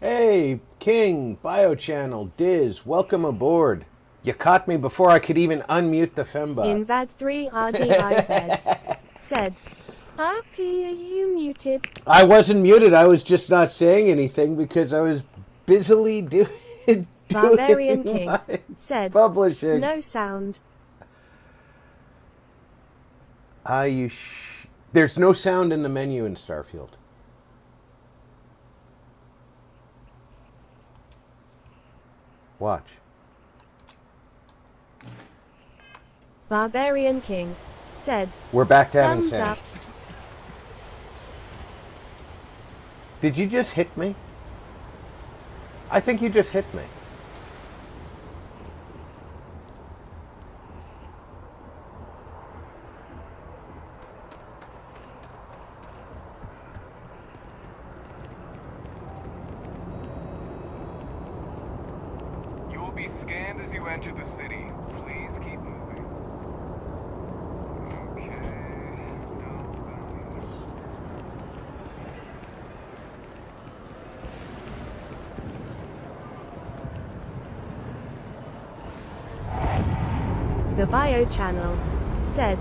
Hey, King, Biochannel, Diz, welcome aboard. You caught me before I could even unmute the fembot. Invad3RDIZ said, RP, are you muted? I wasn't muted, I was just not saying anything because I was busily doing Barbarian King my said, publishing. no sound. There's no sound in the menu in Starfield. Watch. Barbarian King said, We're back to having thumbs sound. up. Did you just hit me? I think you just hit me. You will be scanned as you enter the city. Please keep moving. Okay. No. The Bio Channel said,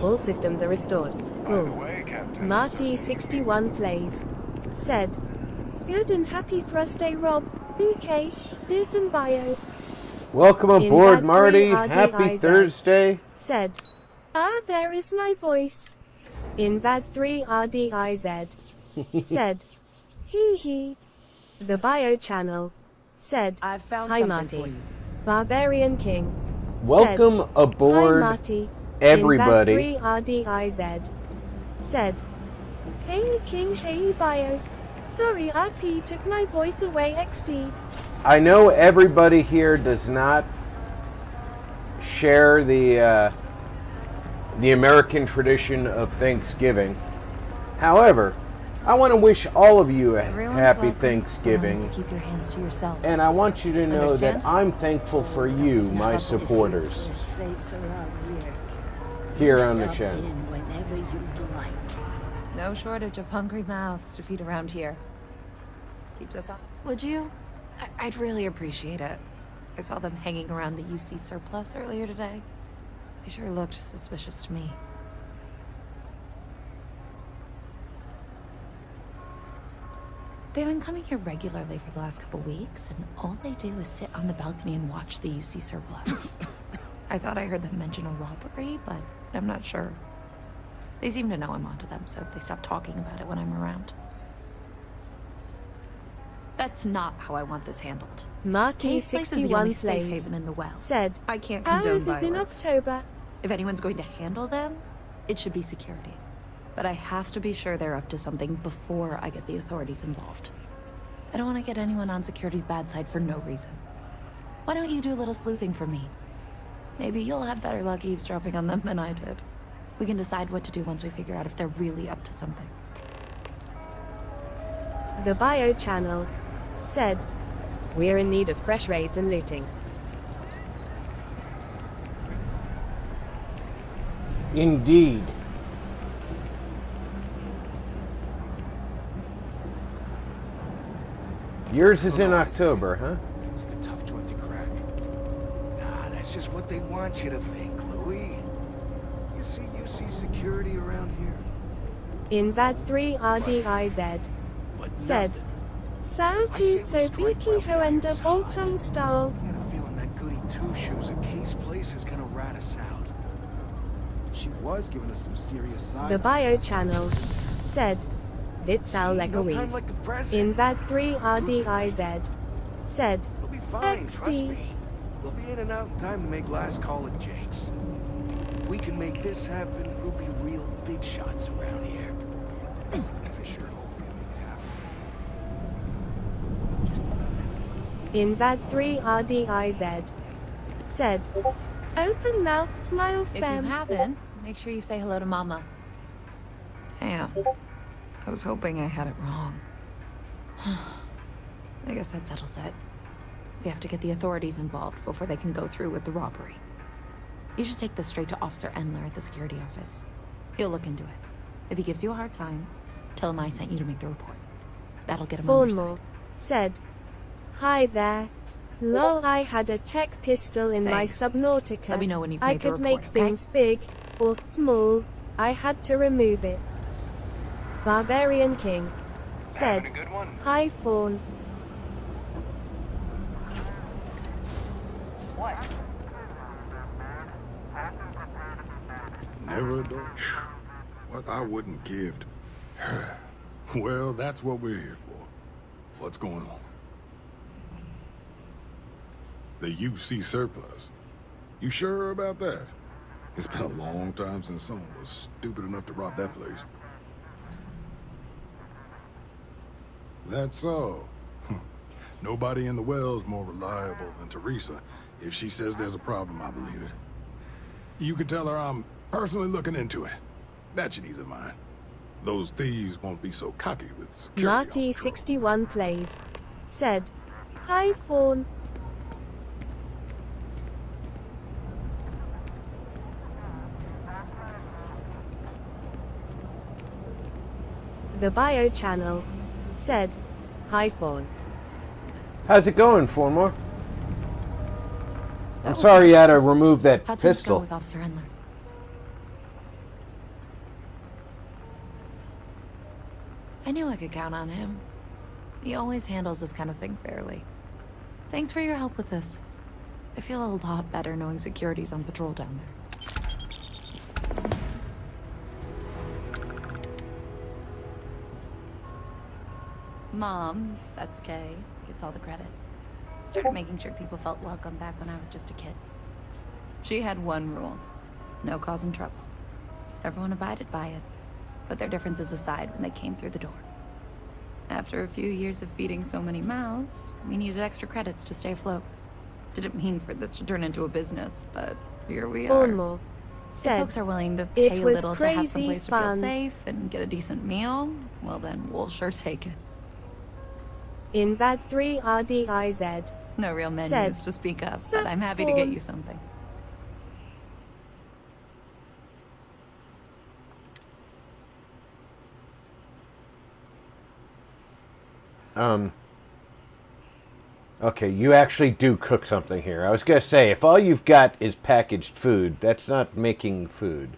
all systems are restored. By the Cool. way, Captain. Marty61 plays said, good and happy Thursday, Rob. BK, Diz and Bio Welcome aboard, Invad3 Marty. RDIZ Happy Thursday. said, there is my voice. Invad3RDIZ said, hee hee. The Bio Channel said, I've found hi something Marty. for you. Barbarian King Welcome said, aboard, hi Marty. everybody. Invad3RDIZ said, hey King, hey Bio. Sorry, RP took my voice away XD. I know everybody here does not share the American tradition of Thanksgiving. However, I want to wish all of you a Everyone's happy welcome, Thanksgiving, so long as you keep your hands to yourself. and I want you to know Understand? that I'm thankful for you, my supporters, here on the channel. Whenever you'd like. No shortage of hungry mouths to feed around here. Keeps us up. Would you? I'd really appreciate it. I saw them hanging around the UC surplus earlier today. They sure looked suspicious to me. They've been coming here regularly for the last couple weeks, and all they do is sit on the balcony and watch the UC surplus. I thought I heard them mention a robbery, but I'm not sure. They seem to know I'm onto them, so they stop talking about it when I'm around. That's not how I want this handled. Case Place is the only Marty61 safe plays haven in the well. said, I can't condone ours is in violence. October. If anyone's going to handle them, it should be security. But I have to be sure they're up to something before I get the authorities involved. I don't want to get anyone on security's bad side for no reason. Why don't you do a little sleuthing for me? Maybe you'll have better luck eavesdropping on them than I did. We can decide what to do once we figure out if they're really up to something. The Bio Channel said, we're in need of fresh raids and looting. Indeed. Yours is in October, huh? Seems like a tough joint to crack. Nah, that's just what they want you to think, Louis. You see security around here? Invad3RDIZ But said, nothing. Sauti Sobiki Hoenda Bolton style. I had a feeling that goody two-shoes at Case Place is gonna rat us out. She was giving us some serious signs. The Bio Channel said, dit sal No lekker time wees. like the present. Invad3RDIZ said, It'll be fine, trust XD. me. We'll be in and out in time to make last call at Jake's. If we can make this happen, we'll be real big shots around here. I sure hope we can make it happen. Invad3RDIZ said, open mouth smile If you fem. haven't, make sure you say hello to Mama. Damn. I was hoping I had it wrong. I guess that settles it. We have to get the authorities involved before they can go through with the robbery. You should take this straight to Officer Endler at the security office. He'll look into it. If he gives you a hard time, tell him I sent you to make the report. That'll get him on your side. Fawnmore said, "Hi there. Lol, I had a tech pistol in Thanks. my Subnautica. Let me know when you've I made the could report, make okay? things big or small. I had to remove it." Barbarian King said, Having a good one. "Hi Fawn." What? Never a dull. What I wouldn't give. Well, that's what we're here for. What's going on? The UC surplus. You sure about that? It's been a long time since someone was stupid enough to rob that place. That's so. Nobody in the well's more reliable than Teresa. If she says there's a problem, I believe it. You can tell her I'm personally looking into it. That should ease her mind. Those thieves won't be so cocky with security on patrol. Marty61 plays said, "Hi Fawn." The Bio Channel said, "Hi Fawn." How's it going, Formore? That I'm was sorry good. you had to remove that How'd things go pistol. with Officer Endler? I knew I could count on him. He always handles this kind of thing fairly. Thanks for your help with this. I feel a lot better knowing security's on patrol down there. Mom, that's Kay, gets all the credit. Started making sure people felt welcome back when I was just a kid. She had one rule: no causing trouble. Everyone abided by it, put their differences aside when they came through the door. After a few years of feeding so many mouths, we needed extra credits to stay afloat. Didn't mean for this to turn into a business, but here we are. Fawnmore If said, folks are willing to "It pay a was little to have crazy someplace to feel fun." safe and get a decent meal, well then, we'll sure take it. In that 3RDIZ No real menus said, to speak of, "Sup, but I'm happy to get Fawn?" you something. Okay, you actually do cook something here. I was gonna say, if all you've got is packaged food, that's not making food.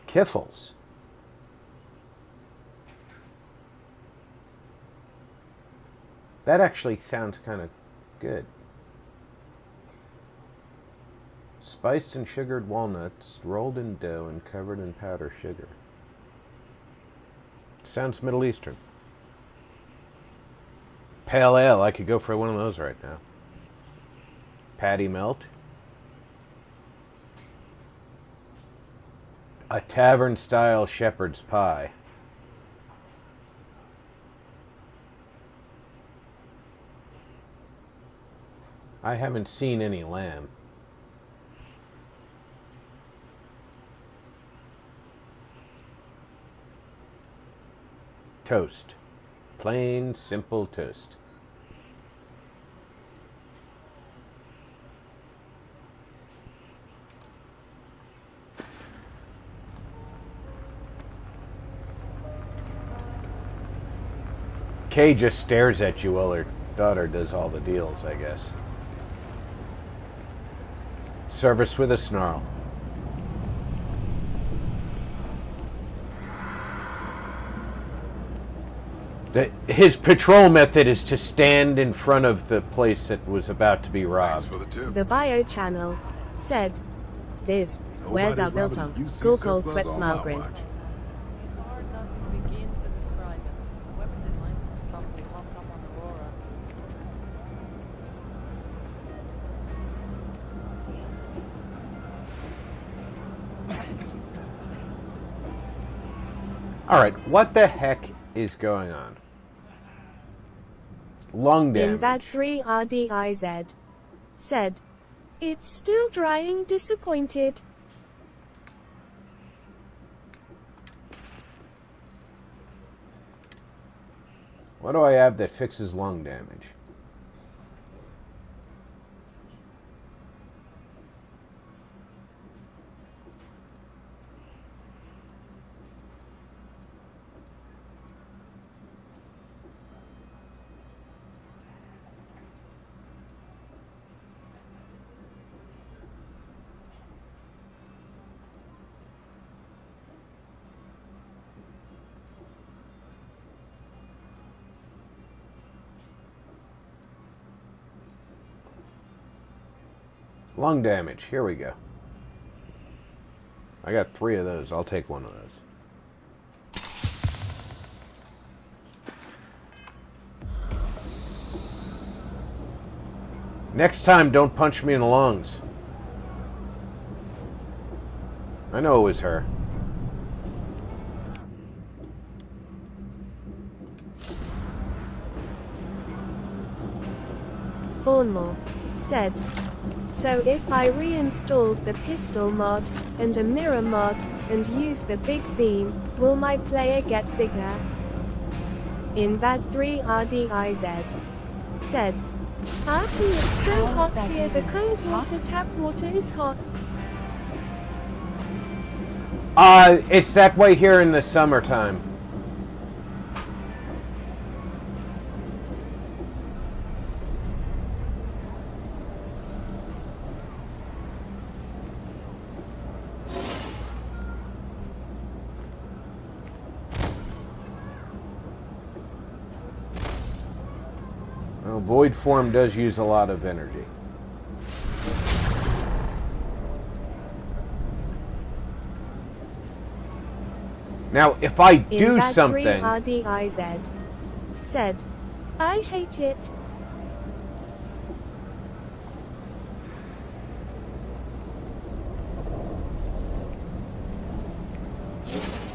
Kiffles. That actually sounds kind of good. Spiced and sugared walnuts, rolled in dough and covered in powdered sugar. Sounds Middle Eastern. Pale ale, I could go for one of those right now. Patty melt. A tavern-style shepherd's pie. I haven't seen any lamb. Toast. Plain, simple toast. Kay just stares at you while her daughter does all the deals, I guess. Service with a snarl. His patrol method is to stand in front of the place that was about to be Thanks robbed. for the tip. The Bio Channel said, "Liz, where's our Nobody's robbing biltong? the UC Cool cold surplus sweat on smile my grin." watch. It's hard doesn't begin to describe it. Whoever designed it was probably hopped up on Aurora. Alright, what the heck is going on? Lung damage. In that 3RDIZ said, "It's still drying, disappointed." What do I have that fixes lung damage? Lung damage. Here we go. I got 3 of those. I'll take one of those. Next time, don't punch me in the lungs. I know it was her. Fawnmore said, so if I reinstalled the pistol mod and a mirror mod and use the big beam, will my player get bigger? Invad3RDIZ said, Archie, it's so How is hot that here, the even cold water possible? tap water is hot. It's that way here in the summertime. Well, void form does use a lot of energy. Now, if I do something... Invad3RDIZ said, I hate it.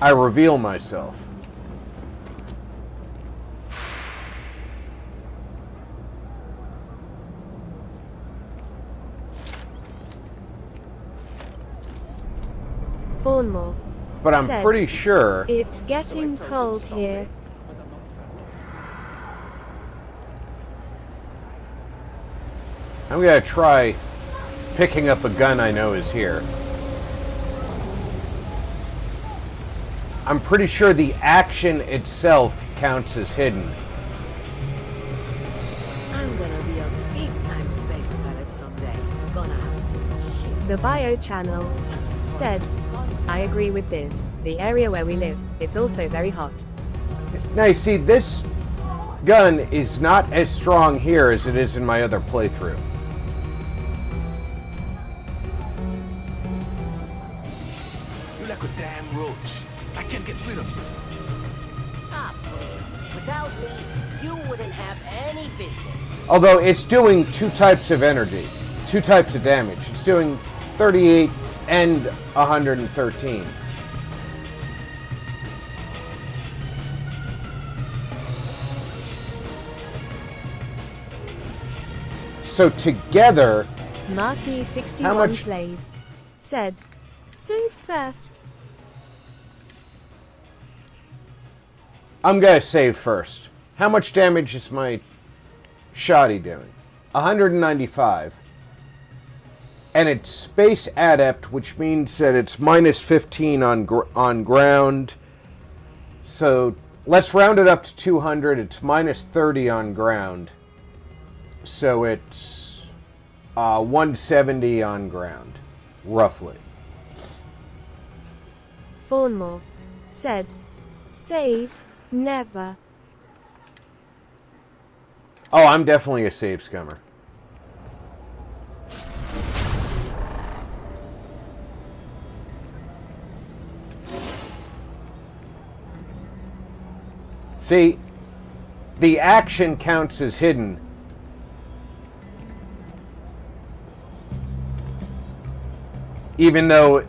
I reveal myself. Fawnmore But I'm said, pretty sure... it's getting cold here. I'm gonna try picking up a gun I know is here. I'm pretty sure the action itself counts as hidden. I'm gonna be a big-time space pilot someday. Gonna have shit. The bio channel said, I agree with Diz. The area where we live, it's also very hot. Now you see, this gun is not as strong here as it is in my other playthrough. You're like a damn roach. I can't get rid of you. Ah, please. Without me, you wouldn't have any business. Although it's doing 2 types of energy, 2 types of damage. It's doing 38 and 113. So together, Marty How 61 much- plays said, so fast. I'm gonna save first. How much damage is my shoddy doing? 195. And it's space adept, which means that it's minus 15 on ground. So let's round it up to 200. It's minus 30 on ground. So it's 170 on ground, roughly. Fawnmore said, save, never. Oh, I'm definitely a save scummer. See, the action counts as hidden. Even though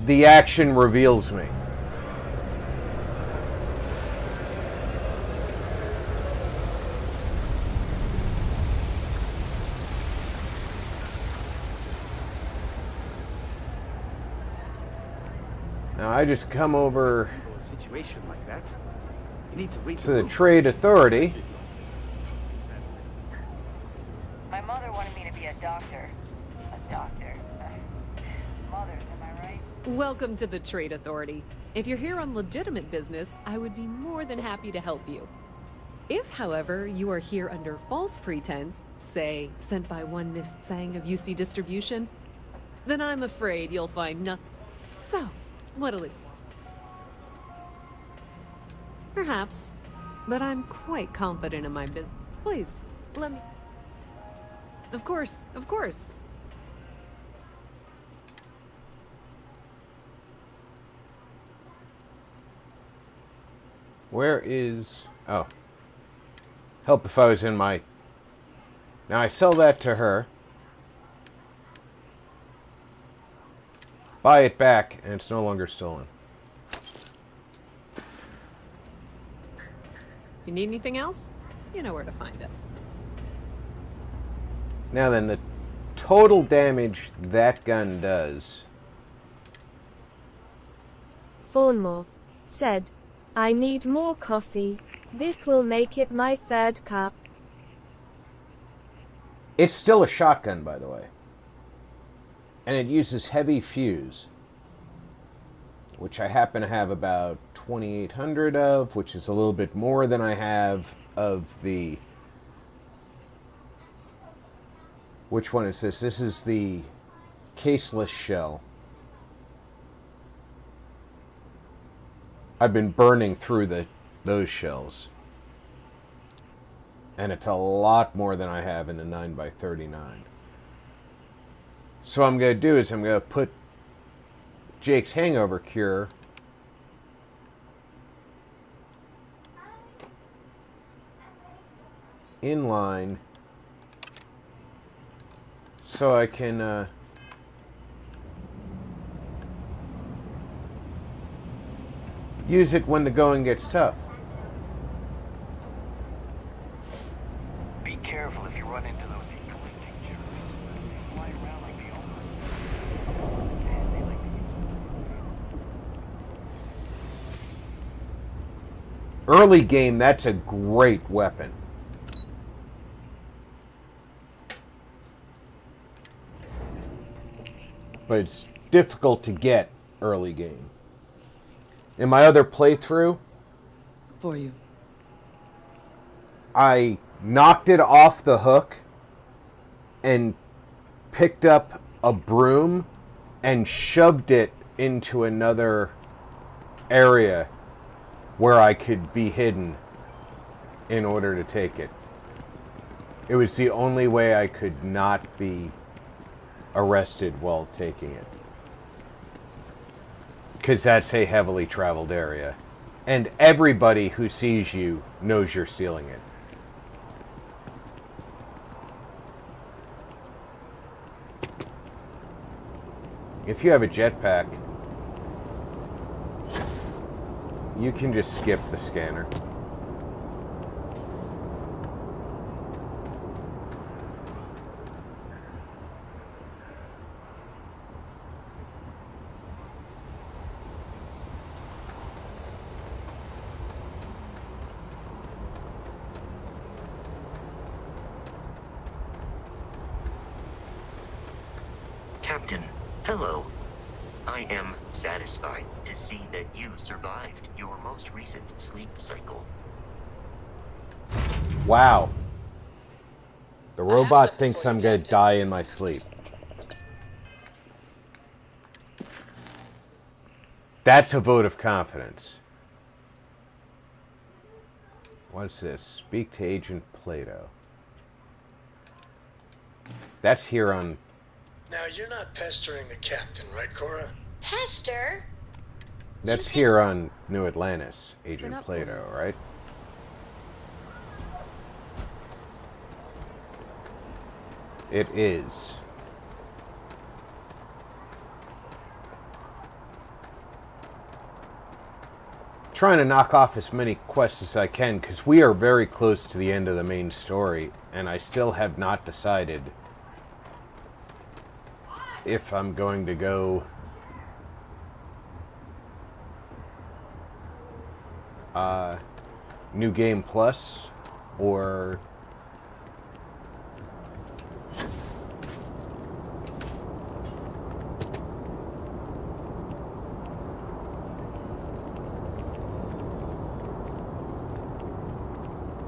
the action reveals me. Now I just come over A situation like that, you need to read to the room. Trade Authority. My mother wanted me to be a doctor. A doctor. Mothers, am I right? Welcome to the Trade Authority. If you're here on legitimate business, I would be more than happy to help you. If, however, you are here under false pretense, say, sent by one Miss Tsang of UC Distribution, then I'm afraid you'll find nothing. So, what'll it... Perhaps, but I'm quite confident in my business. Please, let me... Of course, of course. Where is... Oh. Help if I was in my... Now I sell that to her. Buy it back, and it's no longer stolen. If you need anything else, you know where to find us. Now then, the total damage that gun does... Fawnmore said, I need more coffee. This will make it my third cup. It's still a shotgun, by the way. And it uses heavy fuse, which I happen to have about 2,800 of, which is a little bit more than I have of the... Which one is this? This is the caseless shell. I've been burning through those shells. And it's a lot more than I have in the 9x39. So what I'm going to do is I'm going to put Jake's hangover cure in line so I can use it when the going gets tough. Be careful if you run into those ecliptic germs. They fly around like the homeless. And they like to use... Early game, that's a great weapon. But it's difficult to get early game. In my other playthrough, For you. I knocked it off the hook and picked up a broom and shoved it into another area where I could be hidden in order to take it. It was the only way I could not be arrested while taking it. Because that's a heavily traveled area. And everybody who sees you knows you're stealing it. If you have a jetpack, you can just skip the scanner. Captain, hello. I am satisfied to see that you survived your most recent sleep cycle. Wow. The robot thinks I'm gonna die in my sleep. That's a vote of confidence. What's this? Speak to Agent Plato. That's here on... Now, you're not pestering the captain, right, Cora? Pester? That's here on New Atlantis, Agent Plato, right? It is. Trying to knock off as many quests as I can, because we are very close to the end of the main story, and I still have not decided if I'm going to go New Game Plus or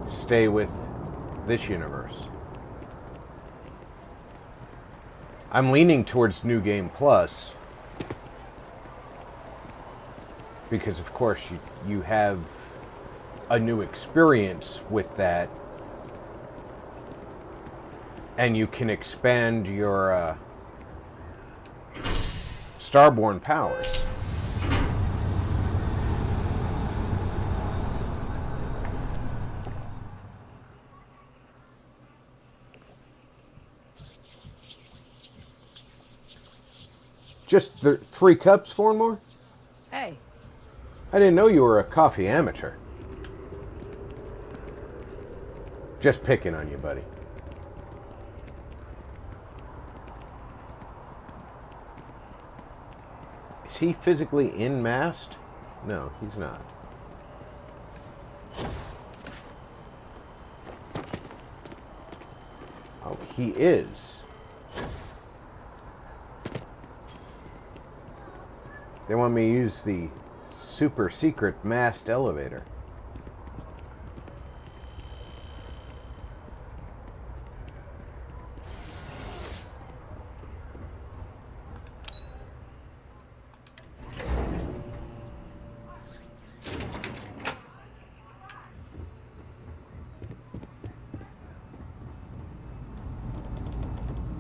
stay with this universe. I'm leaning towards New Game Plus because, of course, you have a new experience with that, and you can expand your Starborn powers. Just 3 cups, Thornmore? Hey, I didn't know you were a coffee amateur. Just picking on you, buddy. Is he physically in mast? No, he's not. Oh, he is. They want me to use the super secret mast elevator.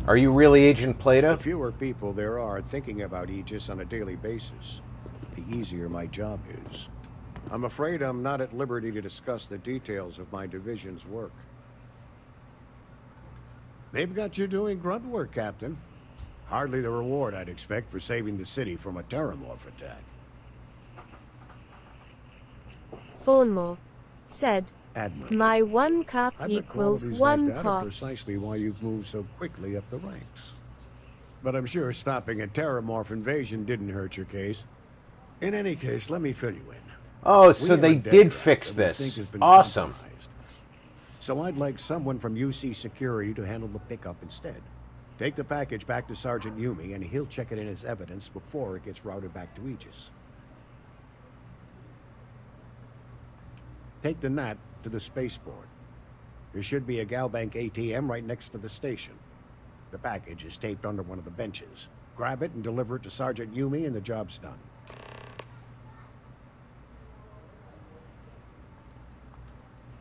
Are you really Agent Plato? The fewer people there are thinking about Aegis on a daily basis, the easier my job is. I'm afraid I'm not at liberty to discuss the details of my division's work. They've got you doing grunt work, Captain. Hardly the reward I'd expect for saving the city from a Terramorph attack. Thornmore said, Admirable. my 1 cup I bet equals qualities 1 like that are pot. precisely why you've moved so quickly up the ranks. But I'm sure stopping a Terramorph invasion didn't hurt your case. In any case, let me fill you in. Oh, We so have a they dead did rat fix that we this. think has been Awesome. compromised. So I'd like someone from UC Security to handle the pickup instead. Take the package back to Sergeant Yumi, and he'll check it in as evidence before it gets routed back to Aegis. Take the Nat to the spaceport. There should be a Galbank ATM right next to the station. The package is taped under one of the benches. Grab it and deliver it to Sergeant Yumi, and the job's done.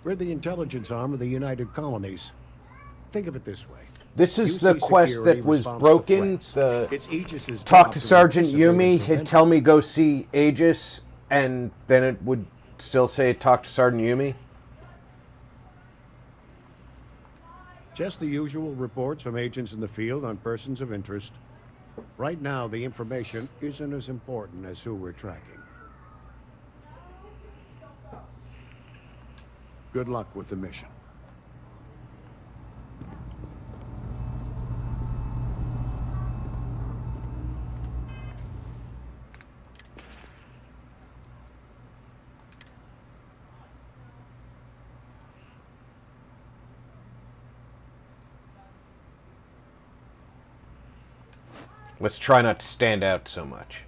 We're the intelligence arm of the United Colonies. Think of it this way. This is UC the quest Security that was responds to broken. threats. It's Aegis's Talk job to Sergeant investigate and Yumi. He'd prevent tell me go see Aegis, and then it would still say talk to Sergeant Yumi. Just the usual reports from agents in the field on persons of interest. Right now, the information isn't as important as who we're tracking. Good luck with the mission. Let's try not to stand out so much.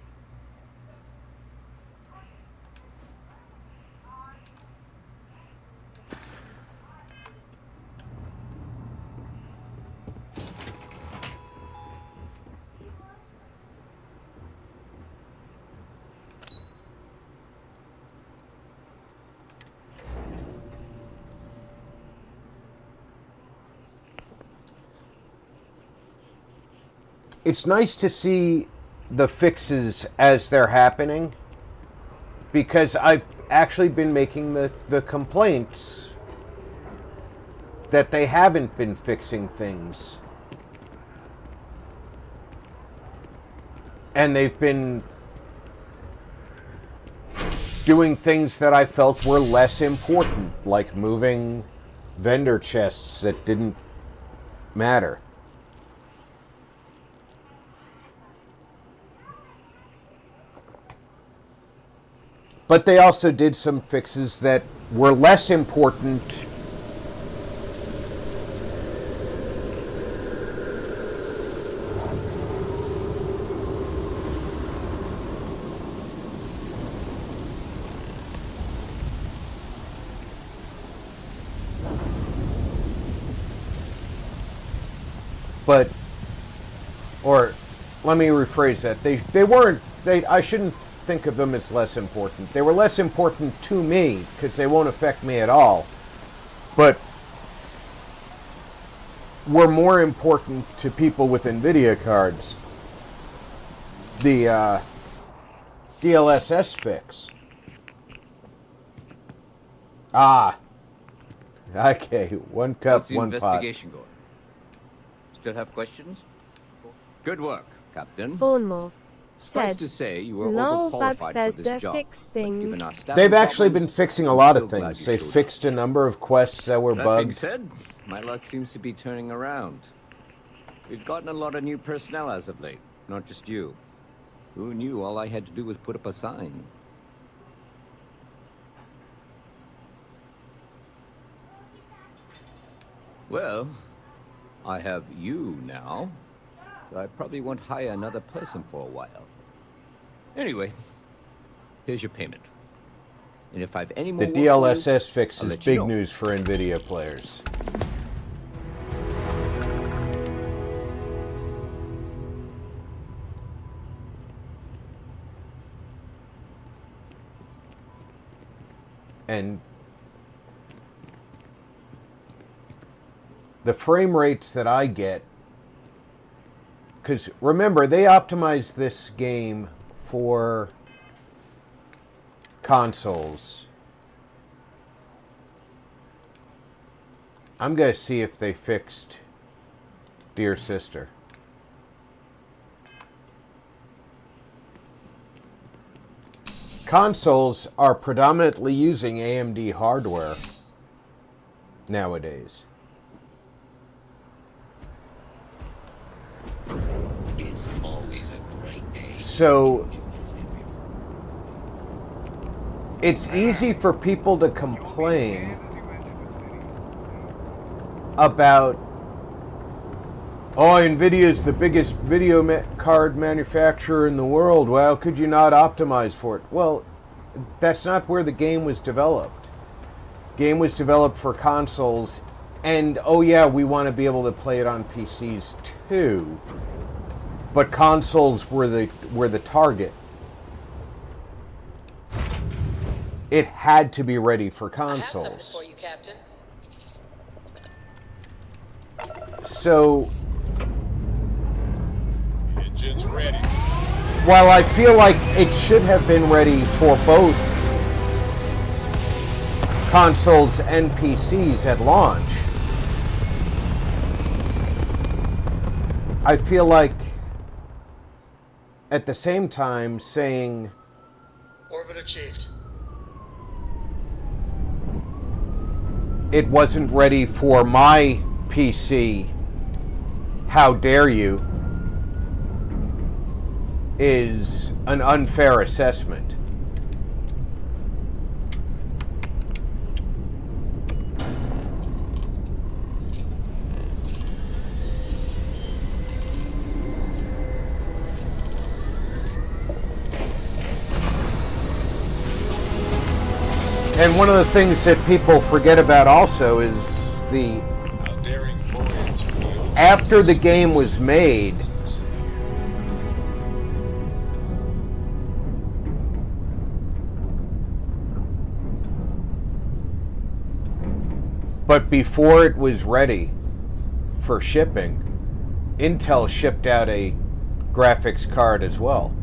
It's nice to see the fixes as they're happening, because I've actually been making the complaints that they haven't been fixing things. And they've been doing things that I felt were less important, like moving vendor chests that didn't matter. But they also did some fixes that were less important. But, or let me rephrase that. They weren't, I shouldn't think of them as less important. They were less important to me because they won't affect me at all, but were more important to people with NVIDIA cards. The DLSS fix. Ah. Okay, 1 cup, How's the 1 pot. investigation going? Still have questions? Good work, Captain. Thornmore said, to say you were "Lol, overqualified for Bethesda this job. fix But given things." our staffing They've actually been problems, fixing a I'm lot still of glad things. you They showed up. fixed a number of quests that were That being bugged. said, my luck seems to be turning around. We've gotten a lot of new personnel as of late, not just you. Who knew all I had to do was put up a sign? Well, I have you now, so I probably won't hire another person for a while. Anyway, here's your payment. And if I've any more The work for you, DLSS fix I'll is let you big know. news for NVIDIA players. And the frame rates that I get, because remember, they optimized this game for consoles. I'm going to see if they fixed Dear Sister. Consoles are predominantly using AMD hardware nowadays. It's always a great day. So it's easy for people to complain about, oh, NVIDIA's the biggest video card manufacturer in the world. Well, could you not optimize for it? Well, that's not where the game was developed. Game was developed for consoles, and oh yeah, we want to be able to play it on PCs too. But consoles were the target. It had to be ready for consoles. I have something for you, Captain. So, Engine's ready. while I feel like it should have been ready for both consoles and PCs at launch, I feel like at the same time saying, Orbit achieved. it wasn't ready for my PC, how dare you, is an unfair assessment. And one of the things that people forget about also is the after the game was made, but before it was ready for shipping, Intel shipped out a graphics card as well.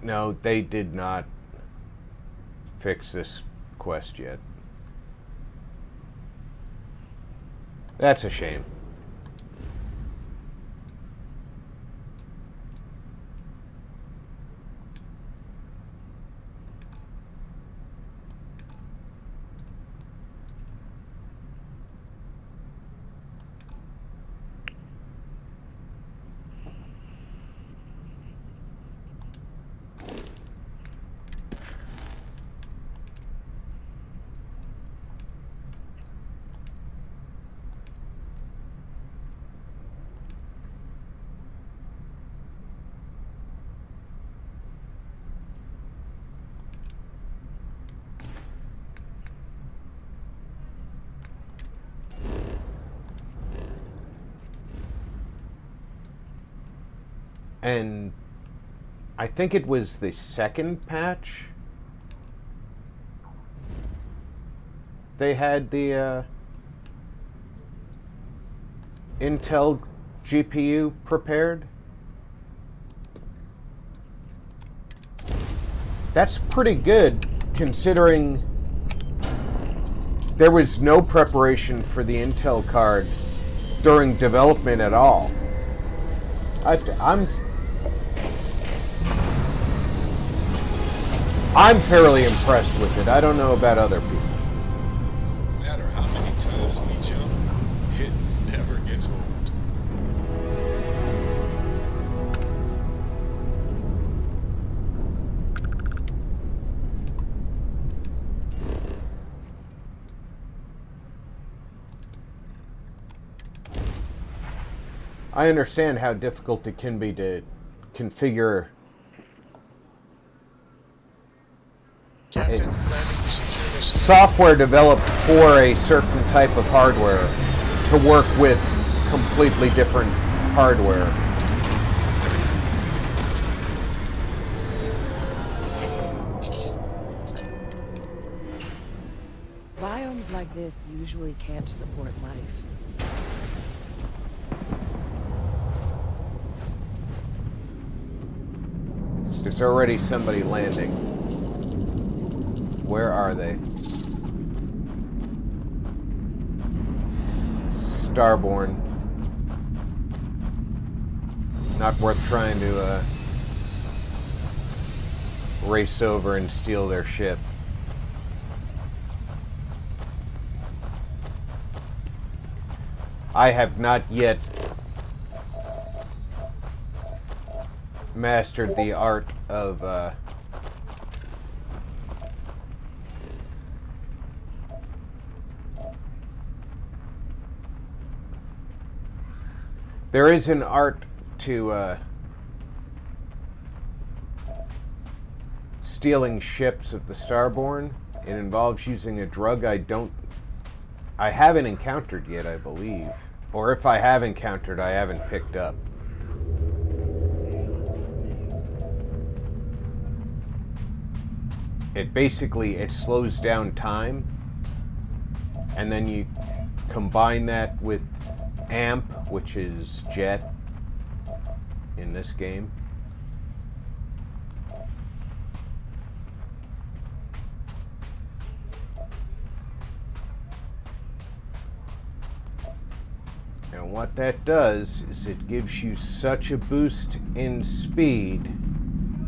No, they did not fix this quest yet. That's a shame. And I think it was the second patch. They had the Intel GPU prepared. That's pretty good considering There was no preparation for the Intel card during development at all. I'm fairly impressed with it. I don't know about other people. No matter how many times we jump, it never gets old. I understand how difficult it can be to configure software developed for a certain type of hardware to work with completely different hardware. Biomes like this usually can't support life. There's already somebody landing. Where are they? Starborn. Not worth trying to race over and steal their ship. I have not yet mastered the art of there is an art to stealing ships of the Starborn. It involves using a drug I haven't encountered yet, I believe. Or if I have encountered, I haven't picked up. It slows down time, and then you combine that with amp, which is jet in this game. And what that does is it gives you such a boost in speed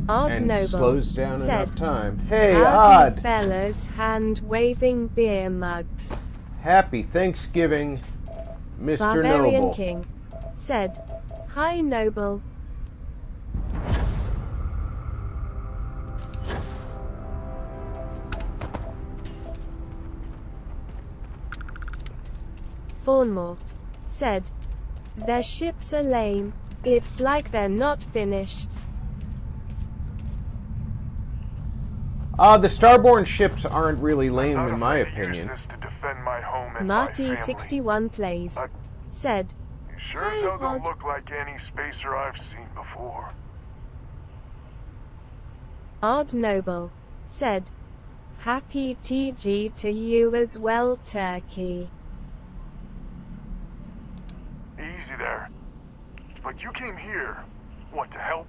and Noble slows down said, enough time. Hey, Howdy Odd! fellas, hand-waving beer mugs. Happy Thanksgiving, Mr. Barbarian Noble. King said, Hi Noble. Fawnmore said, their ships are lame. It's like they're not finished. The Starborn ships aren't really lame in my opinion. Marty61 plays said, You sure as hell don't look like any spacer I've seen before. Odd Noble said, Happy TG to you as well, Turkey. Easy there. But you came here, what, to help?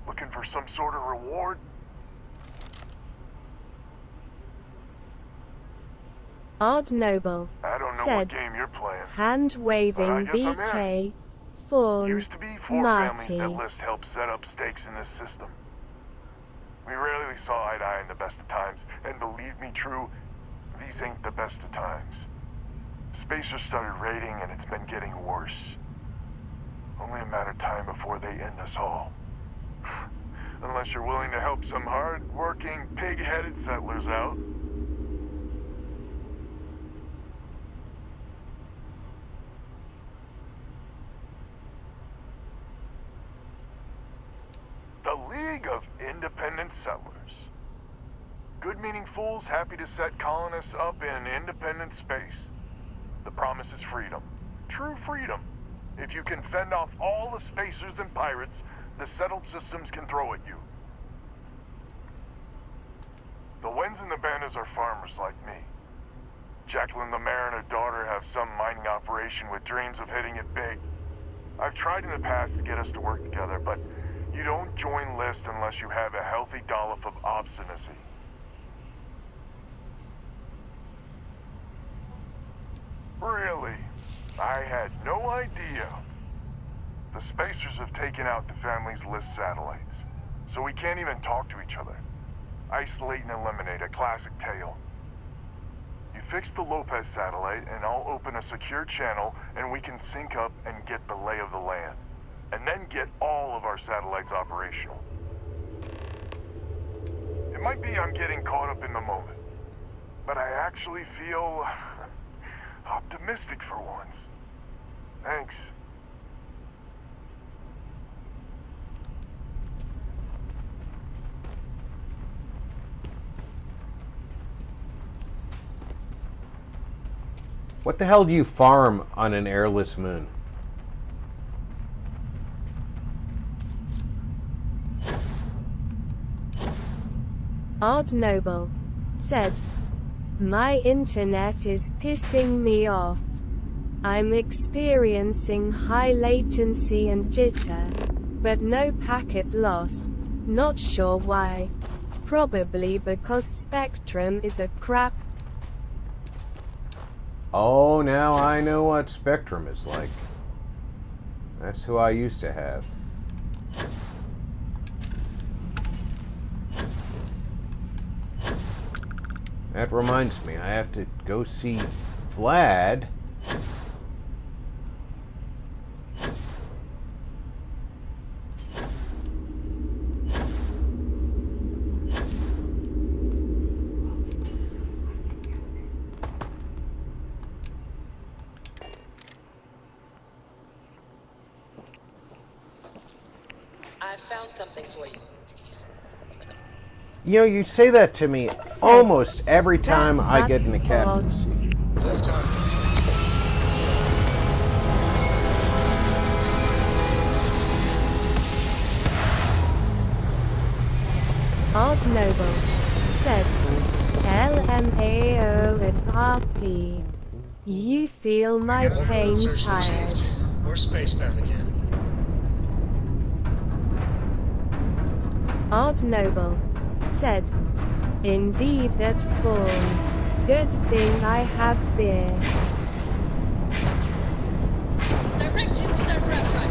Looking for some sort of reward? Odd Noble I don't know said, what game you're playing. hand-waving But I guess I'm BK, Fawn, Used to be 4 Marty. families that list help set up stakes in this system. We rarely saw eye to eye in the best of times, and believe me true, these ain't the best of times. Spacers started raiding and it's been getting worse. Only a matter of time before they end us all. Unless you're willing to help some hard-working, pig-headed settlers out. The League of Independent Settlers. Good-meaning fools happy to set colonists up in independent space. The promise is freedom. True freedom. If you can fend off all the spacers and pirates the settled systems can throw at you. The Wens and the Bandas are farmers like me. Jacqueline the mayor and her daughter have some mining operation with dreams of hitting it big. I've tried in the past to get us to work together, but you don't join list unless you have a healthy dollop of obstinacy. Really? I had no idea. The Spacers have taken out the family's list satellites, so we can't even talk to each other. Isolate and eliminate, a classic tale. You fix the Lopez satellite, and I'll open a secure channel, and we can sync up and get the lay of the land. And then get all of our satellites operational. It might be I'm getting caught up in the moment, but I actually feel optimistic for once. Thanks. What the hell do you farm on an airless moon? Ard Noble said, "My internet is pissing me off. I'm experiencing high latency and jitter, but no packet loss. Not sure why. Probably because Spectrum is a crap." Oh, now I know what Spectrum is like. That's who I used to have. That reminds me, I have to go see Vlad. I found something for you. You know, you say that to me almost every time I get in the captaincy. Lift off Ard Noble said, "LMAO at RP. You feel my pain tired." We're spacebound again. Ard Noble said, "Indeed at Fawn. Good thing I have beer." Direct into their breath drive.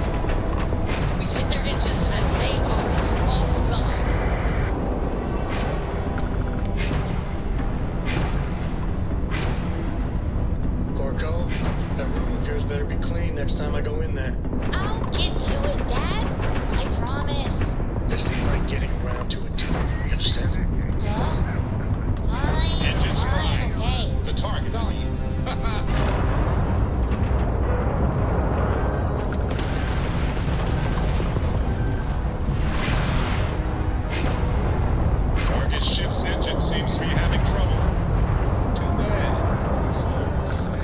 We've hit their engines and they are offline. Corco, that room of yours better be clean next time I go in there. I'll get to it, Dad. I promise. This ain't like getting around to it, too. You understand? Yeah? Fine. Engines flying. Okay. The target on you. Target ship's engine seems to be having trouble. Too bad. So sad.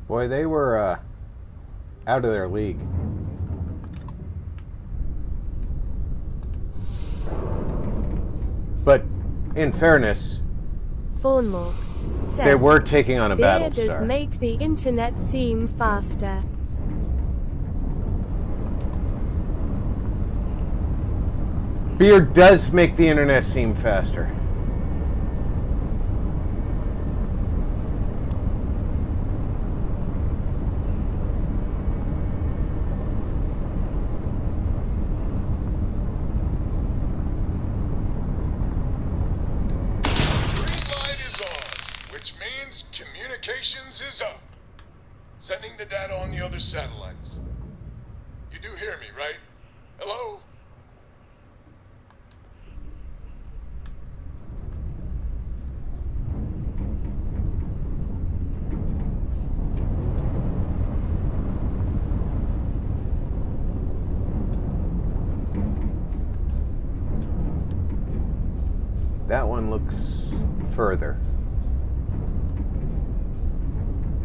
Boy, they were out of their league. But in fairness, Fawnmore said, they were taking on a "Beer does Battlestar. make the internet seem faster." Beer does make the internet seem faster. Communications is up. Sending the data on the other satellites. You do hear me, right? Hello? That one looks further.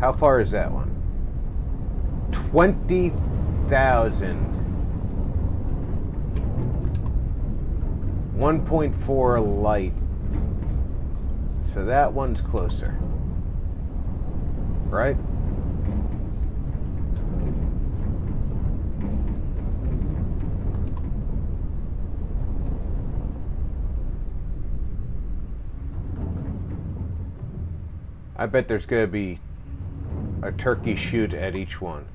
How far is that one? 20,000. 1.4 light. So that one's closer. Right? I bet there's going to be a turkey shoot at each one.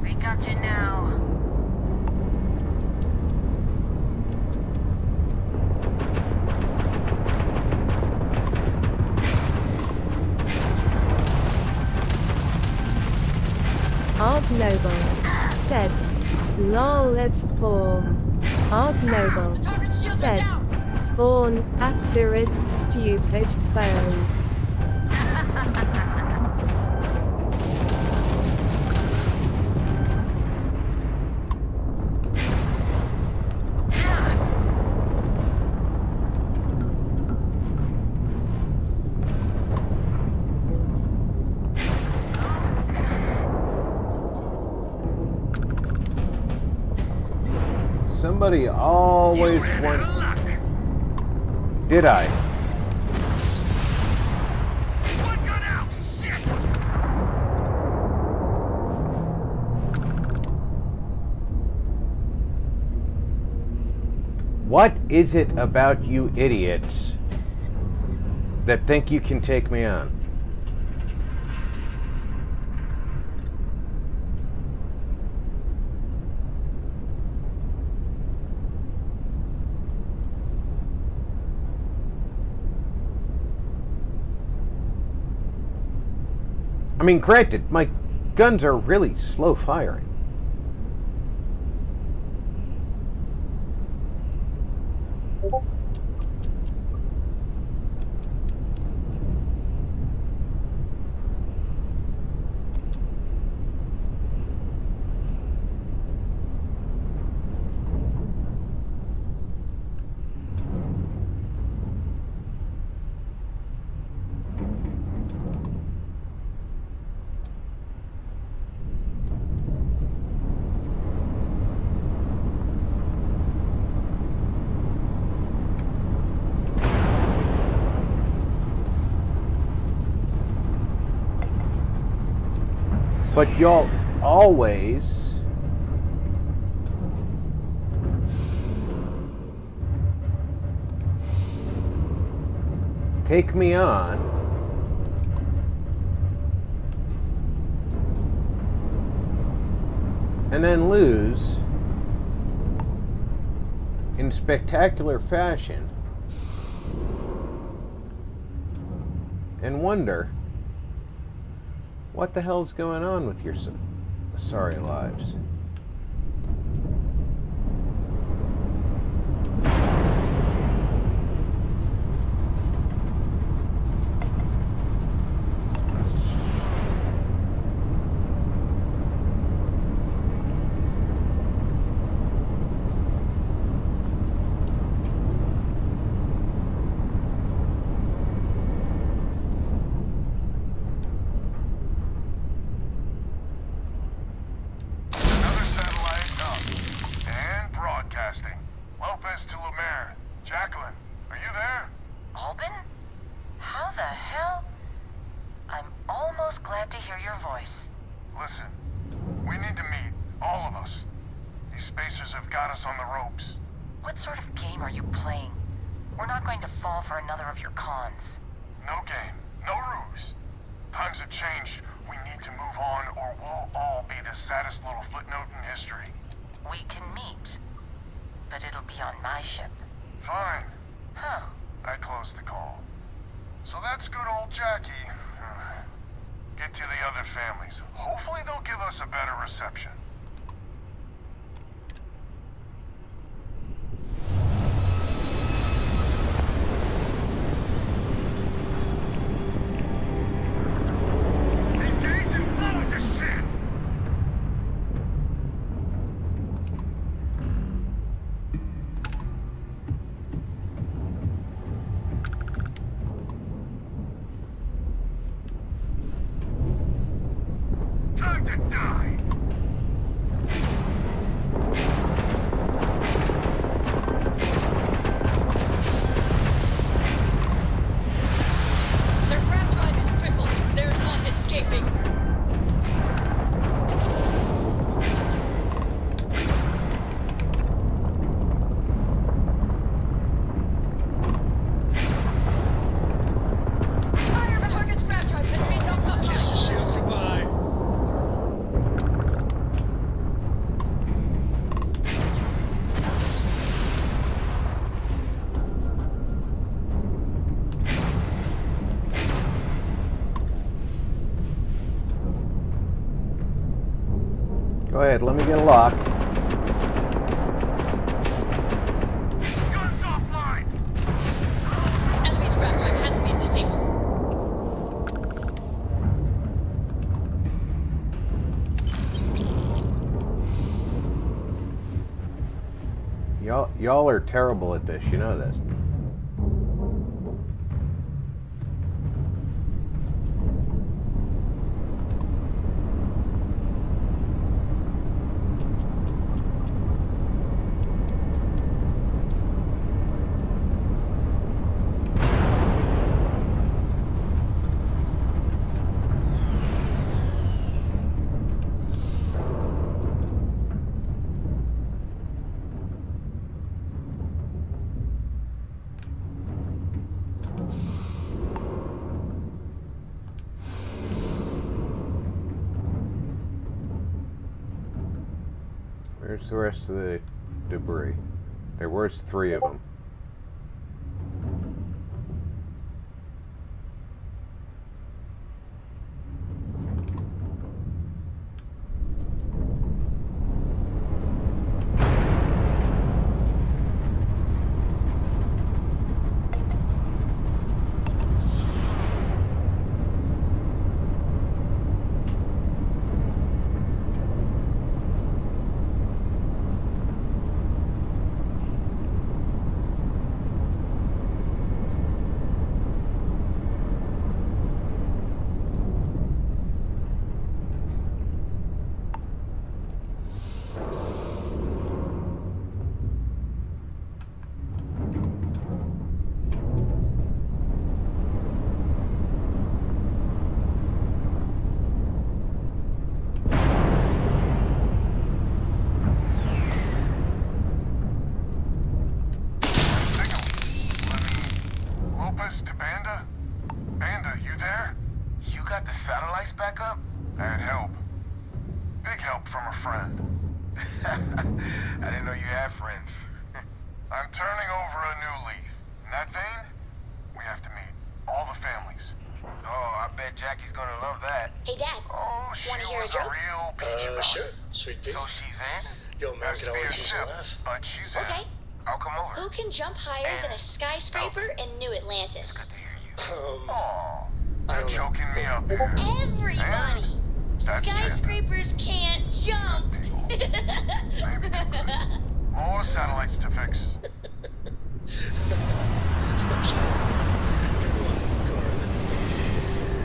We got you now. Art Noble said, lol at form. Art Noble said, fawn, asterisk stupid phone. Somebody always wants... Did I? What is it about you idiots that think you can take me on? I mean, granted, my guns are really slow firing. But y'all always take me on and then lose in spectacular fashion and wonder what the hell's going on with your sorry lives. Their grab drive is crippled. They're not escaping. Target's grab drive has been knocked offline. Kiss your shields goodbye. Go ahead, let me get a lock. Enemy's grab drive has been disabled. Y'all are terrible at this, you know this. Where's the rest of the debris? There was 3 of them. I didn't know you had friends. I'm turning over a new leaf. In that vein, we have to meet all the families. Oh, I bet Jackie's gonna love that. Hey, Dad. Oh, she Wanna hear a was joke? real peach about Sure. it. Sweet pea. So she's in? Yo, man, Has could to be always a use a ship, laugh. but she's in. Okay. I'll come over. Who can jump higher than a skyscraper in New Atlantis? Oh, you're choking me up here. Everybody! Skyscrapers can't jump! More satellites to fix. Good one, Corin.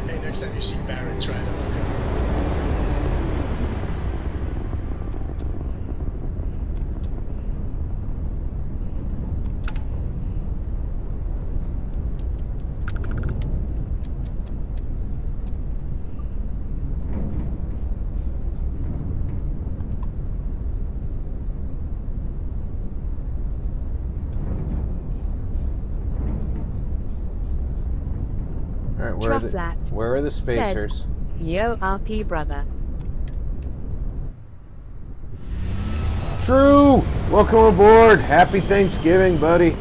Hey, next time you see Barrett, try to hook up. Where are the spacers? Said, yo, RP brother. True! Welcome aboard! Happy Thanksgiving, buddy!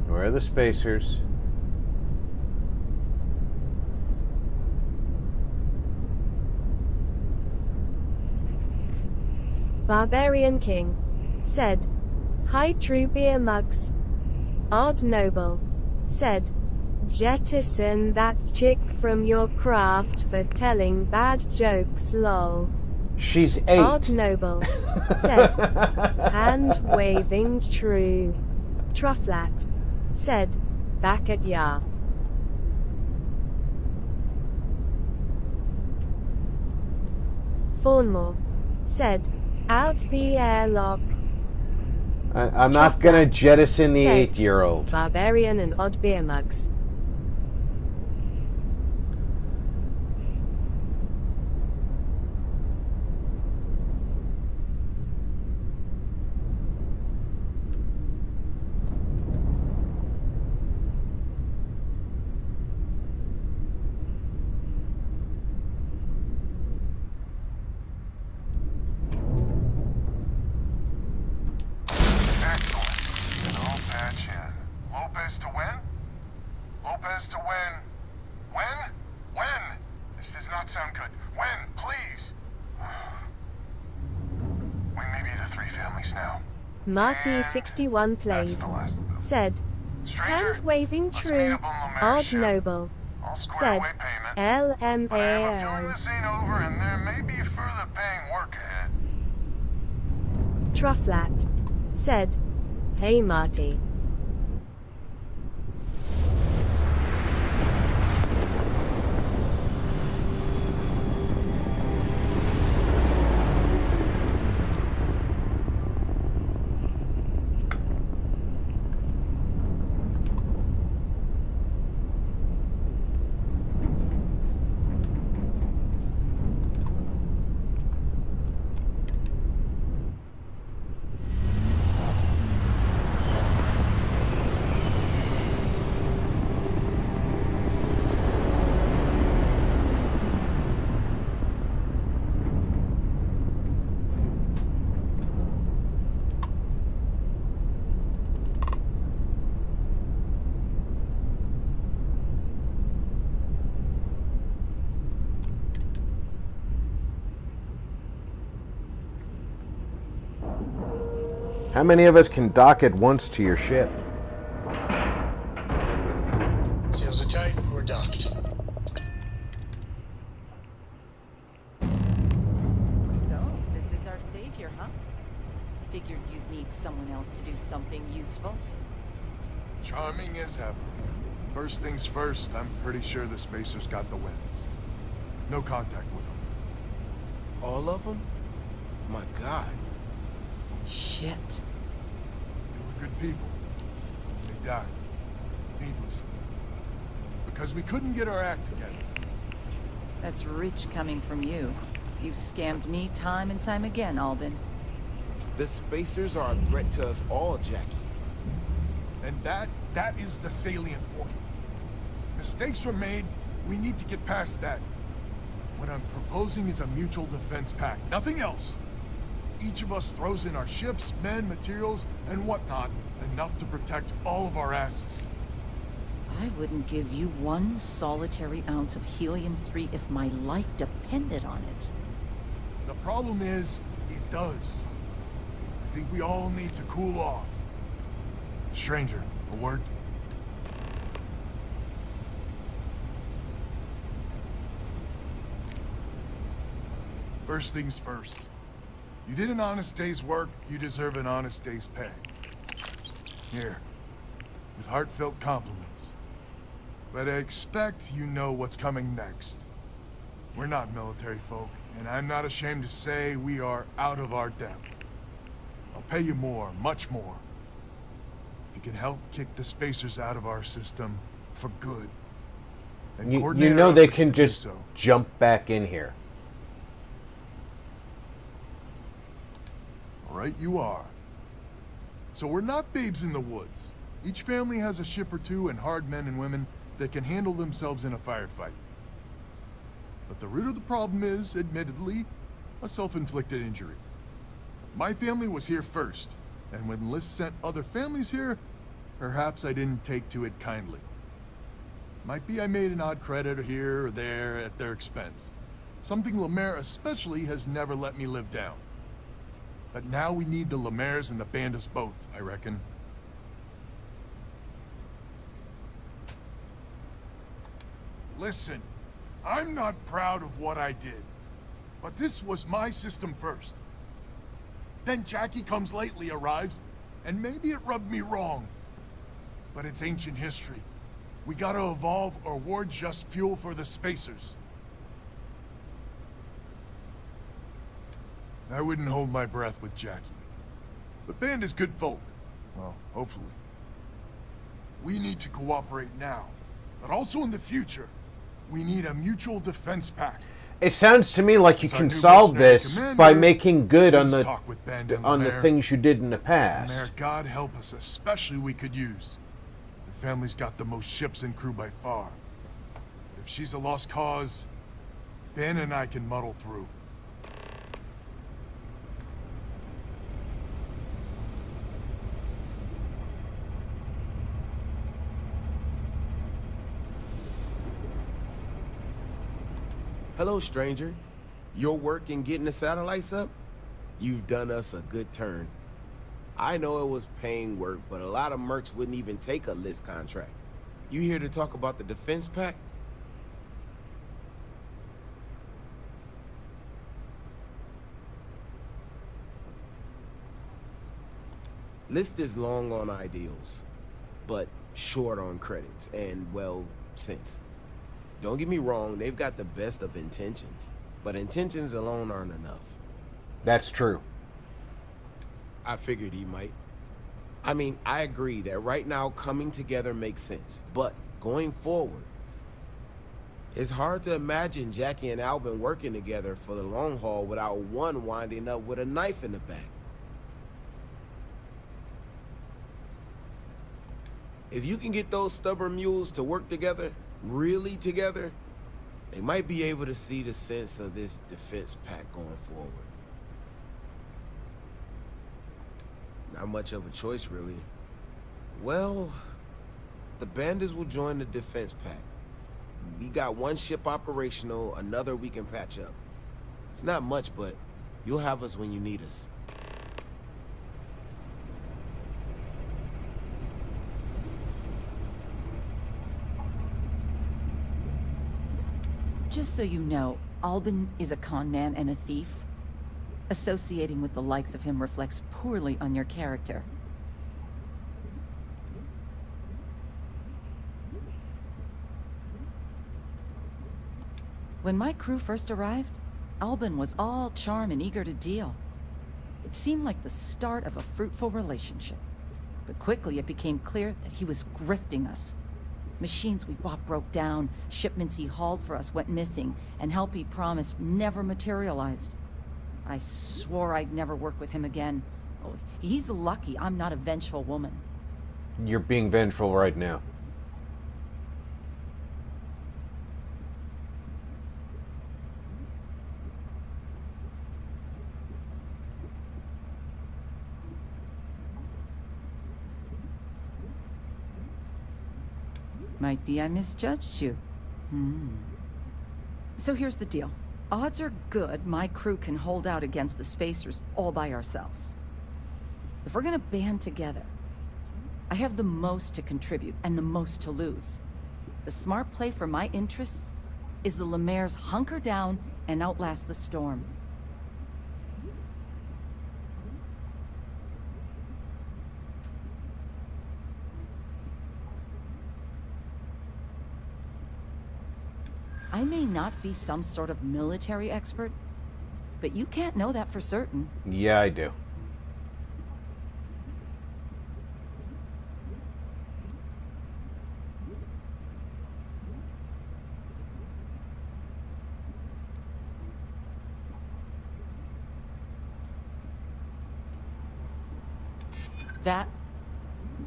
Where are the spacers? Barbarian King said, hi true beer mugs. Odd Noble said, jettison that chick from your craft for telling bad jokes lol. She's 8. Odd Noble said, hand waving true. Trufflat said, back at ya. Fawnmore said, out the airlock. I'm not gonna jettison the said, 8-year-old. Barbarian and odd beer mugs. Lopez to win. When? When? This does not sound good. When? Please. We may be the 3 families now. Marty 61 plays said, hand waving true. Odd Noble said, LMAO. This ain't over and there may be further paying work ahead. Trufflat said, hey Marty. How many of us can dock at once to your ship? Sails are tight, we're docked. So, this is our savior, huh? Figured you'd need someone else to do something useful. Charming as ever. First things first, I'm pretty sure the Spacers got the wins. No contact with them. All of them? My God. Shit. They were good people. They died. Needlessly. Because we couldn't get our act together. That's rich coming from you. You've scammed me time and time again, Albin. The Spacers are a threat to us all, Jackie. And that is the salient point. Mistakes were made, we need to get past that. What I'm proposing is a mutual defense pact, nothing else. Each of us throws in our ships, men, materials, and whatnot, enough to protect all of our asses. I wouldn't give you one solitary ounce of helium-3 if my life depended on it. The problem is, it does. I think we all need to cool off. Stranger, a word? First things first. You did an honest day's work, you deserve an honest day's pay. Here, with heartfelt compliments. But I expect you know what's coming next. We're not military folk, and I'm not ashamed to say we are out of our depth. I'll pay you more, much more. If you can help kick the Spacers out of our system for good. And You coordinate know our they efforts can to do just so. jump back in here. Right you are. So we're not babes in the woods. Each family has a ship or two and hard men and women that can handle themselves in a firefight. But the root of the problem is, admittedly, a self-inflicted injury. My family was here first, and when Liz sent other families here, perhaps I didn't take to it kindly. Might be I made an odd credit here or there at their expense. Something Lemaire especially has never let me live down. But now we need the Lemaires and the Bandits both, I reckon. Listen, I'm not proud of what I did. But this was my system first. Then Jackie comes lately arrives, and maybe it rubbed me wrong. But it's ancient history. We gotta evolve or war just fuel for the spacers. I wouldn't hold my breath with Jackie. The band is good folk. Well, hopefully. We need to cooperate now, but also in the future. We need a mutual defense pact. It sounds to me like you As our can new solve mercenary this commander, by making good on please the talk with Band and Lemaire. things you did in the past. Lemaire, God help us, especially we could use. The family's got the most ships and crew by far. If she's a lost cause, Ben and I can muddle through. Hello, stranger. Your work in getting the satellites up? You've done us a good turn. I know it was paying work, but a lot of mercs wouldn't even take a list contract. You here to talk about the defense pact? List is long on ideals, but short on credits and, well, sense. Don't get me wrong, they've got the best of intentions, but intentions alone aren't enough. That's true. I figured he might. I mean, I agree that right now coming together makes sense, but going forward, it's hard to imagine Jackie and Albin working together for the long haul without one winding up with a knife in the back. If you can get those stubborn mules to work together, really together, they might be able to see the sense of this defense pact going forward. Not much of a choice, really. Well, the bandits will join the defense pact. We got one ship operational, another we can patch up. It's not much, but you'll have us when you need us. Just so you know, Albin is a con man and a thief. Associating with the likes of him reflects poorly on your character. When my crew first arrived, Albin was all charm and eager to deal. It seemed like the start of a fruitful relationship. But quickly it became clear that he was grifting us. Machines we bought broke down, shipments he hauled for us went missing, and help he promised never materialized. I swore I'd never work with him again. Oh, he's lucky I'm not a vengeful woman. You're being vengeful right now. Might be I misjudged you. So here's the deal. Odds are good my crew can hold out against the Spacers all by ourselves. If we're gonna band together, I have the most to contribute and the most to lose. The smart play for my interests is the Lemaire's hunker down and outlast the storm. I may not be some sort of military expert, but you can't know that for certain. Yeah, I do.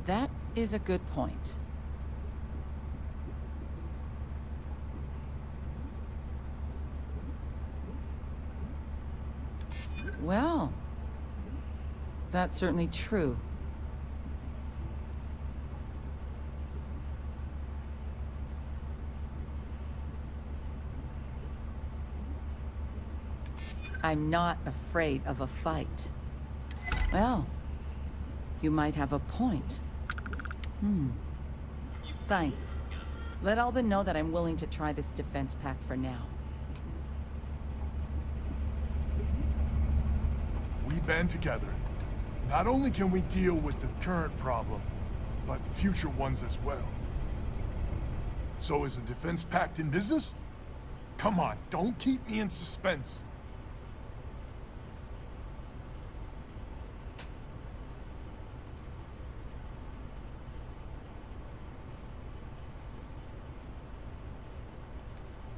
That is a good point. Well, that's certainly true. I'm not afraid of a fight. Well, you might have a point. Fine. Let Albin know that I'm willing to try this defense pact for now. band together, not only can we deal with the current problem, but future ones as well. So is the defense pact in business? Come on, don't keep me in suspense.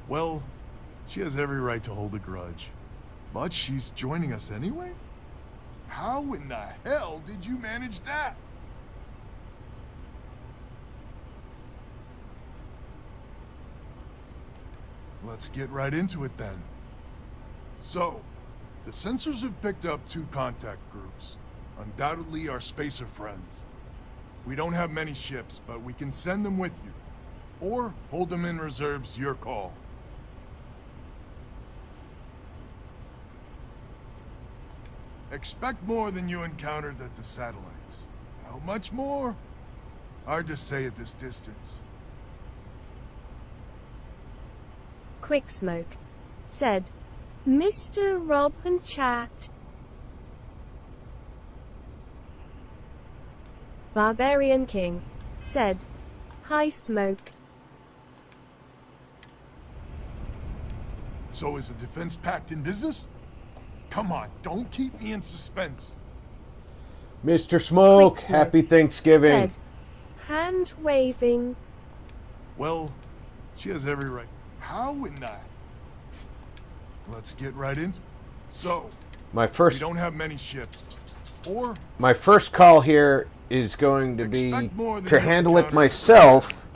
Well, she has every right to hold a grudge. But she's joining us anyway? How in the hell did you manage that? Let's get right into it then. So, the sensors have picked up 2 contact groups. Undoubtedly our spacer friends. We don't have many ships, but we can send them with you. Or hold them in reserves, your call. Expect more than you encountered at the satellites. How much more? Hard to say at this distance. Quicksmoke said, Mr. Rob and Chat. Barbarian King said, Hi Smoke. So is the defense pact in business? Come on, don't keep me in suspense. Mr. Smoke, happy Thanksgiving. Said, hand waving. Well, she has every right. How in the... Let's get right into it. So, My first we don't have many ships. Or my first call here is going to be expect more than to you handle it encountered. myself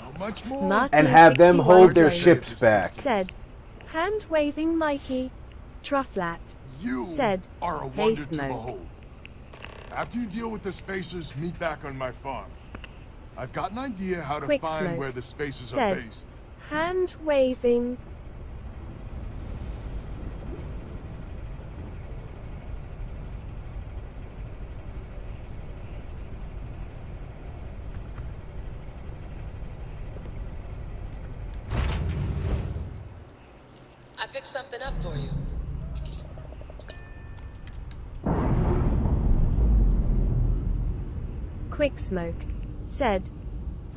How much more? Martin and have them 61 hold their Grace ships back. Said, hand waving Mikey. Trufflat You said, are a Hey wonder to Smoke. behold. After you deal with the spacers, meet back on my farm. I've got an idea how to Quick find Smoke where the spacers said, are based. hand waving. I picked something up for you. Quicksmoke said,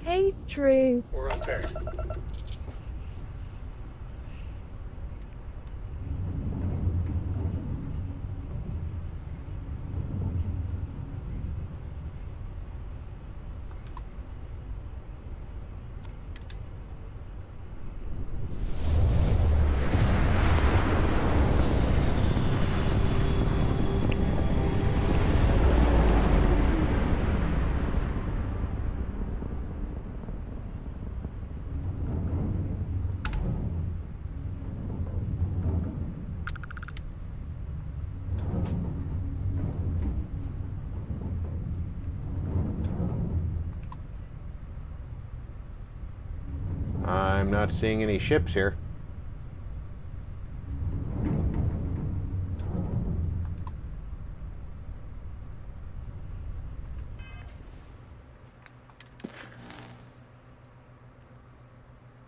Hey Drew. We're unpaired. I'm not seeing any ships here.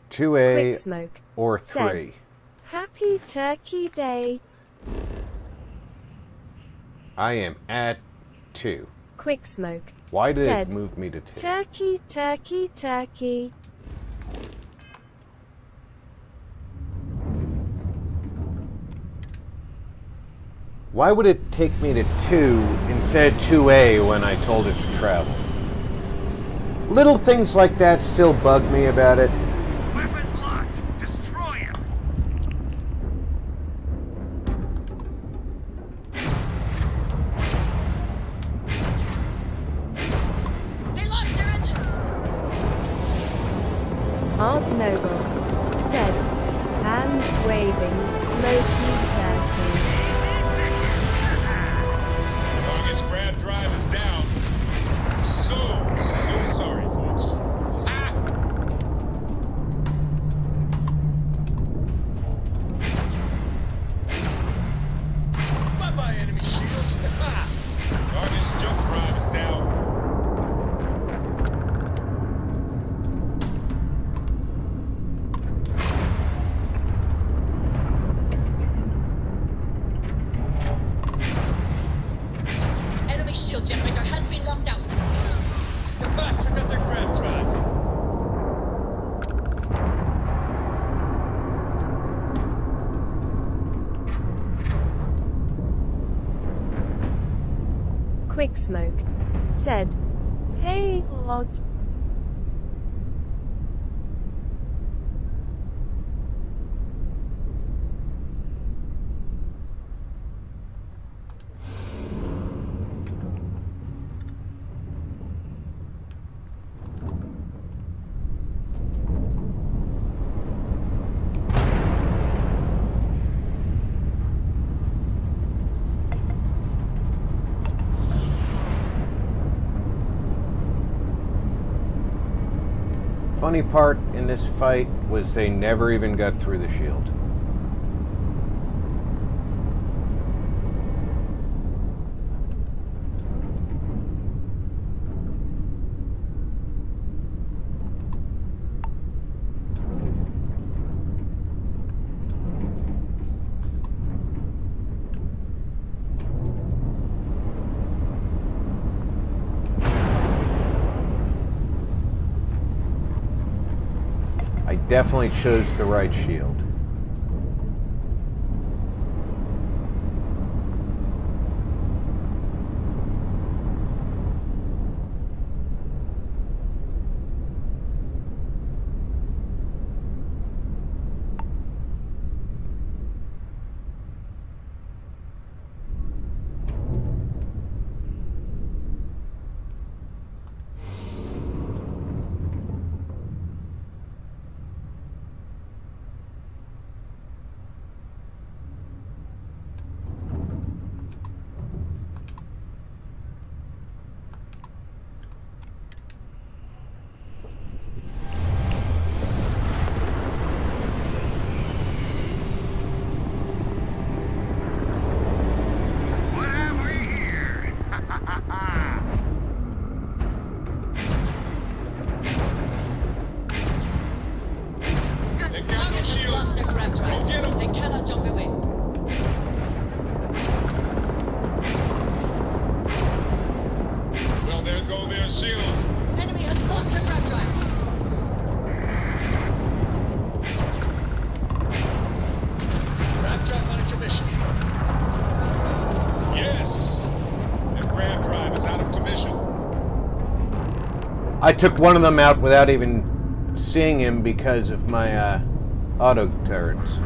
Two A Quicksmoke or said, 3. Happy Turkey Day. I am at 2. Quicksmoke Why did said, it move me to 2? Turkey, turkey, turkey. Why would it take me to 2 instead of 2A when I told it to travel? Little things like that still bug me about it. Weapons locked. Destroy him. They lost their engines. Odd Noble said, hand waving smoky turkey. Longest grab drive is down. So sorry, folks. Ah! Bye-bye, enemy shields. Garbage jump drive is down. Big Smoke, said, "Hey, Odd." Funny part in this fight was they never even got through the shield. I definitely chose the right shield. Target has lost their grab drive. They cannot jump away. Well, there go their shields. Enemy has lost their grab drive. Grab drive on commission. Yes. Their grab drive is out of commission. I took one of them out without even seeing him because of my auto turrets.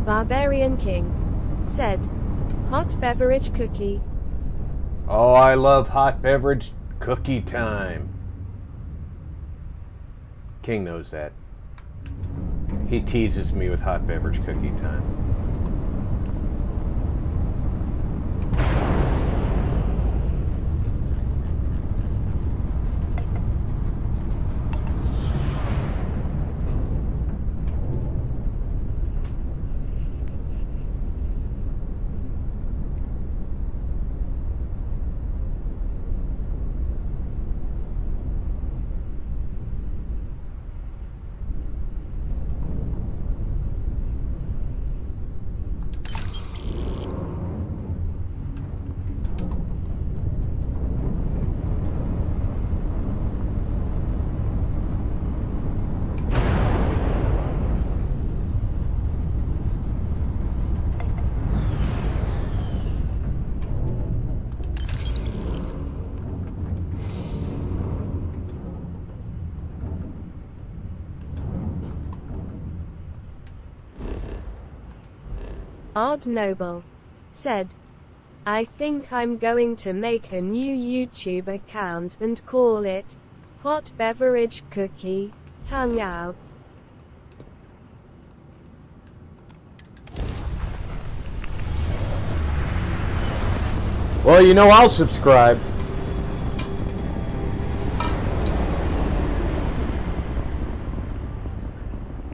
Barbarian King said, "Hot beverage cookie." Oh, I love hot beverage cookie time. King knows that. He teases me with hot beverage cookie time. Odd Noble said, "I think I'm going to make a new YouTube account and call it Hot Beverage Cookie, Tongue Out." Well, you know I'll subscribe.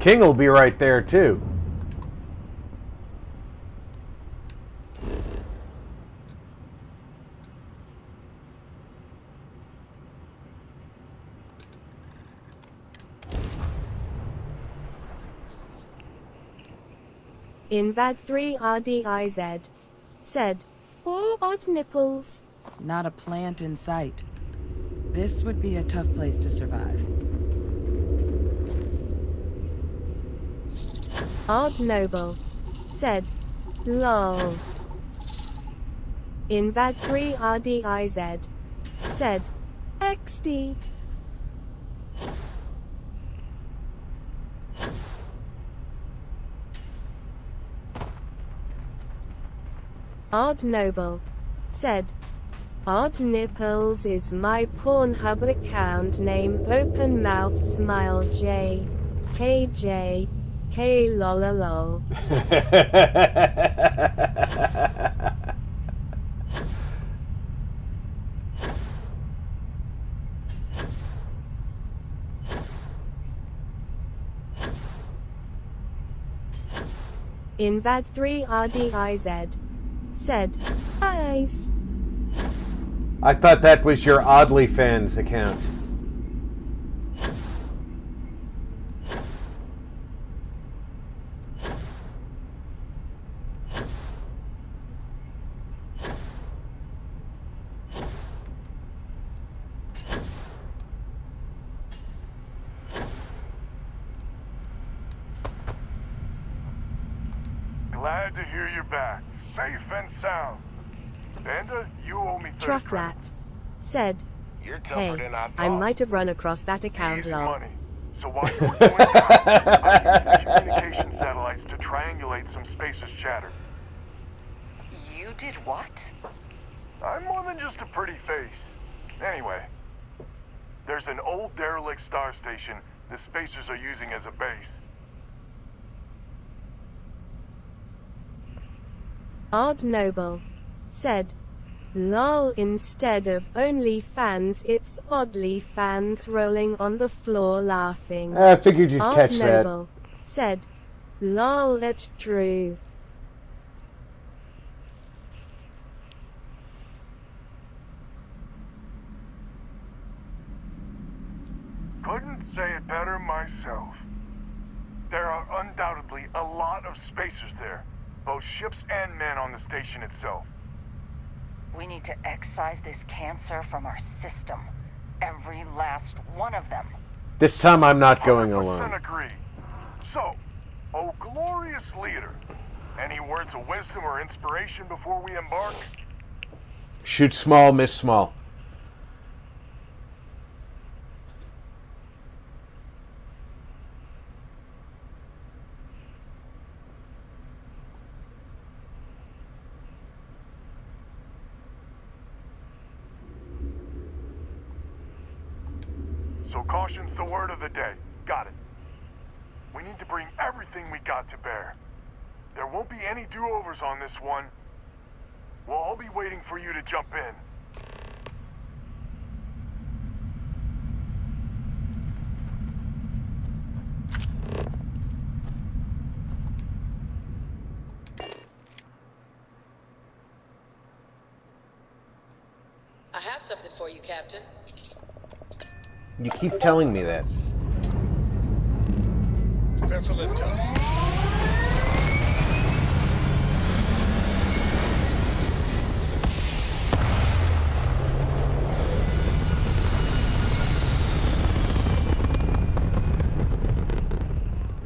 King will be right there too. Invad3RDIZ said, "Oh, odd nipples." It's not a plant in sight. This would be a tough place to survive. Odd Noble said, "Lol." Invad3RDIZ said, "XD." Odd Noble said, "Odd Nipples is my Pornhub account name. Open mouth smile J. KJ. K lololol." Invad3RDIZ said, "Ice." I thought that was your Oddly Fans account. Glad to hear you're back, safe and sound. Banda, you owe me 30 Trufflat credits. said, You're tougher "Hey, than I I thought. might have run across that account Easy lol." money. So while you were doing that, I used the communication satellites to triangulate some spacers' chatter. You did what? I'm more than just a pretty face. Anyway, there's an old derelict star station the spacers are using as a base. Odd Noble said, "Lol, instead of only fans it's oddly fans rolling on the floor laughing." I figured you'd Odd catch that. Noble said, "Lol, that's true." Couldn't say it better myself. There are undoubtedly a lot of spacers there, both ships and men on the station itself. We need to excise this cancer from our system. Every last one of them. This time I'm not going 100% alone. agree. So, oh glorious leader, any words of wisdom or inspiration before we embark? Shoot small, miss small. So caution's the word of the day. Got it. We need to bring everything we got to bear. There won't be any do-overs on this one. We'll all be waiting for you to jump in. I have something for you, Captain. You keep telling me that. Prepare for liftoff.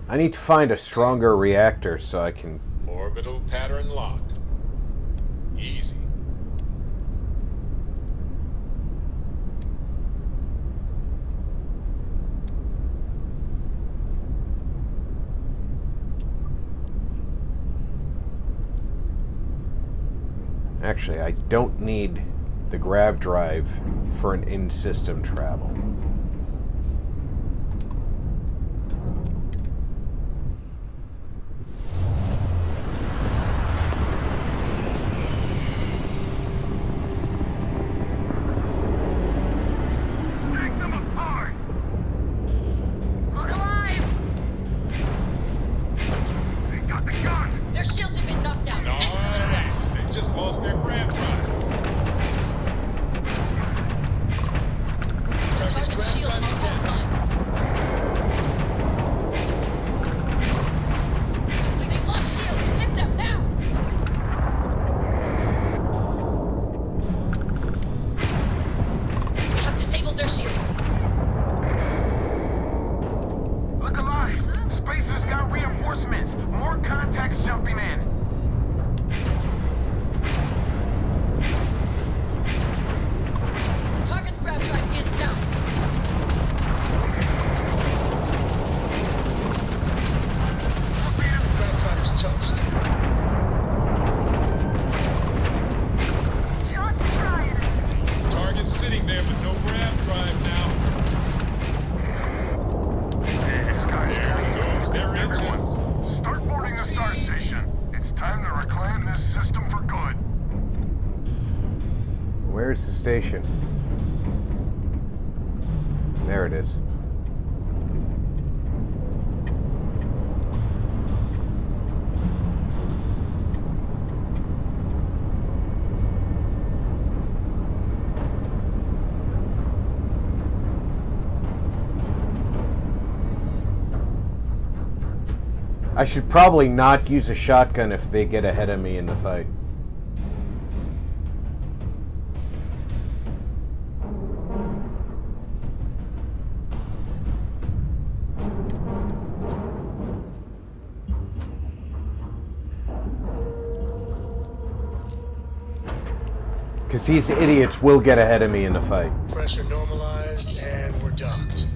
I need to find a stronger reactor so I can... Orbital pattern locked. Easy. Actually, I don't need the grav drive for an in-system travel. Take them apart! Look alive! They got the gun! Their shields have been knocked out. Nice. They just lost their grav drive. The target's Where's the station? There it is. I should probably not use a shotgun if they get ahead of me in the fight. Because these idiots will get ahead of me in the fight. Pressure normalized, and we're docked.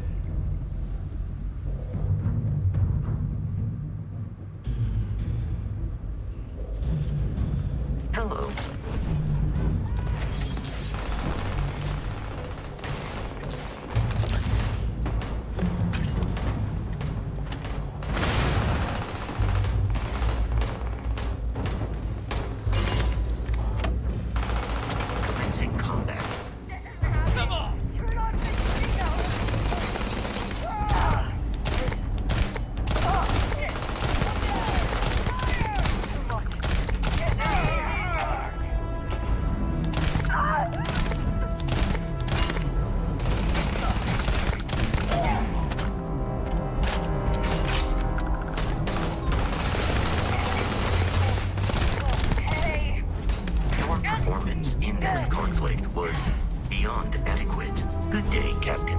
Hello. Commencing combat. Come on! Turn on the video! Shit! Fire! Too much. Get out of here! Hey! Your performance in that conflict was beyond adequate. Good day, Captain.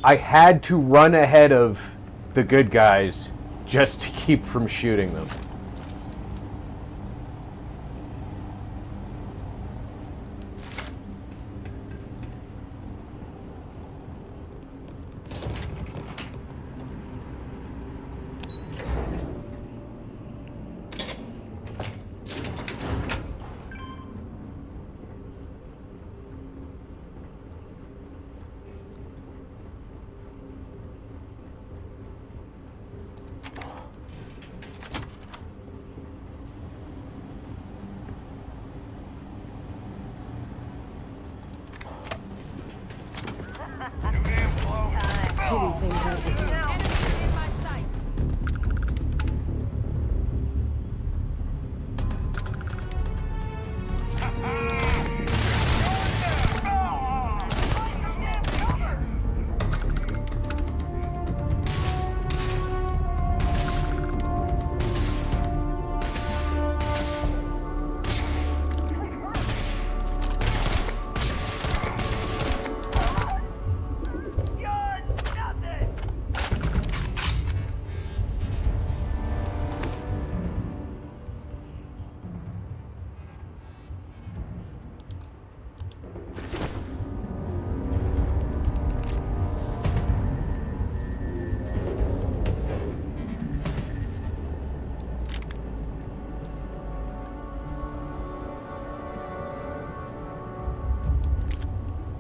I had to run ahead of the good guys just to keep from shooting them.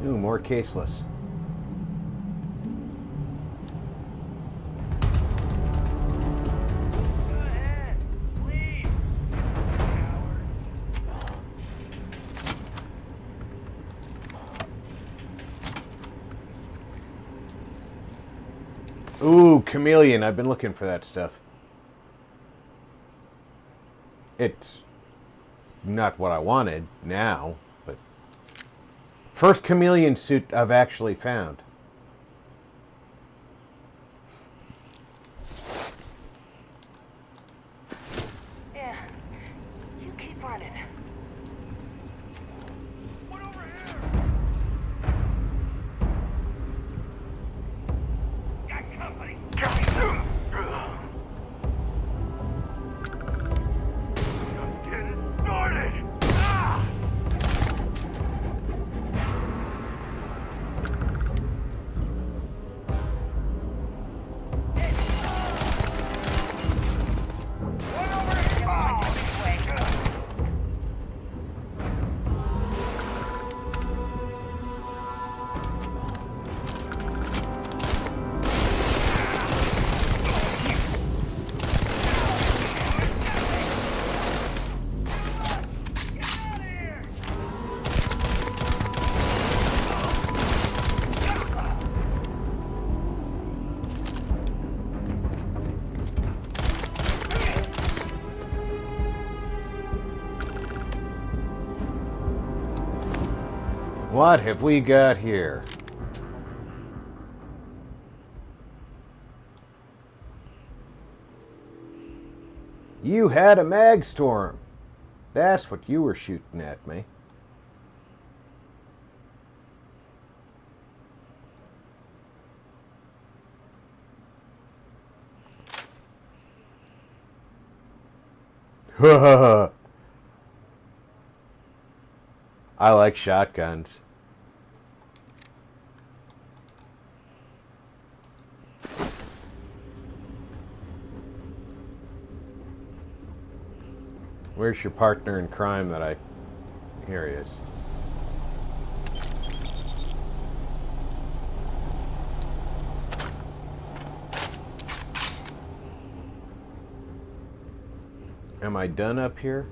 Ooh, more caseless. Ooh, chameleon. I've been looking for that stuff. It's not what I wanted now, but first chameleon suit I've actually found. Yeah. You keep running. What over here? Got company! Just getting started! Ah! What have we got here? You had a mag storm. That's what you were shooting at me. I like shotguns. Where's your partner in crime that I... Here he is. Am I done up here?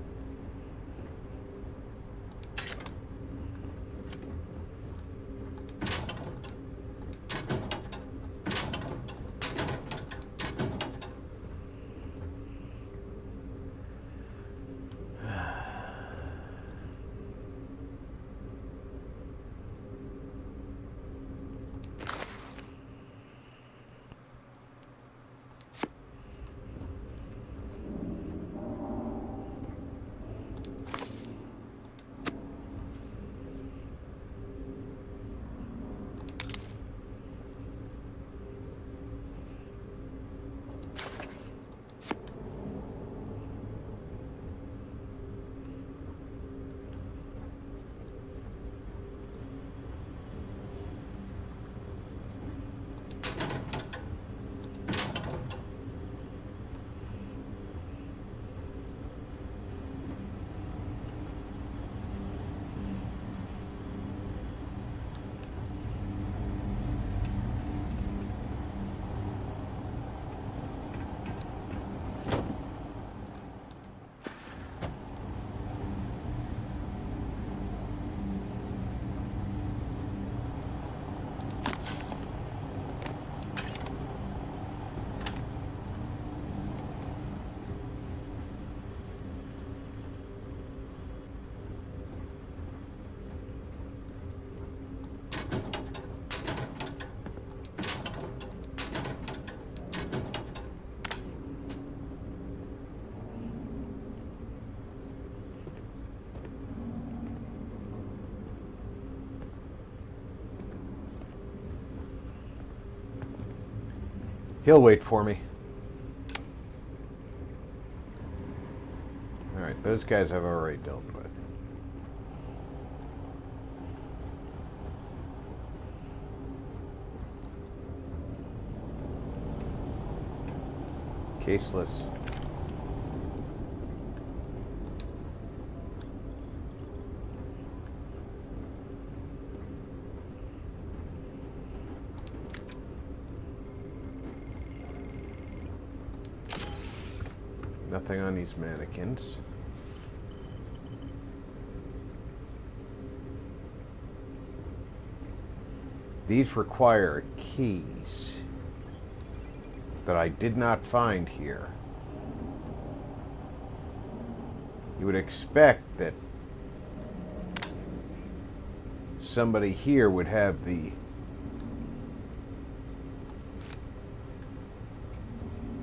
He'll wait for me. Alright, those guys I've already dealt with. Caseless. Nothing on these mannequins. These require keys that I did not find here. You would expect that somebody here would have the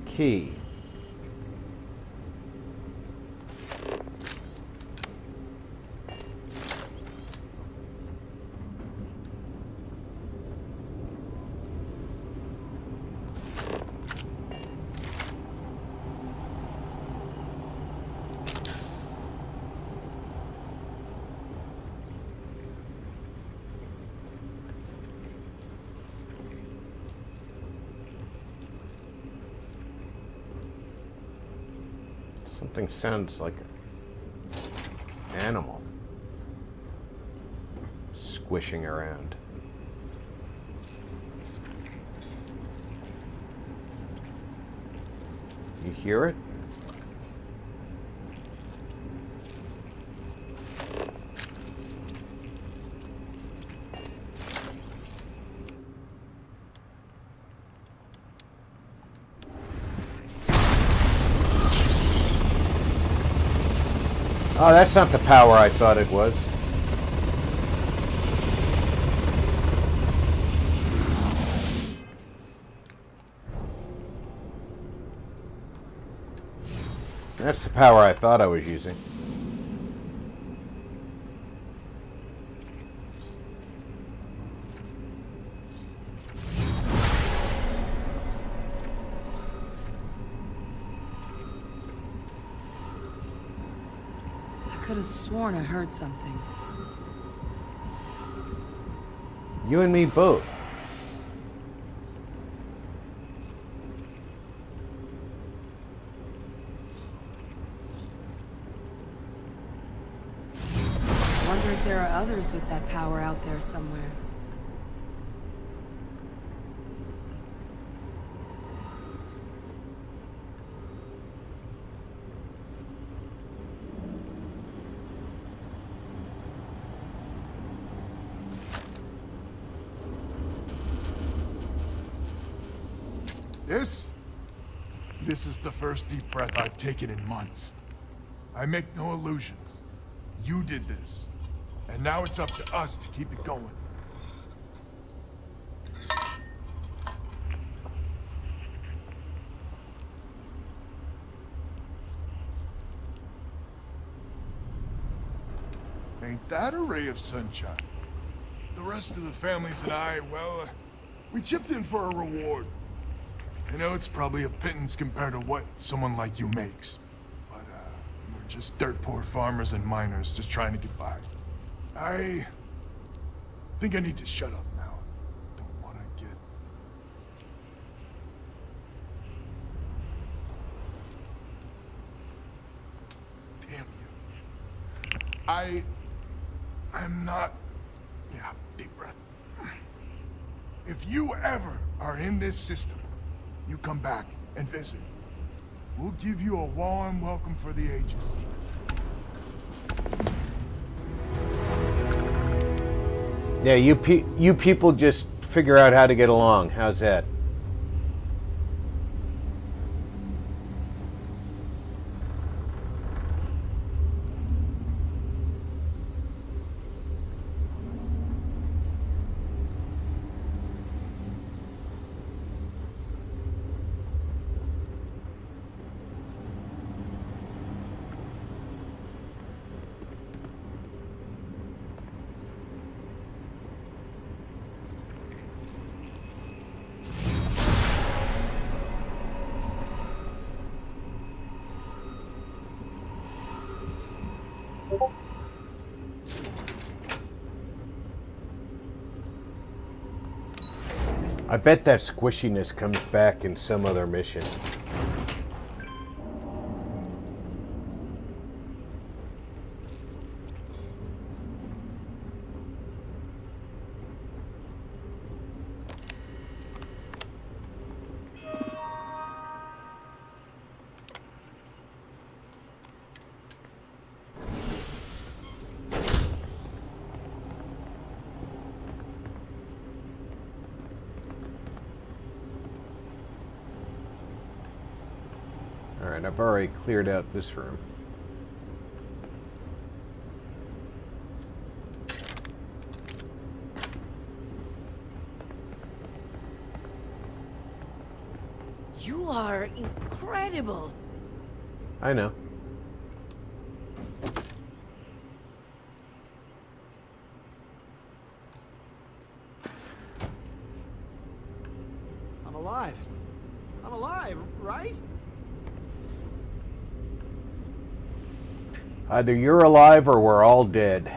key. Something sounds like an animal squishing around. You hear it? Oh, that's not the power I thought it was. That's the power I thought I was using. I could have sworn I heard something. You and me both. Wonder if there are others with that power out there somewhere. This is the first deep breath I've taken in months. I make no illusions. You did this. And now it's up to us to keep it going. Ain't that a ray of sunshine? The rest of the families and I, well, we chipped in for a reward. I know it's probably a pittance compared to what someone like you makes. But, we're just dirt poor farmers and miners just trying to get by. I think I need to shut up now. Don't want to get... Damn you. I'm not... Yeah, deep breath. If you ever are in this system, you come back and visit. We'll give you a warm welcome for the ages. Yeah, you people just figure out how to get along. How's that? I bet that squishiness comes back in some other mission. Alright, I've already cleared out this room. You are incredible. I know. I'm alive. I'm alive, right? Either you're alive or we're all dead.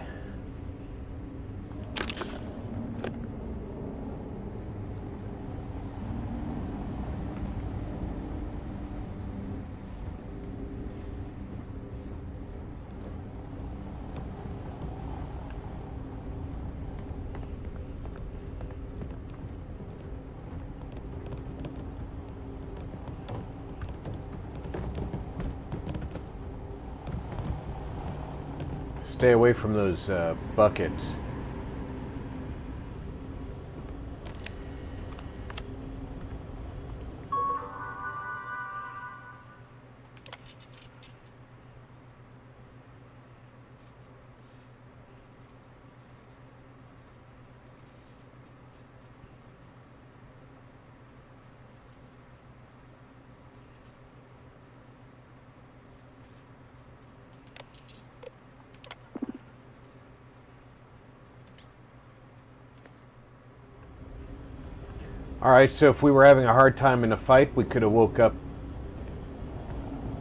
Stay away from those buckets. Alright, so if we were having a hard time in a fight, we could have woke up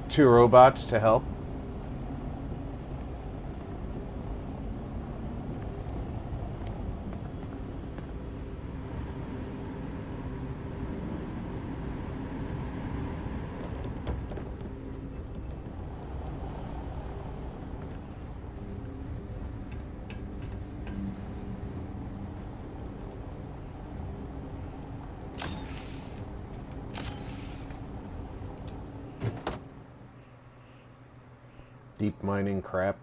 2 robots to help. Deep mining crap.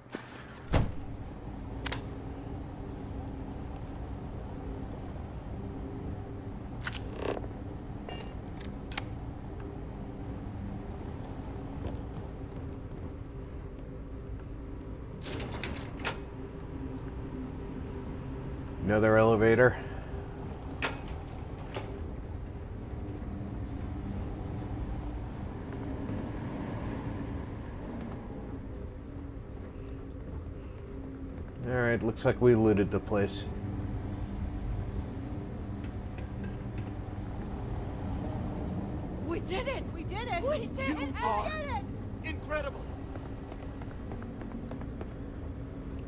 Another elevator. Alright, looks like we looted the place. We did it! We did it! We did it! I did it! Incredible!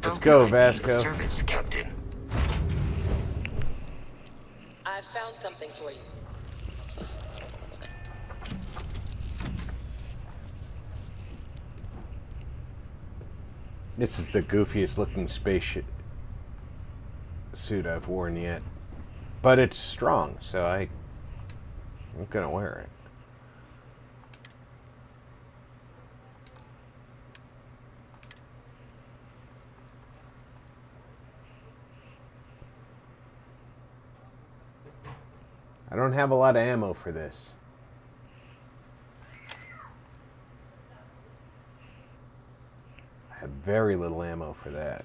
Let's go, Vasco. Service, Captain. I've found something for you. This is the goofiest looking space suit I've worn yet. But it's strong, so I'm gonna wear it. I don't have a lot of ammo for this. I have very little ammo for that.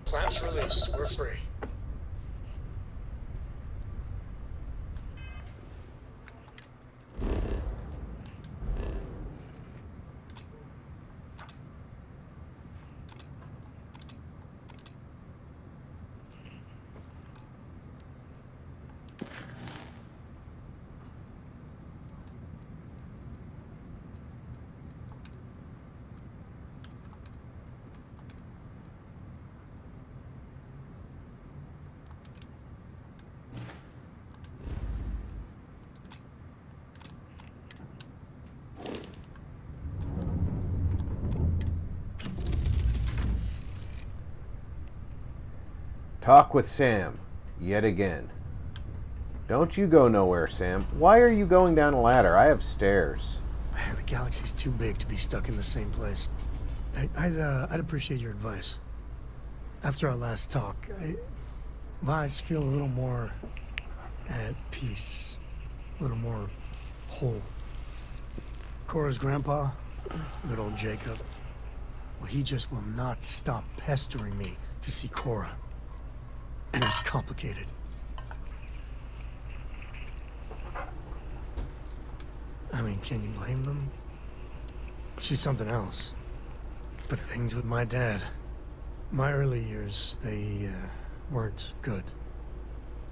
Clamps released. We're free. Talk with Sam, yet again. Don't you go nowhere, Sam. Why are you going down a ladder? I have stairs. Man, the galaxy's too big to be stuck in the same place. I'd appreciate your advice. After our last talk, I just feel a little more at peace, a little more whole. Cora's grandpa, good old Jacob, well, he just will not stop pestering me to see Cora. And it's complicated. I mean, can you blame them? She's something else. But things with my dad, my early years, they weren't good.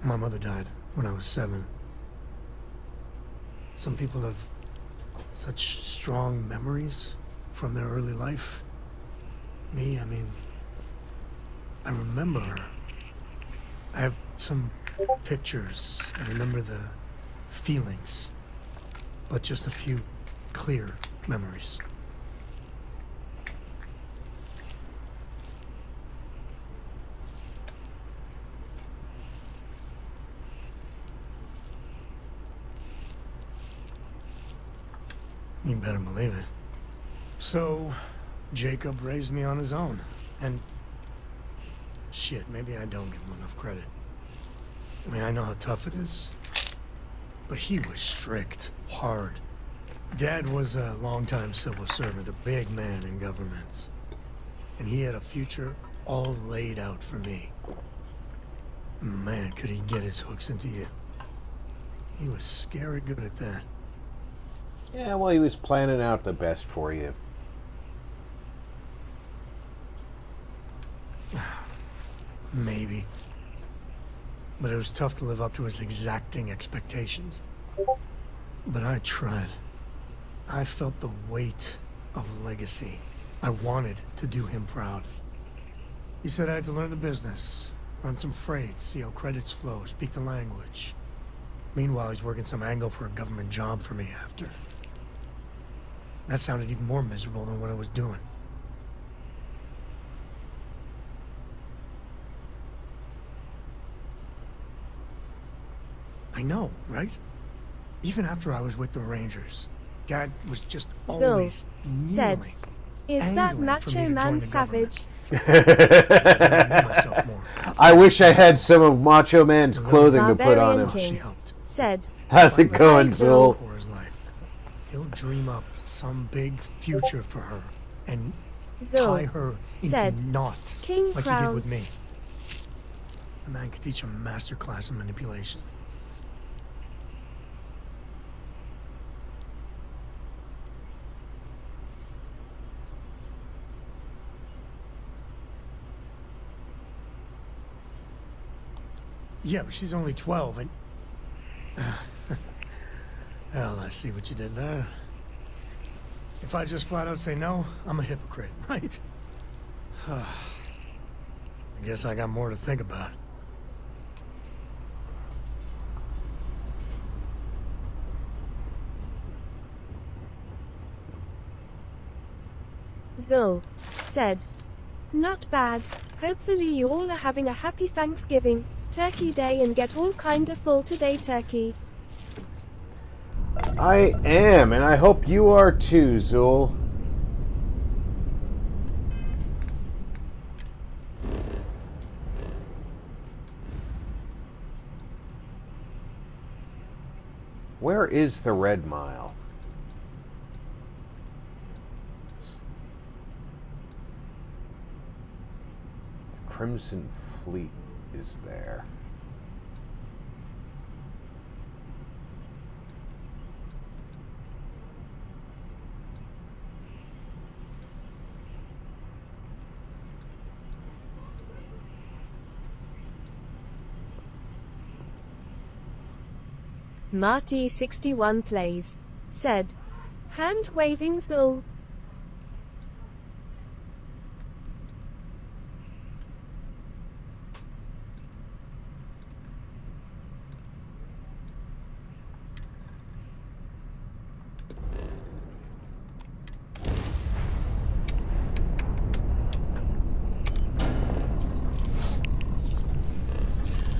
My mother died when I was 7. Some people have such strong memories from their early life. Me, I mean, I remember her. I have some pictures. I remember the feelings, but just a few clear memories. You better believe it. So, Jacob raised me on his own, and... shit, maybe I don't give him enough credit. I mean, I know how tough it is, but he was strict, hard. Dad was a longtime civil servant, a big man in government, and he had a future all laid out for me. Man, could he get his hooks into you. He was scary good at that. Yeah, well, he was planning out the best for you. Maybe. But it was tough to live up to his exacting expectations. But I tried. I felt the weight of legacy. I wanted to do him proud. He said I had to learn the business, run some freight, see how credits flow, speak the language. Meanwhile, he's working some angle for a government job for me after. That sounded even more miserable than what I was doing. I know, right? Even after I was with the Rangers, Dad was just always said, kneeling, "Is that angling for me Macho to join Man the savage?" I wish I had some of Macho Man's clothing to put on him. King said, How's it going, Zool? For his life, he'll dream up some big future for her and tie her into said, knots King like he did Crown. with me. A man could teach a master class in manipulation. Yeah, but she's only 12 and... Well, I see what you did there. If I just flat out say no, I'm a hypocrite, right? I guess I got more to think about. Zul said, "Not bad. Hopefully you all are having a happy Thanksgiving, Turkey Day, and get all kinda full today, Turkey." I am, and I hope you are too, Zool. Where is the Red Mile? The Crimson Fleet is there. Marty61 plays said, "Hand waving Zul."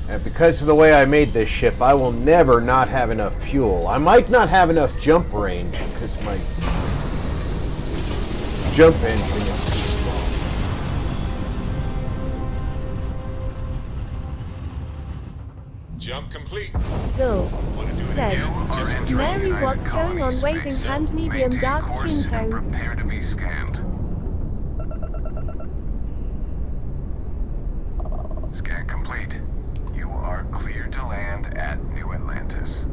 And because of the way I made this ship, I will never not have enough fuel. I might not have enough jump range because my jump engine is too small. Jump complete. Zul said, "Mary, what's going on? Waving hand, medium dark skin tone." Prepare to be scanned. Scan complete. You are cleared to land at New Atlantis.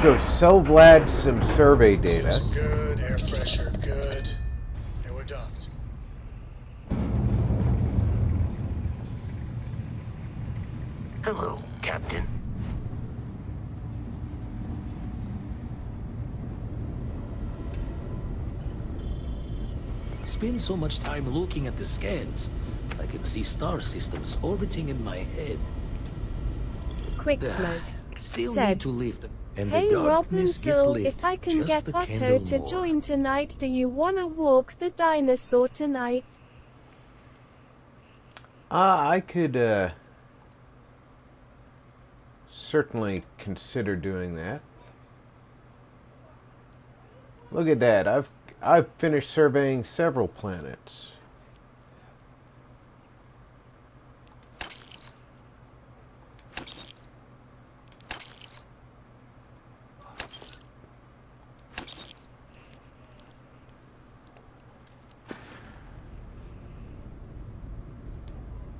go sell Vlad some survey data. Oxygen good, air pressure good. And we're docked. Hello, Captain. Spend so much time looking at the scans. I can see star systems orbiting in my head. Quick Smoke Still said, need to leave them. And "Hey the Rob and darkness gets Zul, lit. if I can just get a Otto candle to more. join tonight, do you wanna walk the dinosaur tonight?" I could certainly consider doing that. Look at that. I've finished surveying several planets.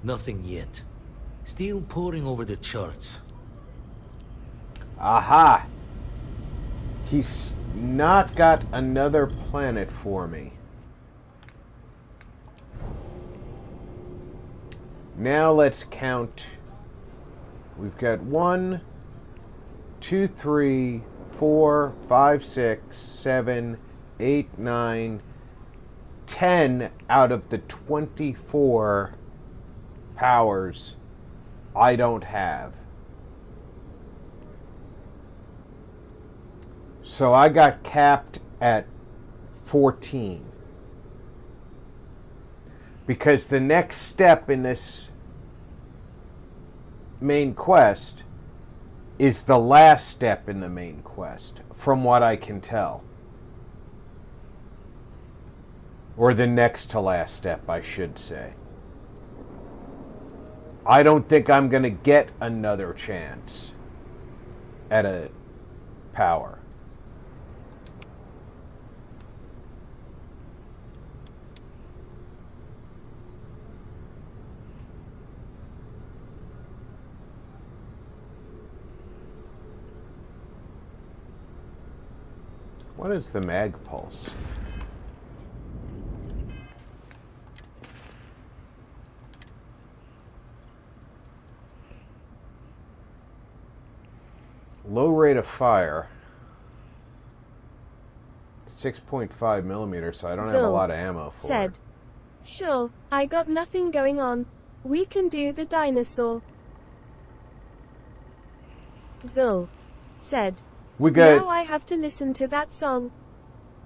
Nothing yet. Still poring over the charts. Aha! He's not got another planet for me. Now let's count. We've got 1, 2, 3, 4, 5, 6, 7, 8, 9, 10 out of the 24 powers I don't have. So I got capped at 14. Because the next step in this main quest is the last step in the main quest, from what I can tell. Or the next to last step, I should say. I don't think I'm going to get another chance at a power. What is the mag pulse? Low rate of fire. 6.5 millimeters, so I don't have a lot of ammo for said, it. "Sure, I got nothing going on. We can do the dinosaur." Zul said, "Now I have to listen to that song."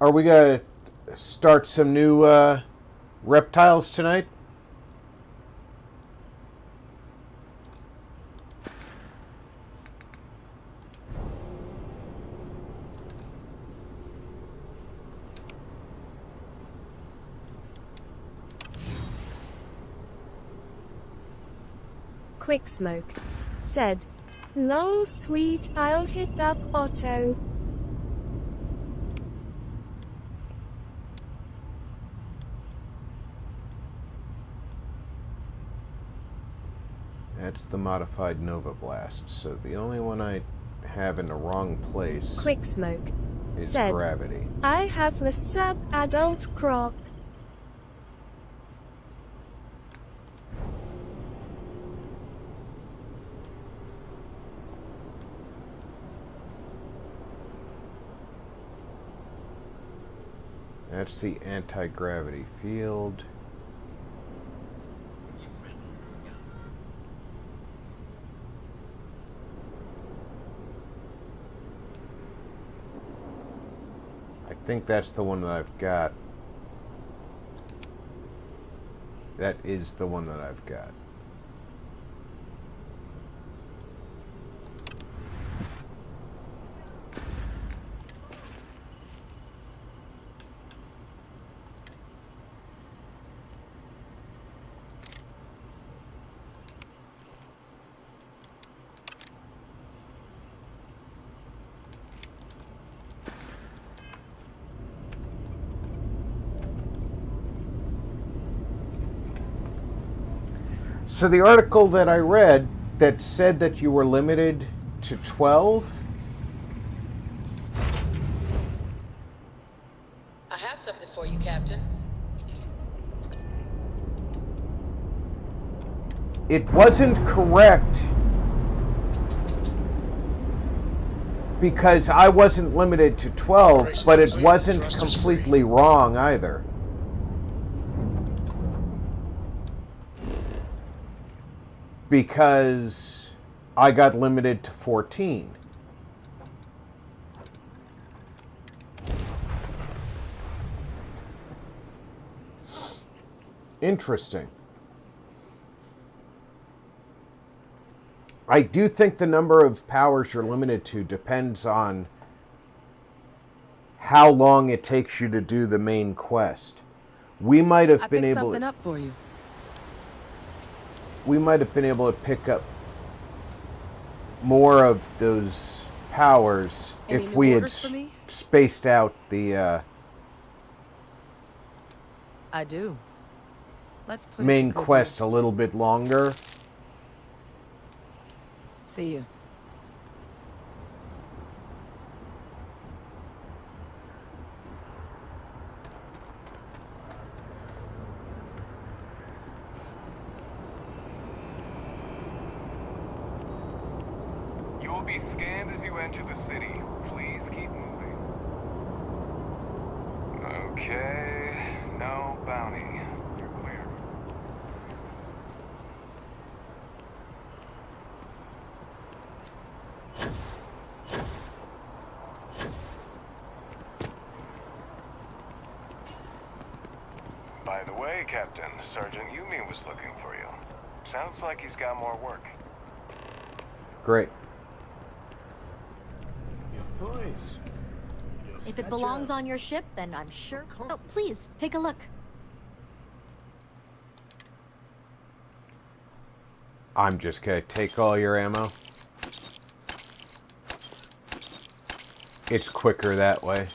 Are we gonna start some new reptiles tonight? Quick Smoke said, "Lol sweet, I'll hit up Otto." That's the modified Nova Blast. So the only one I have in the wrong place Quick Smoke is said, gravity. "I have a sub-adult crop." That's the anti-gravity field. I think that's the one that I've got. That is the one that I've got. So the article that I read that said that you were limited to 12, for you, Captain. It wasn't correct because I wasn't limited to 12, but it wasn't completely wrong either. Because I got limited to 14. Interesting. I do think the number of powers you're limited to depends on how long it takes you to do the main quest. We might have been able something up for you. We might have been able to pick up more of those powers if we had spaced out the I do. Let's put main quest a little bit longer. See you. You will be scanned as you enter the city. Please keep moving. Okay, no bounty. You're clear. By the way, Captain, Sergeant Yumi was looking for you. Sounds like he's got more work. Great. Boys. If it belongs on your ship, then I'm sure. Oh, please, take a look. I'm just gonna take all your ammo. It's quicker that way.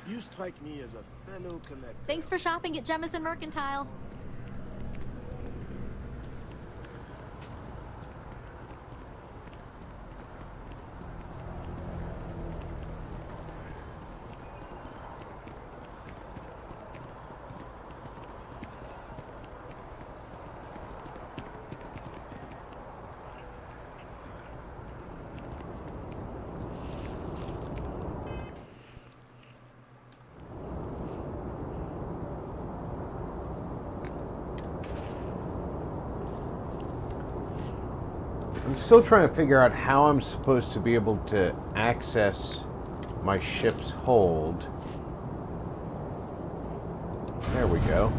You strike me as a fellow collector. Thanks for shopping at Jemison Mercantile. I'm still trying to figure out how I'm supposed to be able to access my ship's hold. There we go.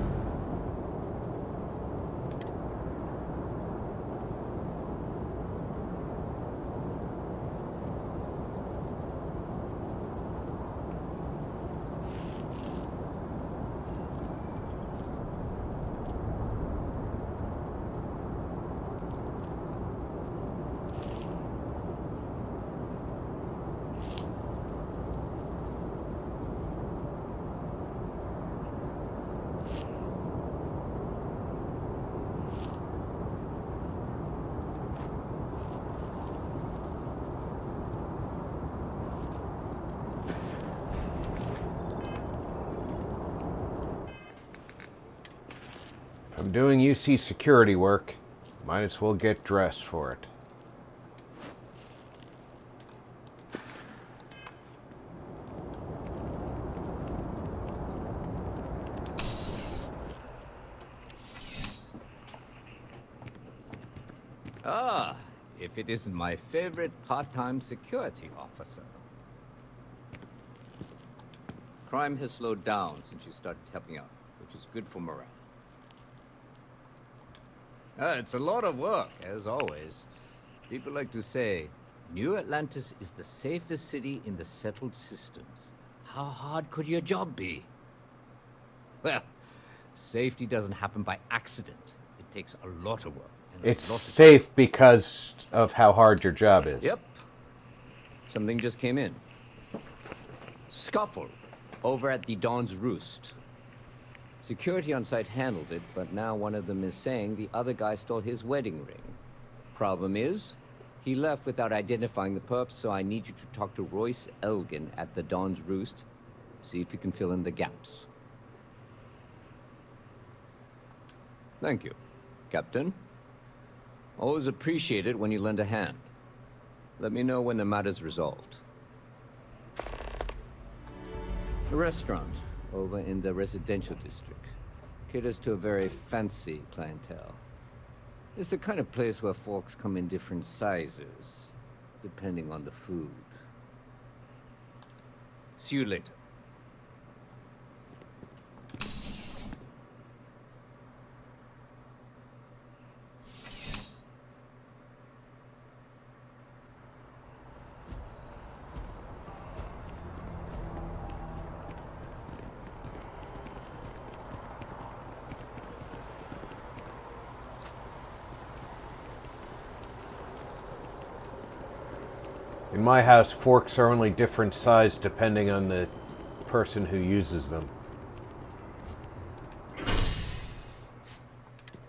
I'm doing UC security work. Might as well get dressed for it. Ah, if it isn't my favorite part-time security officer. Crime has slowed down since you started helping out, which is good for morale. It's a lot of work, as always. People like to say, New Atlantis is the safest city in the settled systems. How hard could your job be? Well, safety doesn't happen by accident. It takes a lot of work. It's safe because of how hard your job is. Yep. Something just came in. Scuffle over at the Dawn's Roost. Security on site handled it, but now one of them is saying the other guy stole his wedding ring. Problem is, He left without identifying the perp, so I need you to talk to Royce Elgin at the Dawn's Roost. See if you can fill in the gaps. Thank you, Captain. Always appreciate it when you lend a hand. Let me know when the matter's resolved. The restaurant over in the residential district caters to a very fancy clientele. It's the kind of place where folks come in different sizes, depending on the food. See you later. In my house, forks are only different size depending on the person who uses them.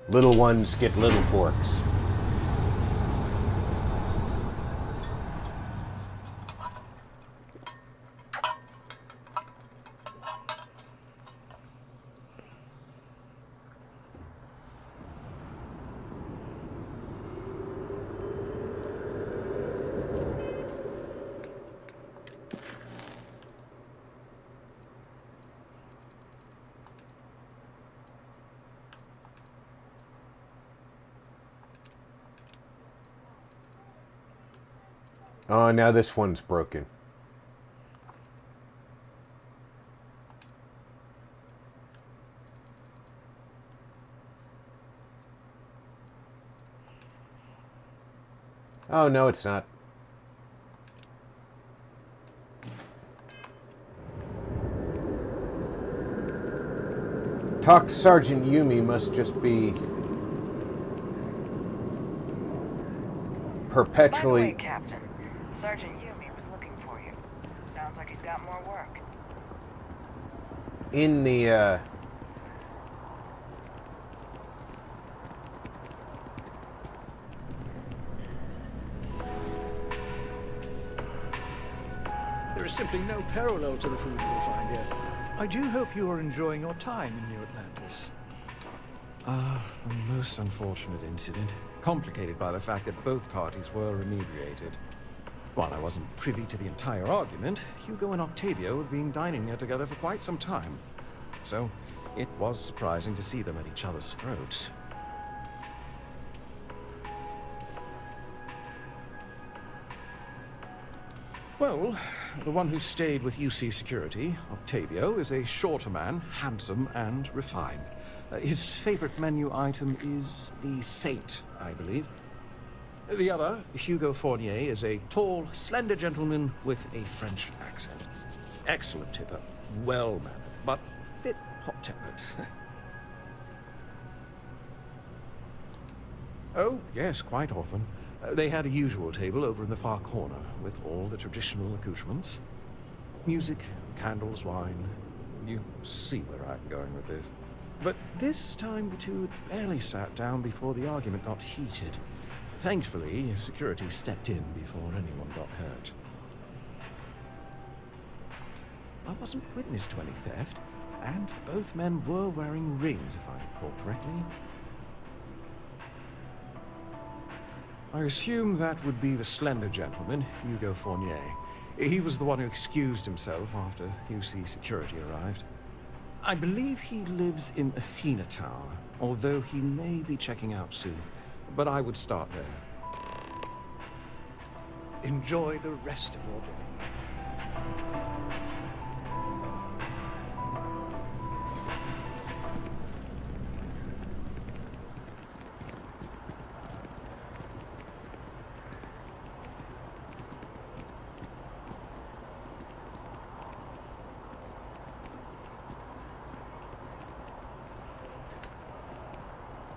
Little ones get little forks. Oh, now this one's broken. Oh, no, it's not. Talk to Sergeant Yumi must just be perpetually... By the way, Captain, Sergeant Yumi was looking for you. Sounds like he's got more work. in the There is simply no parallel to the food you will find here. I do hope you are enjoying your time in New Atlantis. A most unfortunate incident, complicated by the fact that both parties were remediated. While I wasn't privy to the entire argument, Hugo and Octavio had been dining there together for quite some time. So, it was surprising to see them at each other's throats. Well, the one who stayed with UC Security, Octavio, is a shorter man, handsome and refined. His favorite menu item is the Saint, I believe. The other, Hugo Fournier, is a tall, slender gentleman with a French accent. Excellent tipper, well-mannered, but a bit hot-tempered. Oh, yes, quite often. They had a usual table over in the far corner, with all the traditional accoutrements. Music, candles, wine. You see where I'm going with this. But this time the two had barely sat down before the argument got heated. Thankfully, security stepped in before anyone got hurt. I wasn't witness to any theft, and both men were wearing rings, if I recall correctly. I assume that would be the slender gentleman, Hugo Fournier. He was the one who excused himself after UC Security arrived. I believe he lives in Athena Tower, although he may be checking out soon. But I would start there. Enjoy the rest of your day.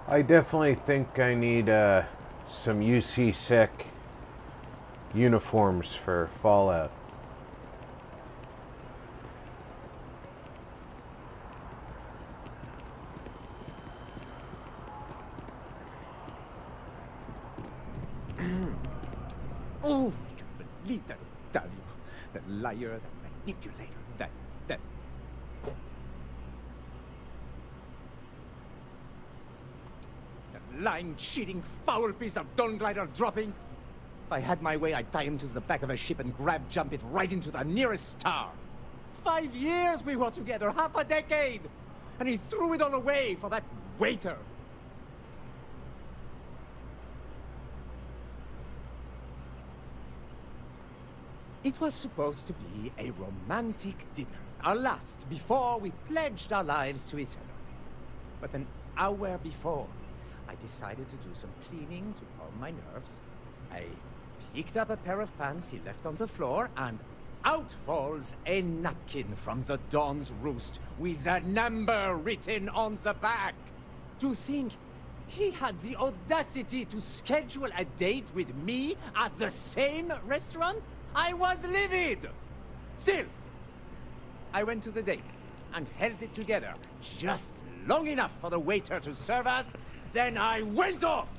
I definitely think I need some UC Sec uniforms for Fallout. Oh, I can't believe that Octavio. That liar, that manipulator, that... That lying, cheating, foul piece of Dawn Glider dropping. If I had my way, I'd tie him to the back of a ship and jump it right into the nearest star. 5 years we were together, half a decade! And he threw it all away for that waiter. It was supposed to be a romantic dinner, our last before we pledged our lives to each other. But an hour before, I decided to do some cleaning to calm my nerves. I picked up a pair of pants he left on the floor, and out falls a napkin from the Dawn's Roost with a number written on the back. To think he had the audacity to schedule a date with me at the same restaurant? I was livid! Still, I went to the date and held it together just long enough for the waiter to serve us, then I went off!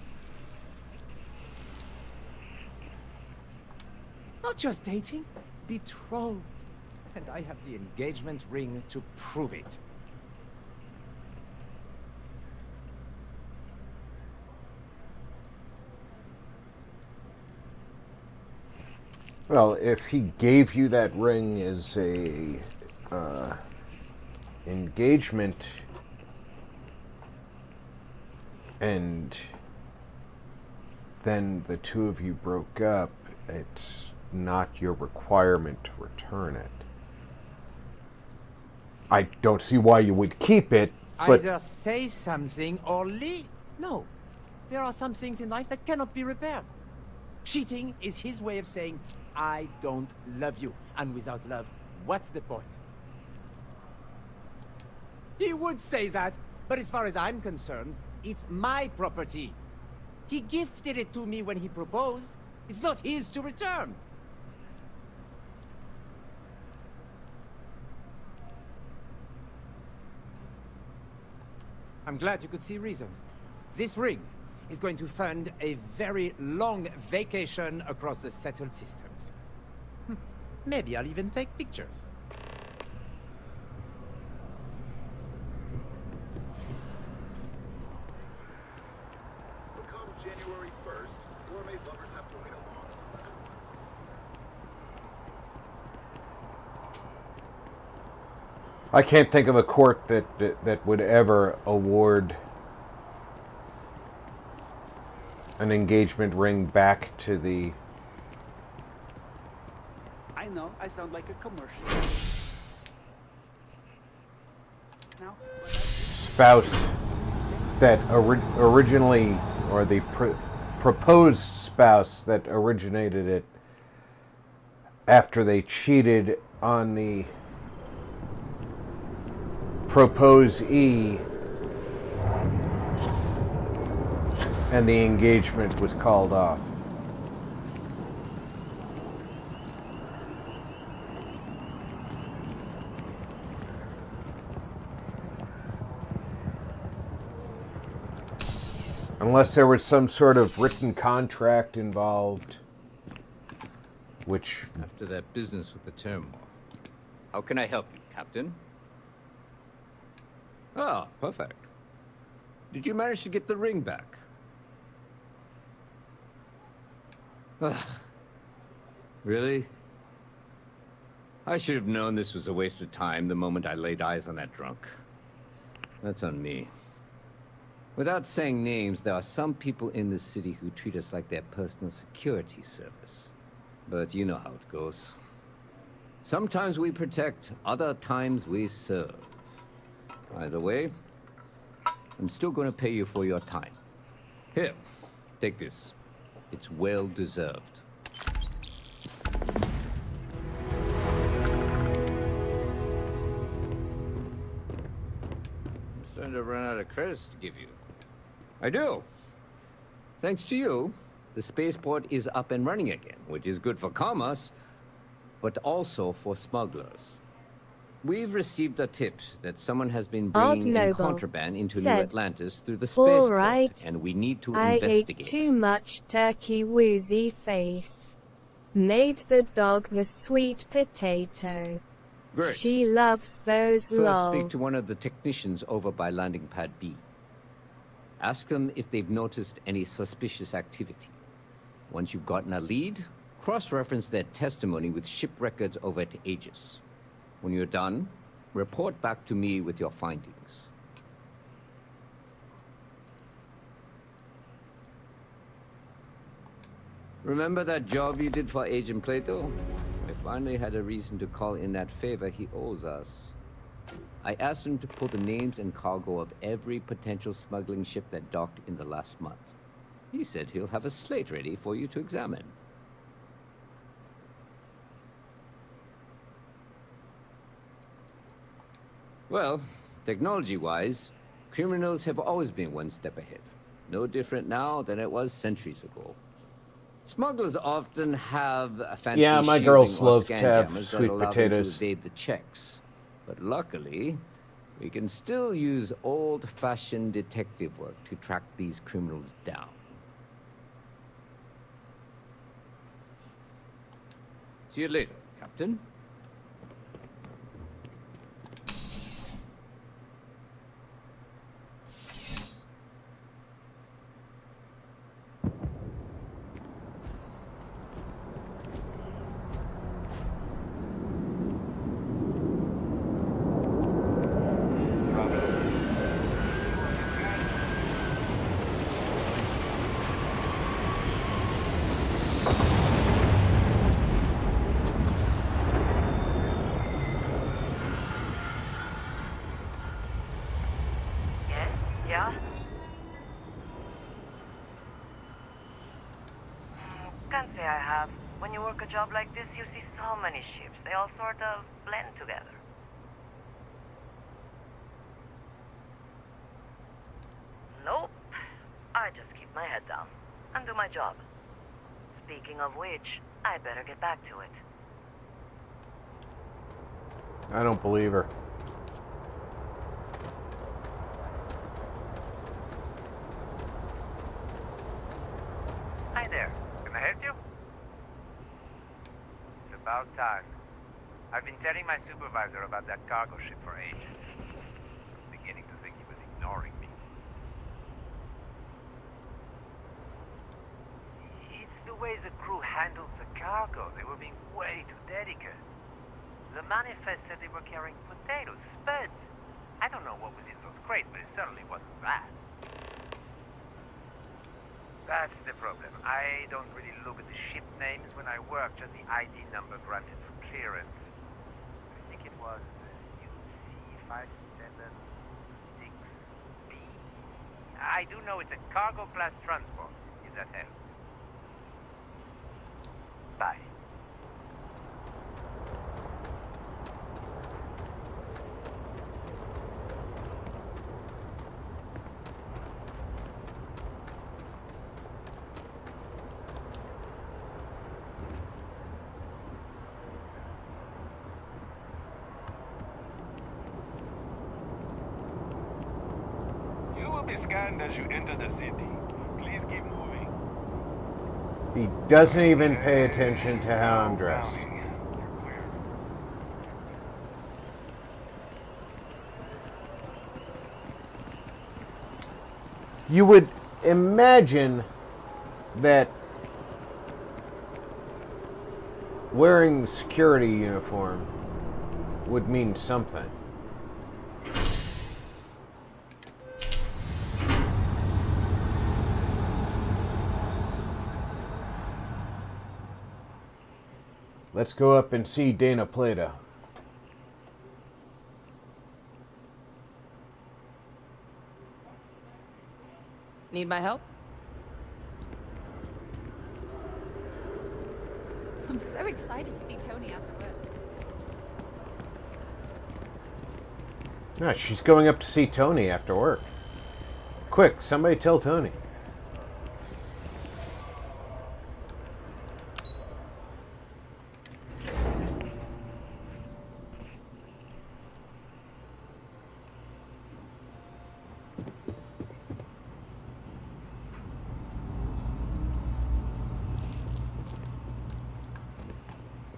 Not just dating, betrothed. And I have the engagement ring to prove it. Well, if he gave you that ring as a engagement, and then the two of you broke up, it's not your requirement to return it. I don't see why you would keep it, but... Either say something or leave. No. There are some things in life that cannot be repaired. Cheating is his way of saying, I don't love you. And without love, what's the point? He would say that, but as far as I'm concerned, it's my property. He gifted it to me when he proposed. It's not his to return. I'm glad you could see reason. This ring is going to fund a very long vacation across the settled systems. Maybe I'll even take pictures. Come January 1st, gourmet lovers have to wait a long time. I can't think of a court that would ever award an engagement ring back to the I know, I sound like a commercial. Now, spouse that originally, or the proposed spouse that originated it after they cheated on the proposee, and the engagement was called off. Unless there was some sort of written contract involved, which... After that business with the Trebor, how can I help you, Captain? Ah, perfect. Did you manage to get the ring back? Ugh. Really? I should have known this was a waste of time the moment I laid eyes on that drunk. That's on me. Without saying names, there are some people in this city who treat us like their personal security service. But you know how it goes. Sometimes we protect, other times we serve. Either way, I'm still going to pay you for your time. Here, take this. It's well deserved. I'm starting to run out of credits to give you. I do. Thanks to you, the spaceport is up and running again, which is good for commerce, but also for smugglers. We've received a tip that someone has been bringing in contraband into New Atlantis through the spaceport, and we need to investigate. I ate too much turkey woozy face. Made the dog a sweet potato. Great. She loves those First, lol. speak to one of the technicians over by landing pad B. Ask them if they've noticed any suspicious activity. Once you've gotten a lead, cross-reference their testimony with ship records over at Aegis. When you're done, report back to me with your findings. Remember that job you did for Agent Plato? I finally had a reason to call in that favor he owes us. I asked him to pull the names and cargo of every potential smuggling ship that docked in the last month. He said he'll have a slate ready for you to examine. Well, technology-wise, criminals have always been one step ahead. No different now than it was centuries ago. Smugglers often have a fancy Yeah, my shielding girls or love scan to have jammers that sweet allow them potatoes. to evade the checks. But luckily, we can still use old-fashioned detective work to track these criminals down. See you later, Captain. Yeah? Can't say I have. When you work a job like this, you see so many ships. They all sort of blend together. Nope. I just keep my head down and do my job. Speaking of which, I better get back to it. I don't believe her. Hi there. Can I help you? It's about time. I've been telling my supervisor about that cargo ship for ages. I'm beginning to think he was ignoring me. It's the way the crew handled the cargo. They were being way too dedicated. The manifest said they were carrying potatoes, spuds. I don't know what was in those crates, but it certainly wasn't that. That's the problem. I don't really look at the ship names when I work, just the ID number granted for clearance. I think it was UC576B. I do know it's a cargo class transport, if that helps. Bye. You will be scanned as you enter the city. Please keep moving. He doesn't even pay attention to how I'm dressed. You would imagine that wearing the security uniform would mean something. Let's go up and see Dana Plato. Need my help? I'm so excited to see Tony after work. Ah, she's going up to see Tony after work. Quick, somebody tell Tony.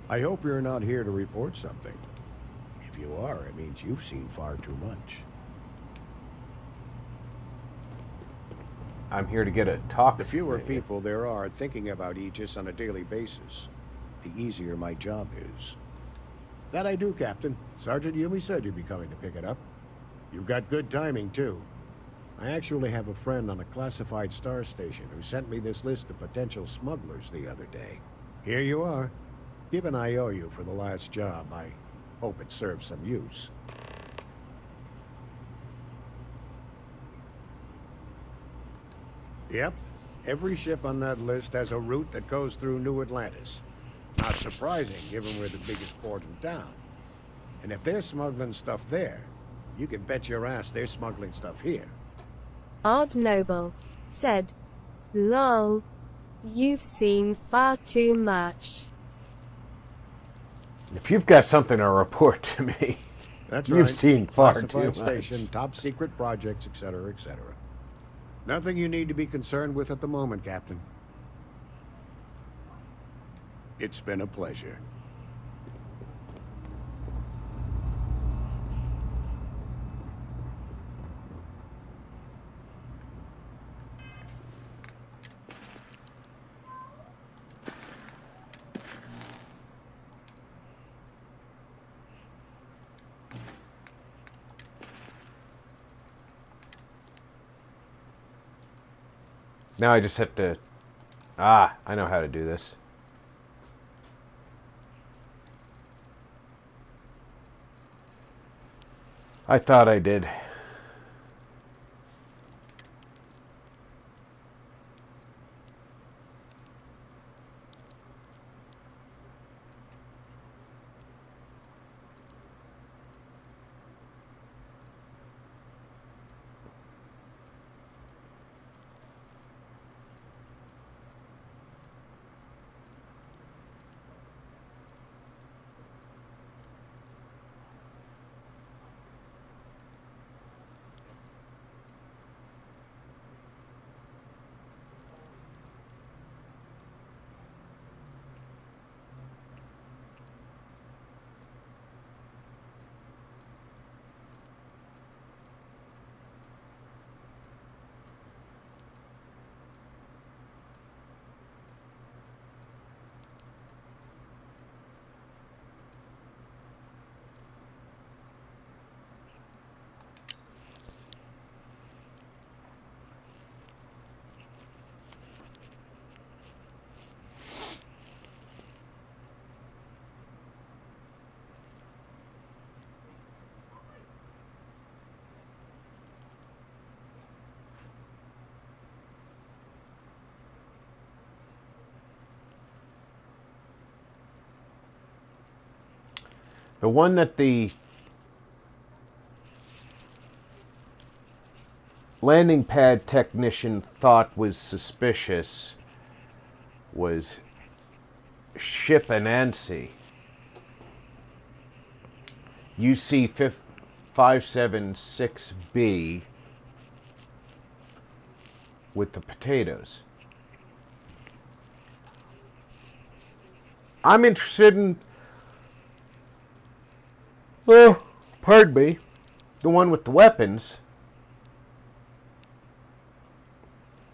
I hope you're not here to report something. If you are, it means you've seen far too much. I'm here to get a talk. The fewer people there are thinking about Aegis on a daily basis, the easier my job is. That I do, Captain. Sergeant Yumi said you'd be coming to pick it up. You've got good timing, too. I actually have a friend on a classified star station who sent me this list of potential smugglers the other day. Here you are. Given I owe you for the last job, I hope it serves some use. Yep. Every ship on that list has a route that goes through New Atlantis. Not surprising, given we're the biggest port in town. And if they're smuggling stuff there, you can bet your ass they're smuggling stuff here. Odd Noble said, "Lol, you've seen far too much." If you've got something to report to me, That's you've right. seen far too Classified much. station, top secret projects, etc., etc. Nothing you need to be concerned with at the moment, Captain. It's been a pleasure. Now I just have to... I know how to do this. I thought I did. The one that the landing pad technician thought was suspicious was Ship Anansi. UC 576B with the potatoes. I'm interested in, well, pardon me, the one with the weapons.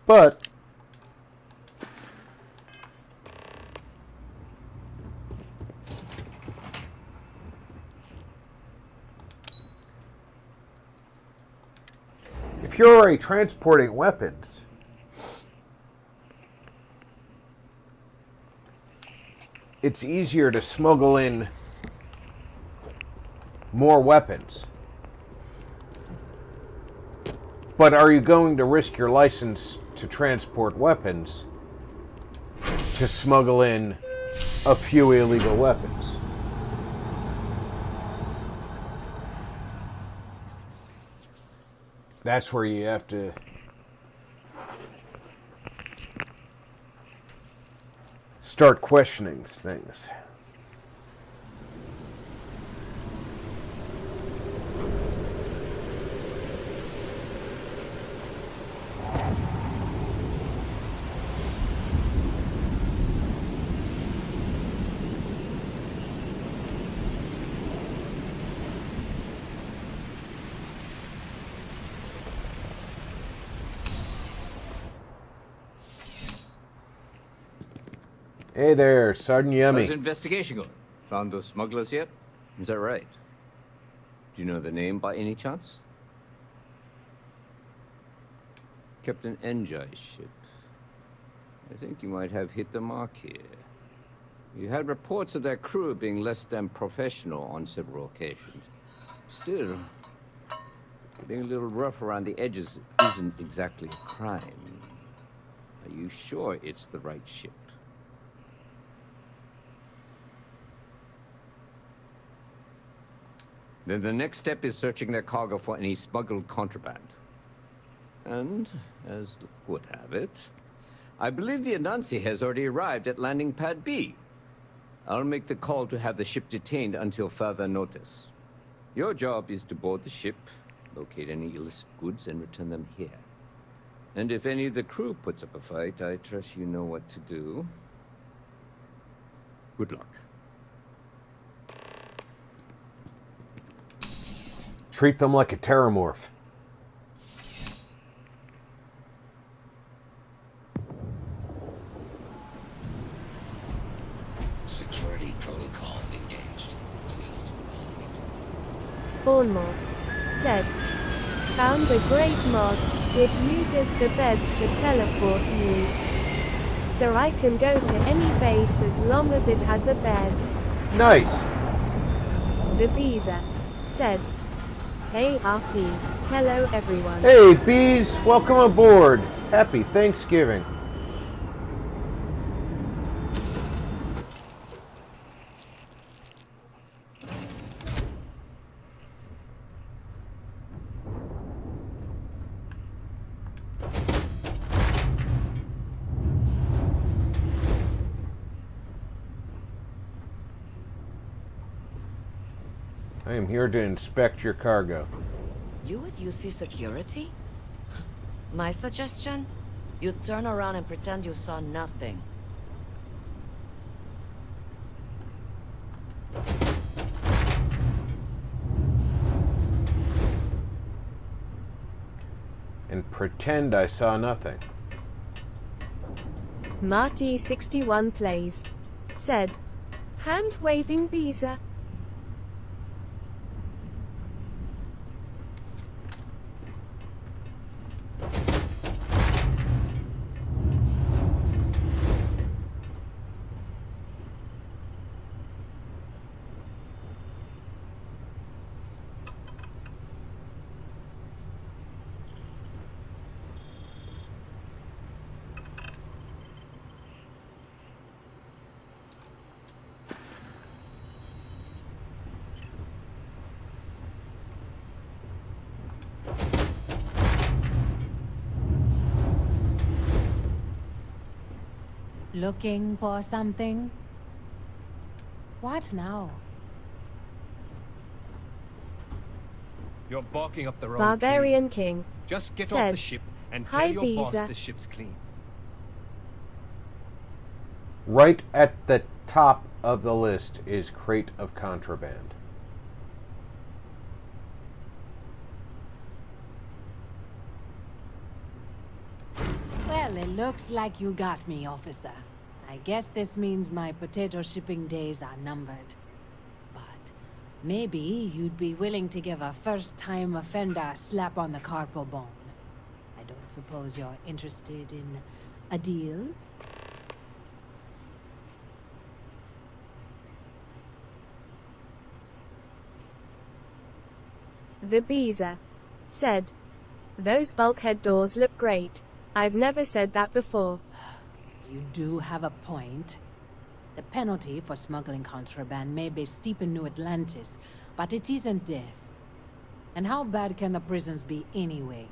But if you're already transporting weapons, it's easier to smuggle in more weapons. But are you going to risk your license to transport weapons to smuggle in a few illegal weapons? That's where you have to start questioning things. Hey there, Sergeant Yummy. How's the investigation going? Found those smugglers yet? Is that right? Do you know the name by any chance? Captain Enjai's ship. I think you might have hit the mark here. You had reports of their crew being less than professional on several occasions. Still, being a little rough around the edges isn't exactly a crime. Are you sure it's the right ship? Then the next step is searching their cargo for any smuggled contraband. And, as luck would have it, I believe the Anansi has already arrived at landing pad B. I'll make the call to have the ship detained until further notice. Your job is to board the ship, locate any illicit goods, and return them here. And if any of the crew puts up a fight, I trust you know what to do. Good luck. Treat them like a terramorph. Security protocols engaged. Please do Thornmore said, "Found a great mod. It uses the beds to teleport you. So I can go to any base as long as it has a bed." Nice. The Beezer said, "Hey RP, hello everyone." Hey, bees, welcome aboard. Happy Thanksgiving. I am here to inspect your cargo. You with UC Security? My suggestion? You turn around and pretend you saw nothing. And pretend I saw nothing. Marty61 plays said, "Hand-waving Beezer." Looking for something? What now? You're barking up the wrong Barbarian tree. King Just get said, off the ship and "Hi, tell your boss Beezer." the ship's clean. Right at the top of the list is crate of contraband. Well, it looks like you got me, officer. I guess this means my potato shipping days are numbered. But maybe you'd be willing to give a first-time offender a slap on the carpal bone. I don't suppose you're interested in a deal? The Beezer said, "Those bulkhead doors look great. I've never said that before." You do have a point. The penalty for smuggling contraband may be steep in New Atlantis, but it isn't death. And how bad can the prisons be anyway?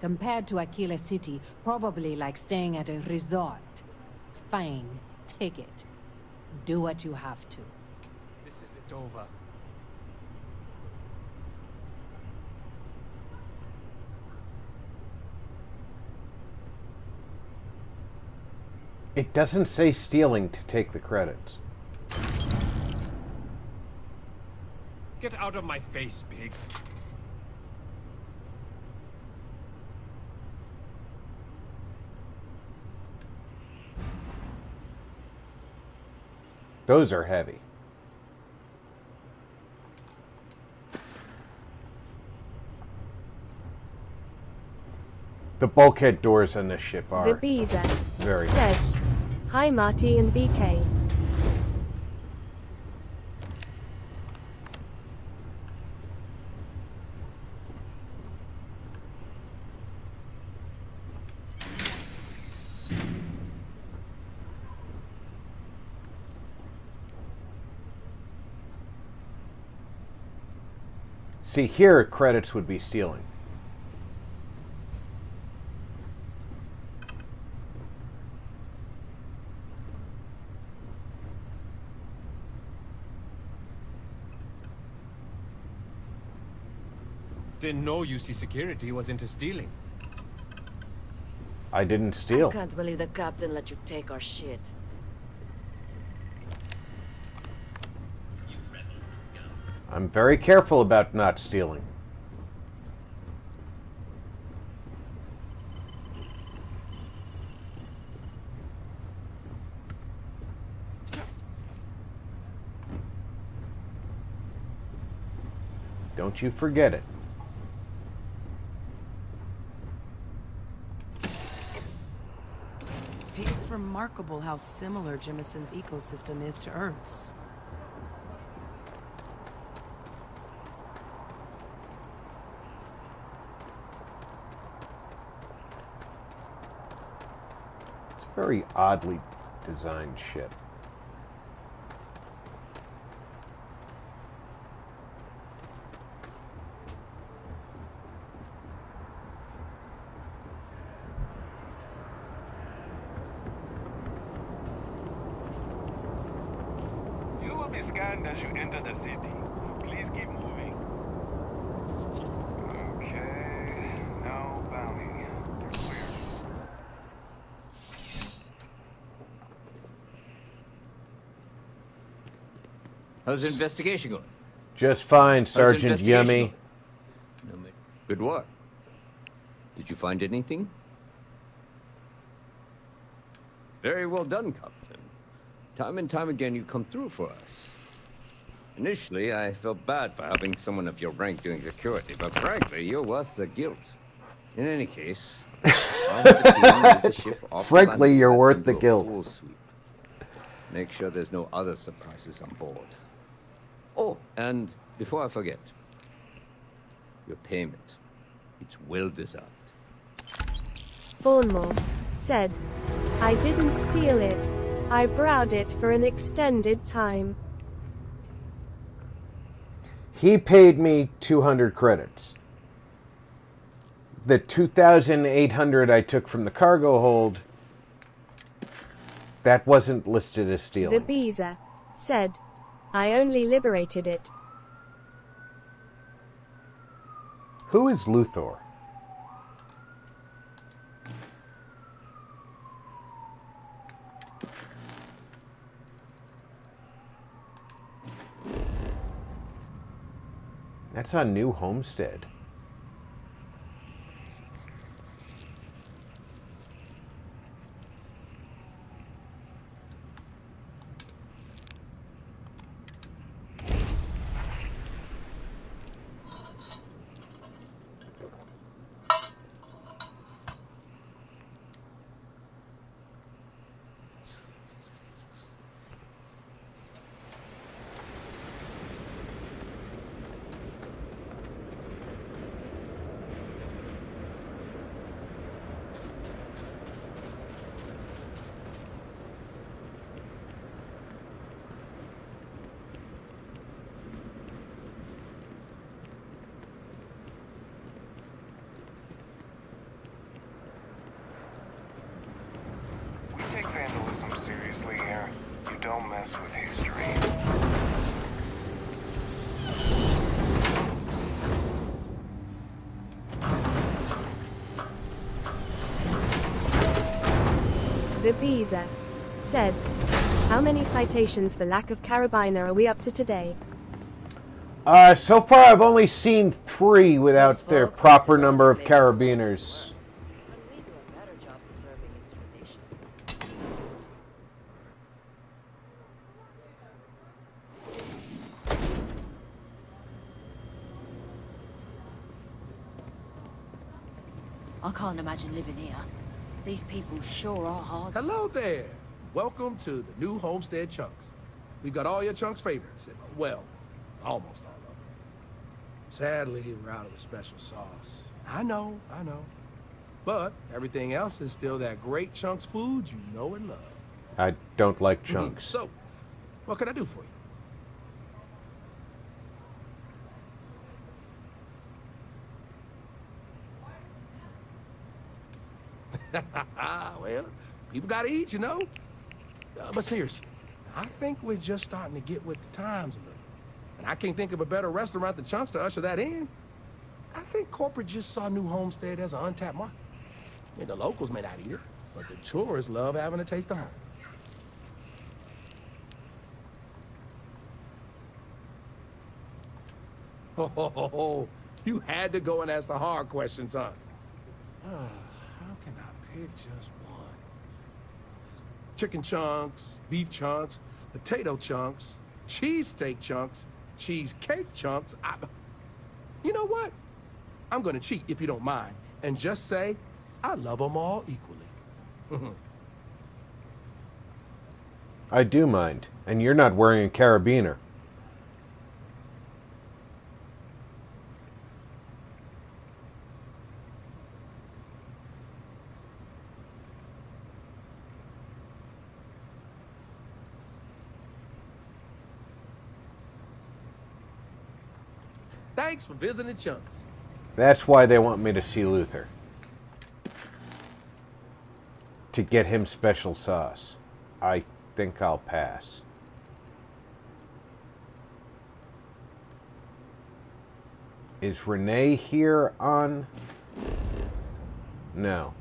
Compared to Aquila City, probably like staying at a resort. Fine, take it. Do what you have to. This isn't over. It doesn't say stealing to take the credits. Get out of my face, pig. Those are heavy. The bulkhead doors on this ship are The Beezer very said, "Hi Marty and BK. See, here credits would be stealing. Didn't know UC security was into stealing. I didn't steal. I can't believe the captain let you take our shit. I'm very careful about not stealing. Don't you forget it. It's remarkable how similar Jemisin's ecosystem is to Earth's. It's a very oddly designed ship. You will be scanned as you enter the city. Please keep moving. Okay, no bounty. You're clear. How's the investigation going? Just fine, How's the Sergeant investigation Yummy. going? Good work. Did you find anything? Very well done, Captain. Time and time again, you come through for us. Initially, I felt bad for having someone of your rank doing security, but frankly, you're worth the guilt. In any case, I'll have the team move the ship off the Frankly, landing you're pad worth and the do a guilt. full sweep. Make sure there's no other surprises on board. Oh, and before I forget, your payment. It's well deserved. Bournemore said, "I didn't steal it. I borrowed it for an extended time." He paid me 200 credits. The 2,800 I took from the cargo hold, that wasn't listed as The stealing. Beezer said, "I only liberated it." Who is Luthor? That's on New Homestead. We take vandalism seriously here. You don't mess with history. The Beezer said, "How many citations for lack of carabiner are we up to today?" So far I've only seen 3 without their proper number of carabiners. I can't imagine living here. These people sure are hard. Hello there. Welcome to the new Homestead Chunks. We've got all your Chunks' favorites. Well, almost all of them. Sadly, we're out of the special sauce. I know. But everything else is still that great Chunks food you know and love. I don't like chunks. So, what can I do for you? Well, people gotta eat, you know? But seriously, I think we're just starting to get with the times a little. And I can't think of a better restaurant than Chunks to usher that in. I think corporate just saw New Homestead as an untapped market. I mean, the locals may not eat it, but the tourists love having a taste of home. Oh, you had to go and ask the hard questions, huh? How can I pick just one? Chicken chunks, beef chunks, potato chunks, cheesesteak chunks, cheesecake chunks. You know what? I'm gonna cheat if you don't mind, and just say I love them all equally. I do mind, and you're not wearing a carabiner. Thanks for visiting Chunks. That's why they want me to see Luther. To get him special sauce. I think I'll pass. Is Renee here on? No.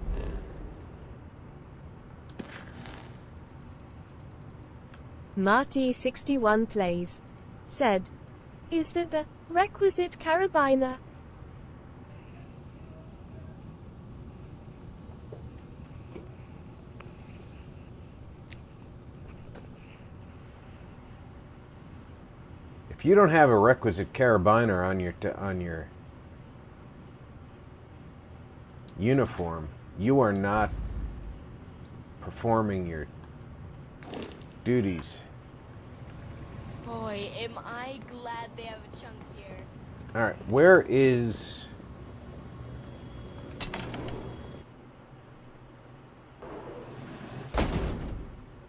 Marty61 plays. Said, is that the requisite carabiner? If you don't have a requisite carabiner on your uniform, you are not performing your duties. Boy, am I glad they have a Chunks here. All right, where is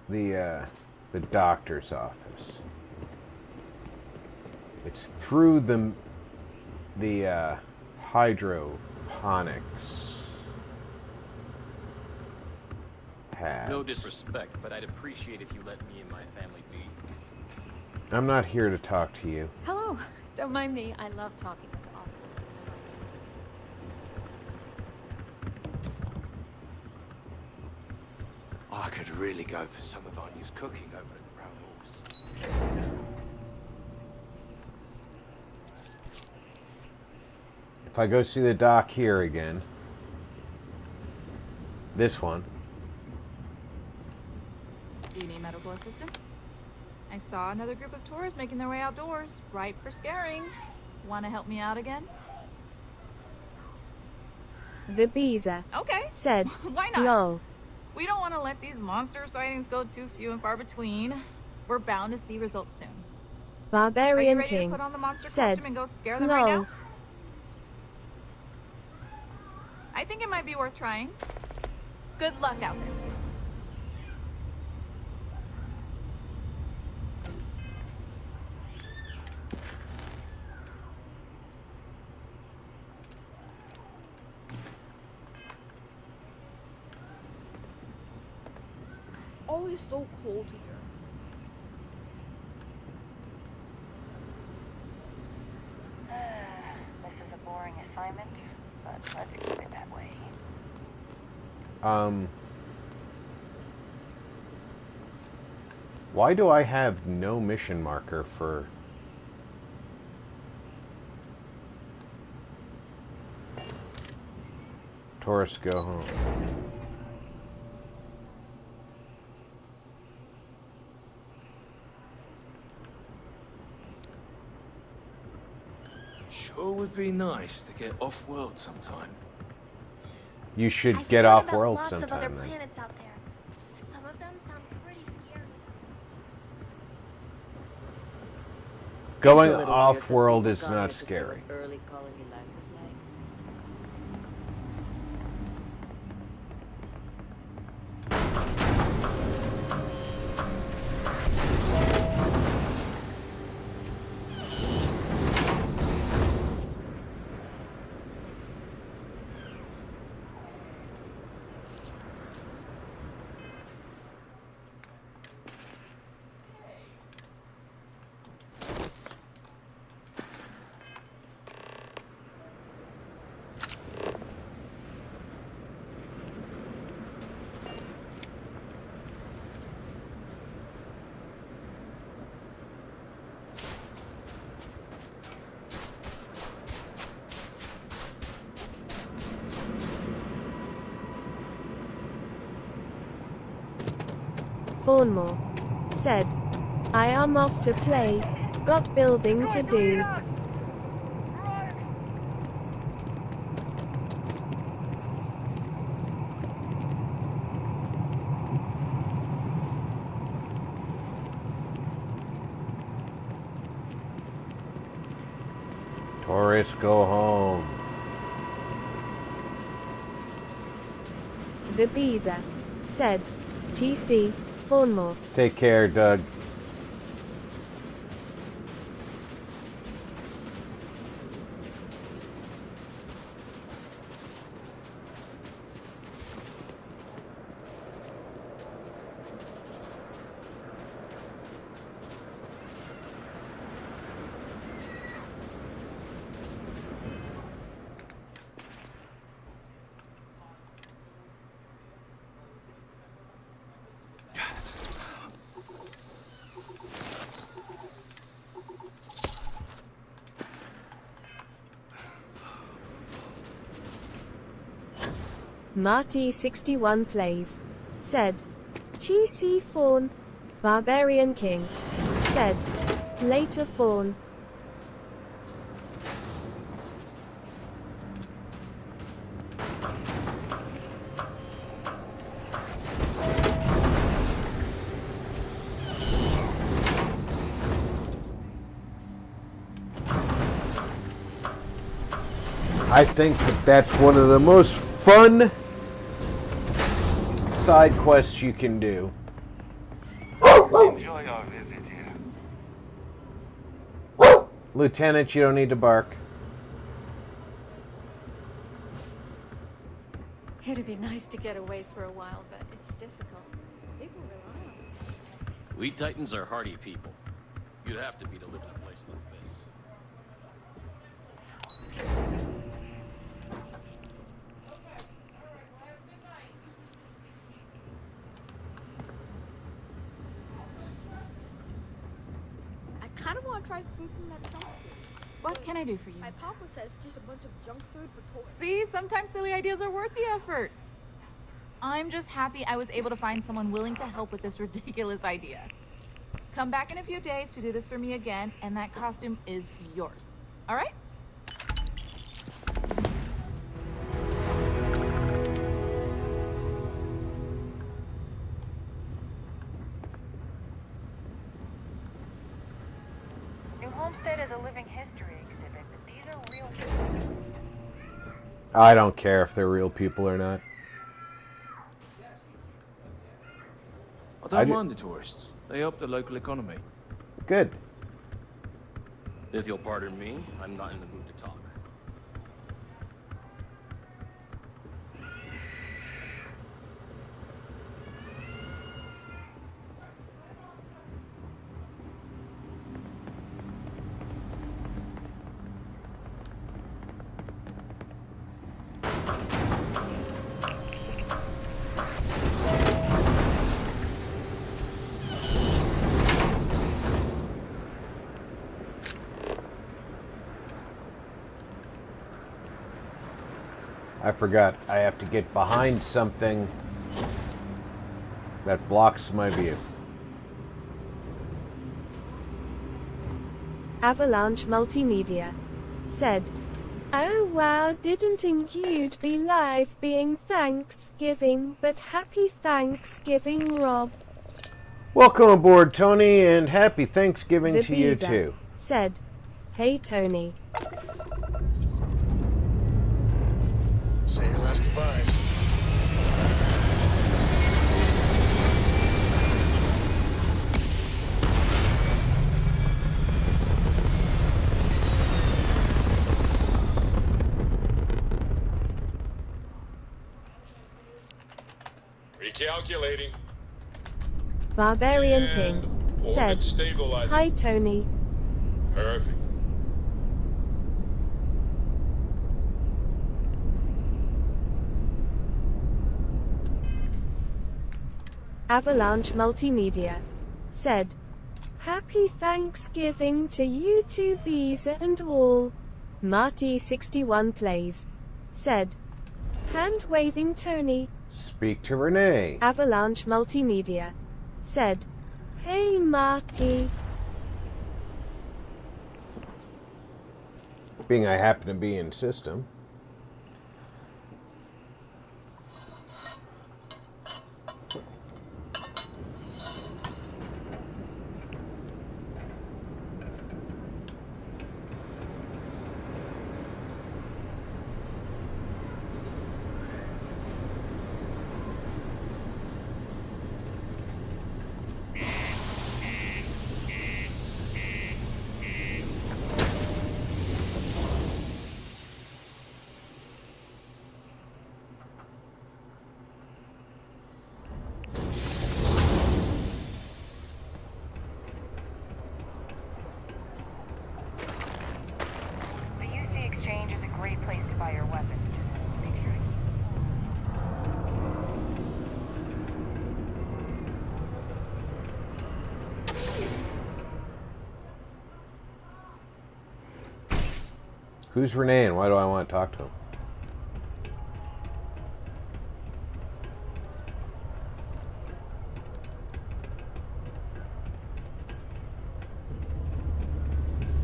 the doctor's office? It's through the hydroponics pad. No disrespect, but I'd appreciate if you let me and my family be. I'm not here to talk to you. Hello. Don't mind me. I love talking with authors. I could really go for some of Anya's cooking over at the Brown Horse. If I go see the doc here again, this one. Do you need medical assistance? I saw another group of tourists making their way outdoors, ripe for scaring. Want to help me out again? The Beezer. Okay. Said, Why not? lol. We don't want to let these monster sightings go too few and far between. We're bound to see results soon. Barbarian Are you ready King to put on the monster said, costume and go scare them lol. right now? I think it might be worth trying. Good luck out there. Always so cold here. This is a boring assignment, but let's keep it that way. Why do I have no mission marker for tourists go home? Sure would be nice to get off-world sometime. You should I've get heard off about world lots of other sometime then. planets out there. Some of them sound pretty scary. Going It's a little off weird that world people is can't not get to see scary. what early colony life was like. Fawnmore said, I am off to play, got building to do. Tourists go home. The Beezer said, TC, Fawnmore. Take care, Doug. Marty61 plays. Said, TC Fawn. Barbarian King. Said, later Fawn. I think that that's one of the most fun side quests you can do. Enjoy our visit here. Lieutenant, you don't need to bark. It'd be nice to get away for a while, but it's difficult. People rely on it. We Titans are hardy people. You'd have to be to live in a place like this. I kind of want to try food from that junk food. What can I do for you? My papa says just a bunch of junk food for toys. See, sometimes silly ideas are worth the effort. I'm just happy I was able to find someone willing to help with this ridiculous idea. Come back in a few days to do this for me again, and that costume is yours. All right? New Homestead is a living history exhibit, but these are real people. I don't care if they're real people or not. I don't mind the tourists. They help the local economy. Good. If you'll pardon me, I'm not in the mood to talk. I forgot. I have to get behind something that blocks my view. Avalanche Multimedia said, Oh wow, didn't think you'd be live being Thanksgiving, but happy Thanksgiving, Rob. Welcome aboard, Tony, and happy Thanksgiving The to you Beezer too. said, "Hey Tony." Say your last goodbyes. Recalculating. Barbarian King said, Stabilizing. "Hi Tony." Perfect. Avalanche Multimedia said, "Happy Thanksgiving to you two Beezer and all." Marty61 Plays said, "Hand-waving Tony." Speak to Renee. Avalanche Multimedia said, "Hey Marty." Being I happen to be in system. The UC Exchange is a great place to buy your weapons. Just make sure to Who's Renee and why do I want to talk to him?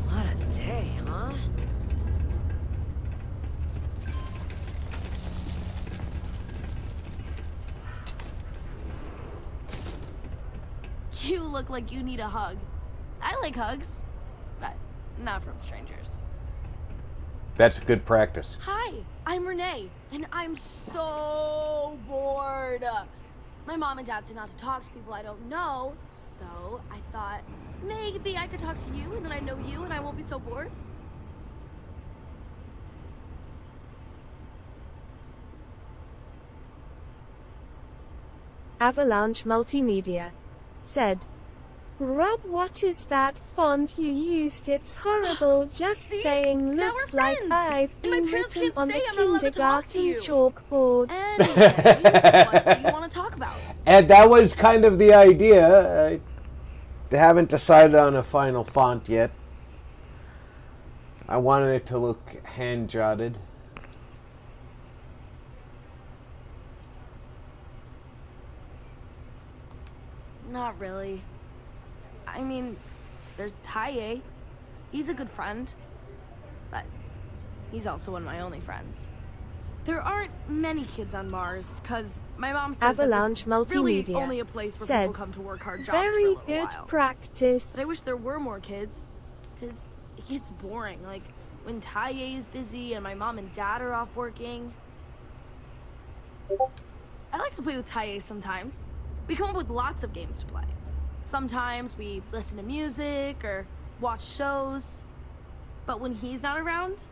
What a day, huh? You look like you need a hug. I like hugs, but not from strangers. That's good practice. Hi, I'm Renee, and I'm so bored. My mom and dad said not to talk to people I don't know, so I thought maybe I could talk to you, and then I know you, and I won't be so bored. Avalanche Multimedia said, "Rob, what is that font you used? It's horrible. Just saying, Now looks we're like friends, I've and my been parents written can't on the say I'm not allowed to talk to kindergarten you." chalkboard." Anyway, what do you want to talk about? And that was kind of the idea. I haven't decided on a final font yet. I wanted it to look hand-jotted. Not really. I mean, there's Taye. He's a good friend. But he's also one of my only friends. There aren't many kids on Mars, because my mom says Avalanche that this is really Multimedia only a place where said, people come to work hard jobs "Very for a little good while. practice." But I wish there were more kids, because it gets boring. Like, when Taye is busy and my mom and dad are off working. I like to play with Taye sometimes. We come up with lots of games to play. Sometimes we listen to music or watch shows. But when he's not around,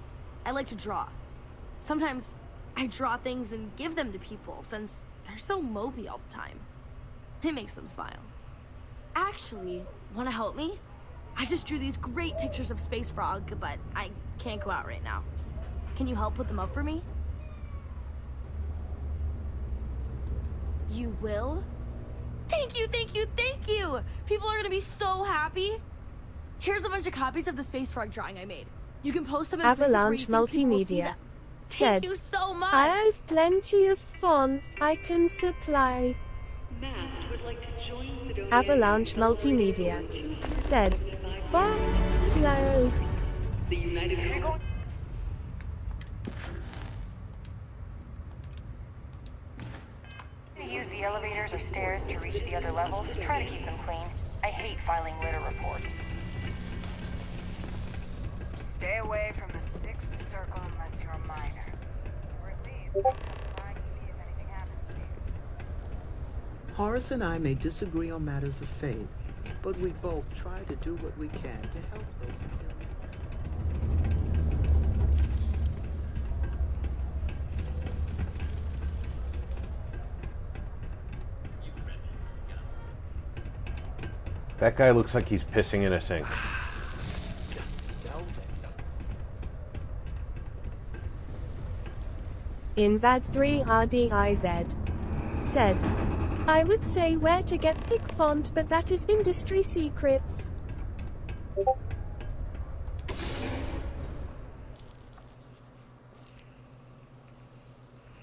I like to draw. Sometimes I draw things and give them to people since they're so mopey all the time. It makes them smile. Actually, want to help me? I just drew these great pictures of Space Frog, but I can't go out right now. Can you help put them up for me? You will? Thank you, thank you, thank you! People are gonna be so happy. Here's a bunch of copies of the Space Frog drawing I made. You can post them in Avalanche places where you think people will see Multimedia them. said, Thank you so much! "I have plenty of fonts I can supply." Avalanche Multimedia said, "Box slow." elevators or stairs to reach the other levels, try to keep them clean. I hate filing litter reports. Stay away from the sixth circle unless you're a minor. Or at least come by to see if anything happens to you. Horace and I may disagree on matters of faith, but we both try to do what we can to help those in need. That guy looks like he's pissing in a sink. Invad3RDIZ said, I would say where to get sick font, but that is industry secrets.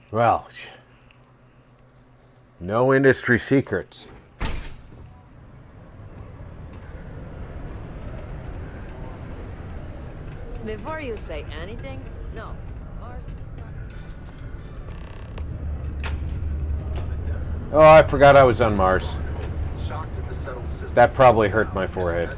Well, no industry secrets. Before you say anything, no. Oh, I forgot I was on Mars. That probably hurt my forehead.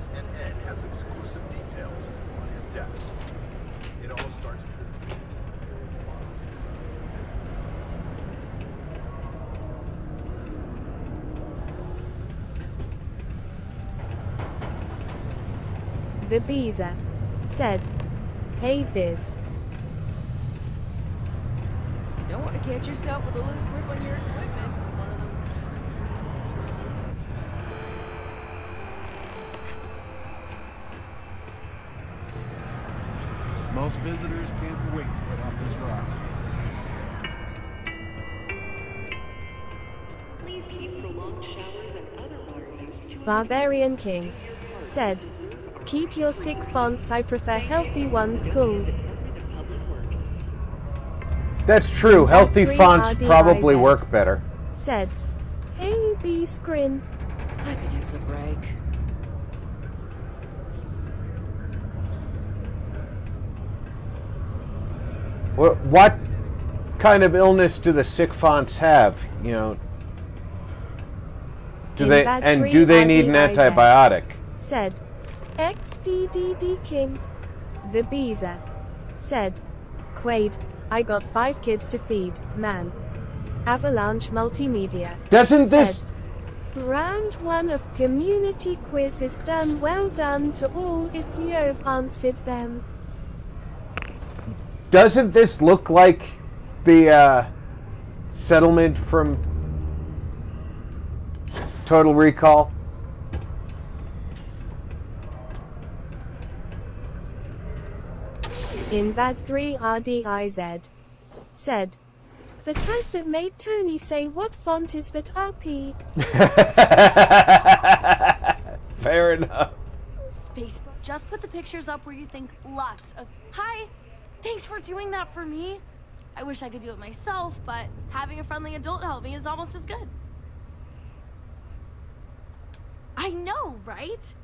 The Beezer said, Hey Biz. Don't want to catch yourself with a loose grip on your equipment. One of those. Most visitors can't wait to get off this ride. Please keep prolonged showers and other water use to Barbarian King said, Keep your sick fonts, I prefer healthy ones cool. That's true. Healthy fonts probably work better. Said, Hey B Scrin. I could use a break. What kind of illness do the sick fonts have? You know, do they need an antibiotic? Said, XDDD King. The Beezer said, Quaid, I got 5 kids to feed, man. Avalanche Multimedia. Doesn't this... Round 1 of community quiz is done. Well done to all if you've answered them. Doesn't this look like the settlement from Total Recall? Invad3RDIZ said, the type that made Tony say what font is that RP? Fair enough. Space, just put the pictures up where you think lots of... Hi! Thanks for doing that for me. I wish I could do it myself, but having a friendly adult help me is almost as good. I know, right?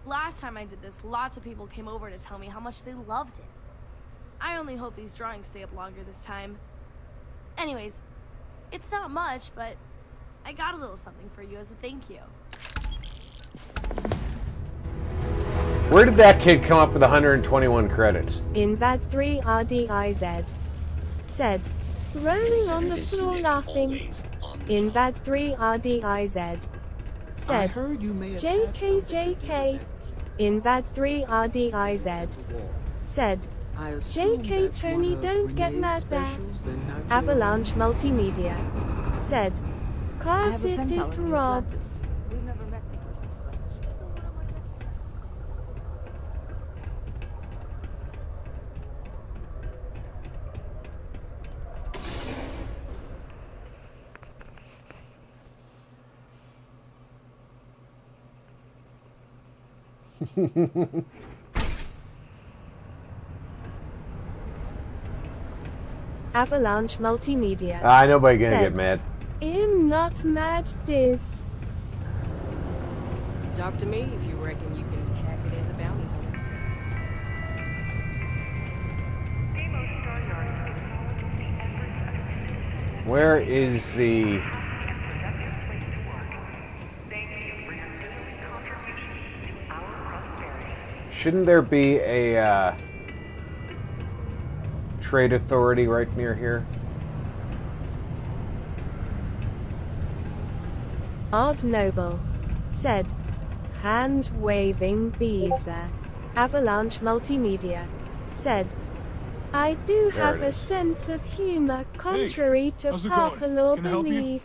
Last time I did this, lots of people came over to tell me how much they loved it. I only hope these drawings stay up longer this time. Anyways, it's not much, but I got a little something for you as a thank you. Where did that kid come up with 121 credits? Invad3RDIZ said, rolling on the floor laughing. Invad3RDIZ said, JKJK. Invad3RDIZ said, JK Tony, don't get mad there. Avalanche Multimedia said, Class it is Rob. We've never met in person, but she's still one of my best. Avalanche Multimedia. Nobody gonna get mad. I'm not mad, Diz. Talk to me if you reckon you can hack it as a bounty hunter. Where is the Shouldn't there be a trade authority right near here? Odd Noble said, hand-waving Beezer. Avalanche Multimedia said, I do There have it a is. sense of humor contrary to how's it popular going? Can I help you? belief.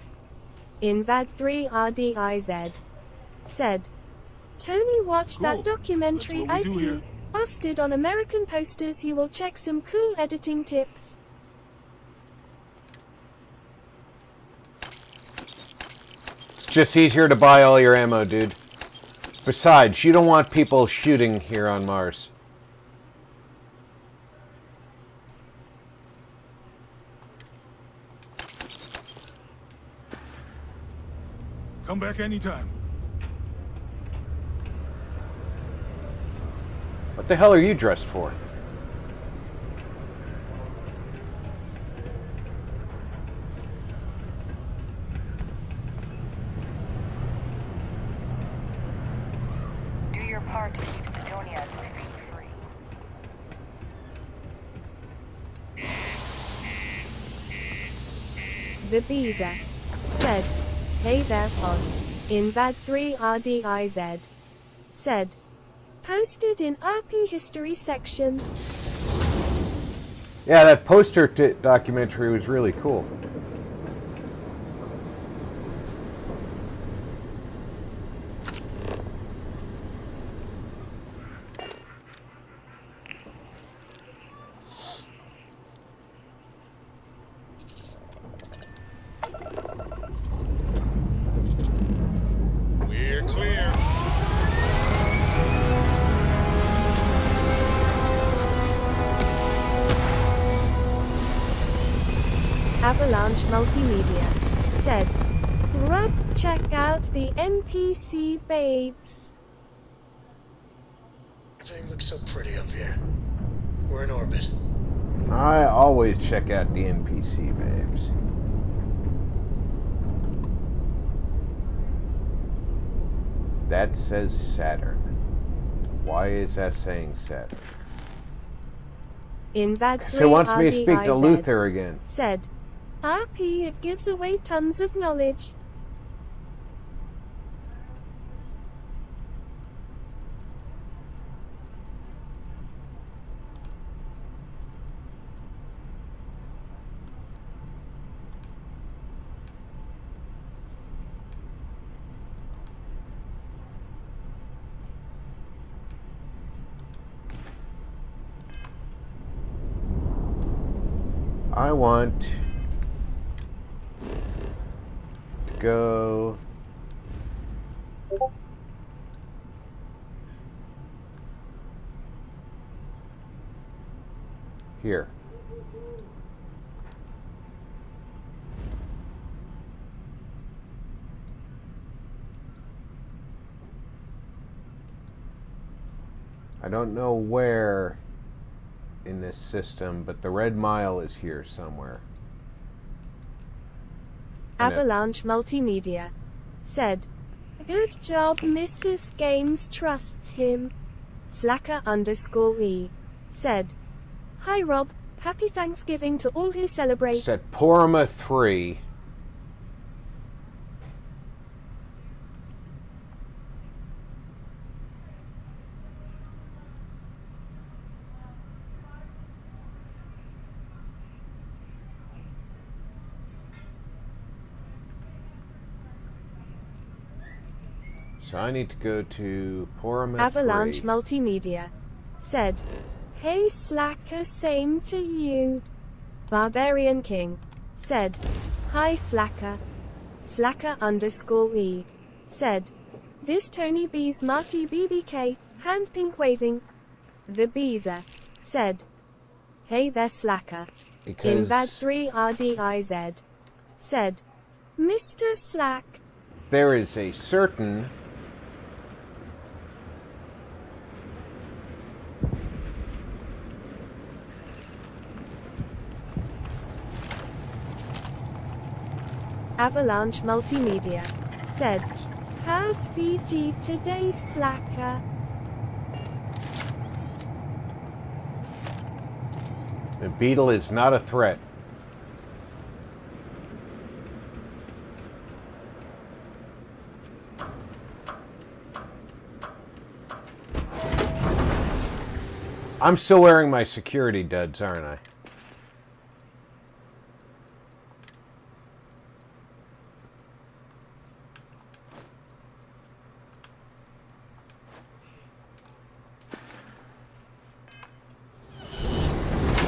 Invad3RDIZ said, Tony watched Cool. that documentary That's what we do here. IP posted on American Posters. You will check some cool editing tips. It's just easier to buy all your ammo, dude. Besides, you don't want people shooting here on Mars. Come back anytime. What the hell are you dressed for? Do your part to keep Sidonia free. The Beezer said, Hey there pod. Invad3RDIZ said, posted in RP history section. Yeah, that poster documentary was really cool. We're clear. Avalanche Multimedia said, Rub, check out the NPC babes. Everything looks so pretty up here. We're in orbit. I always check out the NPC babes. That says Saturn. Why is that saying Saturn? Invad3RDIZ So it wants me to speak to Luther again. said, RP, it gives away tons of knowledge. I want to go here. I don't know where in this system, but the red mile is here somewhere. Avalanche Multimedia said, Good job, Mrs. Games trusts him. Slacker_E said, Hi Rob, happy Thanksgiving to all who celebrate. Said Porma 3. So I need to go to Porma Avalanche 3. Multimedia said, Hey Slacker, same to you. Barbarian King said, Hi Slacker. Slacker_E said, Dis Tony B's Marty BBK, hand pink waving. The Beezer said, Hey there Slacker. Because Invad3RDIZ said, Mr. Slack. there is a certain Avalanche Multimedia said, How's PG today, Slacker? The beetle is not a threat. I'm still wearing my security duds, aren't I?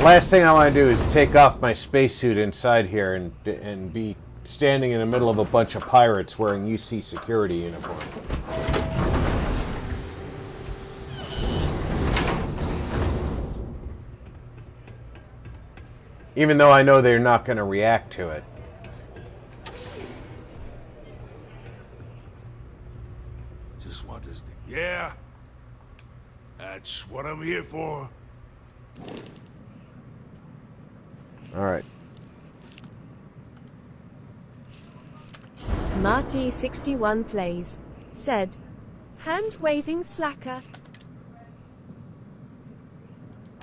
Last thing I want to do is take off my spacesuit inside here and be standing in the middle of a bunch of pirates wearing UC security uniform. Even though I know they're not going to react to it. Just want this thing. Yeah. That's what I'm here for. All right. Marty61 plays. Said. Hand-waving slacker.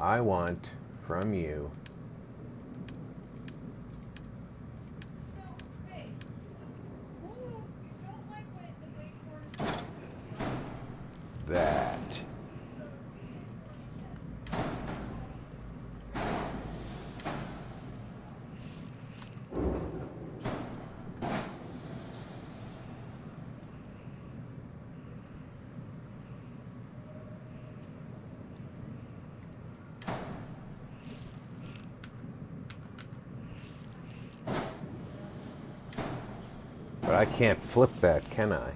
I want from you that. But I can't flip that, can I?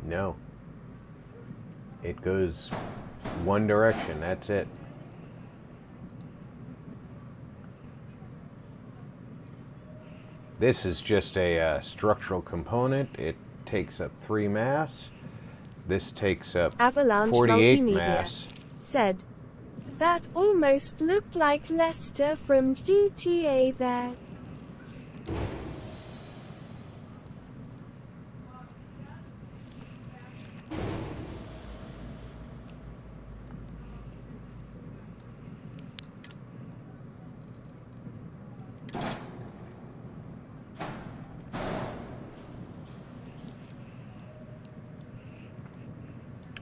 No. It goes one direction, that's it. This is just a structural component. It takes up 3 mass. This takes up Avalanche 48 Multimedia mass. said. That almost looked like Lester from GTA there.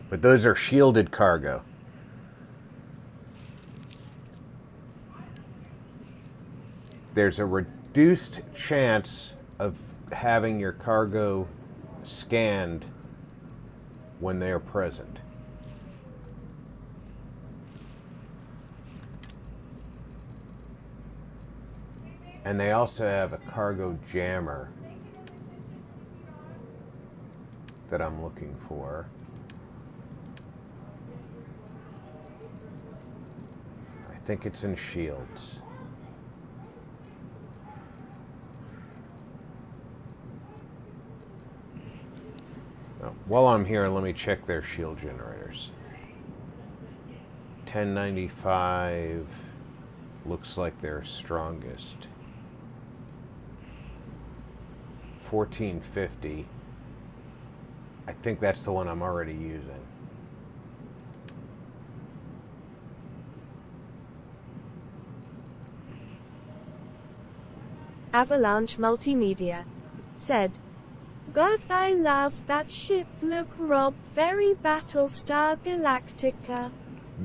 But those are shielded cargo. There's a reduced chance of having your cargo scanned when they are present. And they also have a cargo jammer that I'm looking for. I think it's in shields. Oh, while I'm here, let me check their shield generators. 1095 looks like they're strongest. 1450. I think that's the one I'm already using. Avalanche Multimedia said. God, I love that ship look, Rob. Very Battlestar Galactica.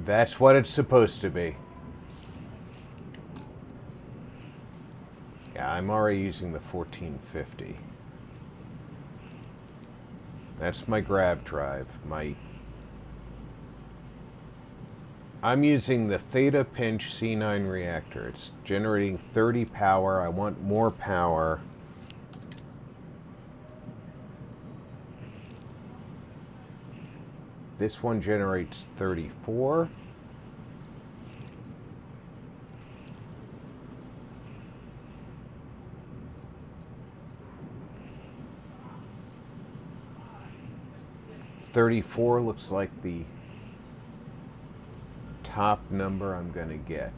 That's what it's supposed to be. Yeah, I'm already using the 1450. That's my grab drive. I'm using the Theta Pinch C9 reactor. It's generating 30 power. I want more power. This one generates 34. $34 looks like the top number I'm going to get.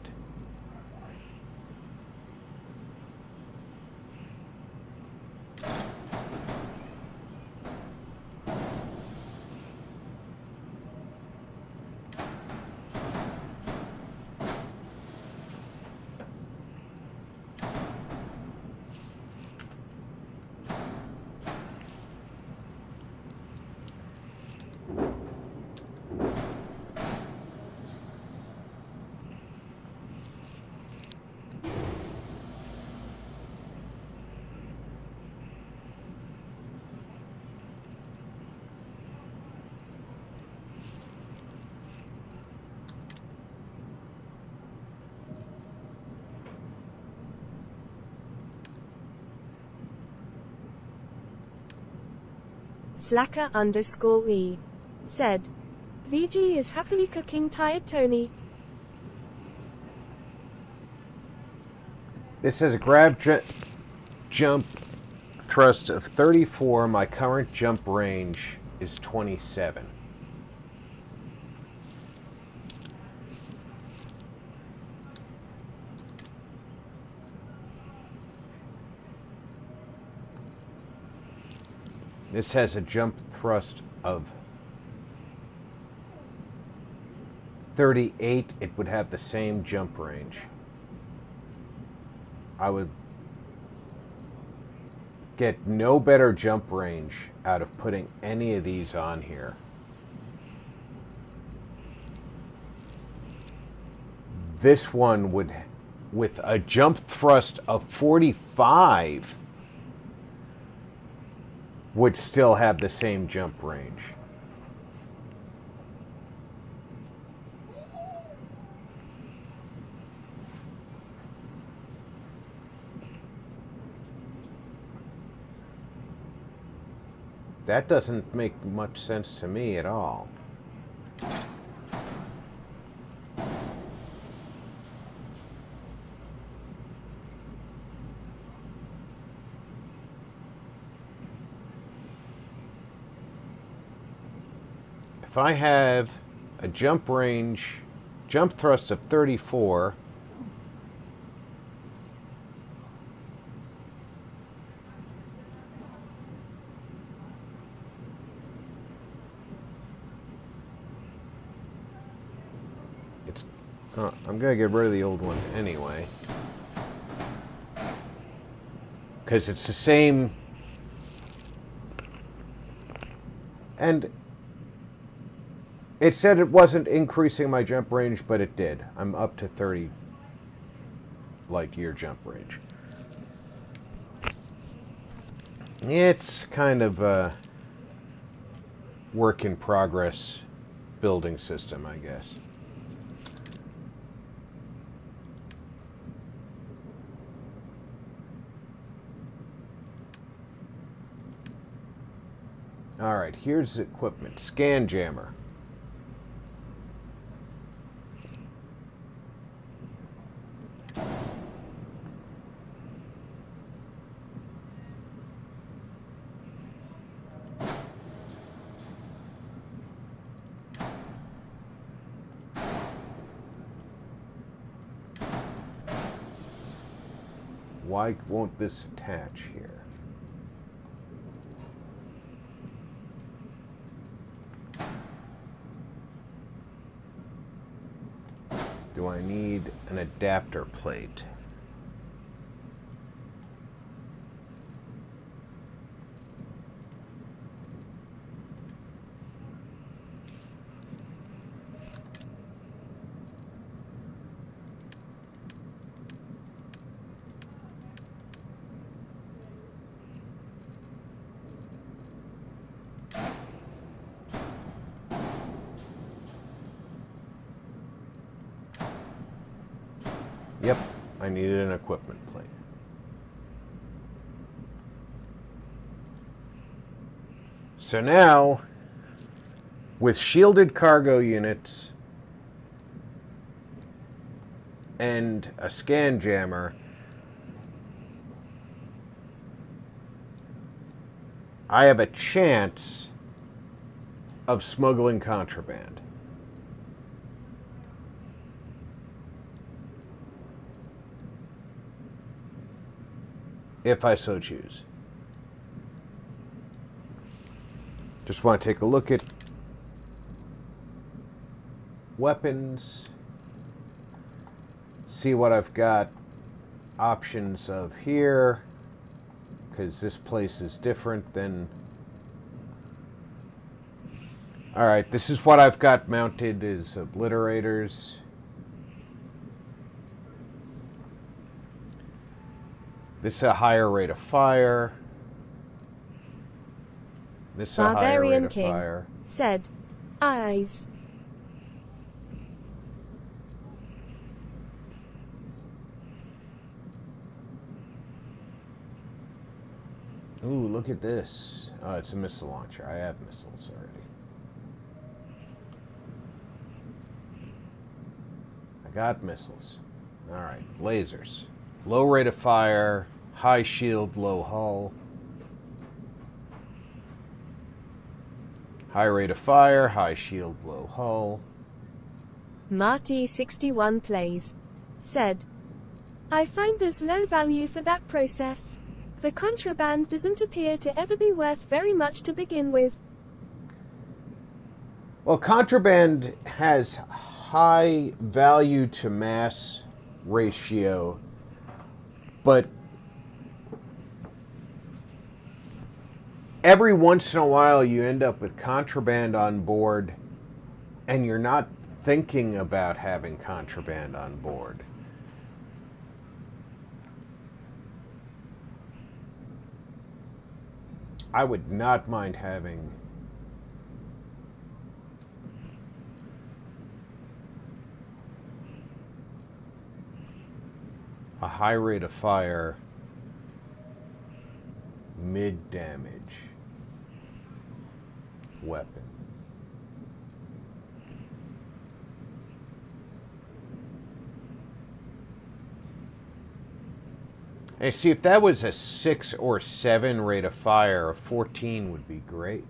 Slacker_E said, VG is happily cooking tired Tony. This has a jump thrust of 34. My current jump range is 27. This has a jump thrust of 38. It would have the same jump range. I would get no better jump range out of putting any of these on here. This one would, with a jump thrust of 45, would still have the same jump range. That doesn't make much sense to me at all. If I have a jump thrust of 34, I'm going to get rid of the old one anyway, because it's the same, and it said it wasn't increasing my jump range, but it did. I'm up to 30 light year jump range. It's kind of a work in progress building system, I guess. All right, here's the equipment. Scan jammer. Why won't this attach here? Do I need an adapter plate? Yep, I needed an equipment plate. So now, with shielded cargo units and a scan jammer, I have a chance of smuggling contraband. If I so choose. Just want to take a look at weapons, see what I've got options of here, because this place is different than... Alright, this is what I've got mounted is obliterators. This is a higher rate of fire. This is a higher rate of fire. Said, eyes. Ooh, look at this. Oh, it's a missile launcher. I have missiles already. I got missiles. Alright, lasers. Low rate of fire, high shield, low hull. High rate of fire, high shield, low hull. Marty61 plays. Said, I find there's low value for that process. The contraband doesn't appear to ever be worth very much to begin with. Well, contraband has high value to mass ratio, but every once in a while you end up with contraband on board and you're not thinking about having contraband on board. I would not mind having a high rate of fire, mid damage weapon. And see, if that was a 6 or 7 rate of fire, a 14 would be great.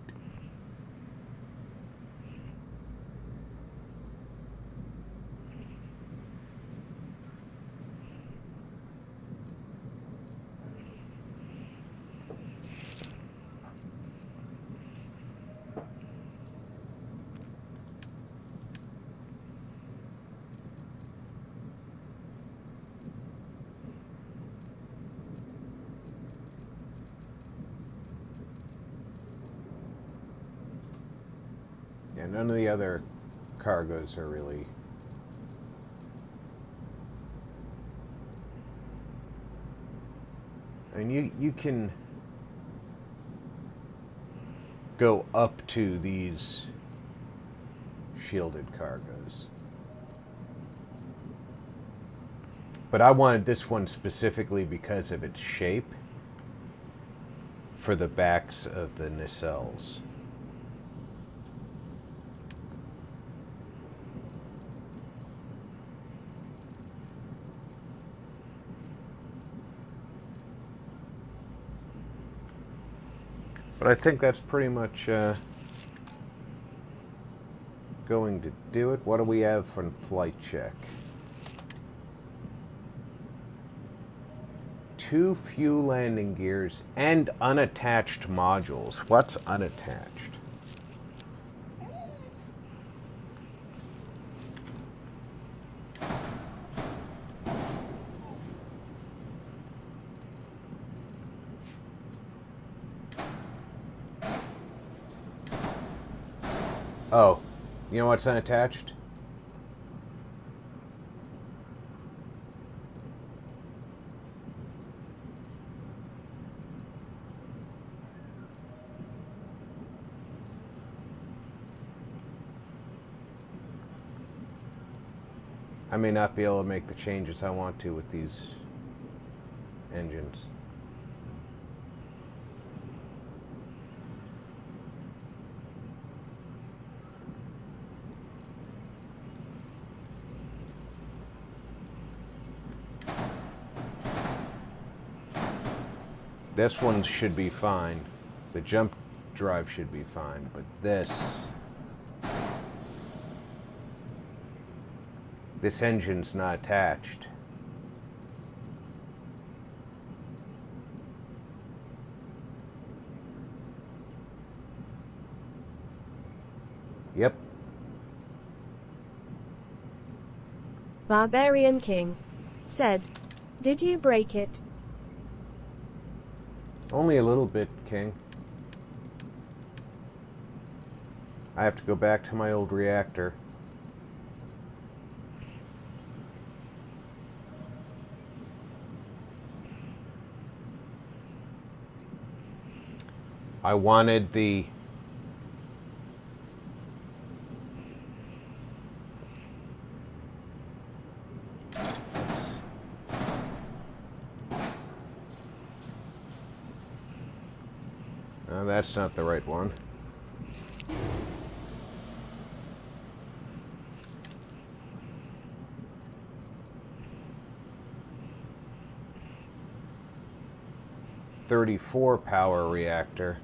Yeah, none of the other cargoes are really... I mean, you can go up to these shielded cargoes. But I wanted this one specifically because of its shape for the backs of the nacelles. But I think that's pretty much going to do it. What do we have from flight check? 2 fuel landing gears and unattached modules. What's unattached? Oh, you know what's unattached? I may not be able to make the changes I want to with these engines. This one should be fine. The jump drive should be fine, but this engine's not attached. Yep. Barbarian King said, did you break it? Only a little bit, King. I have to go back to my old reactor. I wanted the No, that's not the right one. .34 power reactor.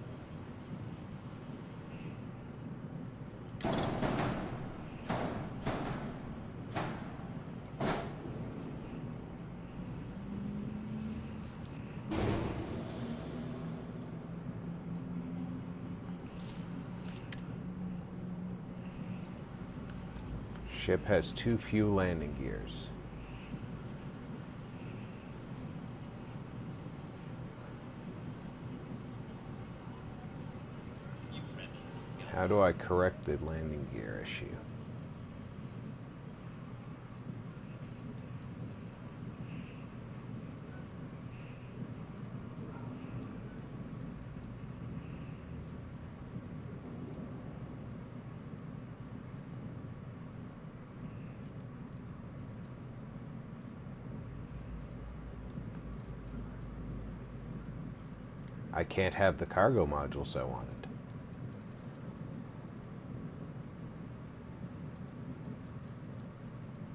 Ship has too few landing gears. How do I correct the landing gear issue? I can't have the cargo modules I wanted.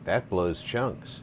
That blows chunks.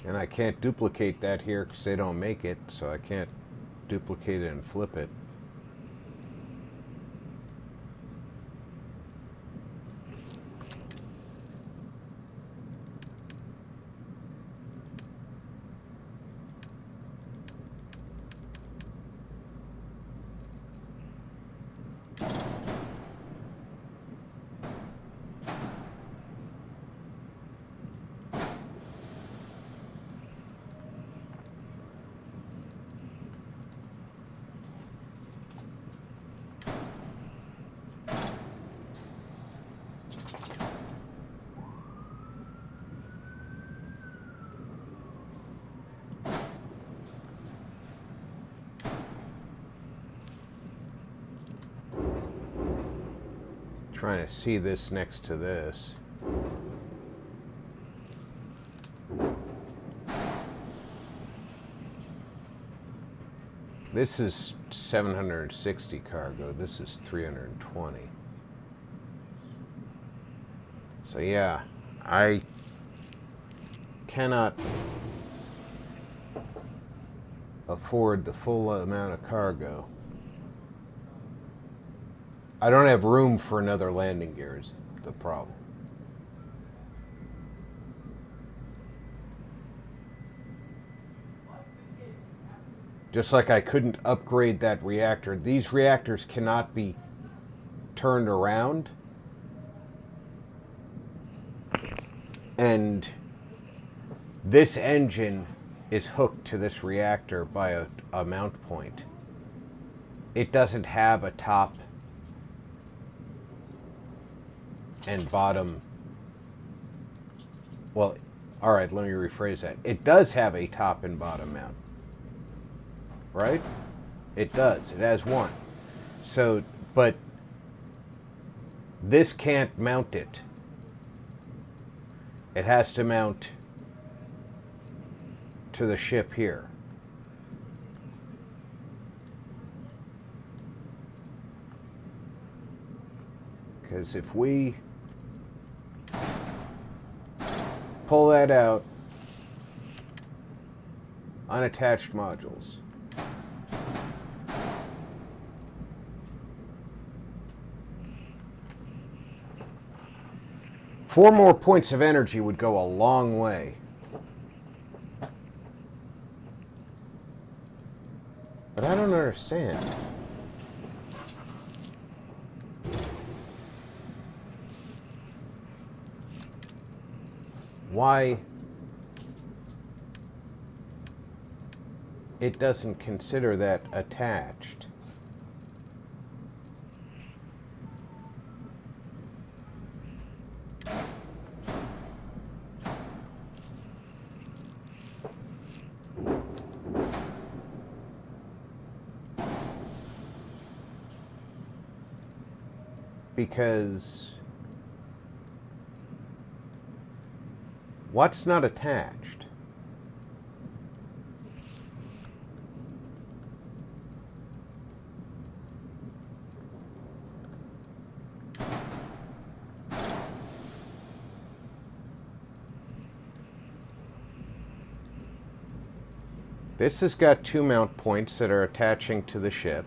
And I can't duplicate that here because they don't make it, so I can't duplicate it and flip it. Trying to see this next to this. This is 760 cargo. This is 320. So yeah, I cannot afford the full amount of cargo. I don't have room for another landing gear is the problem. Just like I couldn't upgrade that reactor. These reactors cannot be turned around. And this engine is hooked to this reactor by a mount point. It doesn't have a top and bottom. Well, all right, let me rephrase that. It does have a top and bottom mount. Right? It does. It has one. So, but this can't mount it. It has to mount to the ship here. Because if we pull that out, unattached modules. Four more points of energy would go a long way. But I don't understand. Why it doesn't consider that attached. Because what's not attached? This has got 2 mount points that are attaching to the ship.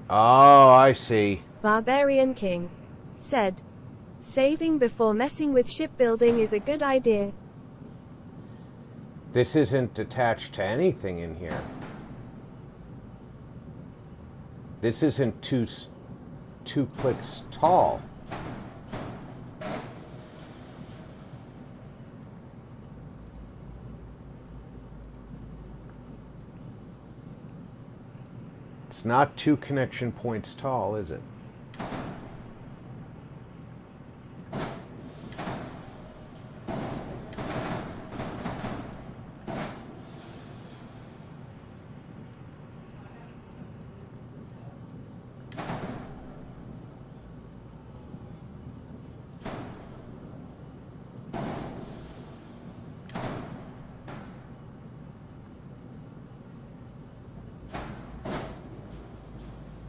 Oh, I see. Barbarian King said, saving before messing with shipbuilding is a good idea. This isn't attached to anything in here. This isn't two clicks tall. It's not 2 connection points tall, is it?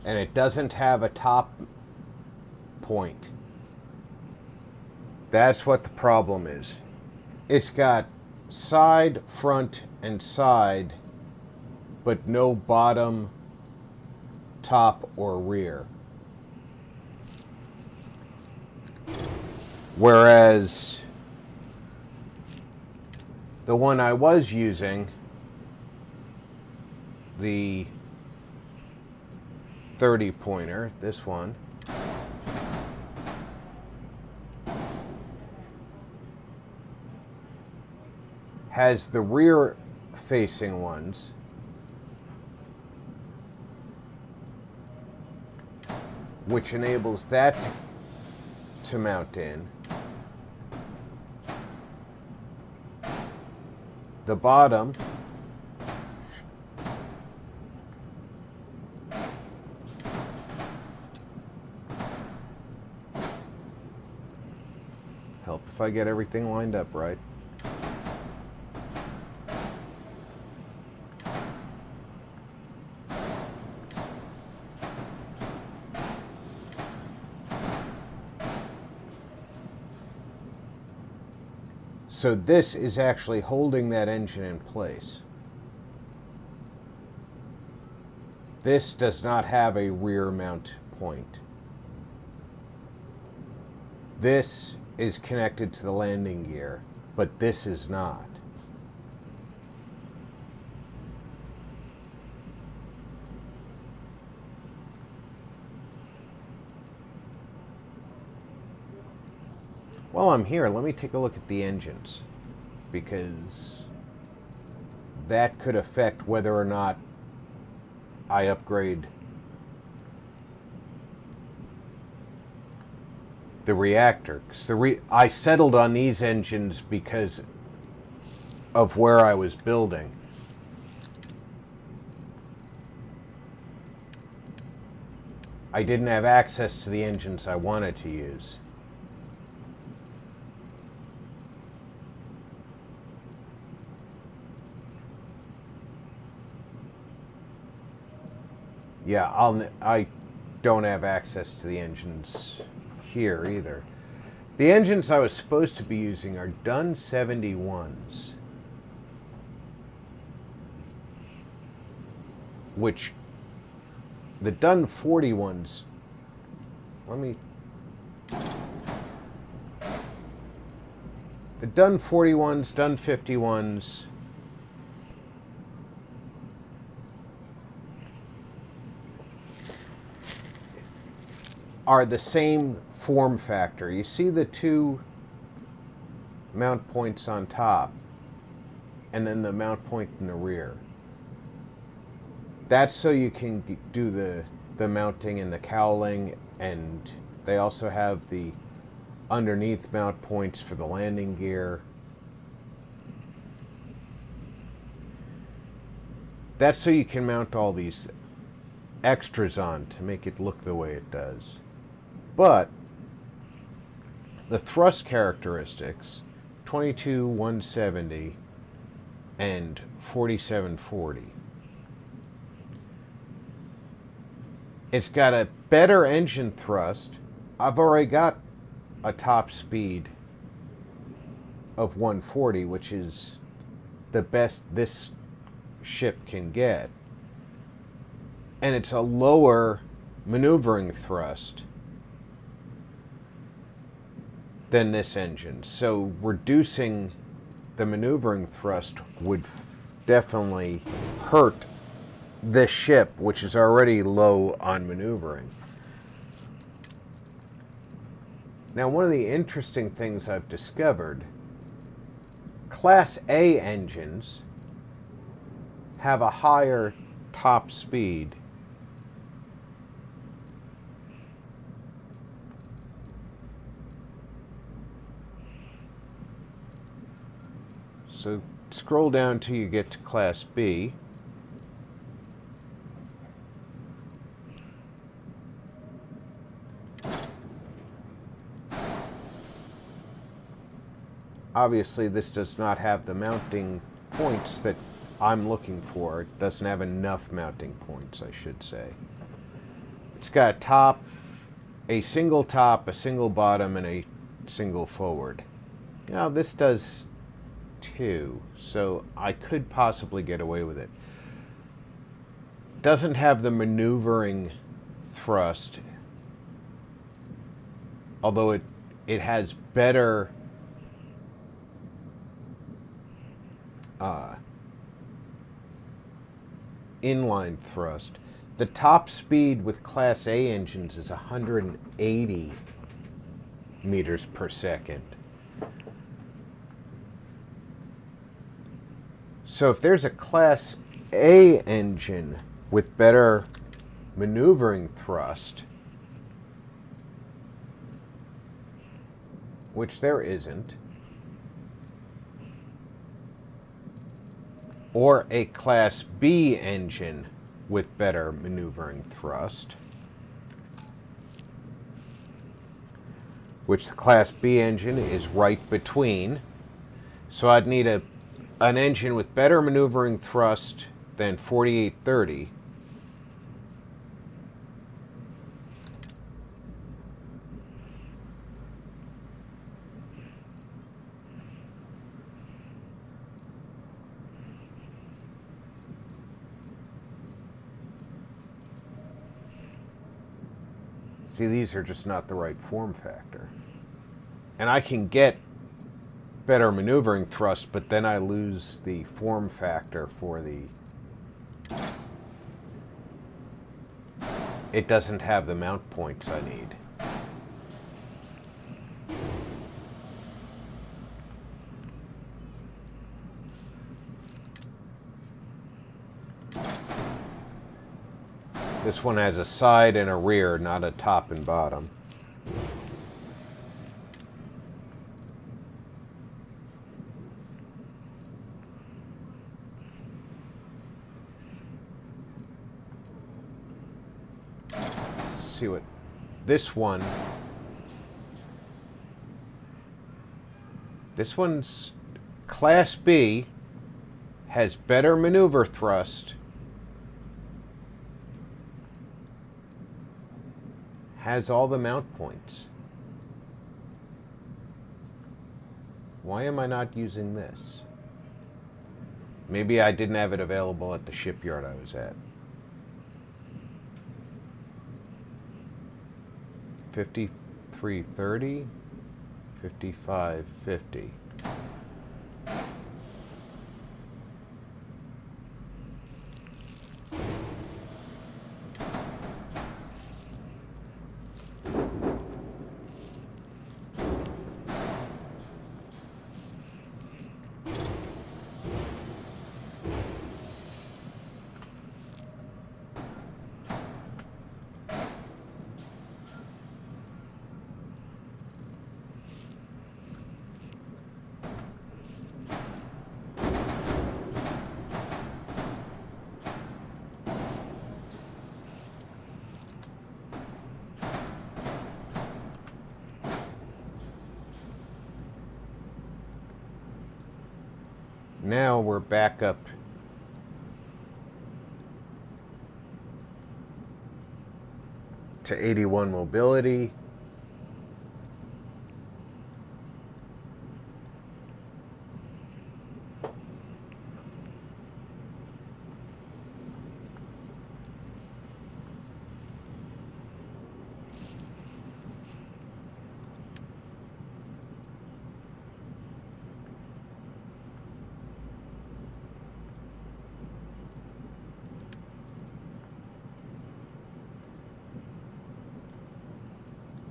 And it doesn't have a top point. That's what the problem is. It's got side, front, and side, but no bottom, top, or rear. Whereas the one I was using, the 30 pointer, this one, has the rear facing ones, which enables that to mount in. The bottom help if I get everything lined up right. So this is actually holding that engine in place. This does not have a rear mount point. This is connected to the landing gear, but this is not. While I'm here, let me take a look at the engines, because that could affect whether or not I upgrade the reactor. 'Cause I settled on these engines because of where I was building. I didn't have access to the engines I wanted to use. Yeah, I don't have access to the engines here either. The engines I was supposed to be using are Dun 71s, which the Dun 41s, the Dun 41s, Dun 51s, are the same form factor. You see the two mount points on top, and then the mount point in the rear. That's so you can do the mounting and the cowling, and they also have the underneath mount points for the landing gear. That's so you can mount all these extras on to make it look the way it does. But the thrust characteristics, 22-170 and 47-40. It's got a better engine thrust. I've already got a top speed of 140, which is the best this ship can get. And it's a lower maneuvering thrust than this engine. So reducing the maneuvering thrust would definitely hurt this ship, which is already low on maneuvering. Now, one of the interesting things I've discovered, Class A engines have a higher top speed so scroll down till you get to Class B. Obviously, this does not have the mounting points that I'm looking for. It doesn't have enough mounting points, I should say. It's got a top, a single top, a single bottom, and a single forward. Now, this does two, so I could possibly get away with it. Doesn't have the maneuvering thrust, although it has better inline thrust. The top speed with Class A engines is 180 meters per second. So if there's a Class A engine with better maneuvering thrust, which there isn't, or a Class B engine with better maneuvering thrust, which the Class B engine is right between. So I'd need an engine with better maneuvering thrust than 4830. See, these are just not the right form factor. And I can get better maneuvering thrust, but then I lose the form factor for the... It doesn't have the mount points I need. This one has a side and a rear, not a top and bottom. Let's see what this one... This one's Class B, has better maneuver thrust, has all the mount points. Why am I not using this? Maybe I didn't have it available at the shipyard I was at. 5330, 5550. Now we're back up to 81 mobility.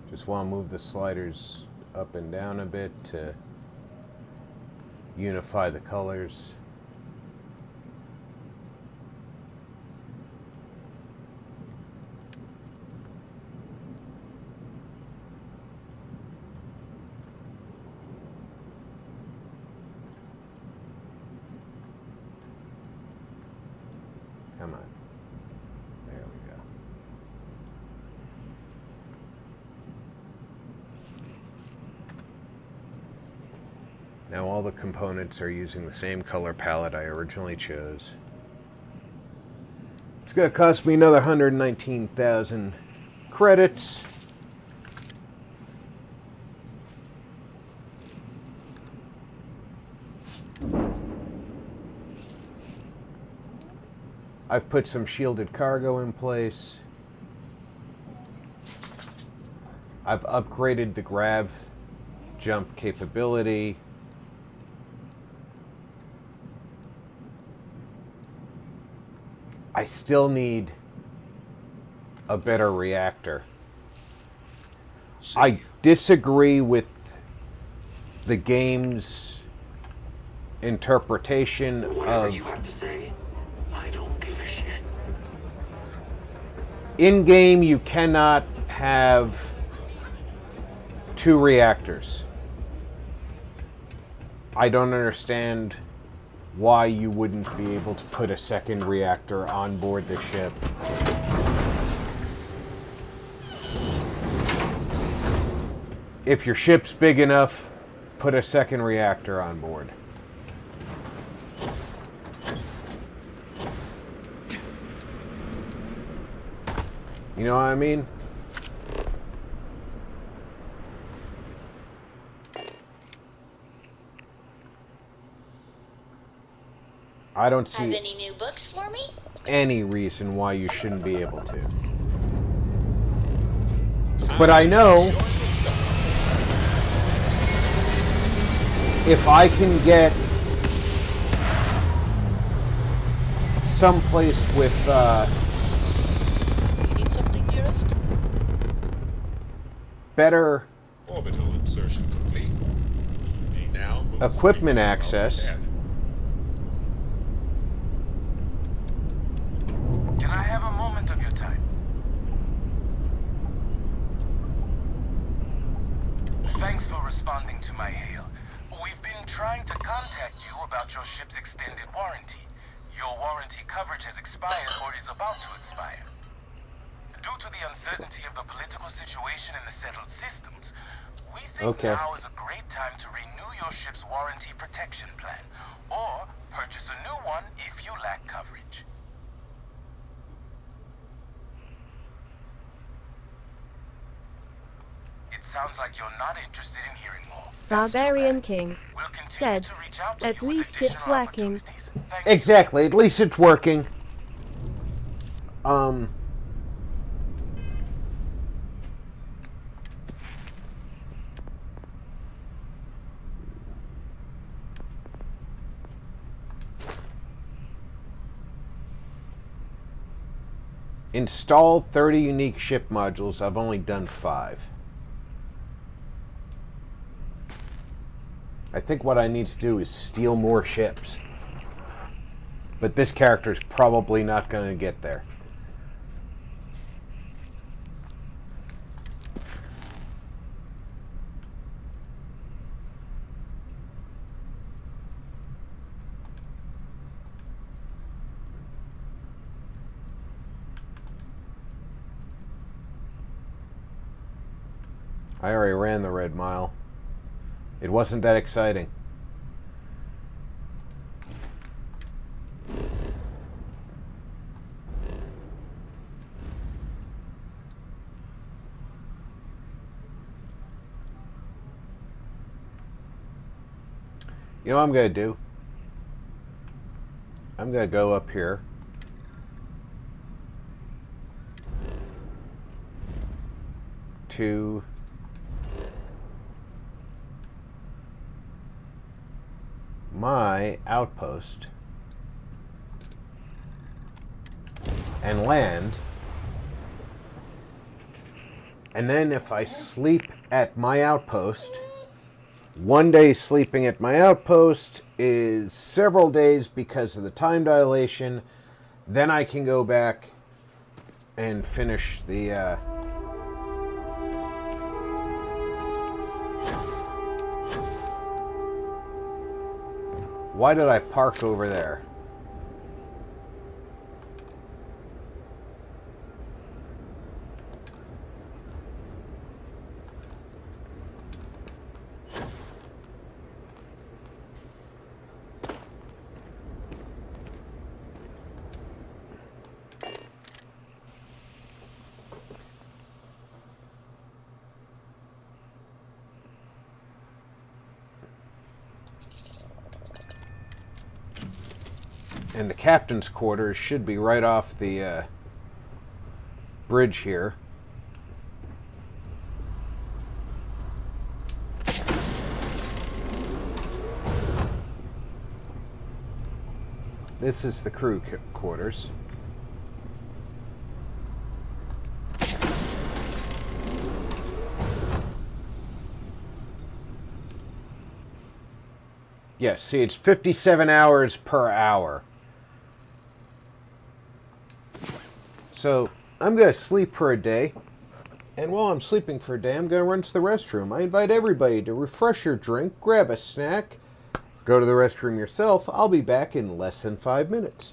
Just want to move the sliders up and down a bit to unify the colors. Come on. There we go. Now all the components are using the same color palette I originally chose. It's going to cost me another 119,000 credits. I've put some shielded cargo in place. I've upgraded the grab jump capability. I still need a better reactor. I disagree with the game's interpretation Whatever of... you have to say, I don't give a shit. In-game, you cannot have 2 reactors. I don't understand why you wouldn't be able to put a second reactor on board the ship. If your ship's big enough, put a second reactor on board. You know what I mean? I don't see Have any new books for me? any reason why you shouldn't be able to. But I know if I can get someplace with You need something, dearest? better Orbital insertion complete. May now move equipment freely access, above the cabin. Can I have a moment of your time? Thanks for responding to my hail. We've been trying to contact you about your ship's extended warranty. Your warranty coverage has expired or is about to expire. Due to the uncertainty of the political situation in the settled systems, we think now is a great time to renew your ship's warranty protection plan, or purchase a new one if you lack coverage. It sounds like you're not interested in hearing more. Barbarian King said, at least it's working. exactly, at least it's working. Install 30 unique ship modules. I've only done 5. I think what I need to do is steal more ships. But this character's probably not going to get there. I already ran the Red Mile. It wasn't that exciting. You know what I'm going to do? I'm going to go up here. To my outpost and land. And then if I sleep at my outpost, one day sleeping at my outpost is several days because of the time dilation. Then I can go back and finish the why did I park over there? And the captain's quarters should be right off the bridge here. This is the crew quarters. Yes, see, it's 57 hours per hour. So I'm going to sleep for a day, and while I'm sleeping for a day, I'm going to run to the restroom. I invite everybody to refresh your drink, grab a snack, go to the restroom yourself. I'll be back in less than 5 minutes.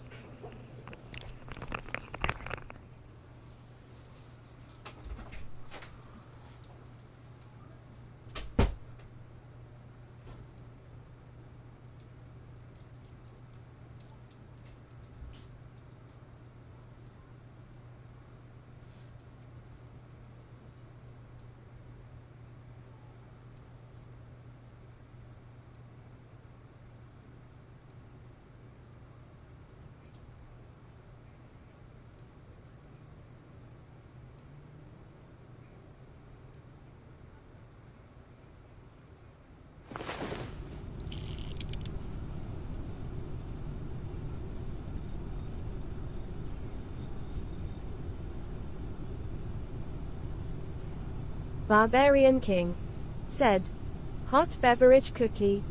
Barbarian King said, hot beverage cookie.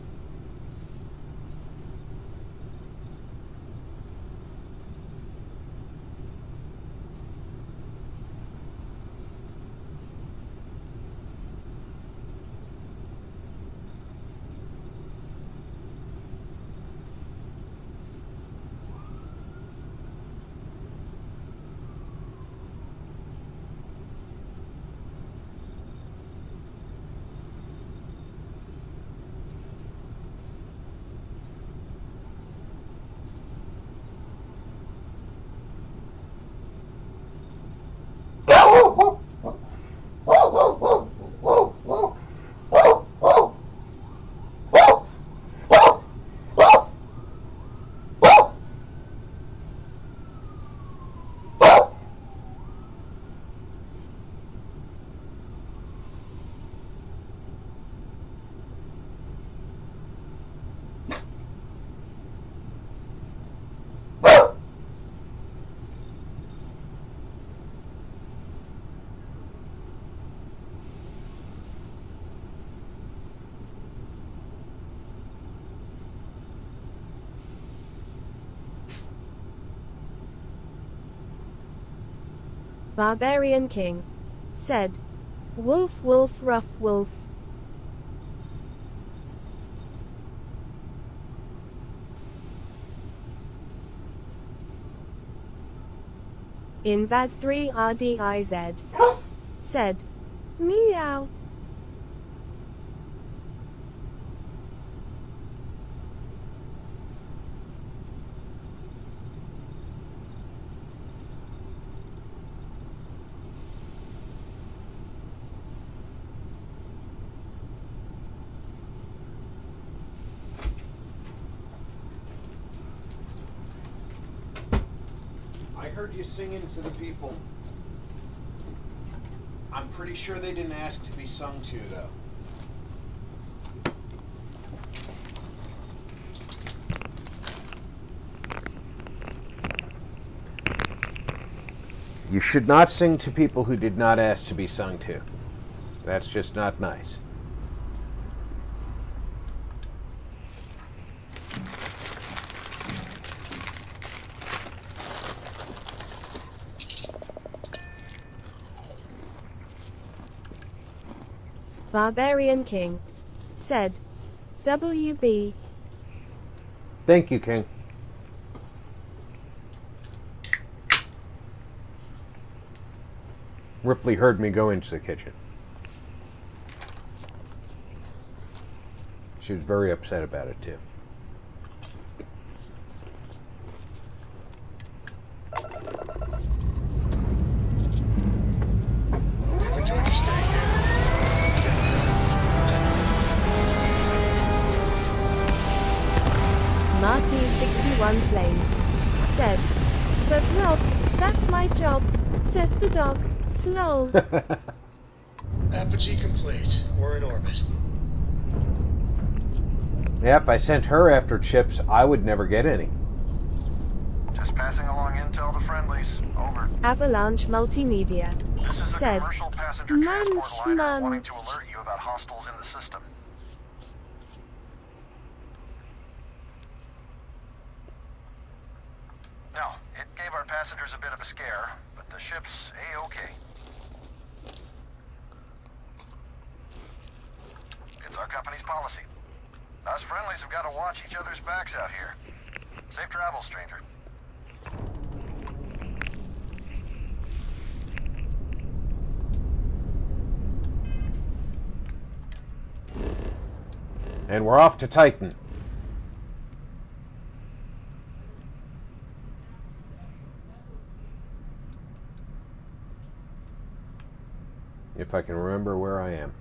Barbarian King said, wolf, wolf, rough wolf. Invad 3 RDIZ said, meow. heard you singing to the people. I'm pretty sure they didn't ask to be sung to, though. You should not sing to people who did not ask to be sung to. That's just not nice. Barbarian King said, WB. Thank you, King. Ripley heard me go into the kitchen. She was very upset about it, too. Hope you've enjoyed your stay here. Marty61 Flames said, but Rob, that's my job, says the dog. Lol. Apogee complete. We're in orbit. Yep, I sent her after chips. I would never get any. Just passing along intel to friendlies. Over. Avalanche Multimedia This is a said, commercial passenger transport liner wanting to alert you about hostiles in the system. No, it gave our passengers a bit of a scare, but the ship's A-okay. It's our company's policy. Us friendlies have got to watch each other's backs out here. Safe travel, stranger. And we're off to Titan. If I can remember where I am.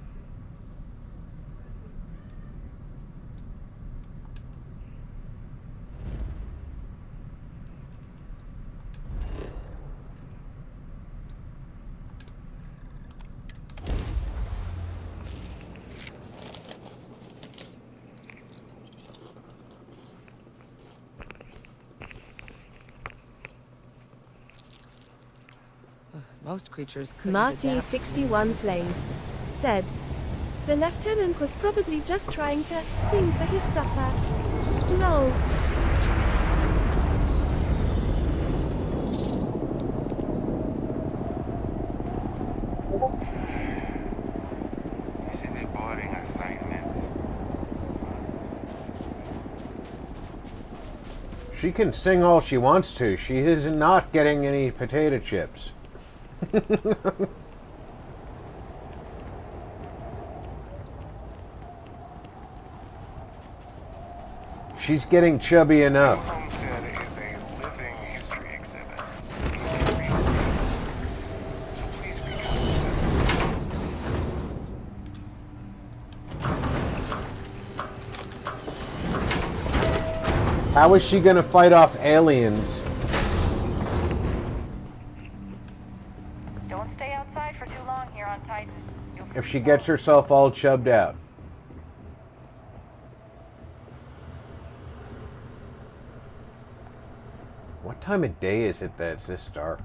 Most creatures couldn't Marty61 Flames said, the lieutenant was probably just trying to sing for his supper. Lol. This is a boring assignment. She can sing all she wants to. She is not getting any potato chips. She's getting chubby enough. Homestead is a living history exhibit. So please be How is she going to fight off aliens? Don't stay outside for too long here on Titan. If she gets herself all chubbed out. What time of day is it that it's this dark?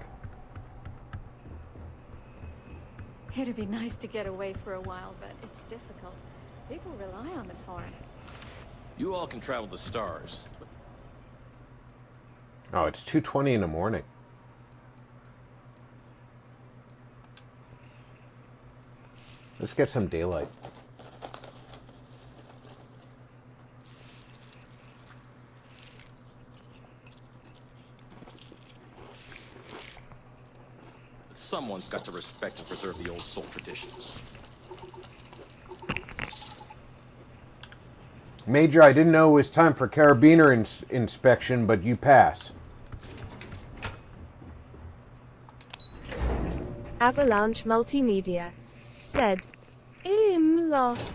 It'd be nice to get away for a while, but it's difficult. People rely on it for it. You all can travel the stars, but Oh, it's 2:20 in the morning. Let's get some daylight. someone's got to respect and preserve the old soul traditions. Major, I didn't know it was time for carabiner inspection, but you pass. Avalanche Multimedia said, I'm lost.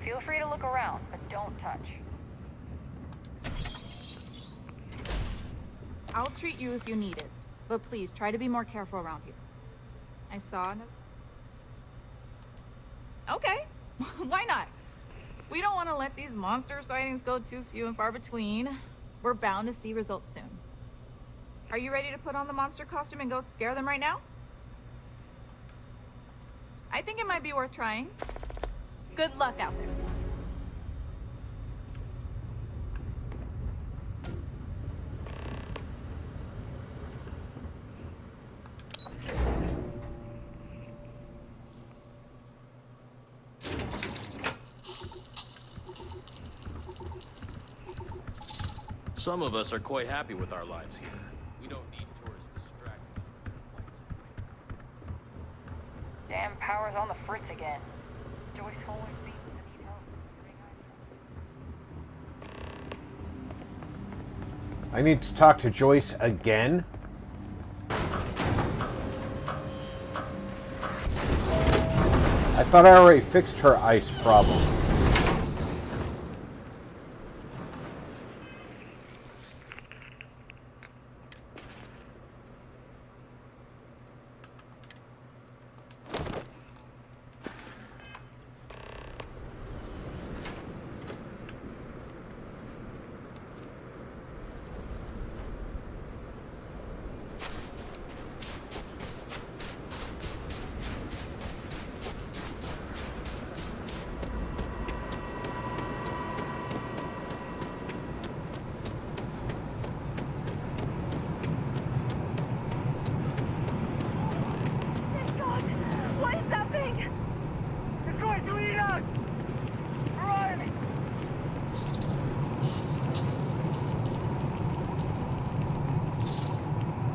Feel free to look around, but don't touch. I'll treat you if you need it, but please try to be more careful around here. I saw. Okay, why not? We don't want to let these monster sightings go too few and far between. We're bound to see results soon. Are you ready to put on the monster costume and go scare them right now? I think it might be worth trying. Good luck out there. Some of us are quite happy with our lives here. We don't need tourists distracting us with their flights and planes. Damn power's on the fritz again. Joyce always seems to need help. I need to talk to Joyce again? I thought I already fixed her ice problem.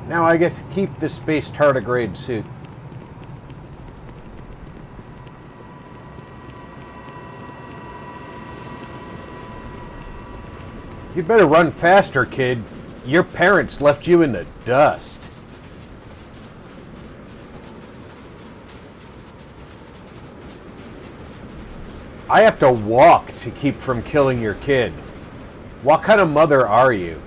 Now I get to keep the space tardigrade suit. You better run faster, kid. Your parents left you in the dust. I have to walk to keep from killing your kid. What kind of mother are you?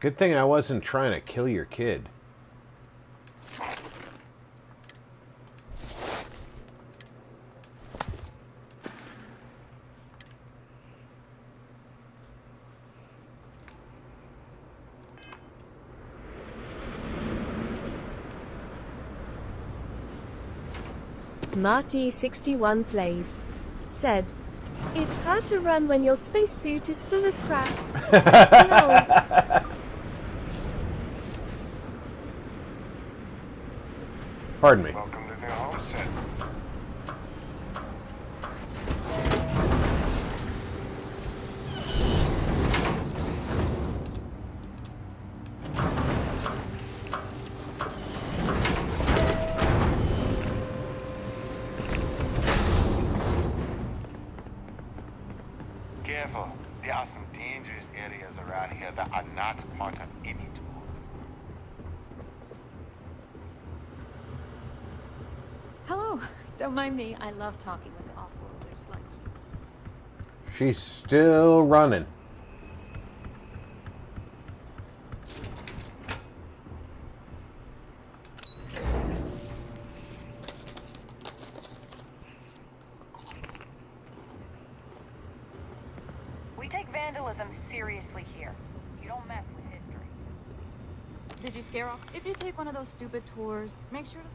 Good thing I wasn't trying to kill your kid. Marty61 plays. Said, it's hard to run when your spacesuit is full of crap. No. Pardon me. Welcome to the homestead. Careful. There are some dangerous areas around here that are not part of any tours. Hello. Don't mind me. I love talking with off-worlders like you. She's still running. We take vandalism seriously here. You don't mess with history. Did you scare off? If you take one of those stupid tours, make sure to...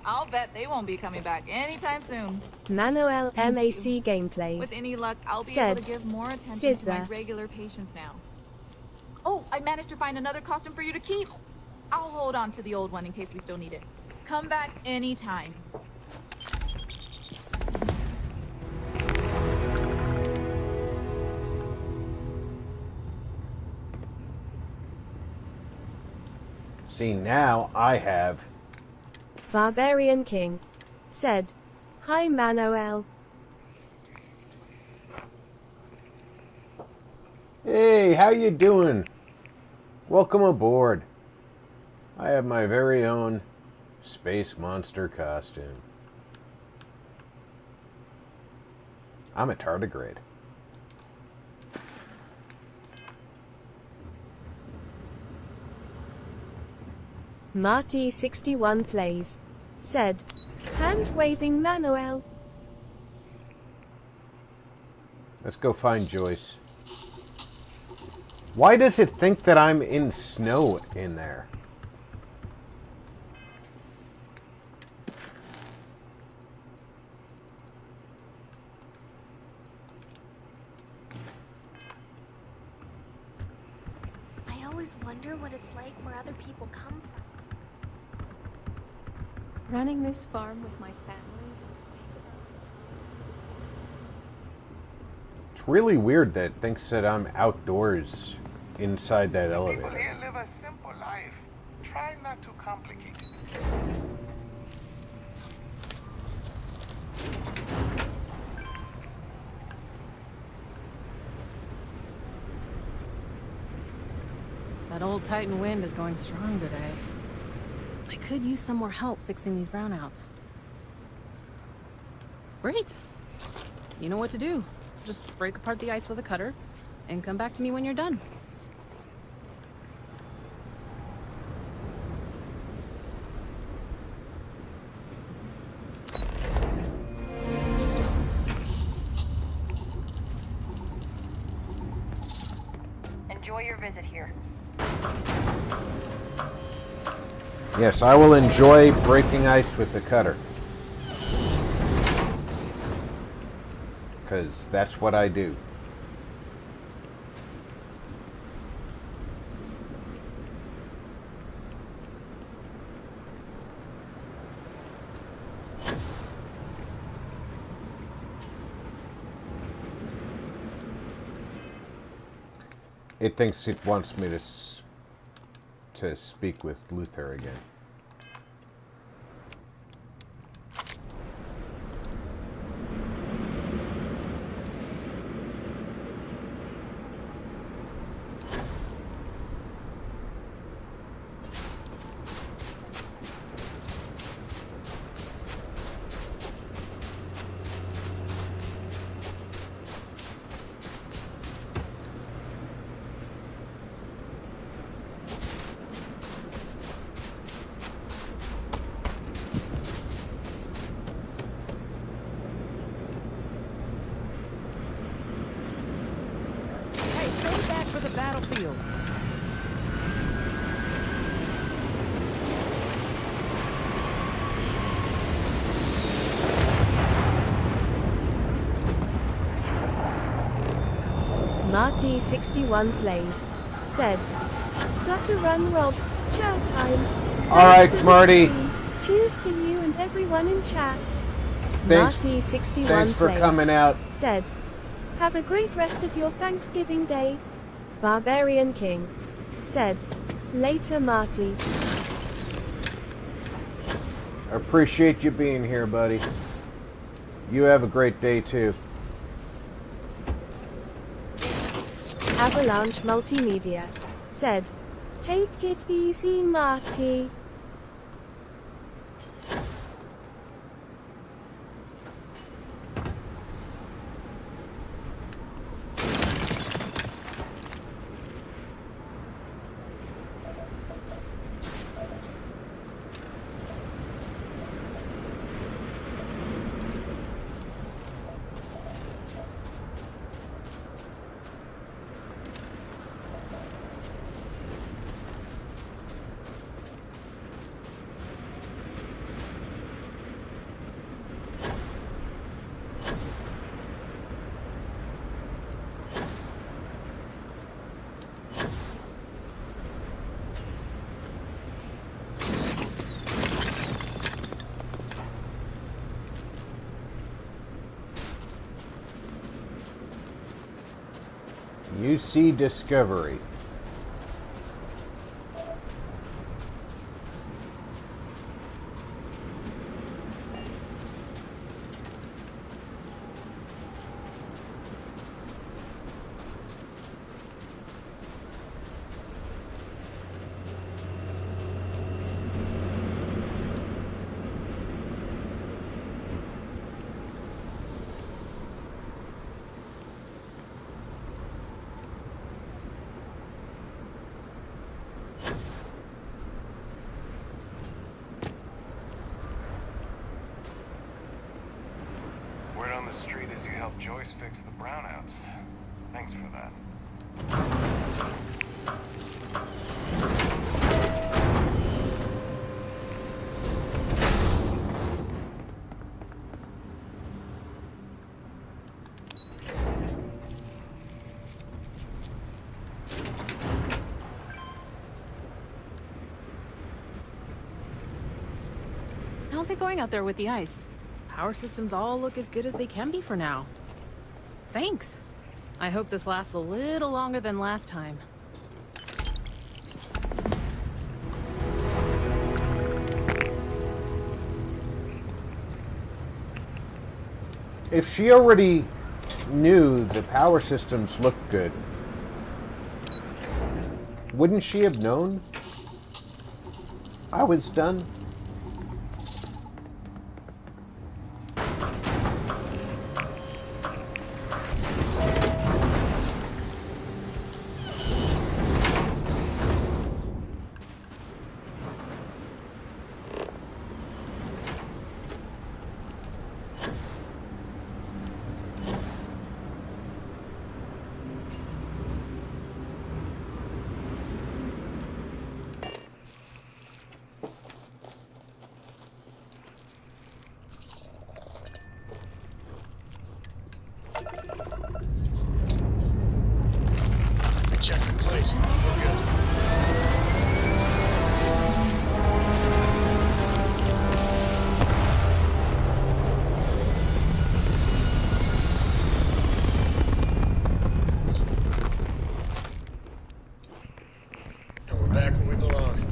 I'll bet they won't be coming back anytime soon. Manuel MAC gameplays. With any luck, I'll be Said, able to give more attention to my Scissor. regular patients now. Oh, I managed to find another costume for you to keep. I'll hold on to the old one in case we still need it. Come back anytime. See, now I have... Barbarian King. Said, hi Manuel. Hey, how you doing? Welcome aboard. I have my very own space monster costume. I'm a tardigrade. Marty61 plays. Said. Hand-waving Manuel. Let's go find Joyce. Why does it think that I'm in snow in there? I always wonder what it's like where other people come from. Running this farm with my family. It's really weird that it thinks that I'm outdoors inside that People elevator. here live a simple life. Try not to complicate it. That old Titan wind is going strong today. I could use some more help fixing these brownouts. Great. You know what to do. Just break apart the ice with a cutter, and come back to me when you're done. Enjoy your visit here. Yes, I will enjoy breaking ice with the cutter. Because that's what I do. It thinks it wants me to speak with Luther again. For the battlefield. Marty61 plays. Said. Gotta run, Rob. Chow time. Alright, Thanks for the Marty. stream. Cheers to you and everyone in chat. Thanks, Marty61 thanks for plays. coming out. Said. Have a great rest of your Thanksgiving Day. Barbarian King. Said. Later, Marty. I appreciate you being here, buddy. You have a great day, too. Avalanche Multimedia. Said. Take it easy, Marty. UC Discovery. helped Joyce fix the brownouts. Thanks for that. How's it going out there with the ice? Power systems all look as good as they can be for now. Thanks. I hope this lasts a little longer than last time. If she already knew the power systems looked good, wouldn't she have known I was done? Check the plate. We're good. And we're back where we belong.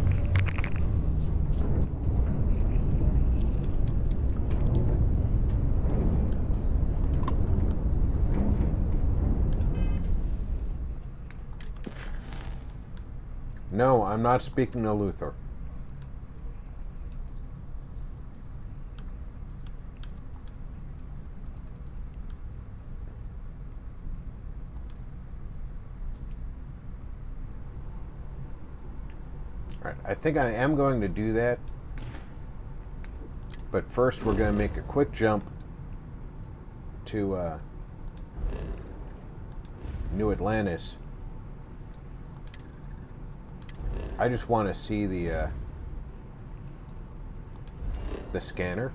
No, I'm not speaking to Luther. Alright, I think I am going to do that. But first we're going to make a quick jump to New Atlantis. I just want to see the scanner.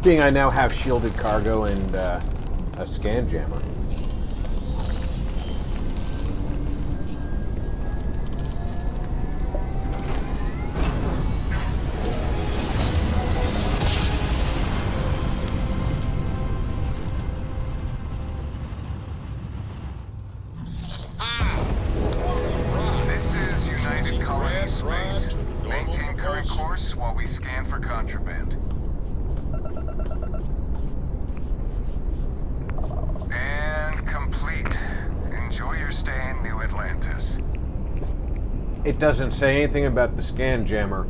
Being I now have shielded cargo and a scan jammer. It doesn't say anything about the scan jammer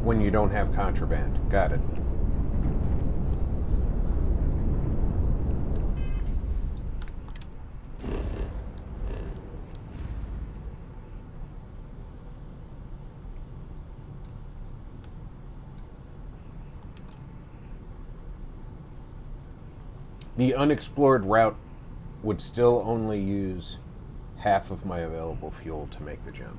when you don't have contraband. Got it. The unexplored route would still only use half of my available fuel to make the jump.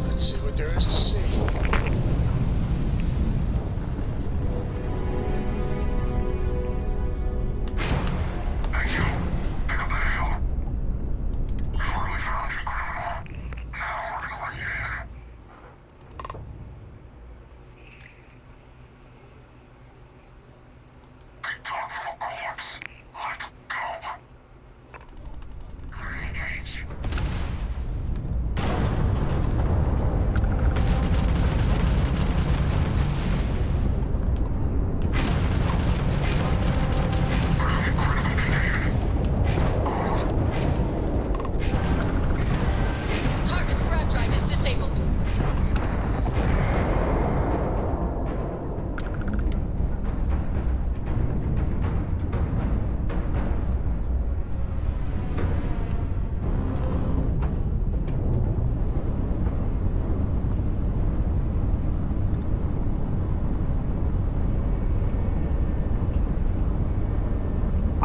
Let's see what there is to see.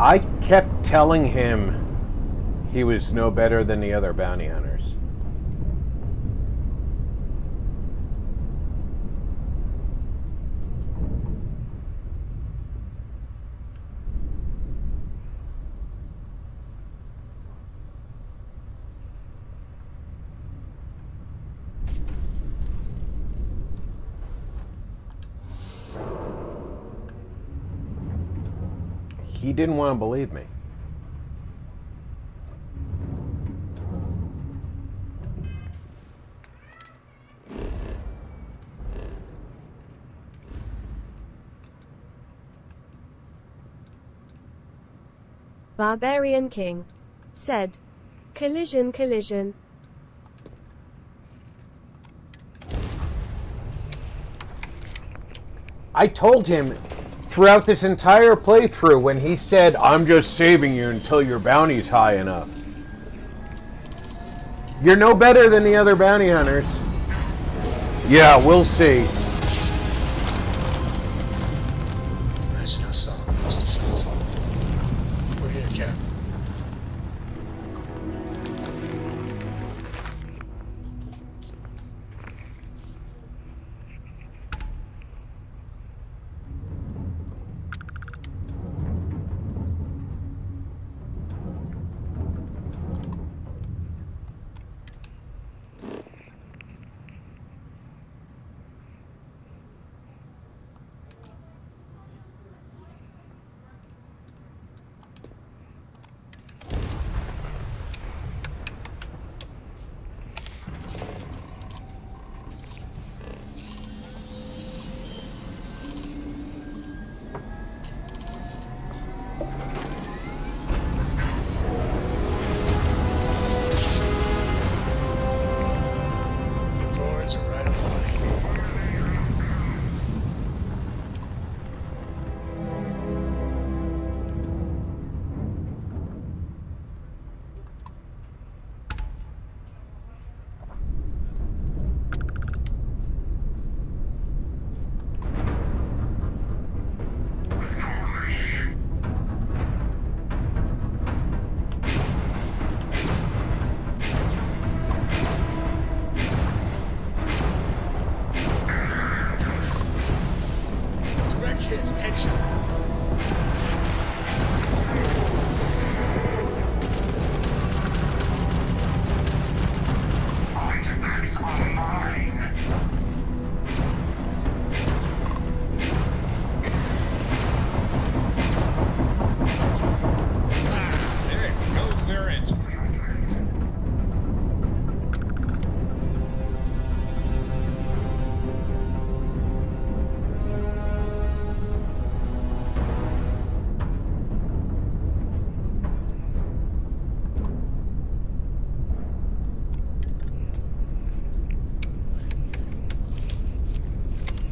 I kept telling him he was no better than the other bounty hunters. He didn't want to believe me. Barbarian King said, "Collision, collision." I told him throughout this entire playthrough when he said, "I'm just saving you until your bounty's high enough." You're no better than the other bounty hunters. Yeah, we'll see. Imagine how someone must have felt. We're here, Cap.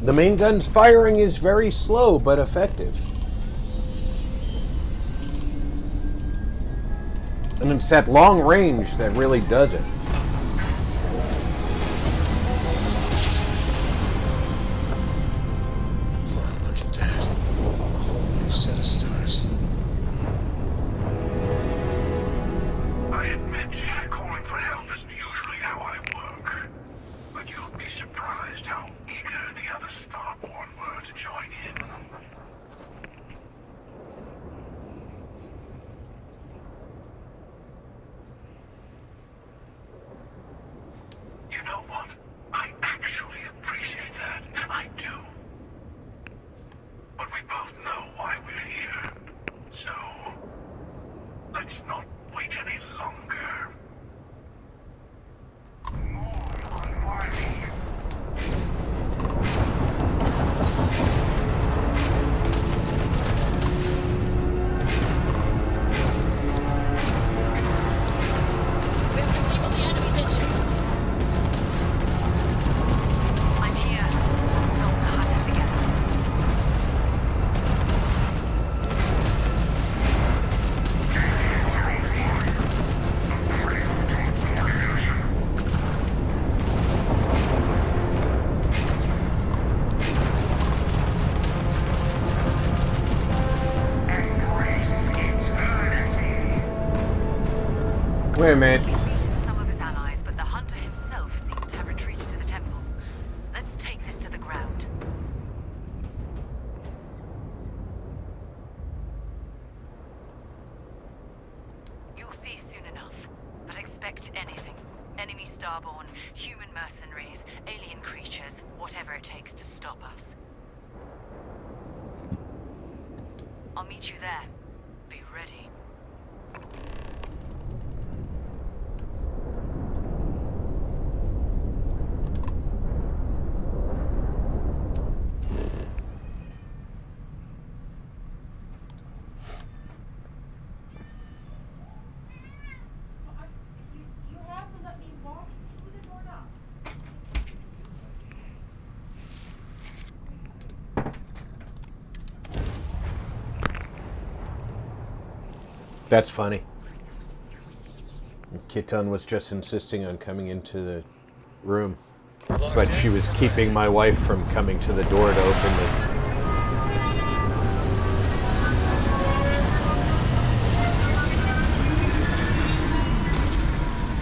The main gun's firing is very slow but effective. And it's that long range that really does it. Wow, look at that. A whole new set of stars. I admit, calling for help isn't usually how I work. But you'd be surprised how eager the other Starborn were to join in. You know what? I actually appreciate that. I do. But we both know why we're here. So, let's not wait any longer. More unworthy. We have disabled the enemy's engines. I'm here. Don't hunt us together. Embrace it. Wait a minute. Defeated some of his allies, but the hunter himself seems to have retreated to the temple. Let's take this to the ground. You'll see soon enough, but expect anything. Enemy Starborn, human mercenaries, alien creatures, whatever it takes to stop us. I'll meet you there. Be ready. That's funny. Kitan was just insisting on coming into the room, but she was keeping my wife from coming to the door to open it.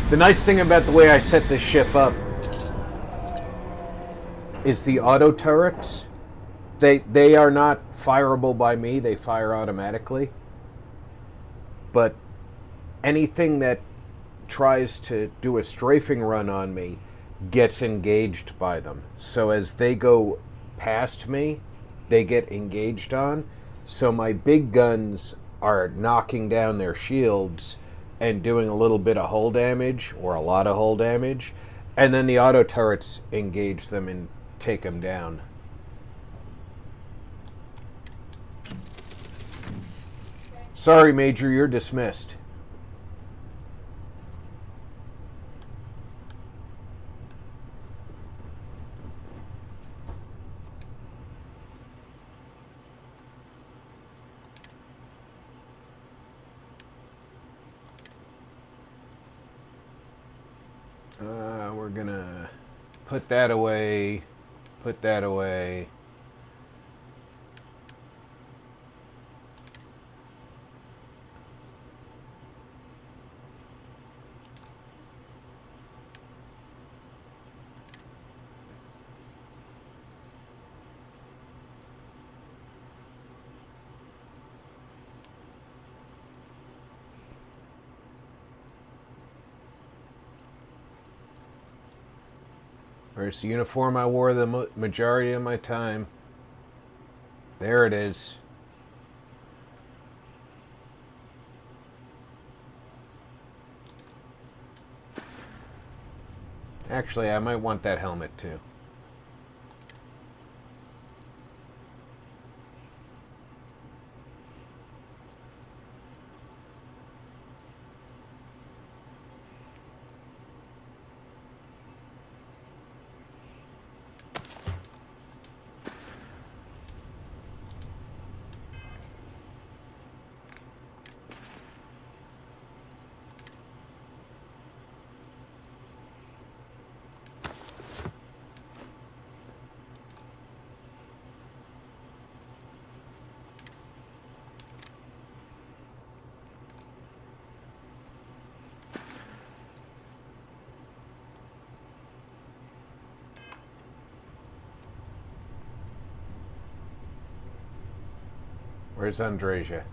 The nice thing about the way I set this ship up is the auto turrets. They are not fireable by me. They fire automatically. But anything that tries to do a strafing run on me gets engaged by them. So as they go past me, they get engaged on. So my big guns are knocking down their shields and doing a little bit of hull damage or a lot of hull damage. And then the auto turrets engage them and take them down. Sorry, Major, you're dismissed. We're gonna put that away, put that away. Where's the uniform I wore the majority of my time? There it is. Actually, I might want that helmet too. Where's Andreja?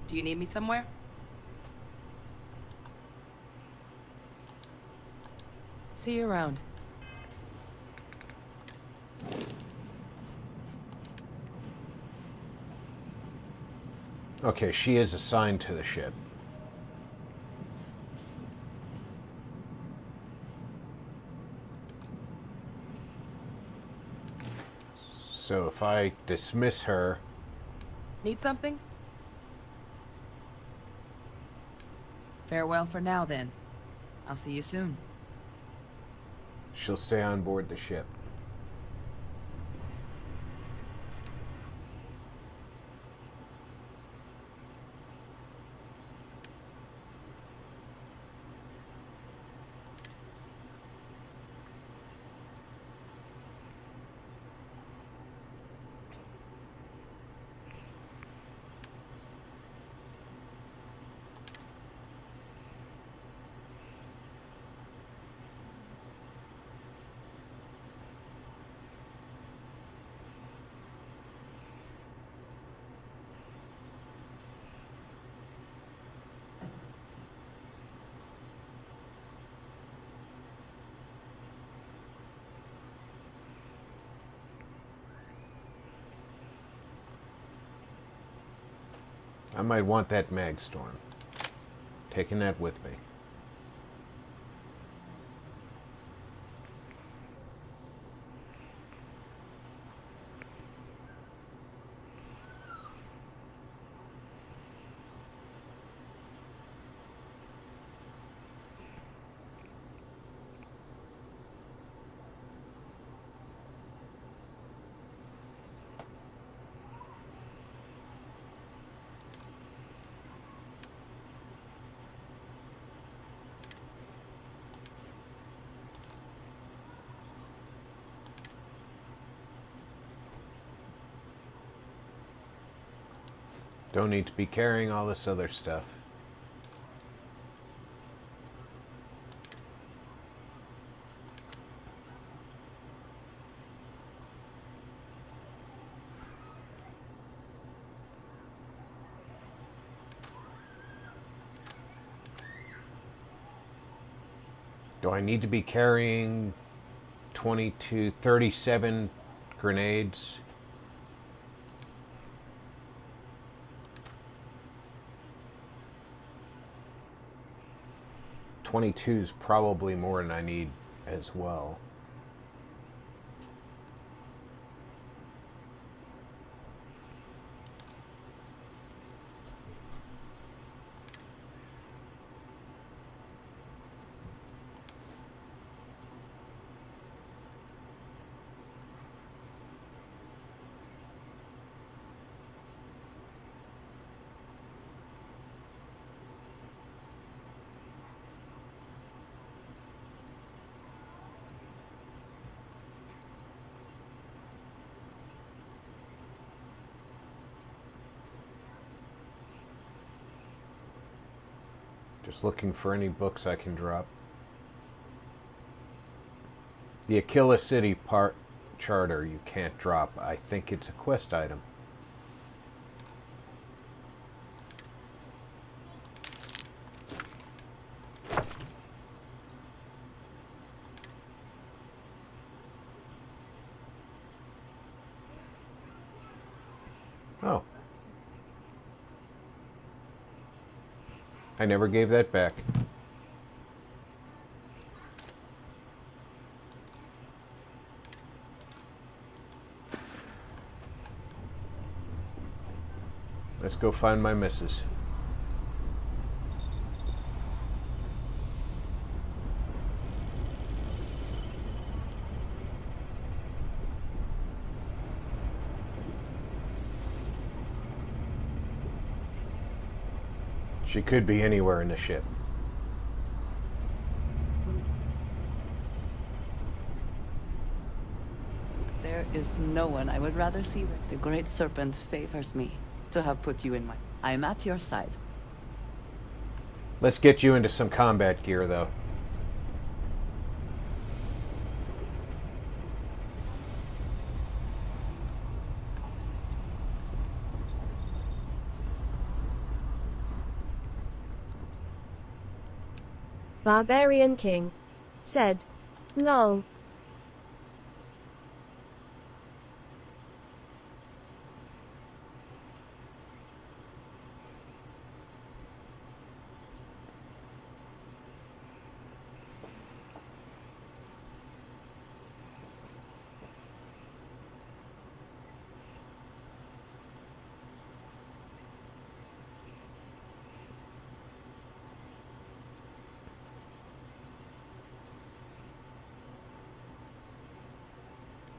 Do you need me somewhere? See you around. Okay, she is assigned to the ship. So if I dismiss her... Need something? Farewell for now, then. I'll see you soon. She'll stay on board the ship. I might want that mag storm. Taking that with me. Don't need to be carrying all this other stuff. Do I need to be carrying 37 grenades? .22 is probably more than I need as well. Just looking for any books I can drop. The Aquila City charter you can't drop. I think it's a quest item. Oh. I never gave that back. Let's go find my missus. She could be anywhere in the ship. There is no one I would rather see. The Great Serpent favors me to have put you in my... I'm at your side. Let's get you into some combat gear, though. Barbarian King said, "Lol."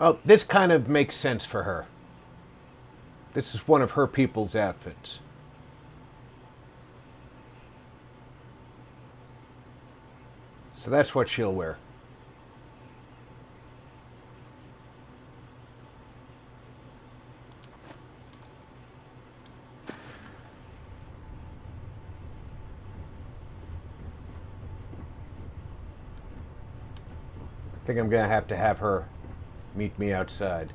Oh, this kind of makes sense for her. This is one of her people's outfits. So that's what she'll wear. I think I'm going to have her meet me outside.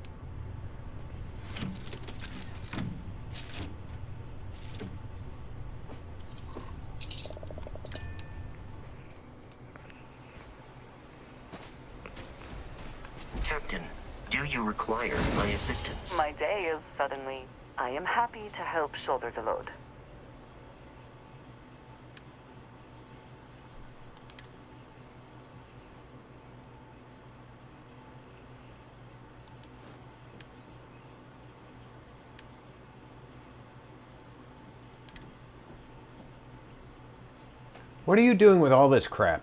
Captain, do you require my assistance? My day is suddenly... I am happy to help shoulder the load. What are you doing with all this crap?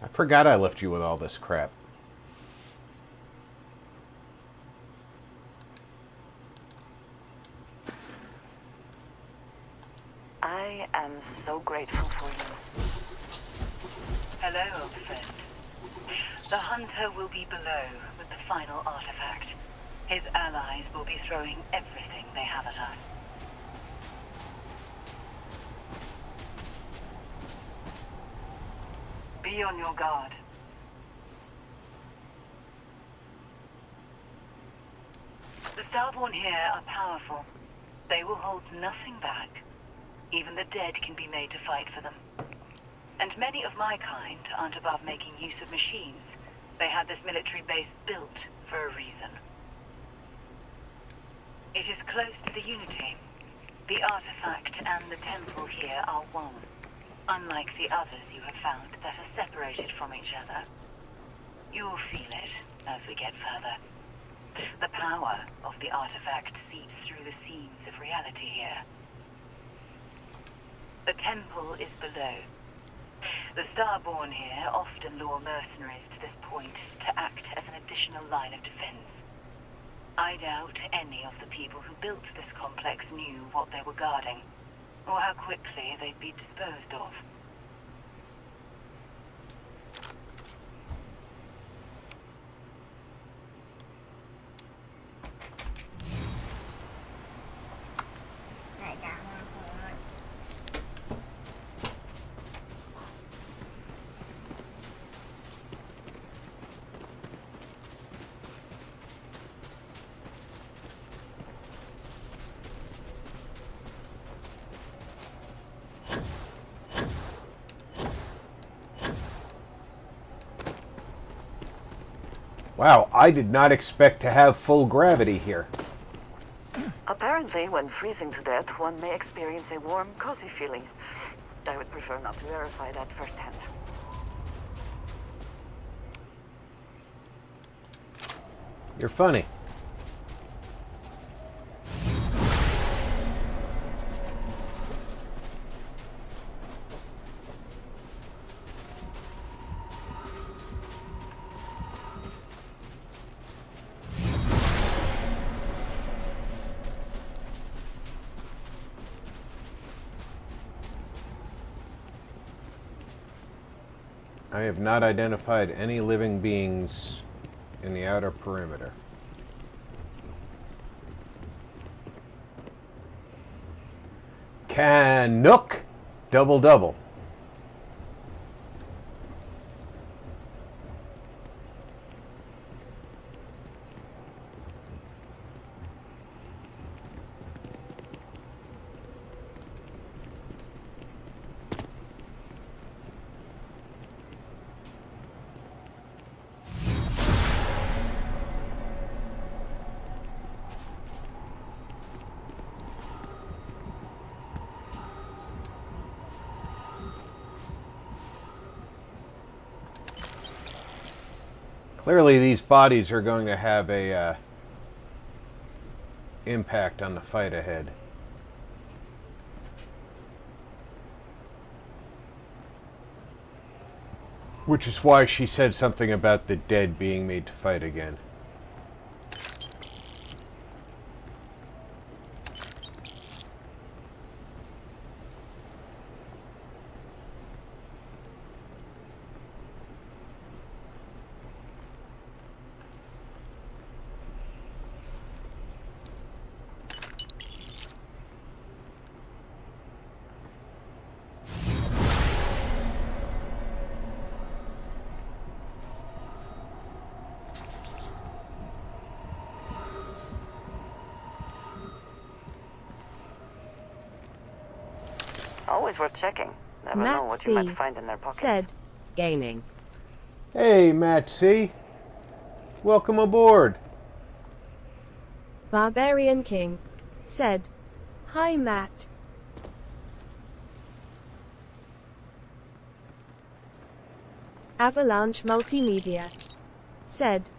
I forgot I left you with all this crap. I am so grateful for you. Hello, old friend. The hunter will be below with the final artifact. His allies will be throwing everything they have at us. Be on your guard. The Starborn here are powerful. They will hold nothing back. Even the dead can be made to fight for them. And many of my kind aren't above making use of machines. They had this military base built for a reason. It is close to the Unity. The artifact and the temple here are one. Unlike the others you have found that are separated from each other. You'll feel it as we get further. The power of the artifact seeps through the seams of reality here. The temple is below. The Starborn here often lure mercenaries to this point to act as an additional line of defense. I doubt any of the people who built this complex knew what they were guarding, or how quickly they'd be disposed of. Wow, I did not expect to have full gravity here. Apparently, when freezing to death, one may experience a warm, cozy feeling. I would prefer not to verify that firsthand. You're funny. I have not identified any living beings in the outer perimeter. Canuck, double double. Clearly these bodies are going to have a impact on the fight ahead. Which is why she said something about the dead being made to fight again. Always worth checking. Never know what you might find in their pockets. Said, gaming. Hey, Matt C. Welcome aboard. Barbarian King said, "Hi Matt." Avalanche Multimedia said,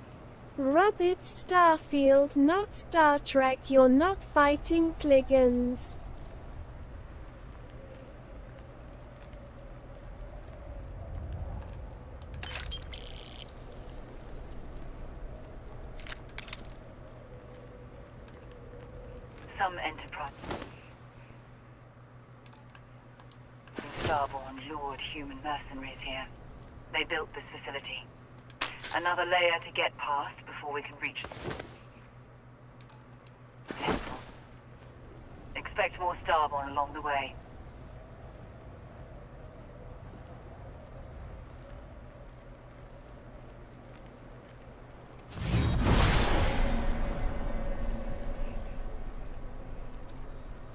"Rob, it's Starfield, not Star Trek. You're not fighting Klingons." Some Enterprise and Starborn lured human mercenaries here. They built this facility. Another layer to get past before we can reach the temple. Expect more Starborn along the way.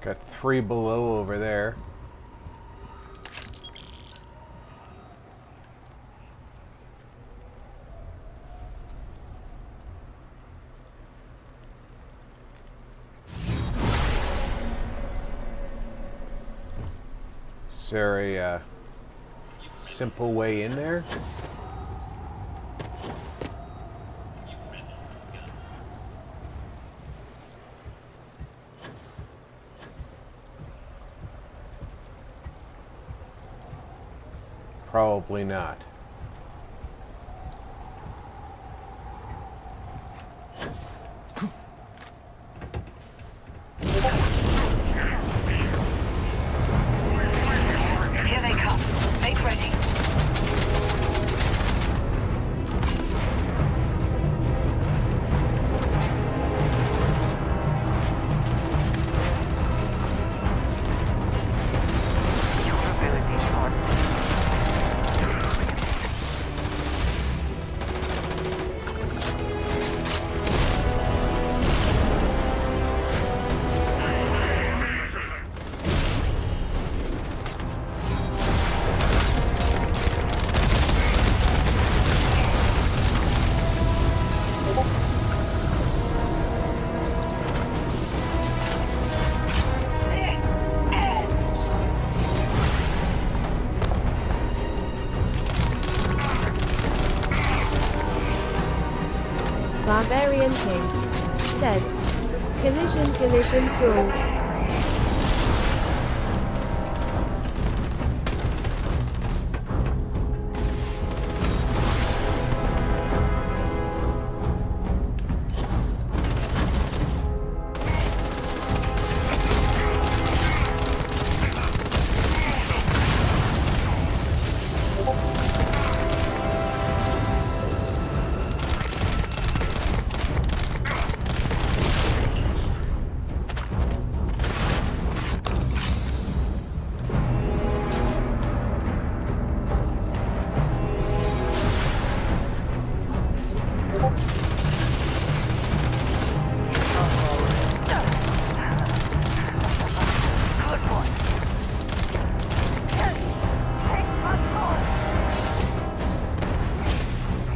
Got 3 below over there. Is there a simple way in there? Probably not. Here they come. Make ready. Barbarian King said, collision crawl.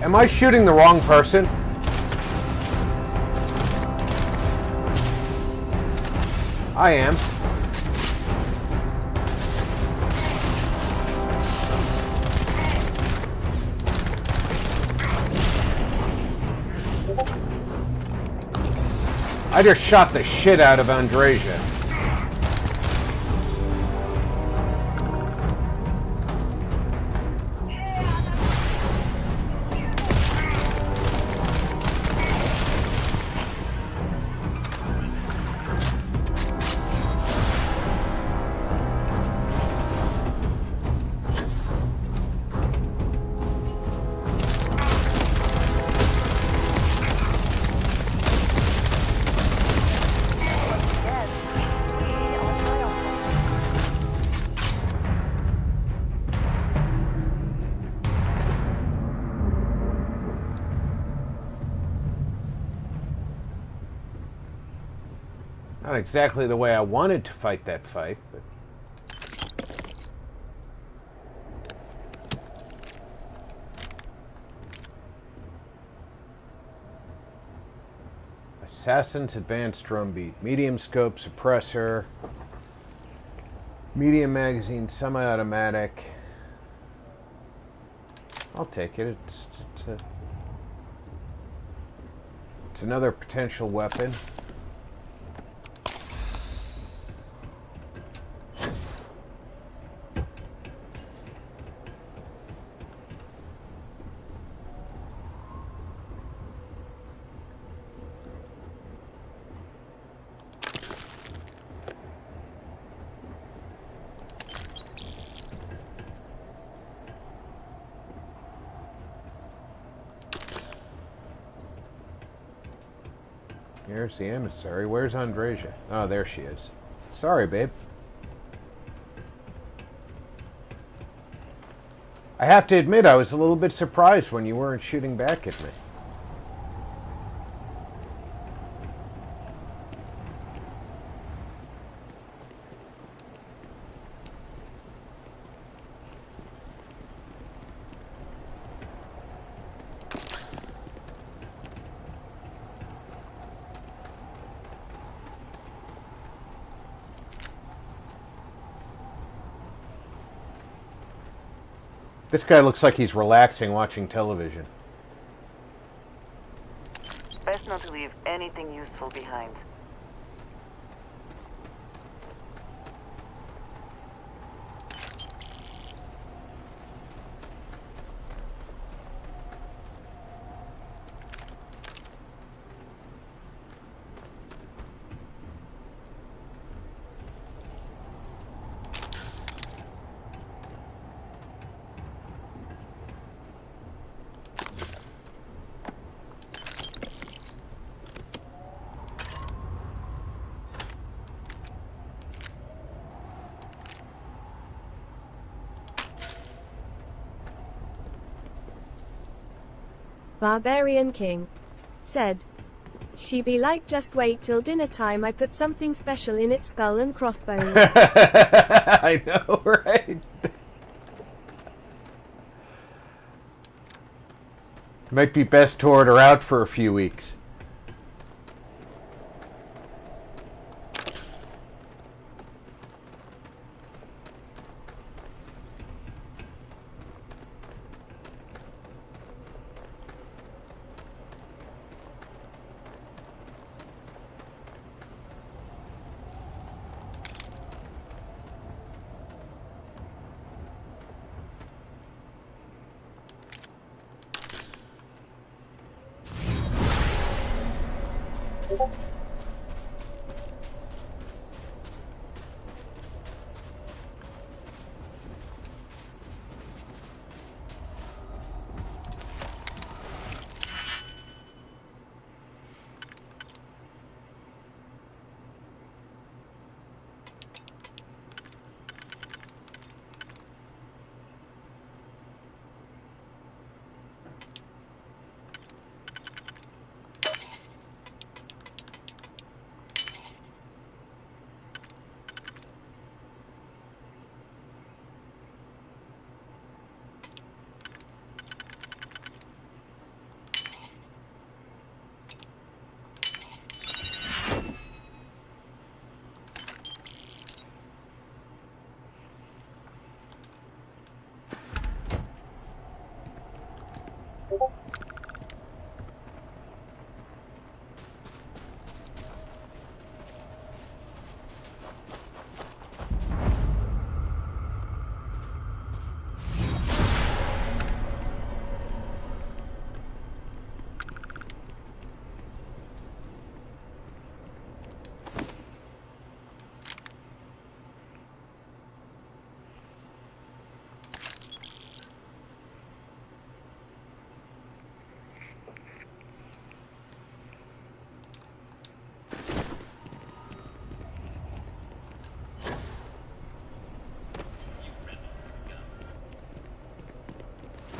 Am I shooting the wrong person? I am. I just shot the shit out of Andreja. Not exactly the way I wanted to fight that fight, but... Assassin's Advanced Drumbeat. Medium scope suppressor. Medium magazine, semi-automatic. I'll take it. It's a It's another potential weapon. Here's the emissary. Where's Andreja? Oh, there she is. Sorry, babe. I have to admit, I was a little bit surprised when you weren't shooting back at me. This guy looks like he's relaxing watching television. Best not to leave anything useful behind. Barbarian King said, "She be like, just wait till dinner time. I put something special in its skull and crossbones." I know, right? Might be best to order out for a few weeks.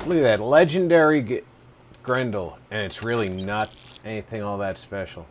Look at that legendary Grendel, and it's really not anything all that special.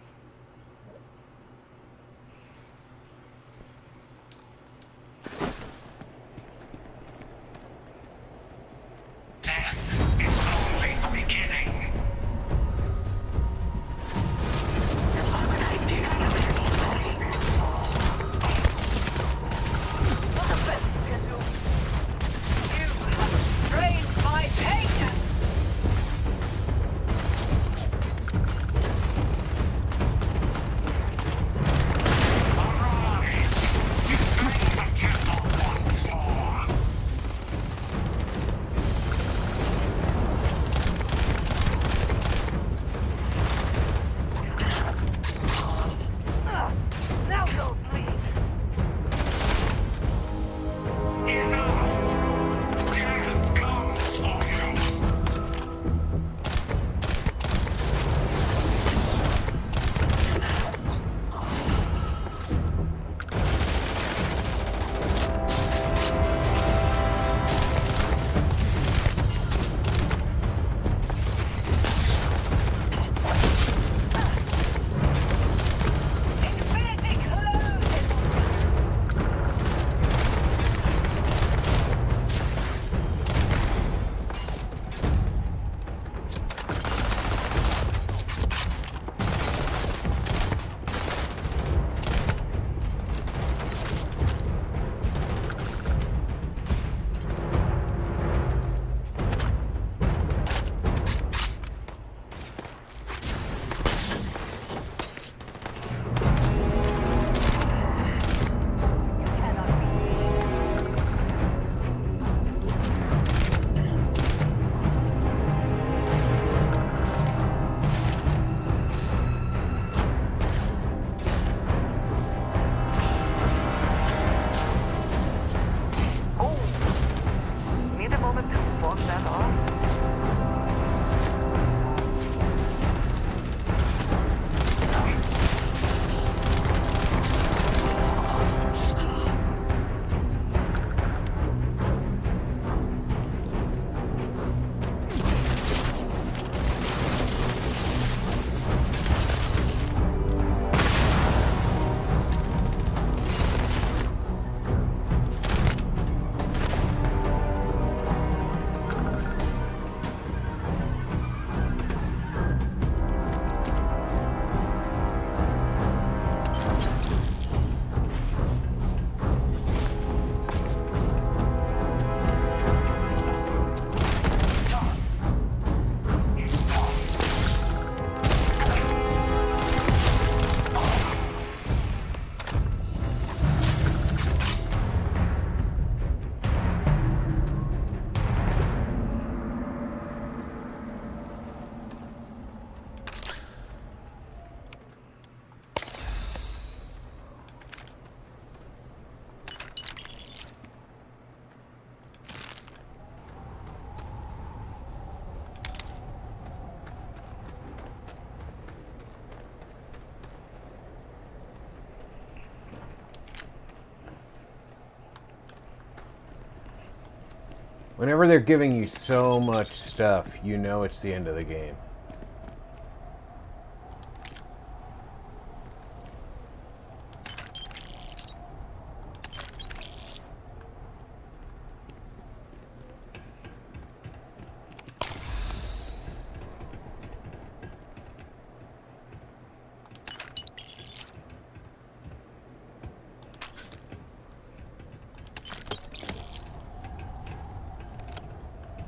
Whenever they're giving you so much stuff, you know it's the end of the game.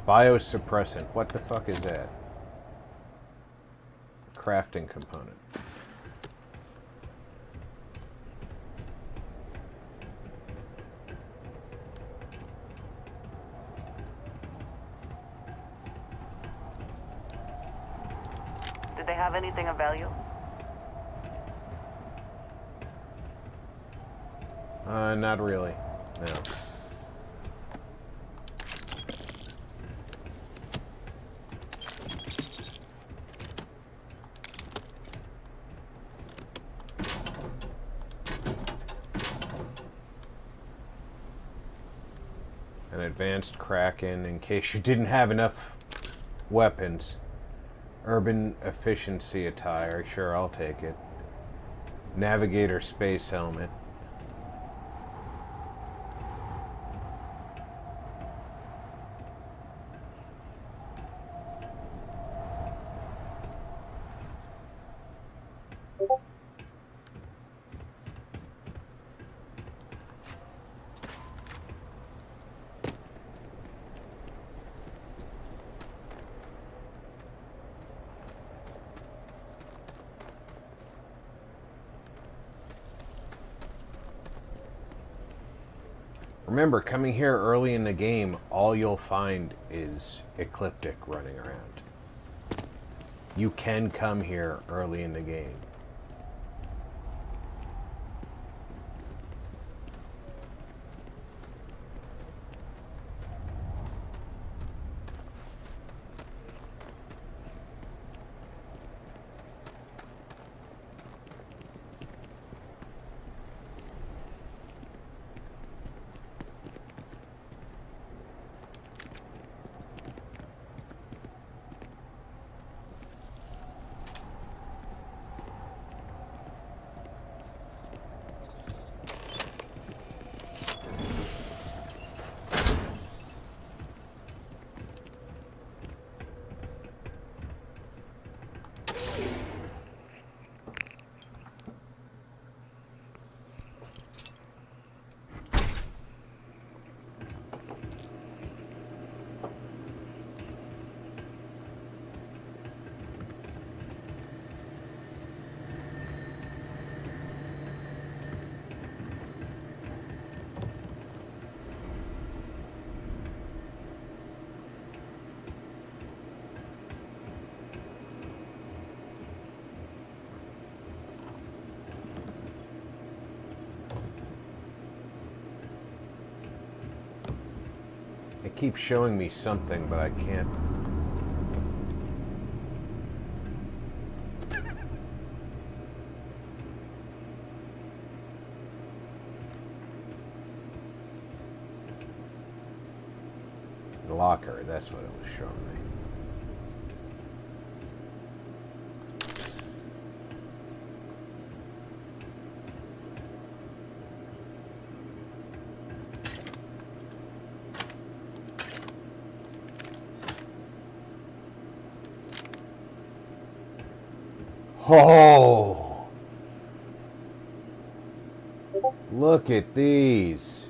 Biosuppressant. What the fuck is that? Crafting component. Did they have anything of value? Not really. No. An advanced Kraken in case you didn't have enough weapons. Urban efficiency attire, sure, I'll take it. Navigator space helmet. Remember, coming here early in the game, all you'll find is Ecliptic running around. You can come here early in the game. It keeps showing me something, but I can't. Locker, that's what it was showing me. Oh! Look at these.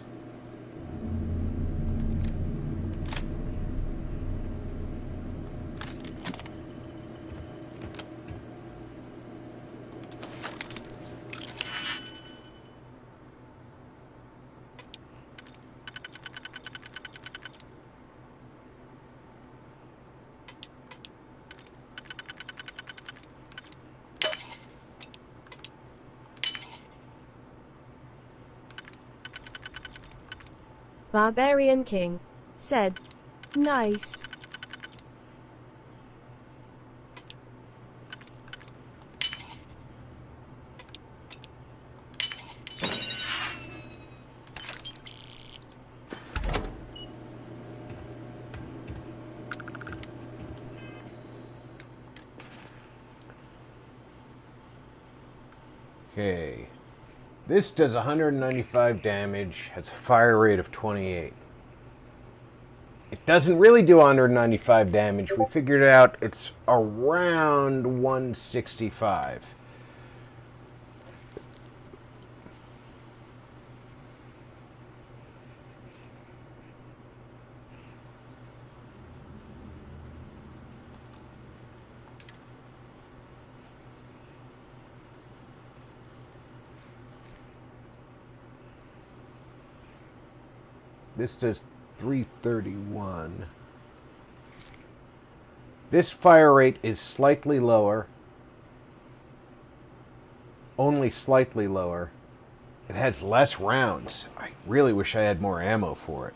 Barbarian King said, "Nice." Okay. This does 195 damage, has a fire rate of 28. It doesn't really do 195 damage. We figured out it's around 165. This does 331. This fire rate is slightly lower. Only slightly lower. It has less rounds. I really wish I had more ammo for it.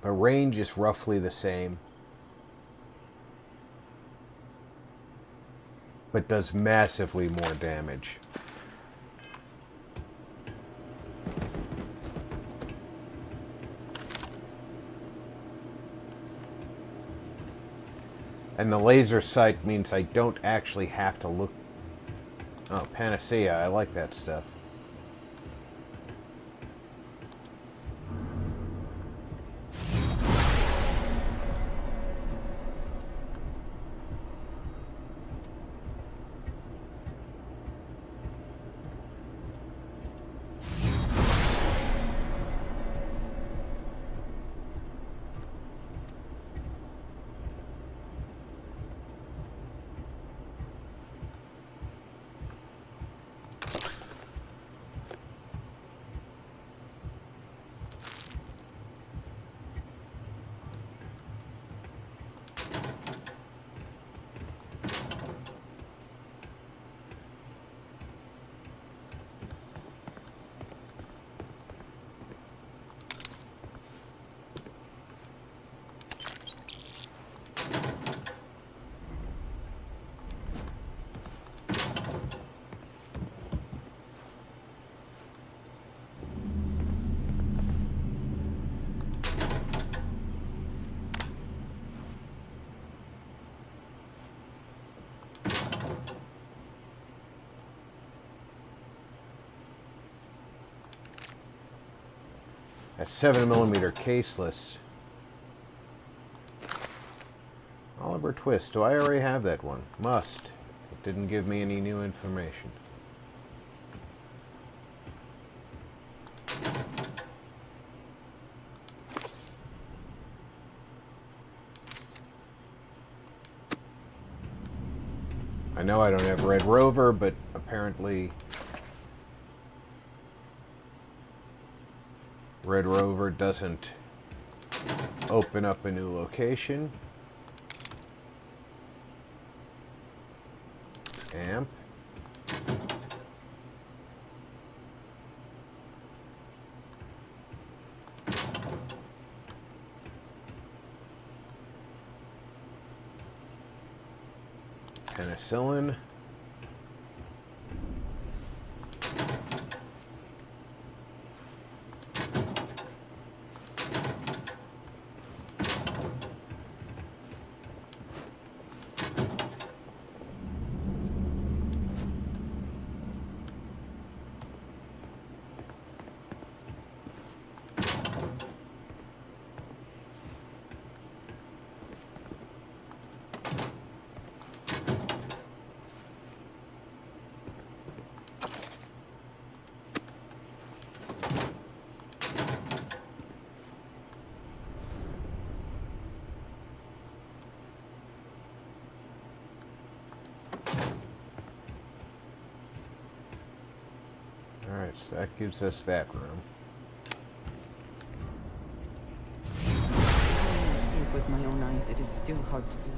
The range is roughly the same, but does massively more damage. And the laser sight means I don't actually have to look. Oh, Panacea, I like that stuff. A 7mm caseless. Oliver Twist. Do I already have that one? Must. It didn't give me any new information. I know I don't have Red Rover, but apparently Red Rover doesn't open up a new location. Amp. Penicillin. Alright, so that gives us that room. When I see it with my own eyes, it is still hard to believe.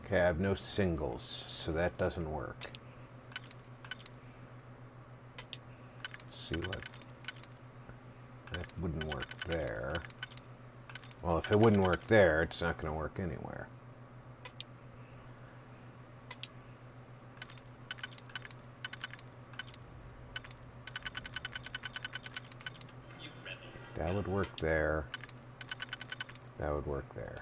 Okay, I have no singles, so that doesn't work. Let's see what... That wouldn't work there. Well, if it wouldn't work there, it's not going to work anywhere. That would work there. That would work there.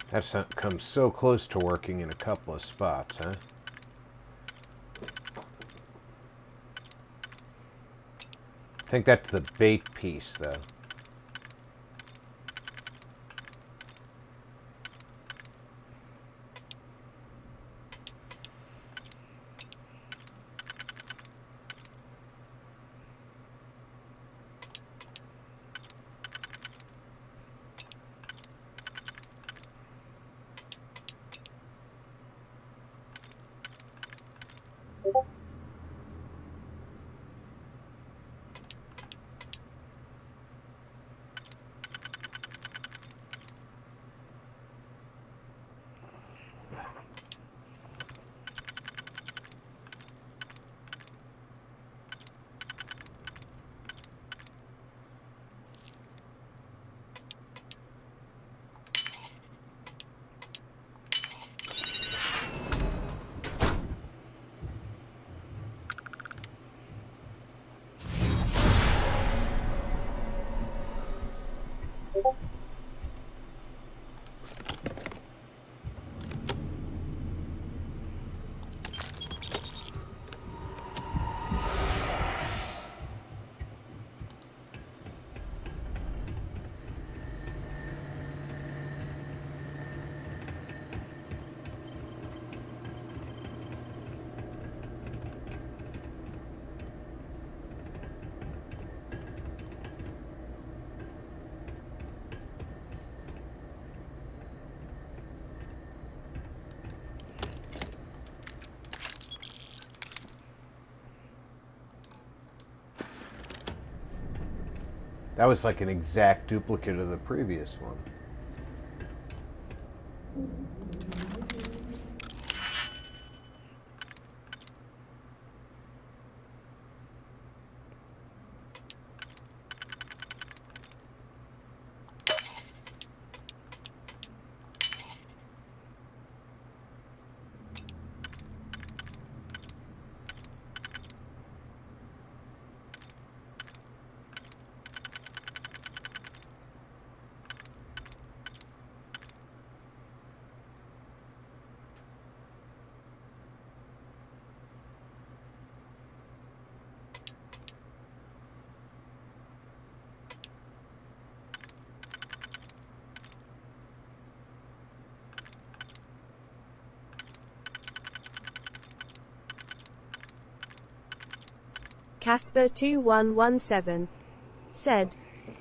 That's come so close to working in a couple of spots, huh? I think that's the bait piece, though. That was like an exact duplicate of the previous one. Casper2117 said,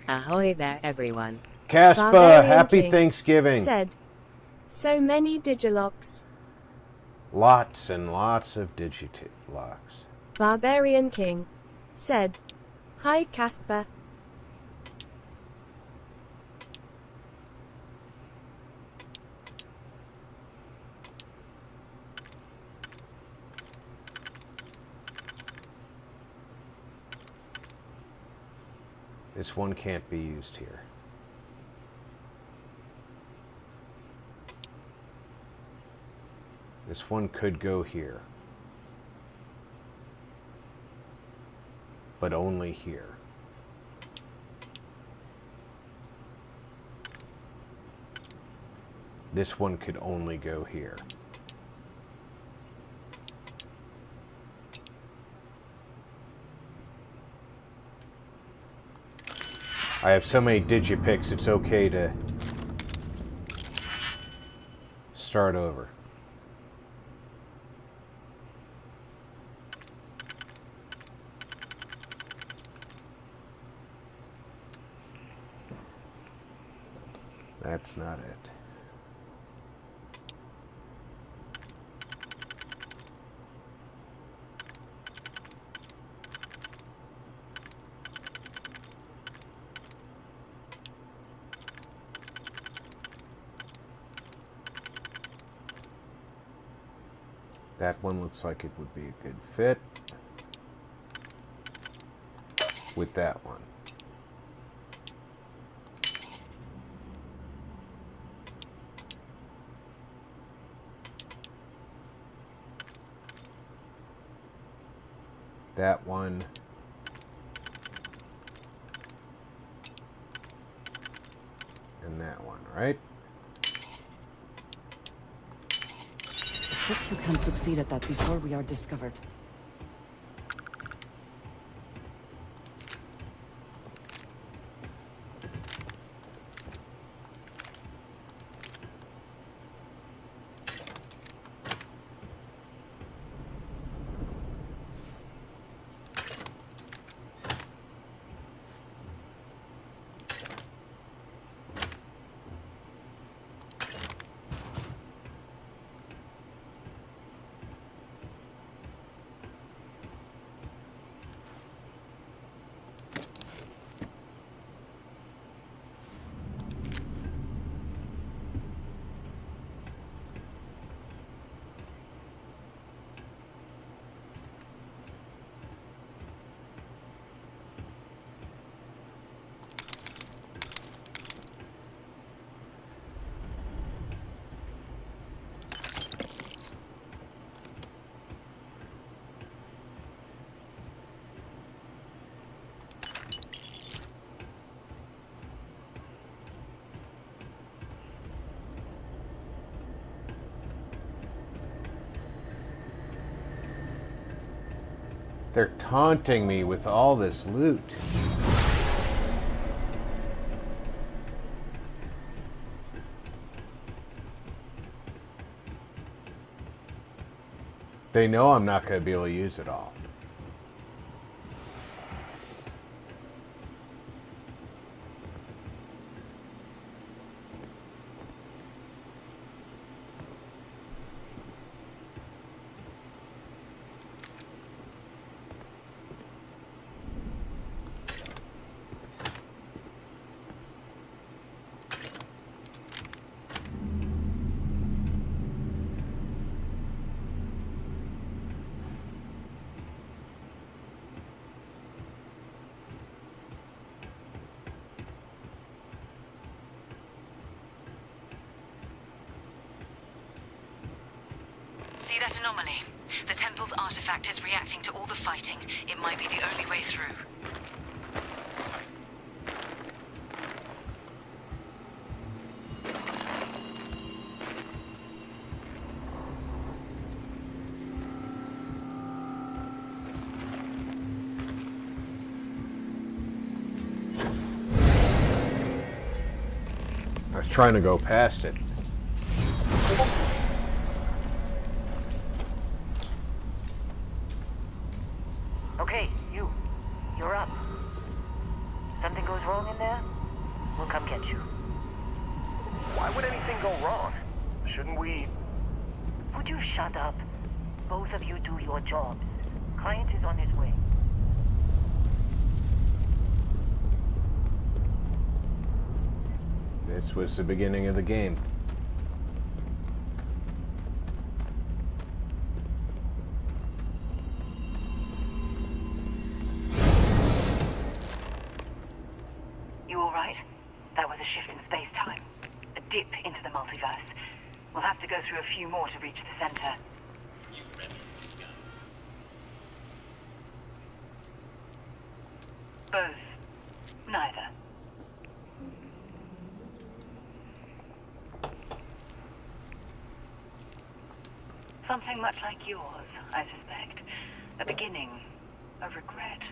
"Ahoy there, everyone." Casper, Barbarian happy King Thanksgiving. said, "So many digilocks." Lots and lots of digilocks. Barbarian King said, "Hi, Casper." This one can't be used here. This one could go here. But only here. This one could only go here. I have so many digipicks, it's okay to start over. That's not it. That one looks like it would be a good fit with that one. That one. And that one, right? I hope you can succeed at that before we are discovered. They're taunting me with all this loot. They know I'm not going to be able to use it all. See that anomaly? The temple's artifact is reacting to all the fighting. It might be the only way through. I was trying to go past it. Okay, you're up. Something goes wrong in there, we'll come get you. Why would anything go wrong? Shouldn't we... Would you shut up? Both of you do your jobs. Client is on his way. This was the beginning of the game. You all right? That was a shift in space-time. A dip into the multiverse. We'll have to go through a few more to reach the center. Both. Neither. Something much like yours, I suspect. A beginning, a regret,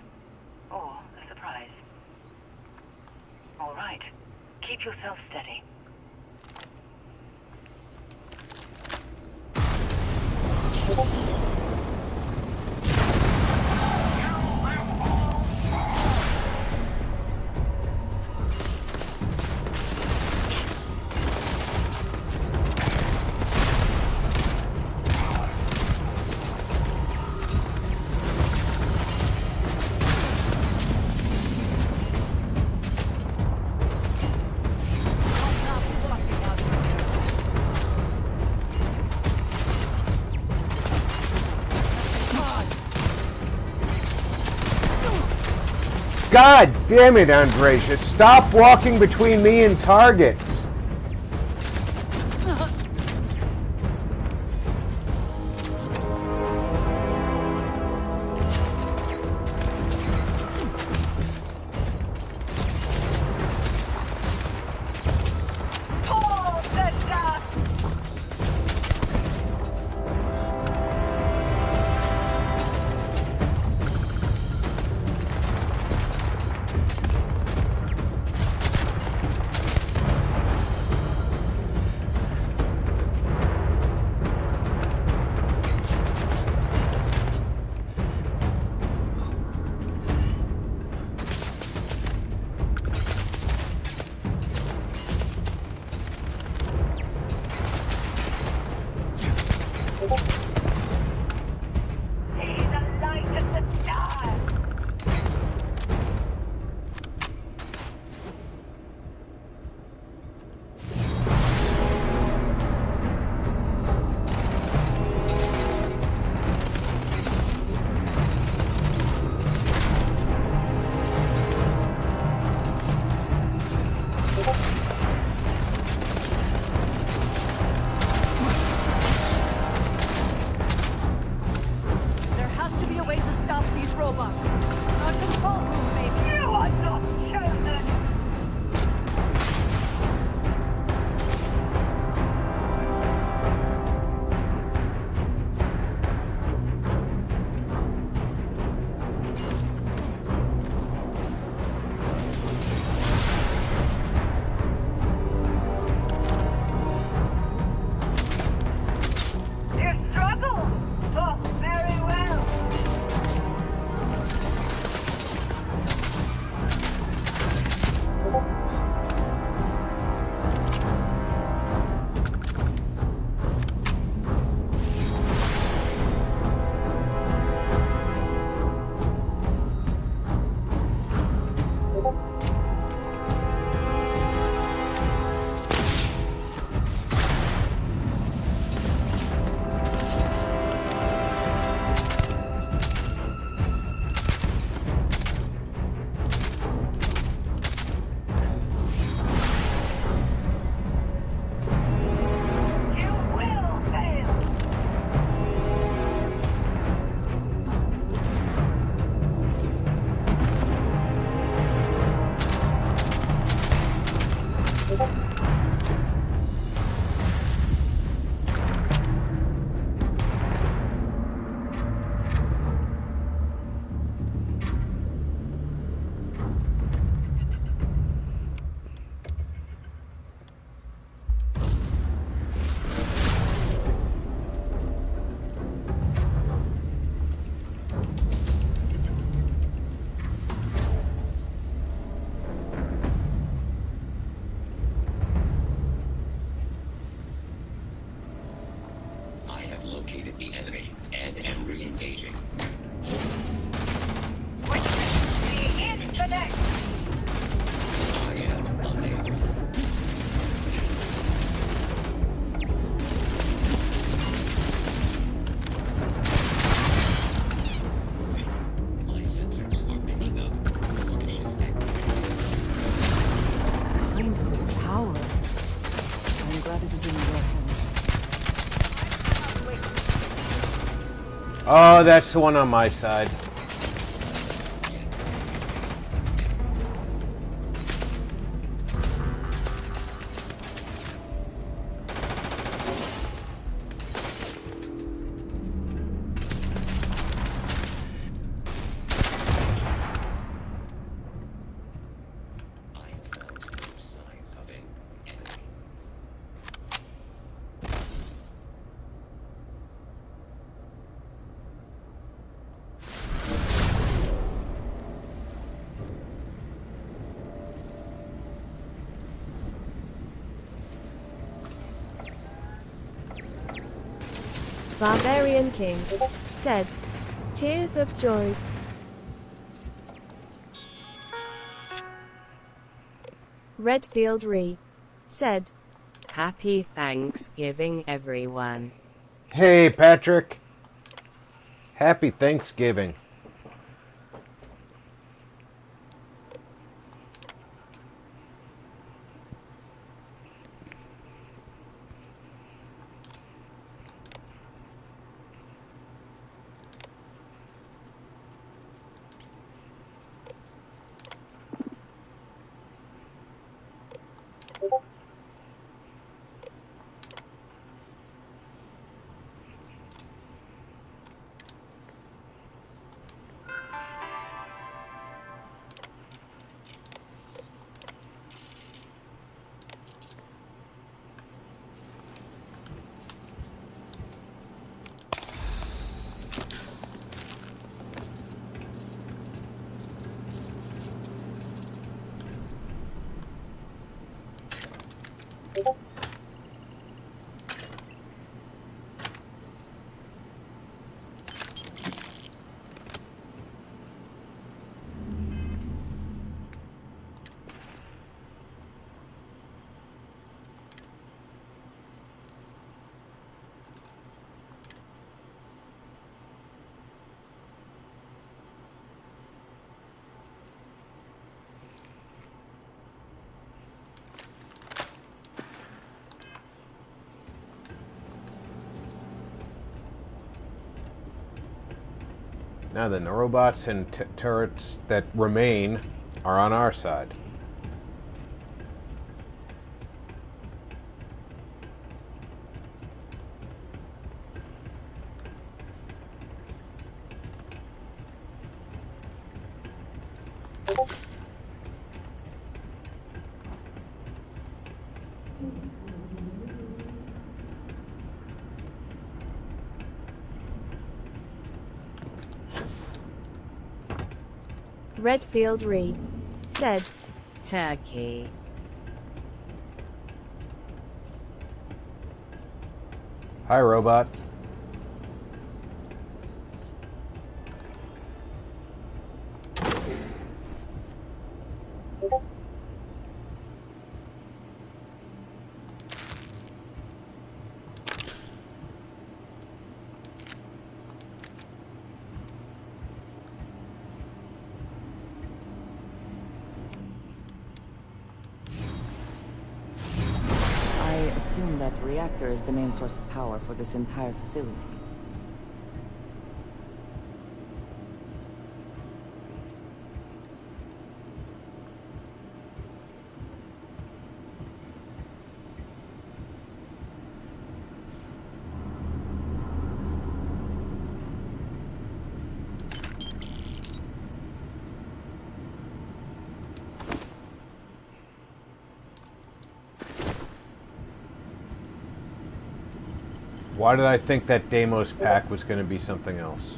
or a surprise. All right. Keep yourself steady. God damn it, Andresia. Stop walking between me and targets. There has to be a way to stop these robots. A control room, maybe. You are not chosen. You struggle. Oh, very well. I have located the enemy and am re-engaging. Disconnect. I am unable. My sensors are picking up suspicious activity. Kind of power. I'm glad it is in your hands. Oh, that's the one on my side. Barbarian King said, "Tears of joy." Redfield Re said, "Happy Thanksgiving, everyone." Hey, Patrick. Happy Thanksgiving. Now then, the robots and turrets that remain are on our side. Redfield Re said, Turkey. Hi, robot. I assume that reactor is the main source of power for this entire facility. Why did I think that Deimos pack was going to be something else?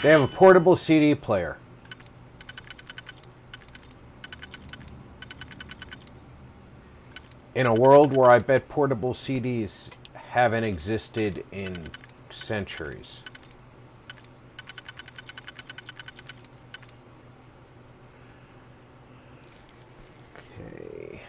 They have a portable CD player. In a world where I bet portable CDs haven't existed in centuries. Okay.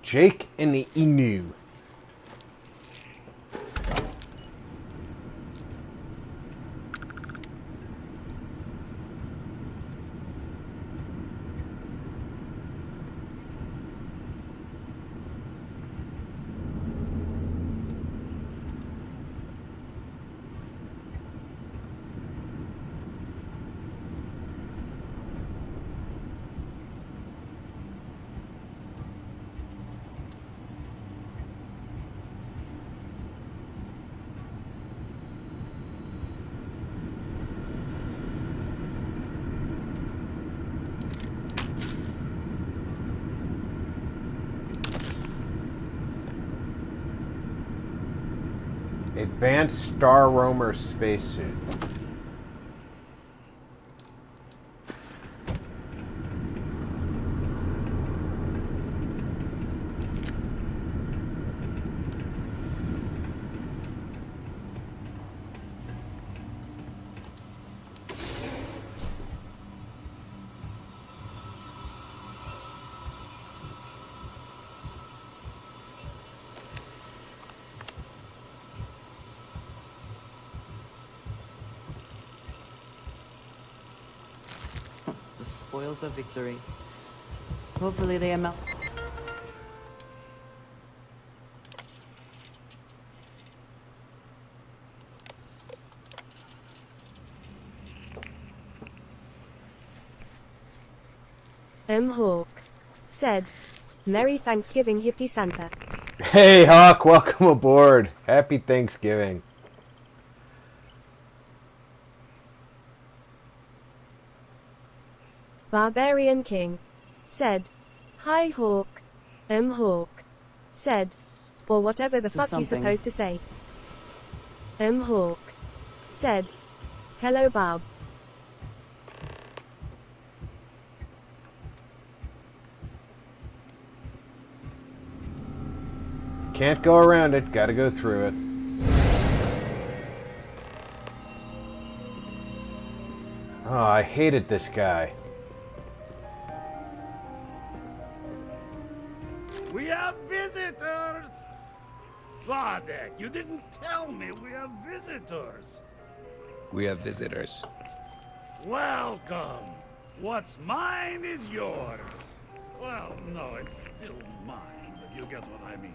Jake and the Inu. Advanced Star Roamer spacesuit. spoils of victory. Hopefully they amount. Hawk said, Merry Thanksgiving, Hippie Santa. Hey, Hawk, welcome aboard. Happy Thanksgiving. Barbarian King said, Hi, Hawk. Hawk said, or whatever the fuck you supposed to say. Hawk said, Hello, Bob. Can't go around it, gotta go through it. Oh, I hated this guy. We have visitors! Vadek, you didn't tell me we have visitors. We have visitors. Welcome. What's mine is yours. Well, no, it's still mine, but you get what I mean.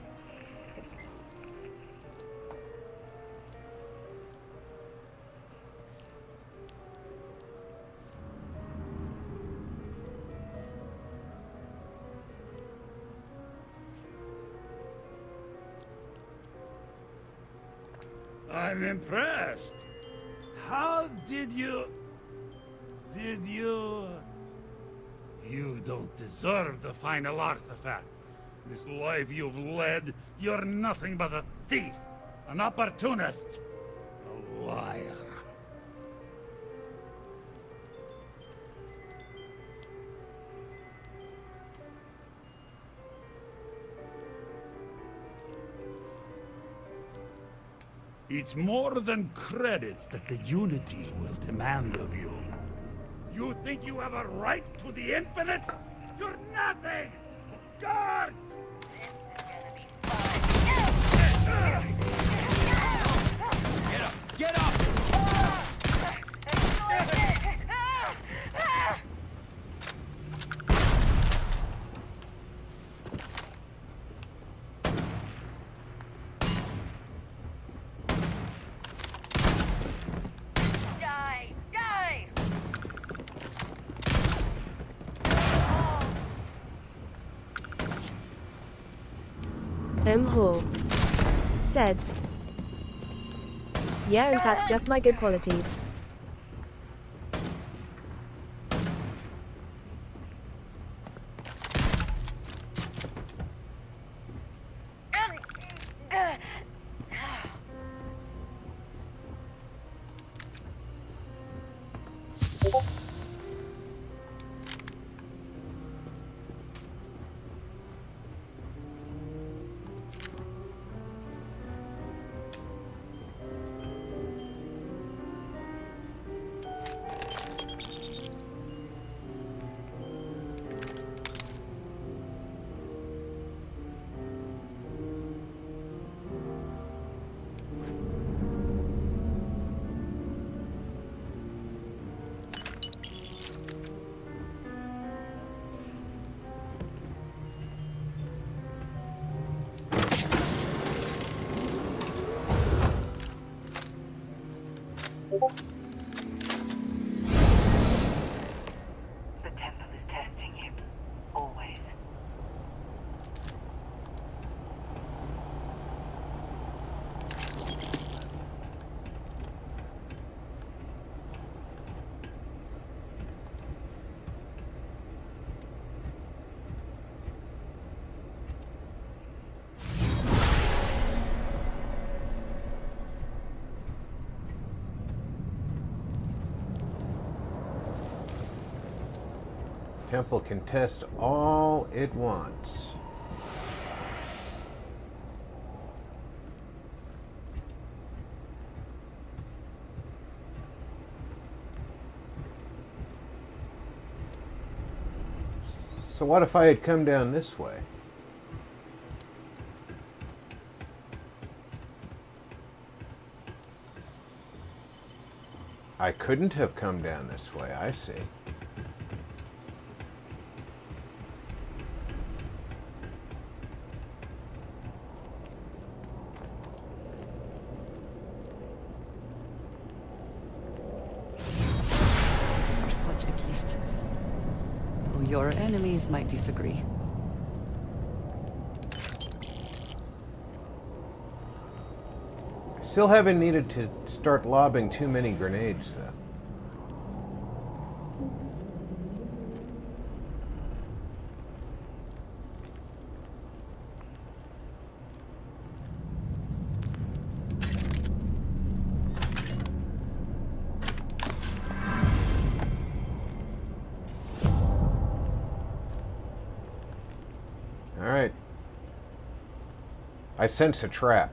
I'm impressed. How did you... You don't deserve the final artifact. This life you've led, you're nothing but a thief, an opportunist, a liar. It's more than credits that the Unity will demand of you. You think you have a right to the infinite? You're nothing! Guards! Get up! Get up! Hawk said, yeah, and that's just my good qualities. The temple is testing you. Always. Temple can test all it wants. So what if I had come down this way? I couldn't have come down this way, I see. Your enemies might disagree. Still haven't needed to start lobbing too many grenades, though. All right. I sense a trap.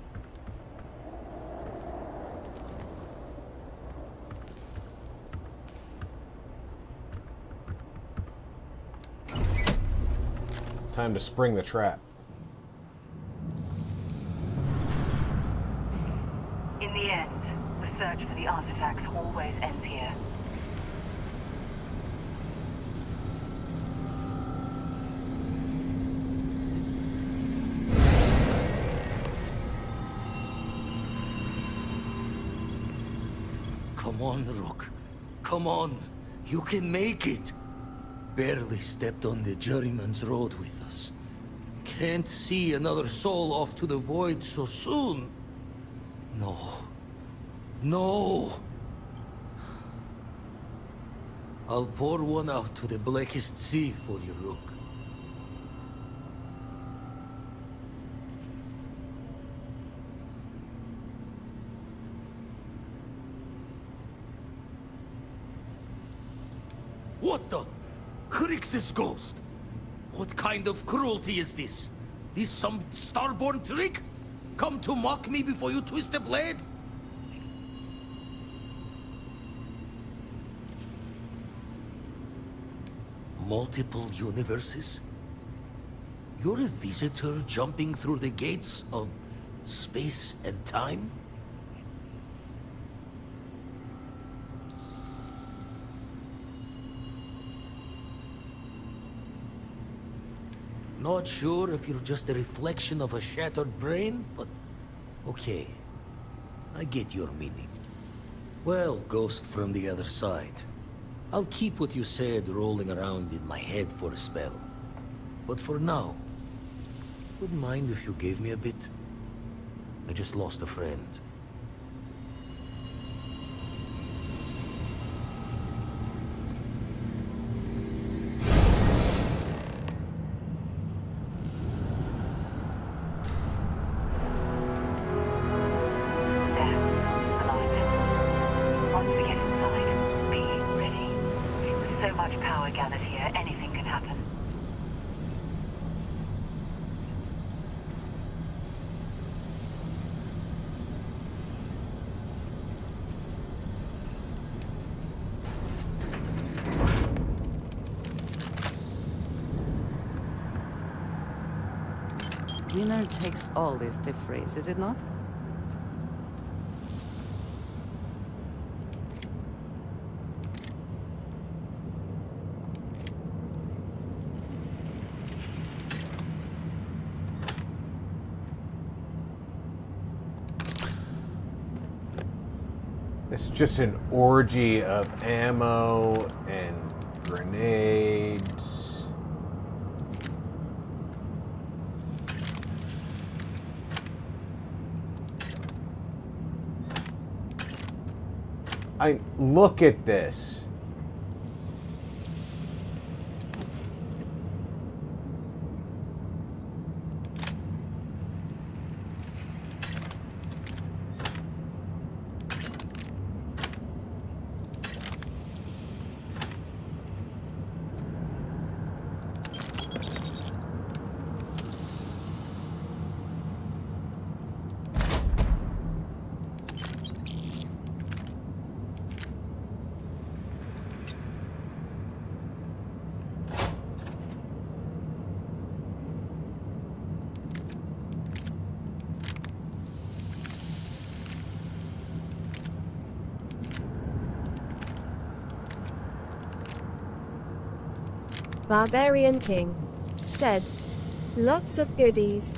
Time to spring the trap. In the end, the search for the artifacts always ends here. Come on, Rook. Come on. You can make it. Barely stepped on the juryman's road with us. Can't see another soul off to the void so soon. No. No. I'll pour one out to the blackest sea for you, Rook. What the? Crix's ghost? What kind of cruelty is this? Is some Starborn trick? Come to mock me before you twist the blade? Multiple universes? You're a visitor jumping through the gates of space and time? Not sure if you're just a reflection of a shattered brain, but okay. I get your meaning. Well, ghost from the other side. I'll keep what you said rolling around in my head for a spell. But for now, wouldn't mind if you gave me a bit. I just lost a friend. Winner takes all is the phrase, is it not? It's just an orgy of ammo and grenades. Look at this. Barbarian King said, "Lots of goodies."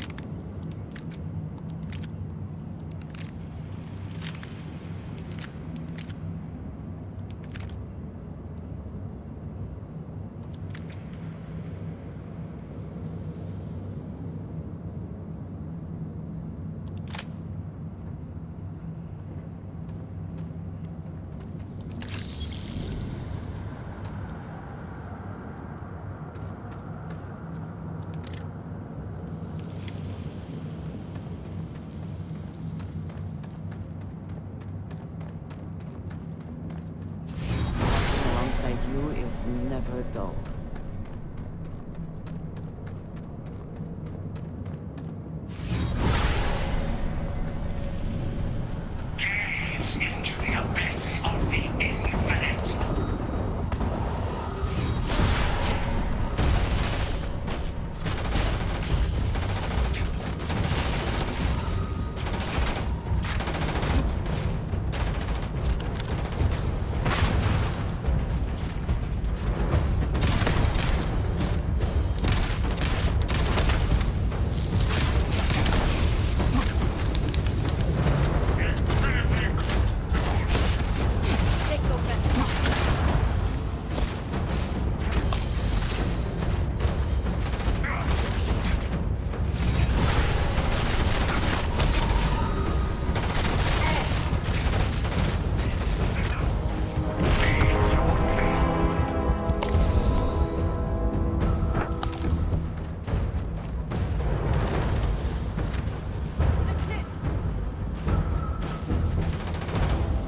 inside you is never dull. Gaze into the abyss of the infinite.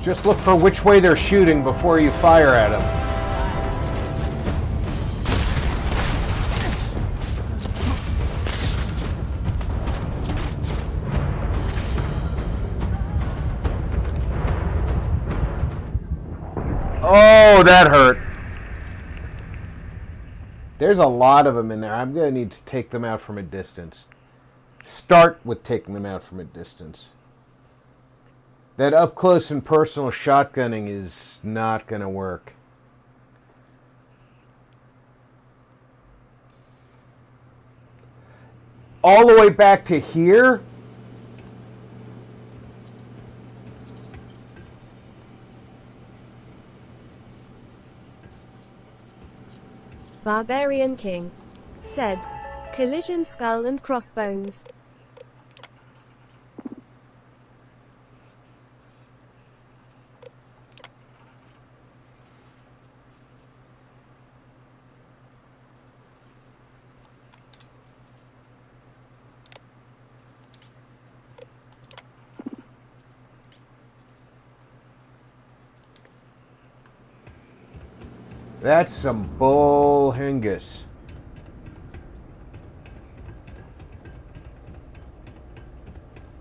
Just look for which way they're shooting before you fire at them. Oh, that hurt. There's a lot of them in there. I'm going to need to take them out from a distance. Start with taking them out from a distance. That up close and personal shotgunning is not going to work. All the way back to here? Barbarian King said, "Collision skull and crossbones." That's some bull hingus.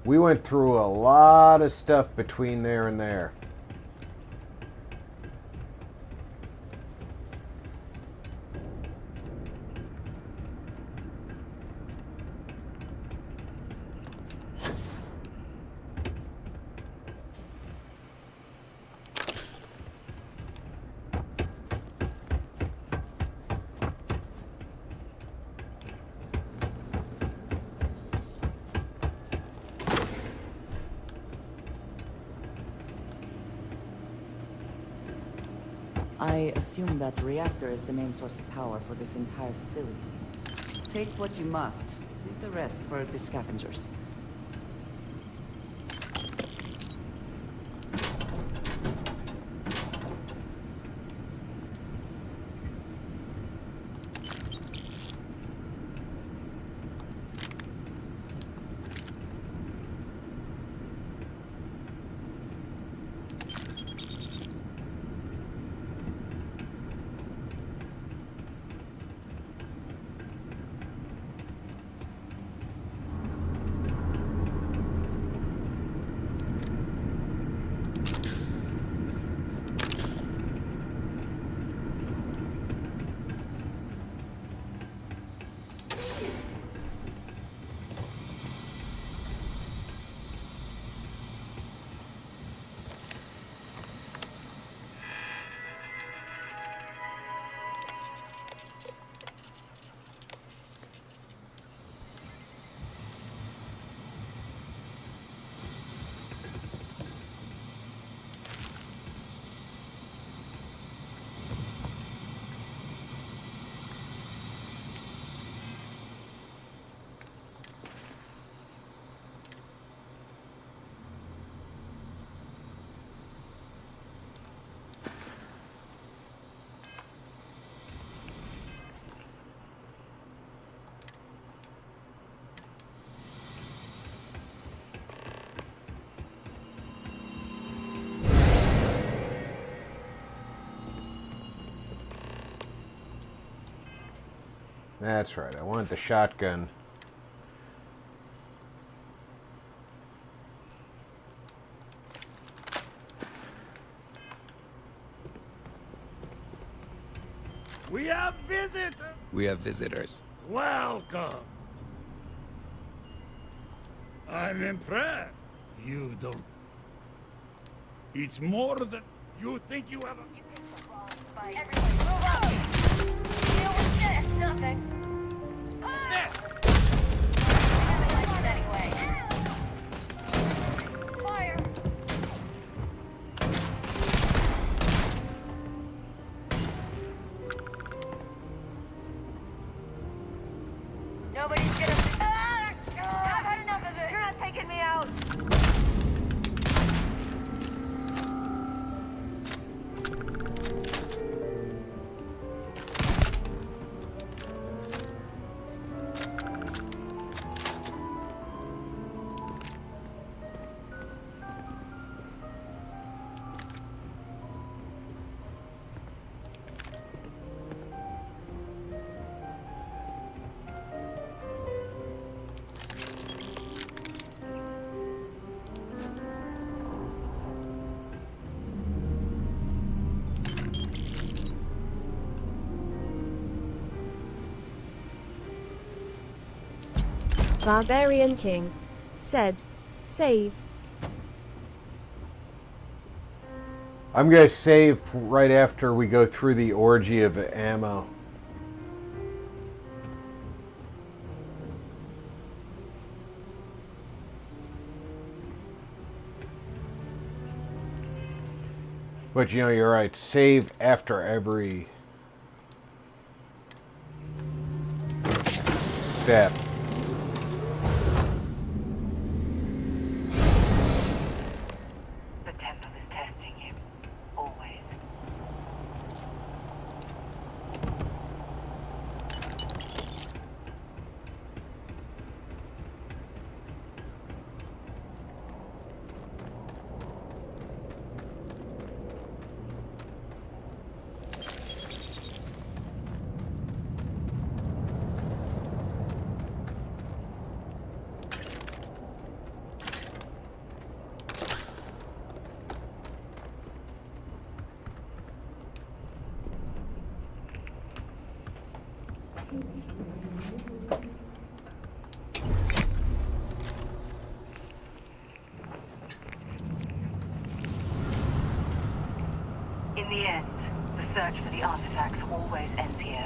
We went through a lot of stuff between there and there. I assume that reactor is the main source of power for this entire facility. Take what you must. Leave the rest for the scavengers. That's right. I want the shotgun. We have visitors! We have visitors. Welcome! I'm impressed. You don't... It's more than... You think you have a... Nobody's gonna... I've had enough of it! You're not taking me out! Barbarian King said, save. I'm going to save right after we go through the orgy of ammo. But you know, you're right. Save after every step. The temple is testing you. Always. In the end, the search for the artifacts always ends here.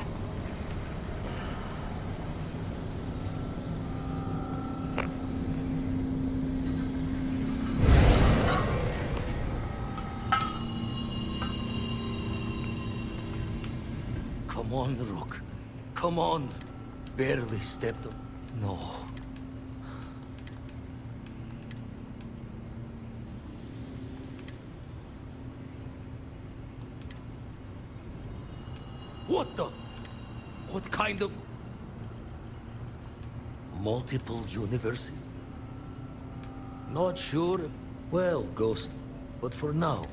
Come on, Rook. Come on. Barely stepped on. No. What the? What kind of... multiple universes? Not sure if... Well, Ghost, but for now...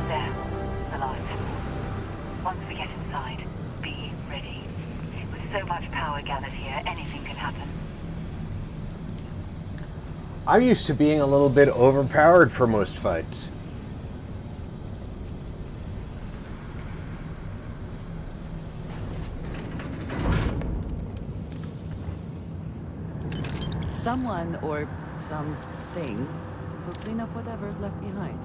There, the last temple. Once we get inside, be ready. With so much power gathered here, anything can happen. I'm used to being a little bit overpowered for most fights. Someone or something will clean up whatever's left behind.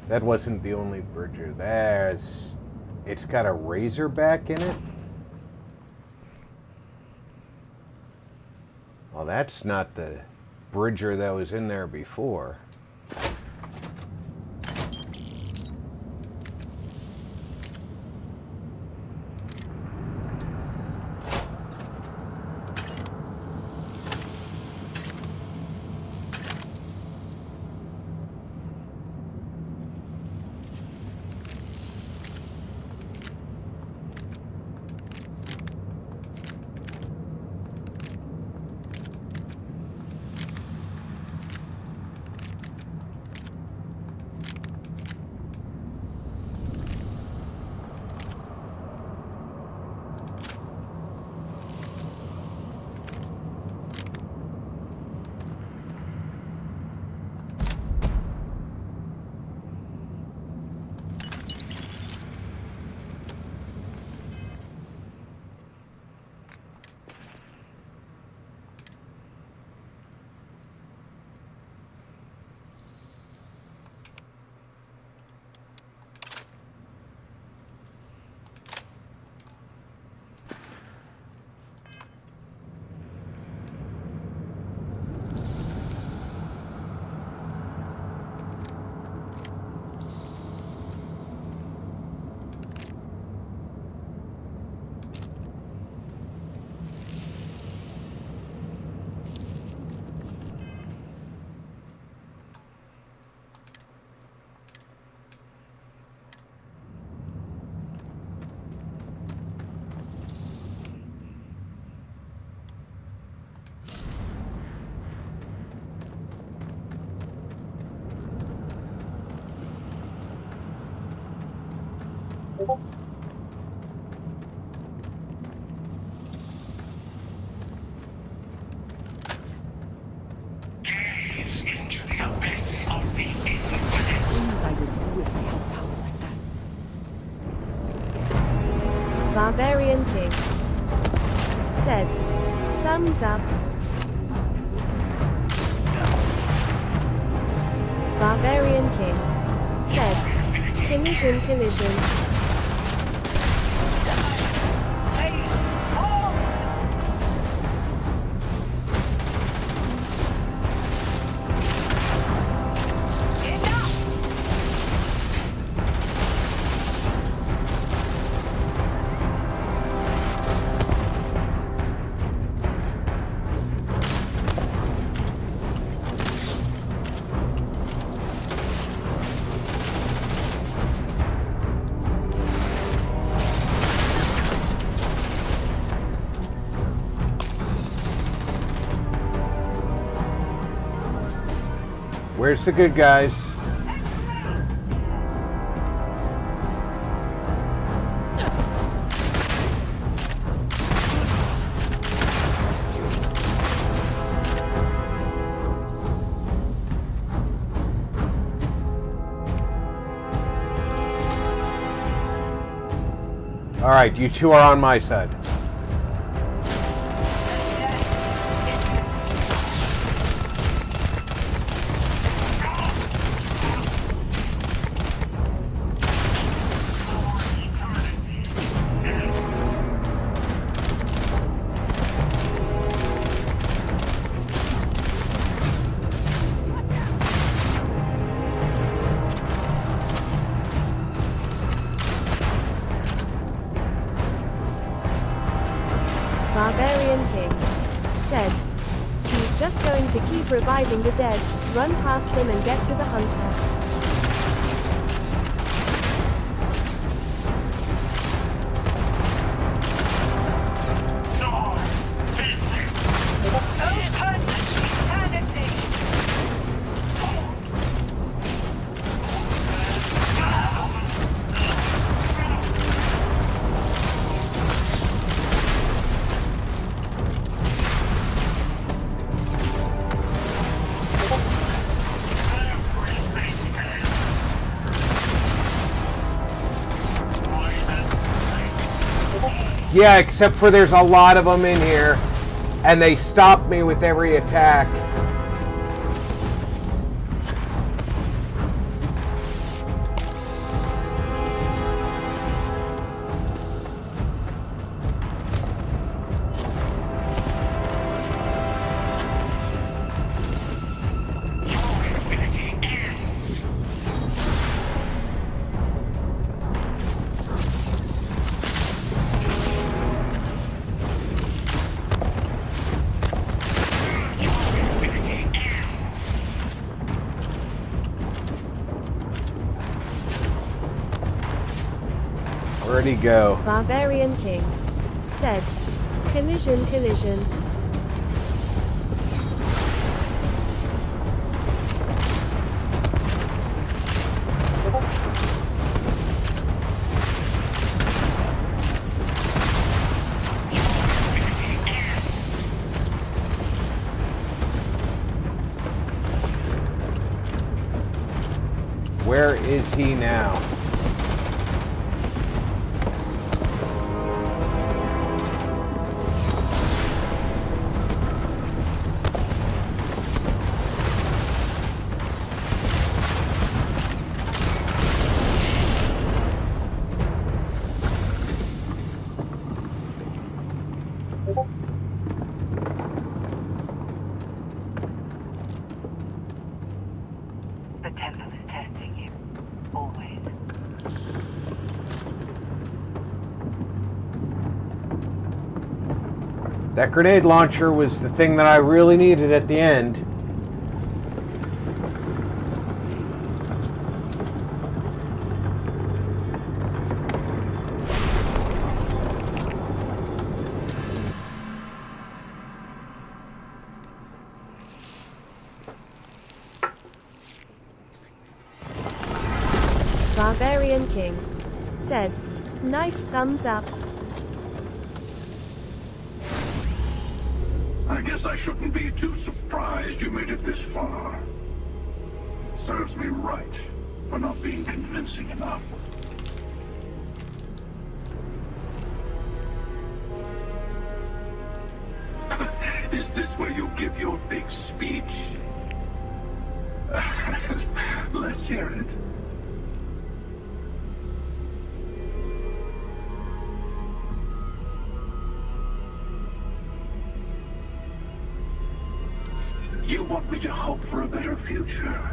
That wasn't the only bridger. It's got a razorback in it. Well, that's not the bridger that was in there before. Gaze into the abyss of the infinite. Things I would do if I had power like that. Barbarian King said, thumbs up. Barbarian King said, collision, collision. Where's the good guys? All right, you two are on my side. Barbarian King said, he's just going to keep reviving the dead, run past them and get to the hunter. Yeah, except for there's a lot of them in here, and they stop me with every attack. Where'd he go? Barbarian King said, collision, collision. Where is he now? The temple is testing you. Always. That grenade launcher was the thing that I really needed at the end. Barbarian King said, nice thumbs up. I guess I shouldn't be too surprised you made it this far. Serves me right for not being convincing enough. Is this where you give your big speech? Let's hear it. You want me to hope for a better future?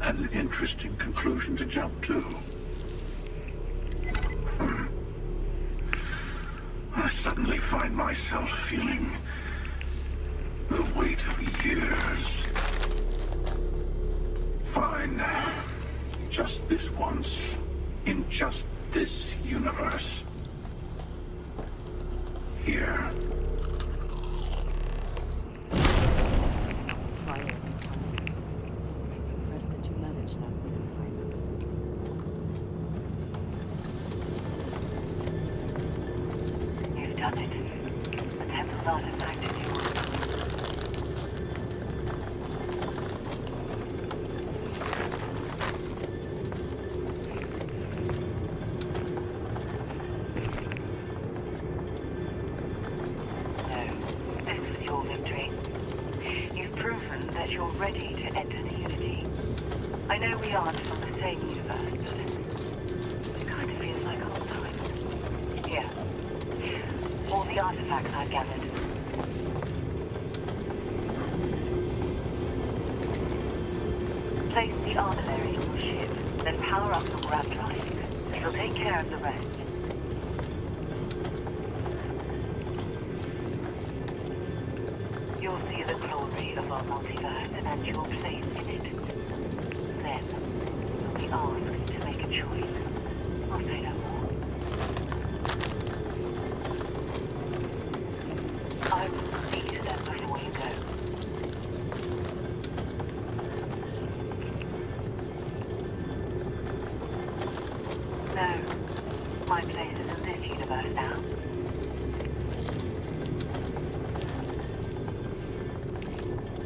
An interesting conclusion to jump to. I suddenly find myself feeling the weight of years. Fine. Just this once. In just this universe. Here. Prior encounters. Impressed that you managed that without violence. You've done it. The temple's artifact is yours. No, this was your victory. You've proven that you're ready to enter the Unity. I know we aren't from the same universe, but it kind of feels like old times. Here. All the artifacts I've gathered. Place the artillery in your ship, then power up your grab drive. It'll take care of the rest. You'll see the glory of our multiverse and your place in it. Then, you'll be asked to make a choice. I'll say no more. I will speak to them before you go. No, my place is in this universe now.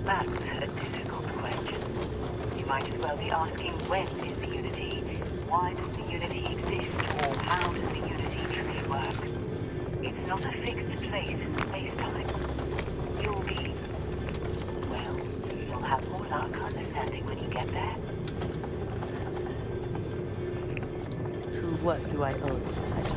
That's a difficult question. You might as well be asking when is the Unity, why does the Unity exist, or how does the Unity truly work? It's not a fixed place in space-time. You'll be... well, you'll have more luck understanding when you get there. To what do I owe this pleasure?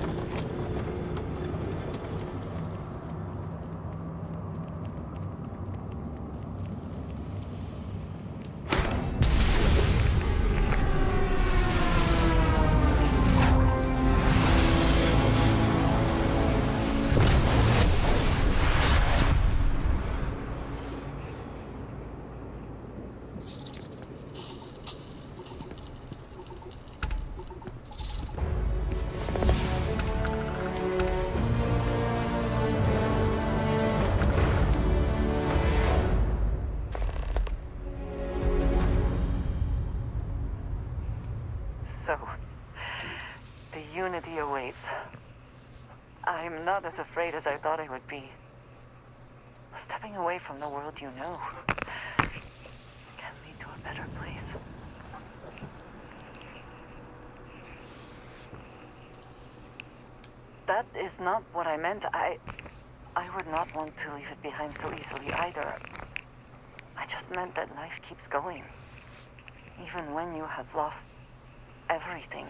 The Unity awaits. I'm not as afraid as I thought I would be. Stepping away from the world you know can lead to a better place. That is not what I meant. I would not want to leave it behind so easily either. I just meant that life keeps going. Even when you have lost everything.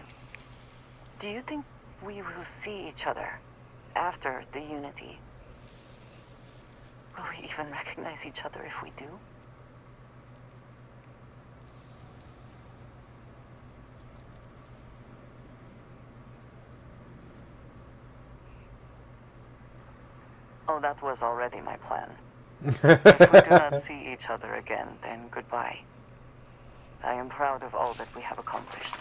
Do you think we will see each other after the Unity? Will we even recognize each other if we do? Oh, that was already my plan. If we do not see each other again, then goodbye. I am proud of all that we have accomplished.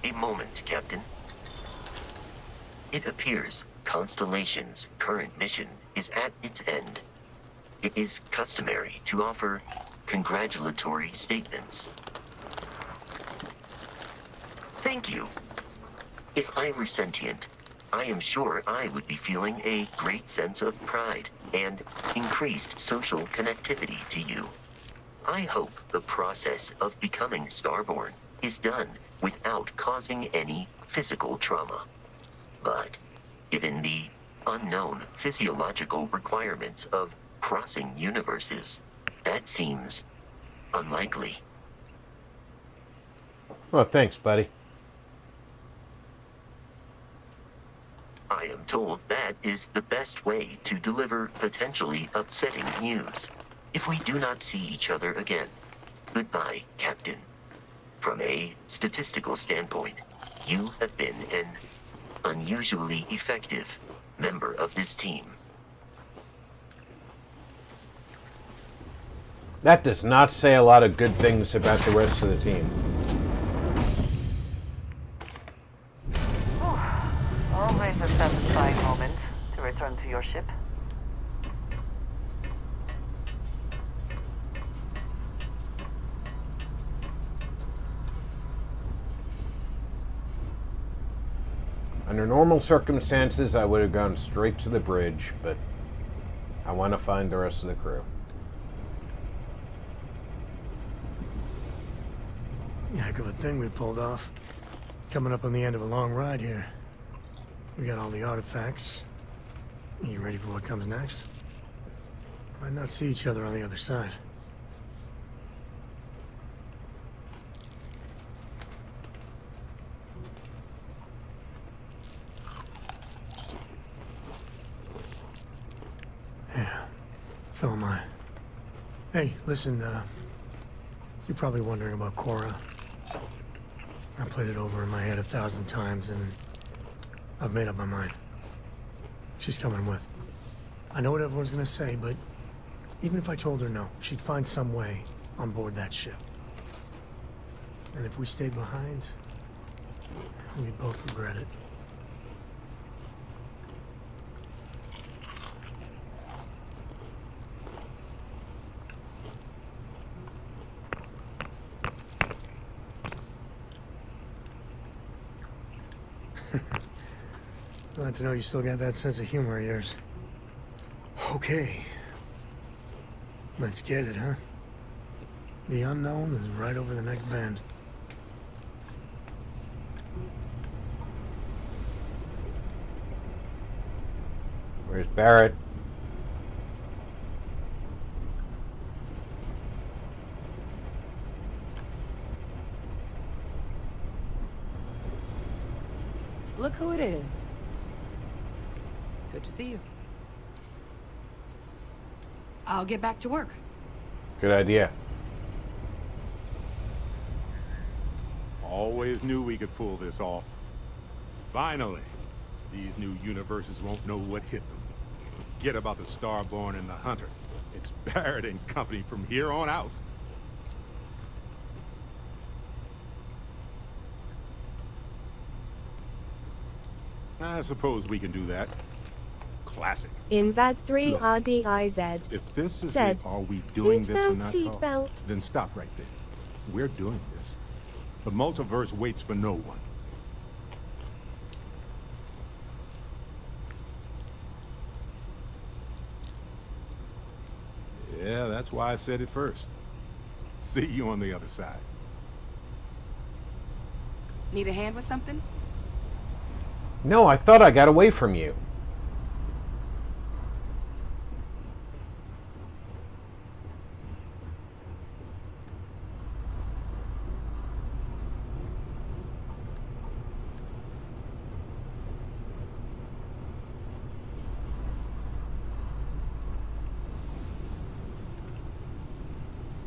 A moment, Captain. It appears Constellation's current mission is at its end. It is customary to offer congratulatory statements. Thank you. If I were sentient, I am sure I would be feeling a great sense of pride and increased social connectivity to you. I hope the process of becoming Starborn is done without causing any physical trauma. But, given the unknown physiological requirements of crossing universes, that seems unlikely. Well, thanks, buddy. I am told that is the best way to deliver potentially upsetting news. If we do not see each other again, goodbye, Captain. From a statistical standpoint, you have been an unusually effective member of this team. That does not say a lot of good things about the rest of the team. Always a satisfying moment to return to your ship. Under normal circumstances, I would have gone straight to the bridge, but I want to find the rest of the crew. Heck of a thing we pulled off. Coming up on the end of a long ride here. We got all the artifacts. You ready for what comes next? Might not see each other on the other side. Yeah, so am I. Hey, listen, you're probably wondering about Cora. I played it over in my head 1,000 times, and I've made up my mind. She's coming with. I know what everyone's gonna say, but even if I told her no, she'd find some way on board that ship. And if we stayed behind, we'd both regret it. Glad to know you still got that sense of humor of yours. Okay. Let's get it, huh? The unknown is right over the next bend. Where's Barrett? Look who it is. Good to see you. I'll get back to work. Good idea. Always knew we could pull this off. Finally, these new universes won't know what hit them. Forget about the Starborn and the Hunter. It's Barrett and company from here on out. I suppose we can do that. Classic. Invad 3 RDIZ. If this is said, it, are we doing this or not? Seatbelt. Then stop right there. We're doing this. The multiverse waits for no one. Yeah, that's why I said it first. See you on the other side. Need a hand with something? No, I thought I got away from you.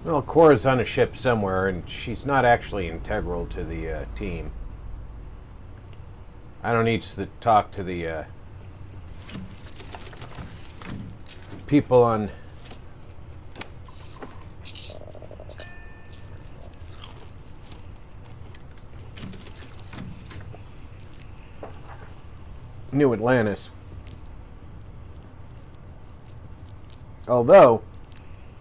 Well, Cora's on a ship somewhere, and she's not actually integral to the team. I don't need to talk to the people on New Atlantis. Although,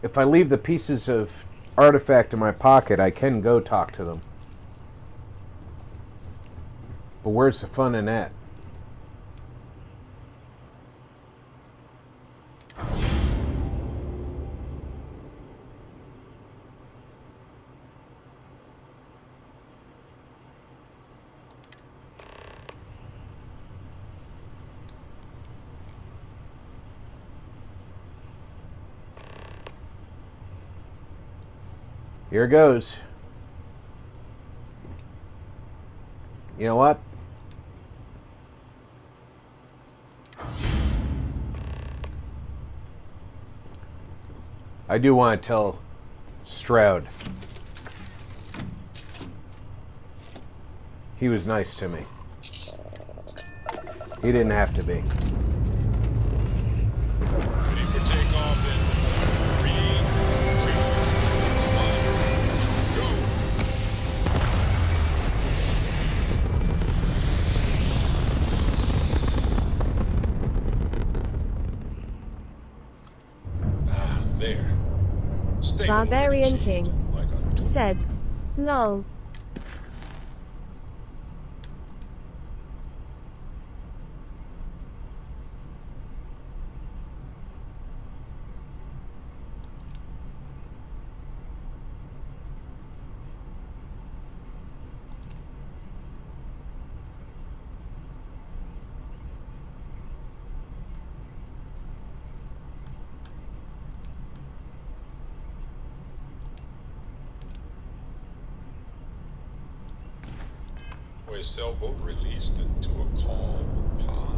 if I leave the pieces of artifact in my pocket, I can go talk to them. But where's the fun in that? Here goes. You know what? I do want to tell Stroud. He was nice to me. He didn't have to be. Ready for takeoff in 3, 2, 1, go! Ah, there. Stay Barbarian King said, lol. A sailboat released into a calm pond.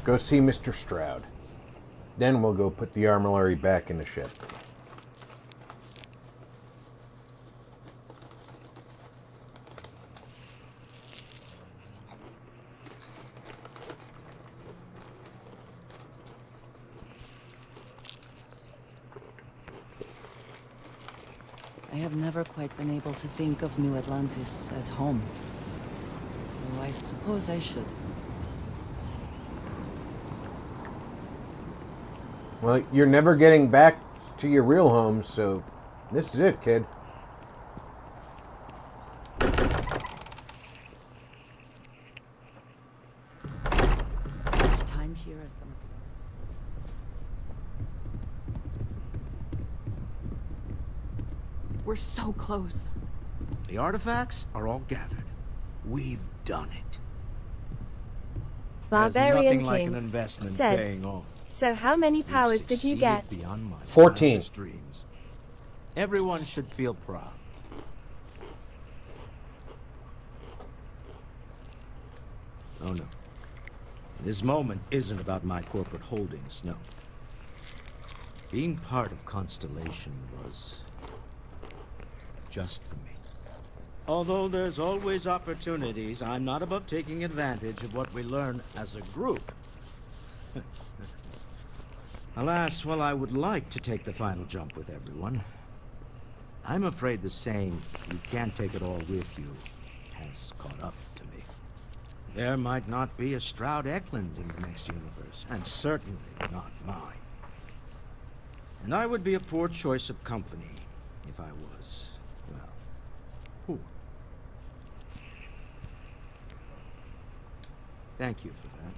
Go see Mr. Stroud. Then we'll go put the armory back in the ship. have never quite been able to think of New Atlantis as home. Though I suppose I should. Well, you're never getting back to your real home, so this is it, kid. Much time here as some. We're so close. The artifacts are all gathered. We've done it. There's Barbarian nothing like King an investment said, paying off. "So how many powers did you get?" Beyond my 14. wildest dreams. Everyone should feel proud. Oh no. This moment isn't about my corporate holdings, no. Being part of Constellation was just for me. Although there's always opportunities, I'm not above taking advantage of what we learn as a group. Alas, while I would like to take the final jump with everyone, I'm afraid the saying, "you can't take it all with you," has caught up to me. There might not be a Stroud Eklund in the next universe, and certainly not mine. And I would be a poor choice of company if I was, well, poor. Thank you for that.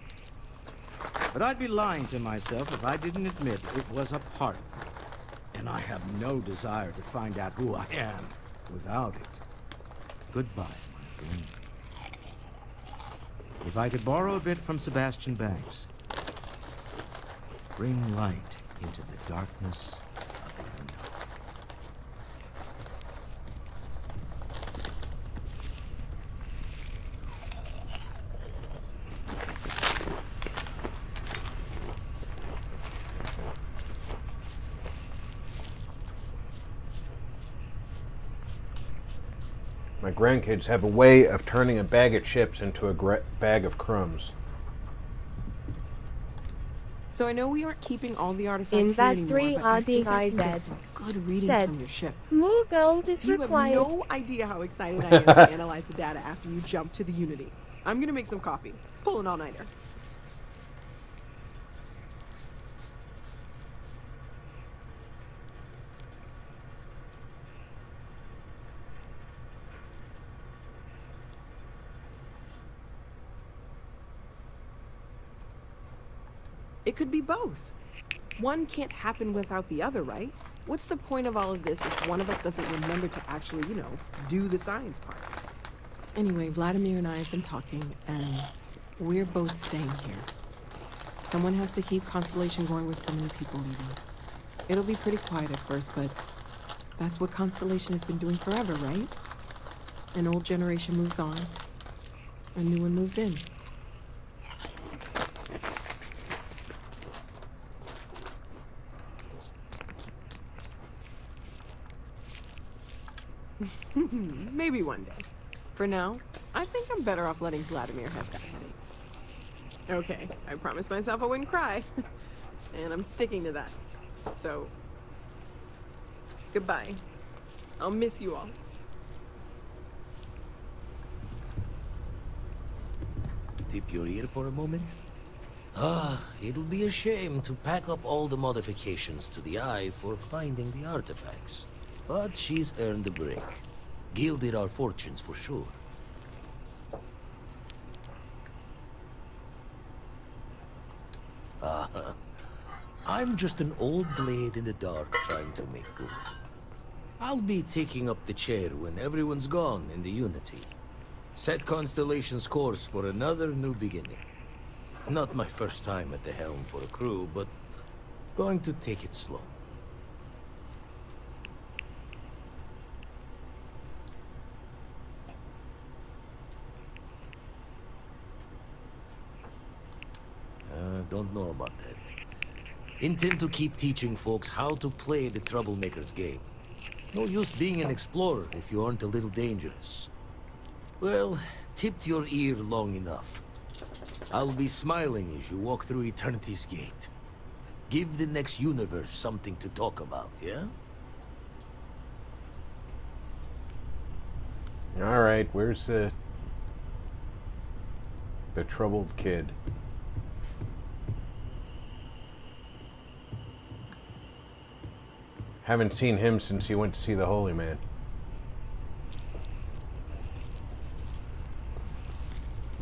But I'd be lying to myself if I didn't admit it was a part of me. And I have no desire to find out who I am without it. Goodbye, my friend. If I could borrow a bit from Sebastian Banks. Bring light into the darkness of the unknown. My grandkids have a way of turning a bag of chips into a bag of crumbs. So I know we aren't keeping all the artifacts In here that anymore, 3 but I think I can get RDIZ some good readings said, from your ship. "More gold is You required." have no idea how excited I am to analyze the data after you jump to the Unity. I'm gonna make some coffee. Pull an all-nighter. It could be both. One can't happen without the other, right? What's the point of all of this if one of us doesn't remember to actually, do the science part? Anyway, Vladimir and I have been talking, and we're both staying here. Someone has to keep Constellation going with so many people leaving. It'll be pretty quiet at first, but that's what Constellation has been doing forever, right? An old generation moves on, a new one moves in. Maybe one day. For now, I think I'm better off letting Vladimir have that headache. Okay, I promised myself I wouldn't cry. And I'm sticking to that. So, goodbye. I'll miss you all. Tip your ear for a moment? It'll be a shame to pack up all the modifications to the Eye for finding the artifacts. But she's earned a break. Gilded our fortunes for sure. I'm just an old blade in the dark trying to make good. I'll be taking up the chair when everyone's gone in the Unity. Set Constellation's course for another new beginning. Not my first time at the helm for a crew, but going to take it slow. Don't know about that. Intend to keep teaching folks how to play the Troublemaker's game. No use being an explorer if you aren't a little dangerous. Well, tipped your ear long enough. I'll be smiling as you walk through Eternity's gate. Give the next universe something to talk about, yeah? Alright, where's the troubled kid? Haven't seen him since he went to see the holy man.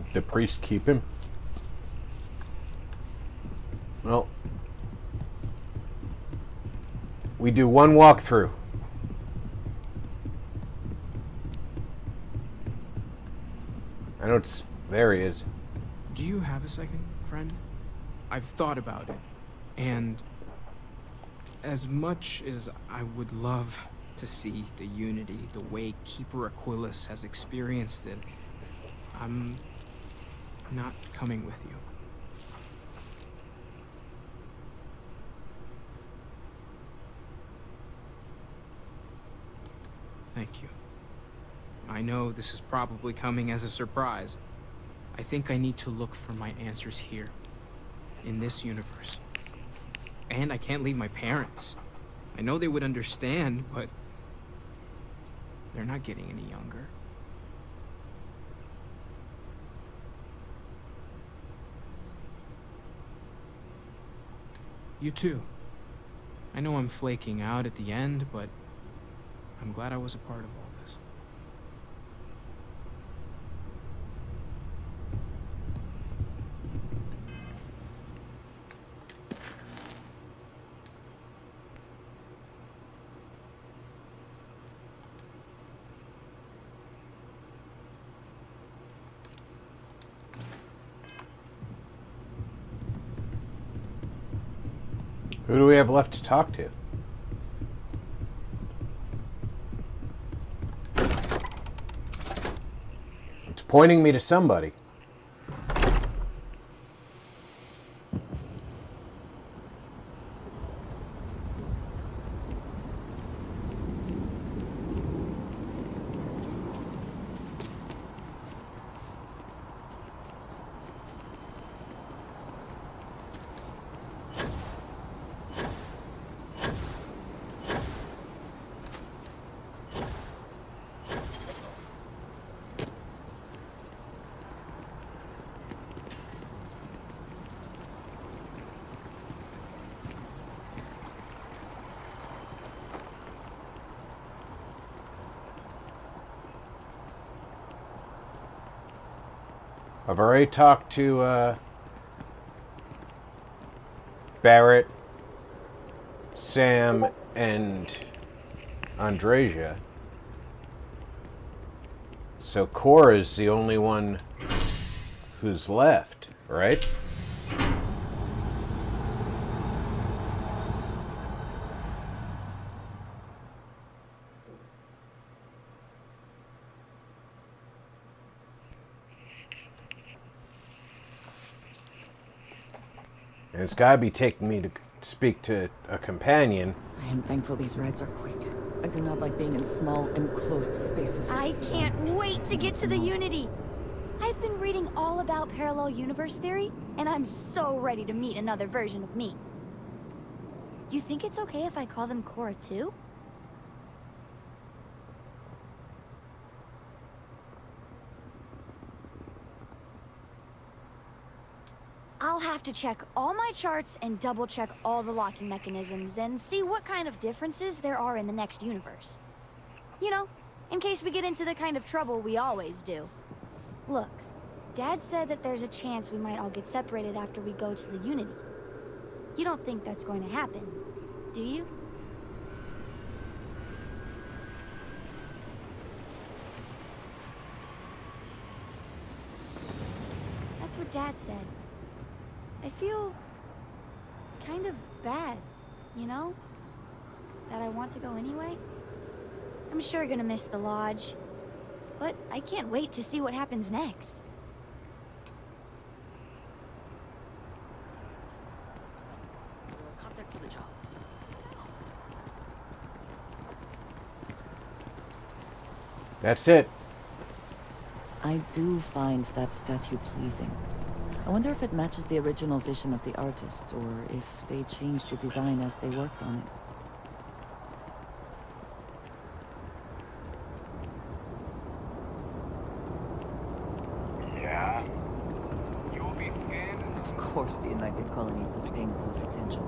Did the priest keep him? Well, we do one walkthrough. I know it's... there he is. Do you have a second, friend? I've thought about it, and as much as I would love to see the Unity the way Keeper Aquilus has experienced it, I'm not coming with you. Thank you. I know this is probably coming as a surprise. I think I need to look for my answers here, in this universe. And I can't leave my parents. I know they would understand, but they're not getting any younger. You too. I know I'm flaking out at the end, but I'm glad I was a part of all this. Who do we have left to talk to? It's pointing me to somebody. I've already talked to Barrett, Sam, and Andresia. So Cora's the only one who's left, right? And it's gotta be taking me to speak to a companion. I am thankful these rides are quick. I do not like being in small, enclosed spaces. I can't wait to get to the Unity! I've been reading all about parallel universe theory, and I'm so ready to meet another version of me. You think it's okay if I call them Cora too? I'll have to check all my charts and double-check all the locking mechanisms and see what kind of differences there are in the next universe. You know, in case we get into the kind of trouble we always do. Look, Dad said that there's a chance we might all get separated after we go to the Unity. You don't think that's going to happen, do you? That's what Dad said. I feel kind of bad, you know? That I want to go anyway. I'm sure gonna miss the lodge, but I can't wait to see what happens next. Contact for the job. That's it. I do find that statue pleasing. I wonder if it matches the original vision of the artist, or if they changed the design as they worked on it. Of course the United Colonies is paying close attention.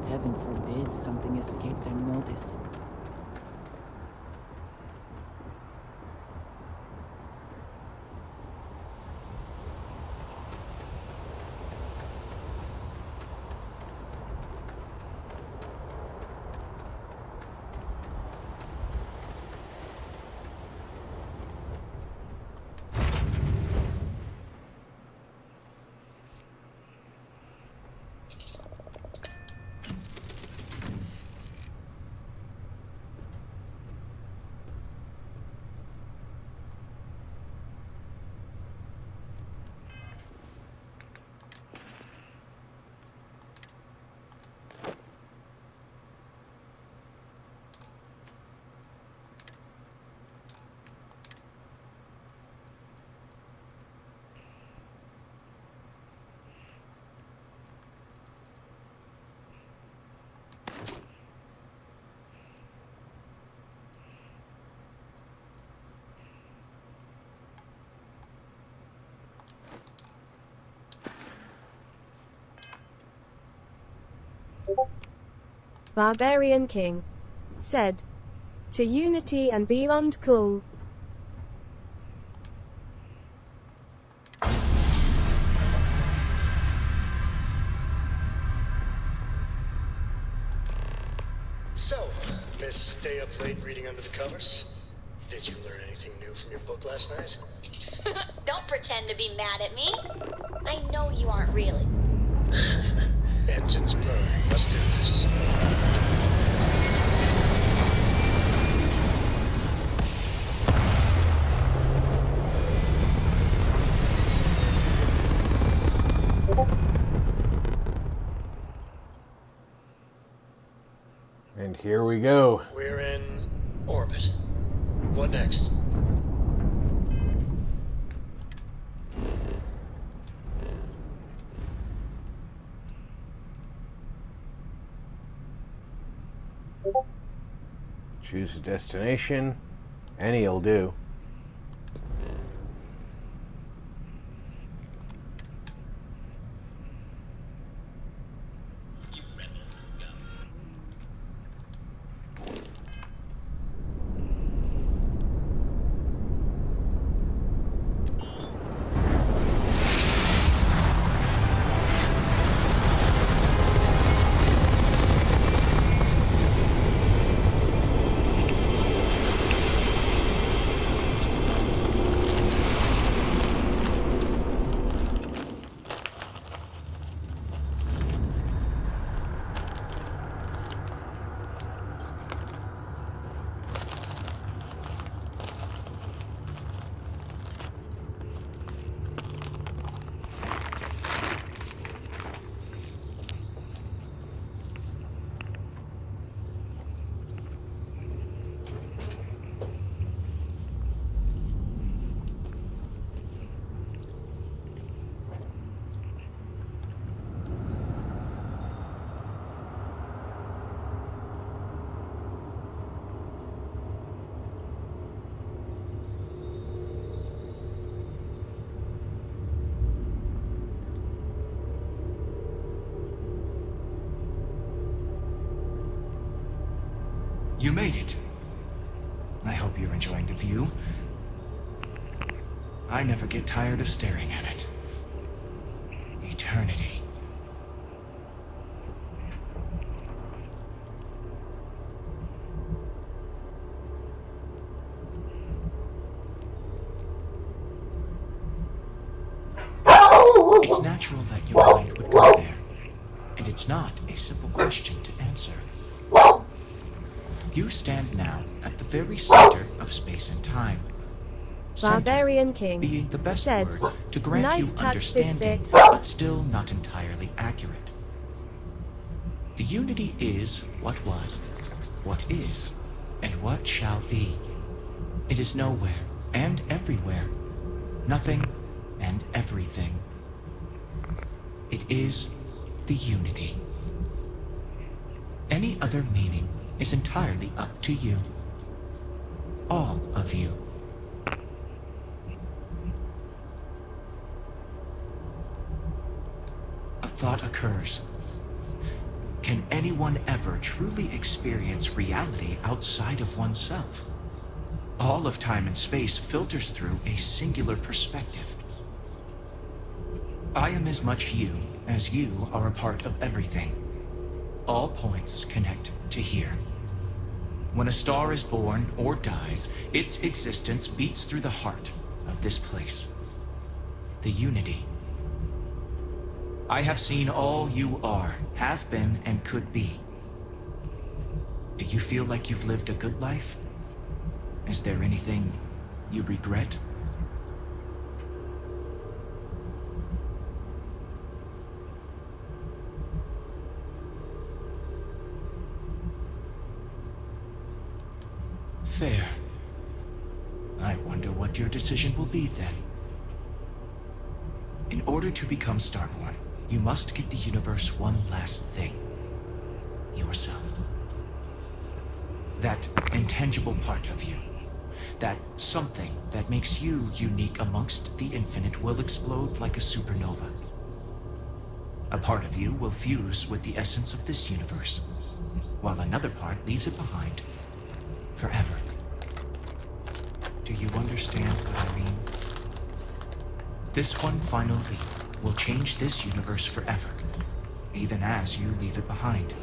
Heaven forbid something escape their notice. Barbarian King said, "To unity and beyond cool." So, Miss Stay Up Late reading under the covers? Did you learn anything new from your book last night? Don't pretend to be mad at me. I know you aren't really. Engines purring. Let's do this. And here we go. We're in orbit. What next? Choose a destination. Any'll do. You made it. I hope you're enjoying the view. I never get tired of staring at it. Eternity. It's natural that your mind would go there, and it's not a simple question to answer. You stand now at the very center of space and time. Barbarian King being the best said, word to grant "Nice you touch this understanding, bit." but still not entirely accurate. The unity is what was, what is, and what shall be. It is nowhere and everywhere, nothing and everything. It is the unity. Any other meaning is entirely up to you. All of you. thought occurs. Can anyone ever truly experience reality outside of oneself? All of time and space filters through a singular perspective. I am as much you as you are a part of everything. All points connect to here. When a star is born or dies, its existence beats through the heart of this place. The unity. I have seen all you are, have been, and could be. Do you feel like you've lived a good life? Is there anything you regret? Fair. I wonder what your decision will be then. In order to become Starborn, you must give the universe one last thing. Yourself. That intangible part of you. That something that makes you unique amongst the infinite will explode like a supernova. A part of you will fuse with the essence of this universe, while another part leaves it behind. Forever. Do you understand what I mean? This one final leap will change this universe forever, even as you leave it behind.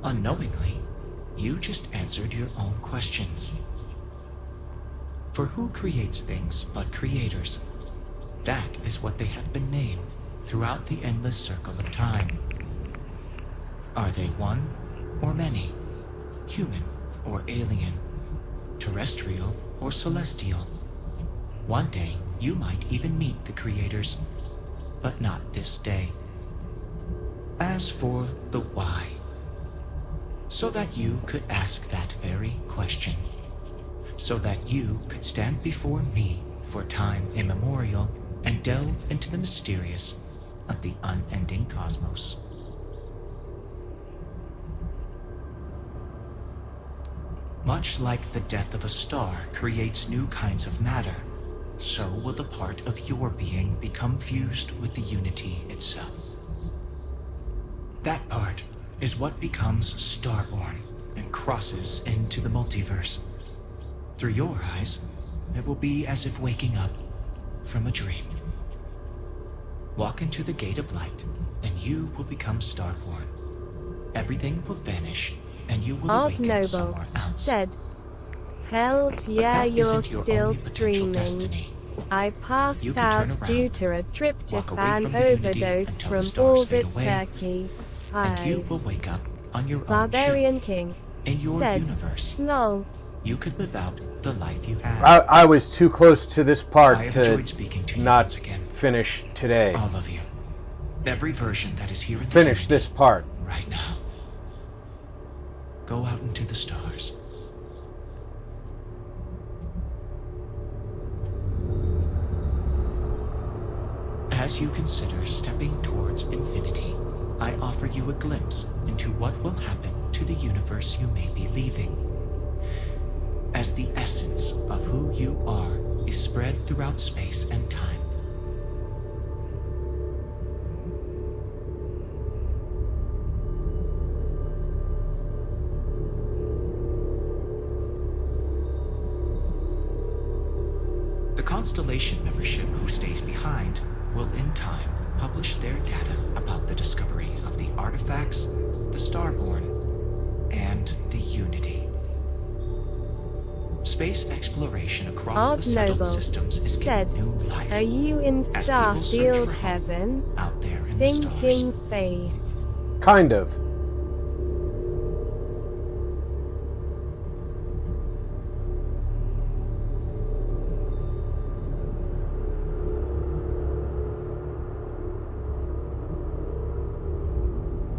Unknowingly, you just answered your own questions. For who creates things but creators? That is what they have been named throughout the endless circle of time. Are they one or many? Human or alien? Terrestrial or celestial? One day, you might even meet the creators, but not this day. As for the why, so that you could ask that very question. So that you could stand before me for time immemorial and delve into the mysterious of the unending cosmos. Much like the death of a star creates new kinds of matter, so will the part of your being become fused with the unity itself. That part is what becomes Starborn and crosses into the multiverse. Through your eyes, it will be as if waking up from a dream. Walk into the gate of light, and you will become Starborn. Everything will vanish, and you will awaken somewhere else. Said, "Hells yeah, that you're isn't your still only potential streaming. destiny. I passed You can turn out due around, to a walk away tryptophan from the unity overdose until from the stars fade Orbit away, Turkey. and you will Eyes. wake up on your own Barbarian ship. King In your said, universe, lol. you could live out the life you have. I was too close to this I part have to enjoyed speaking to you not once again. finish today. All of you. Every version that is here in the Finish unity this part. right now. Go out into the stars. As you consider stepping towards infinity, I offer you a glimpse into what will happen to the universe you may be leaving. As the essence of who you are is spread throughout space and time. The Constellation membership who stays behind will in time publish their data about the discovery of the artifacts, the Starborn, and the Unity. Space exploration across Odd the settled Noble systems is said, giving new life. "Are you in as people search Starfield for heaven? out there in the Thinking face." Kind of.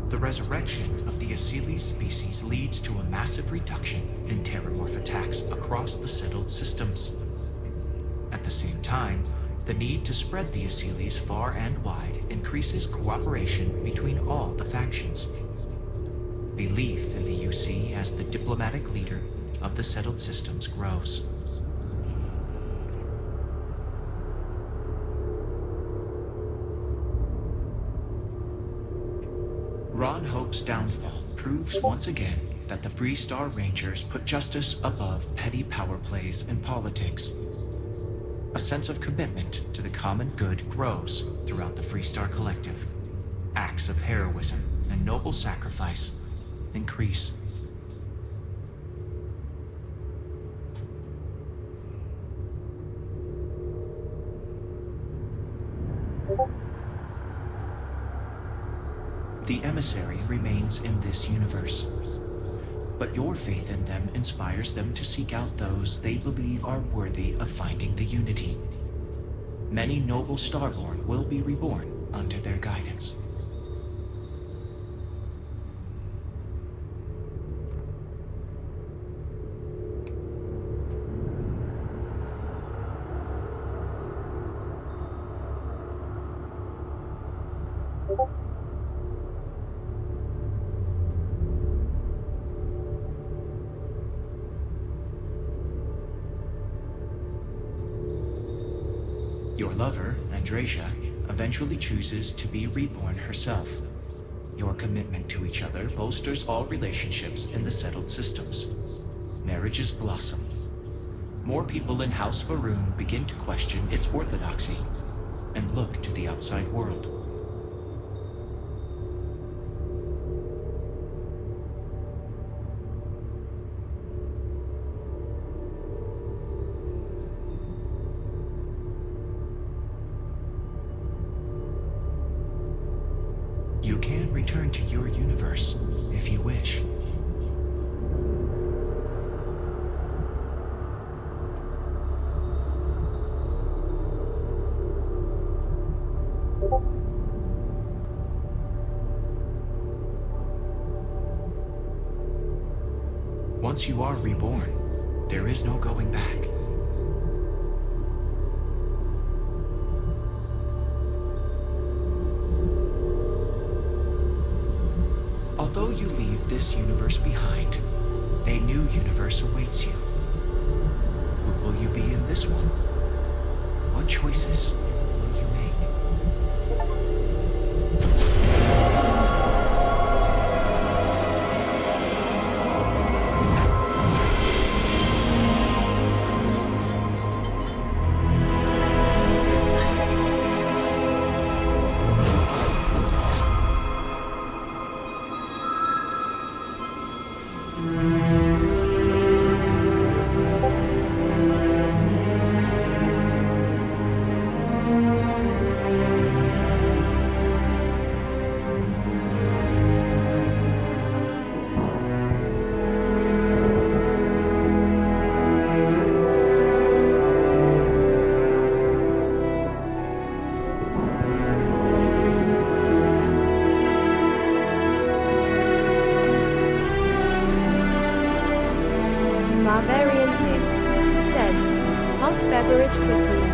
The resurrection of the Anomolies species leads to a massive reduction in terramorph attacks across the settled systems. At the same time, The need to spread the anomolies far and wide increases cooperation between all the factions. Belief in the UC as the diplomatic leader of the settled systems grows. Ron Hope's downfall proves once again that the Freestar Rangers put justice above petty power plays and politics. A sense of commitment to the common good grows throughout the Freestar Collective. Acts of heroism and noble sacrifice increase. The emissary remains in this universe, but your faith in them inspires them to seek out those they believe are worthy of finding the unity. Many noble Starborn will be reborn under their guidance. Your lover, Andrasia, eventually chooses to be reborn herself. Your commitment to each other bolsters all relationships in the settled systems. Marriages blossom. More people in House Varun begin to question its orthodoxy and look to the outside world. You can return to your universe if you wish. Once you are reborn, there is no going back. Although you leave this universe behind, a new universe awaits you. Who will you be in this one? What choices will you make? Barbarian Pig said, hot beverage cookie.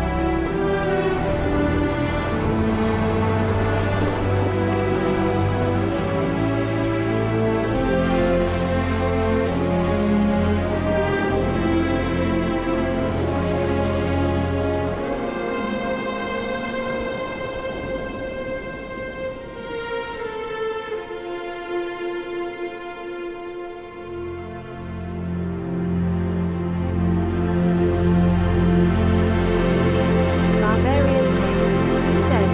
Barbarian Pig said,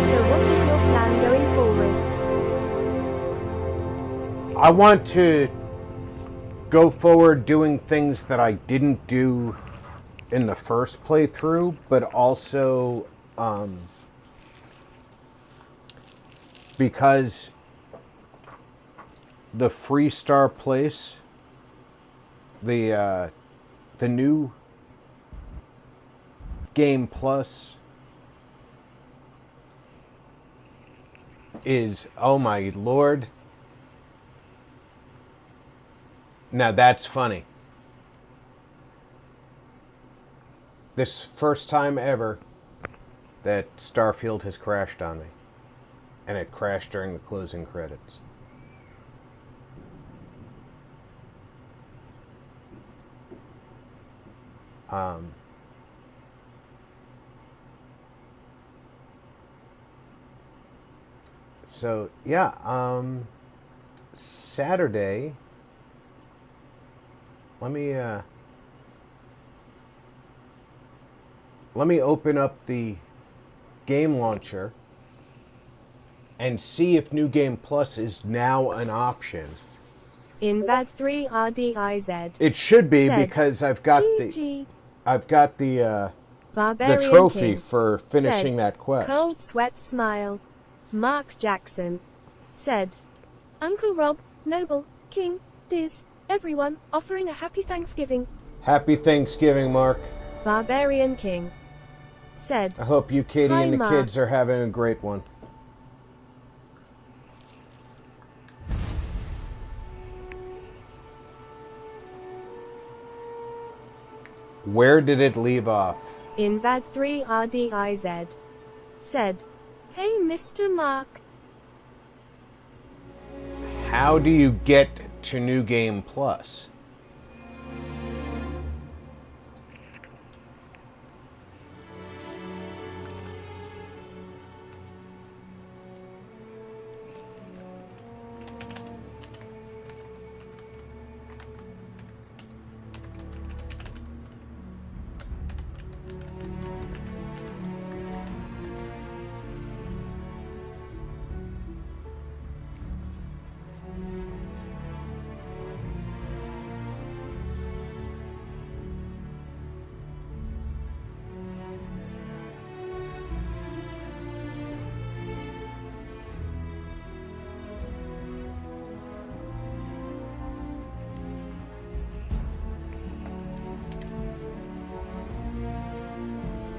so what is your plan going forward? I want to go forward doing things that I didn't do in the first playthrough, but also because the Freestar place, the new Game Plus is, oh my lord. Now that's funny. This first time ever that Starfield has crashed on me. And it crashed during the closing credits. So, yeah, Saturday, let me open up the game launcher and see if New Game Plus is now an option. Invad 3 RDIZ. It should be, said, because I've got GG. the Barbarian trophy King for finishing said, that quest. Cold sweat smile. Mark Jackson said, Uncle Rob, Noble, King, Diz, everyone, offering a happy Thanksgiving. Happy Thanksgiving, Mark. Barbarian King said, I hope you, Katie, Hi, and the Mark. kids are having a great one. Where did it leave off? Invad 3 RDIZ said, Hey Mr. Mark. How do you get to New Game Plus?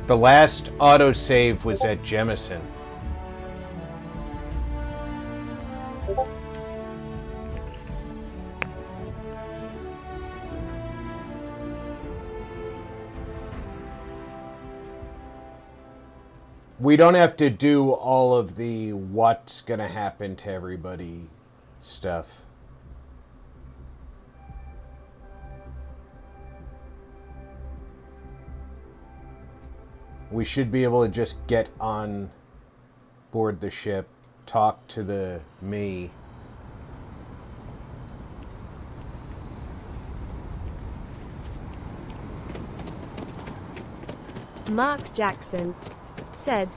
The last autosave was at Jemison. We don't have to do all of the what's gonna happen to everybody stuff. We should be able to just get on board the ship, talk to the me. Mark Jackson said,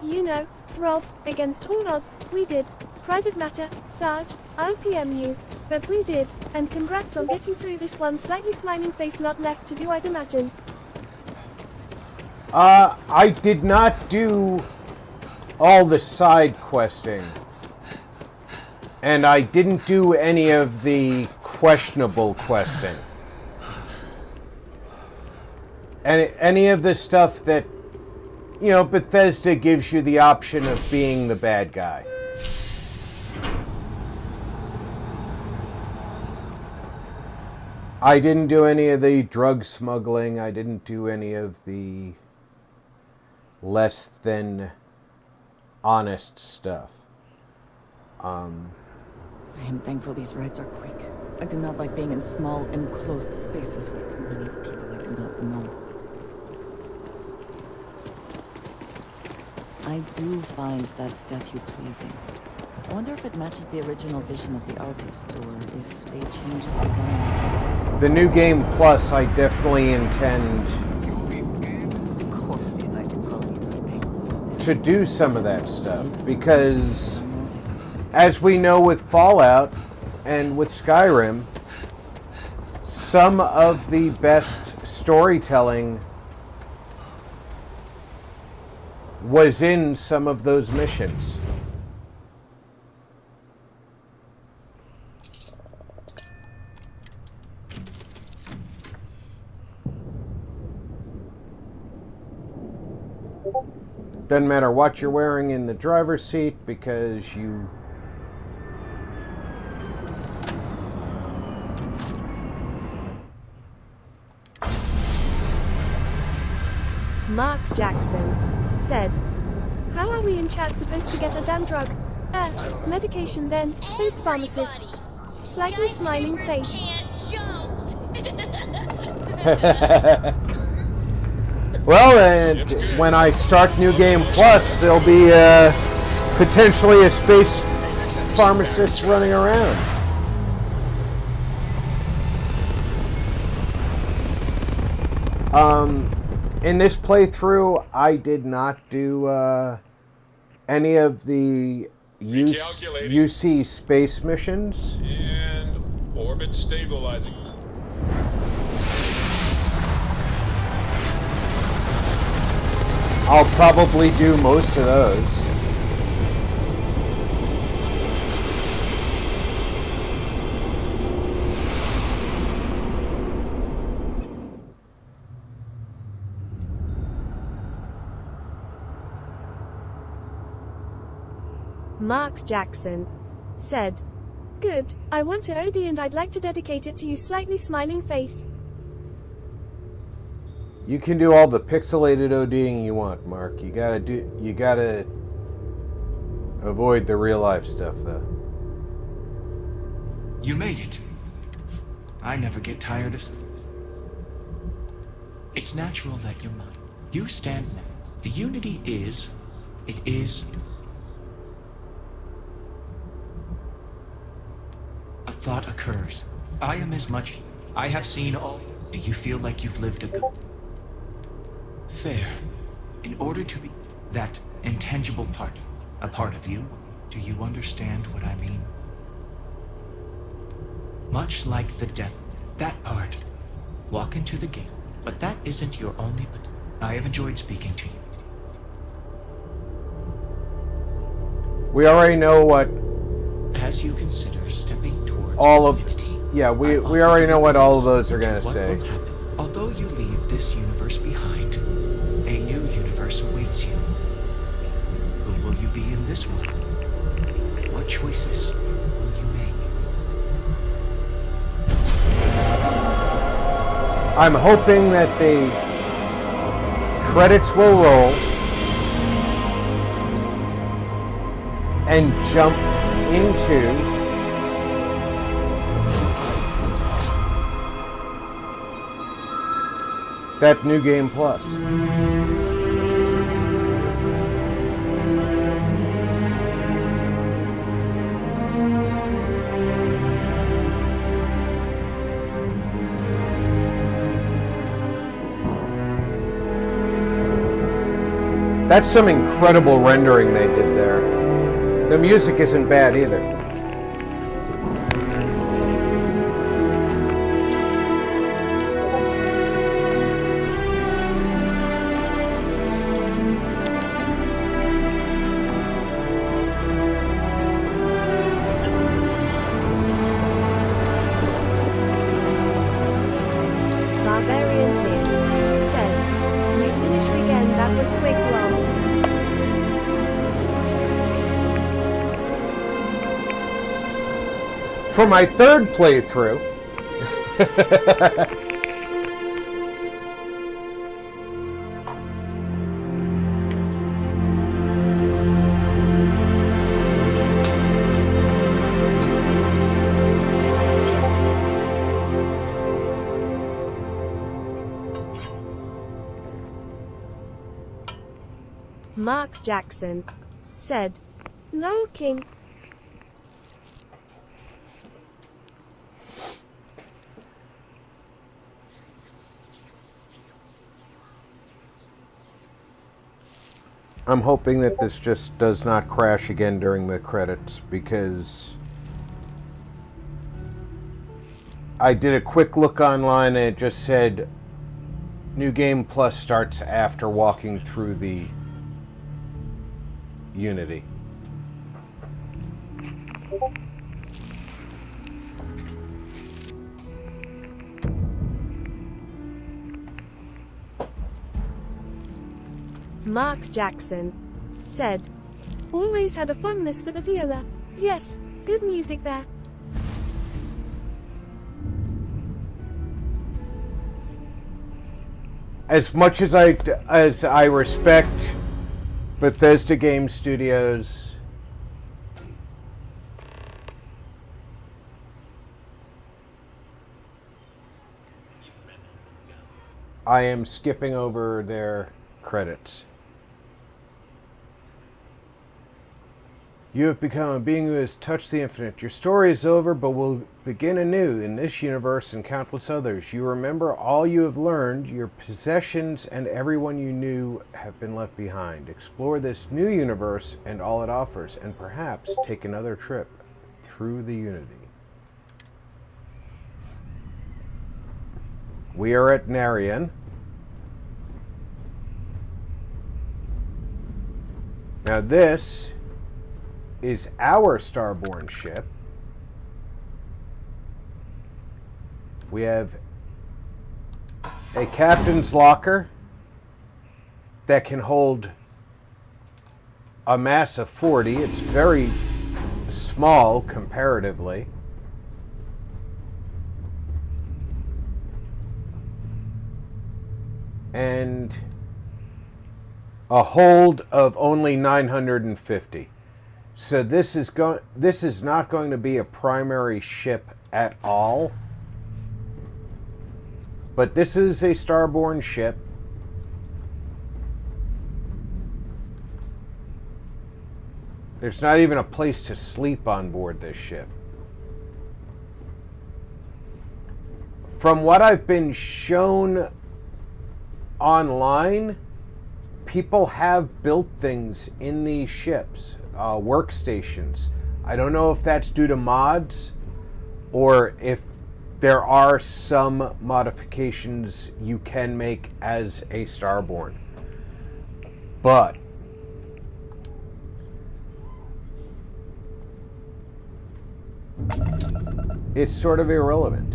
You know, Rob, against all odds, we did. Private matter, Sarge, I'll PM you. But we did, and congrats on getting through this one slightly smiling face lot left to do, I'd imagine. I did not do all the side questing. And I didn't do any of the questionable questing. And any of the stuff that, you know, Bethesda gives you the option of being the bad guy. I didn't do any of the drug smuggling. I didn't do any of the less than honest stuff. I am thankful these rides are quick. I do not like being in small, enclosed spaces with many people I do not know. I do find that statue pleasing. I wonder if it matches the original vision of the artist, or if they changed the design as they worked. The New Game Plus, I definitely intend to do some of that stuff, because as we know with Fallout and with Skyrim, some of the best storytelling was in some of those missions. Doesn't matter what you're wearing in the driver's seat, because you Mark Jackson said, "How are we in chat supposed to get a damn drug? Medication then, space pharmacist." Slightly smiling face. Well, and when I start New Game Plus, there'll be potentially a space pharmacist running around. In this playthrough, I did not do any of the UC space missions. And orbit stabilizing. I'll probably do most of those. Mark Jackson said, "Good, I want a OD and I'd like to dedicate it to you." Slightly smiling face. You can do all the pixelated ODing you want, Mark. You gotta avoid the real life stuff, though. You made it. I never get tired of... It's natural that you're mine. You stand now. The unity is... It is... A thought occurs. I am as much... I have seen all... Do you feel like you've lived a good... Fair. In order to be... That intangible part. A part of you. Do you understand what I mean? Much like the death. That part. Walk into the gate. But that isn't your only... I have enjoyed speaking to you. We already know what... As you consider stepping towards all of... infinity, Yeah, we already know what all of those are going to say. although you leave this universe behind, a new universe awaits you. Who will you be in this one? What choices will you make? I'm hoping that the credits will roll and jump into that New Game Plus. That's some incredible rendering they did there. The music isn't bad either. Barbarian King said, "You finished again, that was quick, lol." For my third playthrough, Mark Jackson said, "Lol King." I'm hoping that this just does not crash again during the credits, because I did a quick look online and it just said New Game Plus starts after walking through the Unity. Mark Jackson said, "Always had a fondness for the viola. Yes, good music there." As much as I respect Bethesda Game Studios. I am skipping over their credits. You have become a being who has touched the infinite. Your story is over, but will begin anew in this universe and countless others. You remember all you have learned. Your possessions and everyone you knew have been left behind. Explore this new universe and all it offers, and perhaps take another trip through the Unity. We are at Narian. Now this is our Starborn ship. We have a captain's locker that can hold a mass of 40. It's very small comparatively. And a hold of only 950. So this is not going to be a primary ship at all. But this is a Starborn ship. There's not even a place to sleep on board this ship. From what I've been shown online, people have built things in these ships, workstations. I don't know if that's due to mods or if there are some modifications you can make as a Starborn. But it's sort of irrelevant.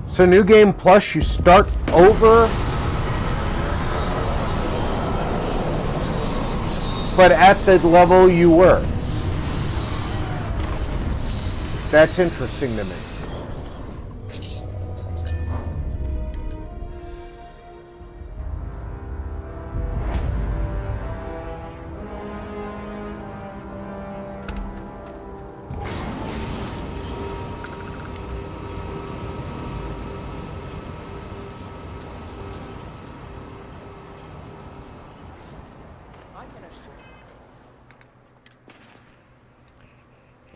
So New Game Plus, you start over, but at the level you were. That's interesting to me.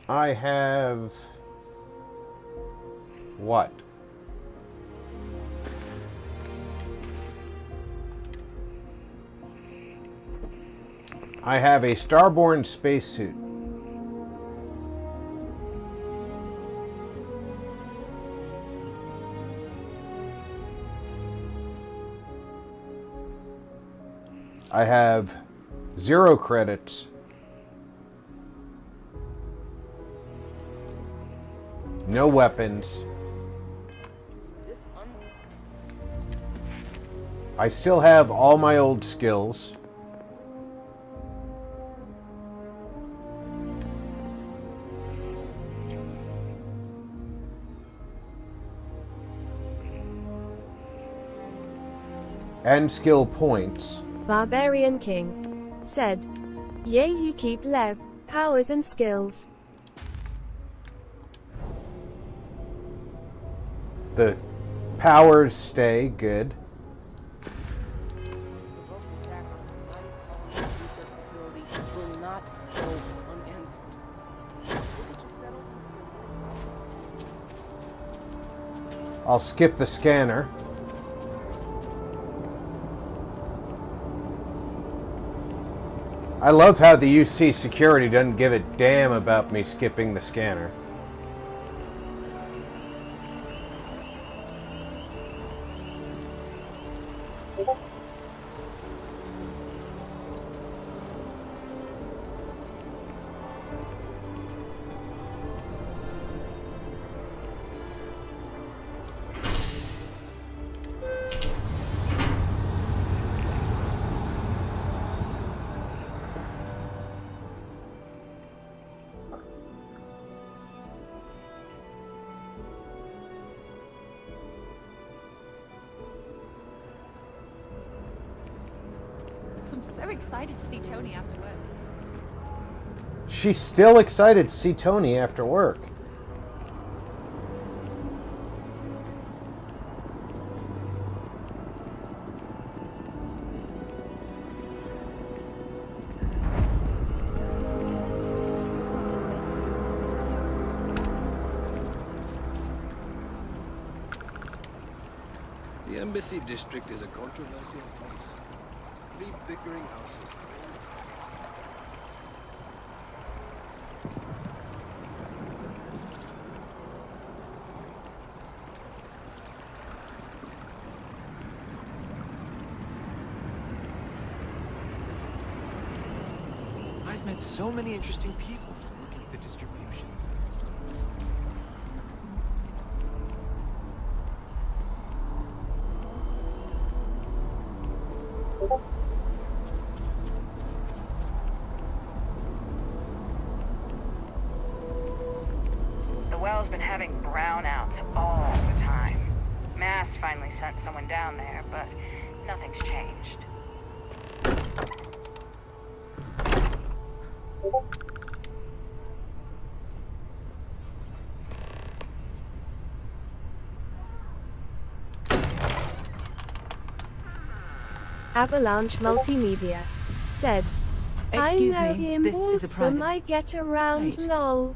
I have what? I have a Starborn spacesuit. I have 0 credits. No weapons. I still have all my old skills. and skill points. Barbarian King said, "Yay, you keep lev, powers and skills." The powers stay good. Will not go unanswered. I'll skip the scanner. I love how the UC security doesn't give a damn about me skipping the scanner. I'm so excited to see Tony after work. She's still excited to see Tony after work. The Embassy District is a controversial place. Three bickering houses. I've met so many interesting people from working with the distributions. The well's been having brownouts all the time. Mast finally sent someone down there, but nothing's changed. Avalanche Multimedia said, Excuse "I know me, him this is a awesome, private- I get around, Wait. lol."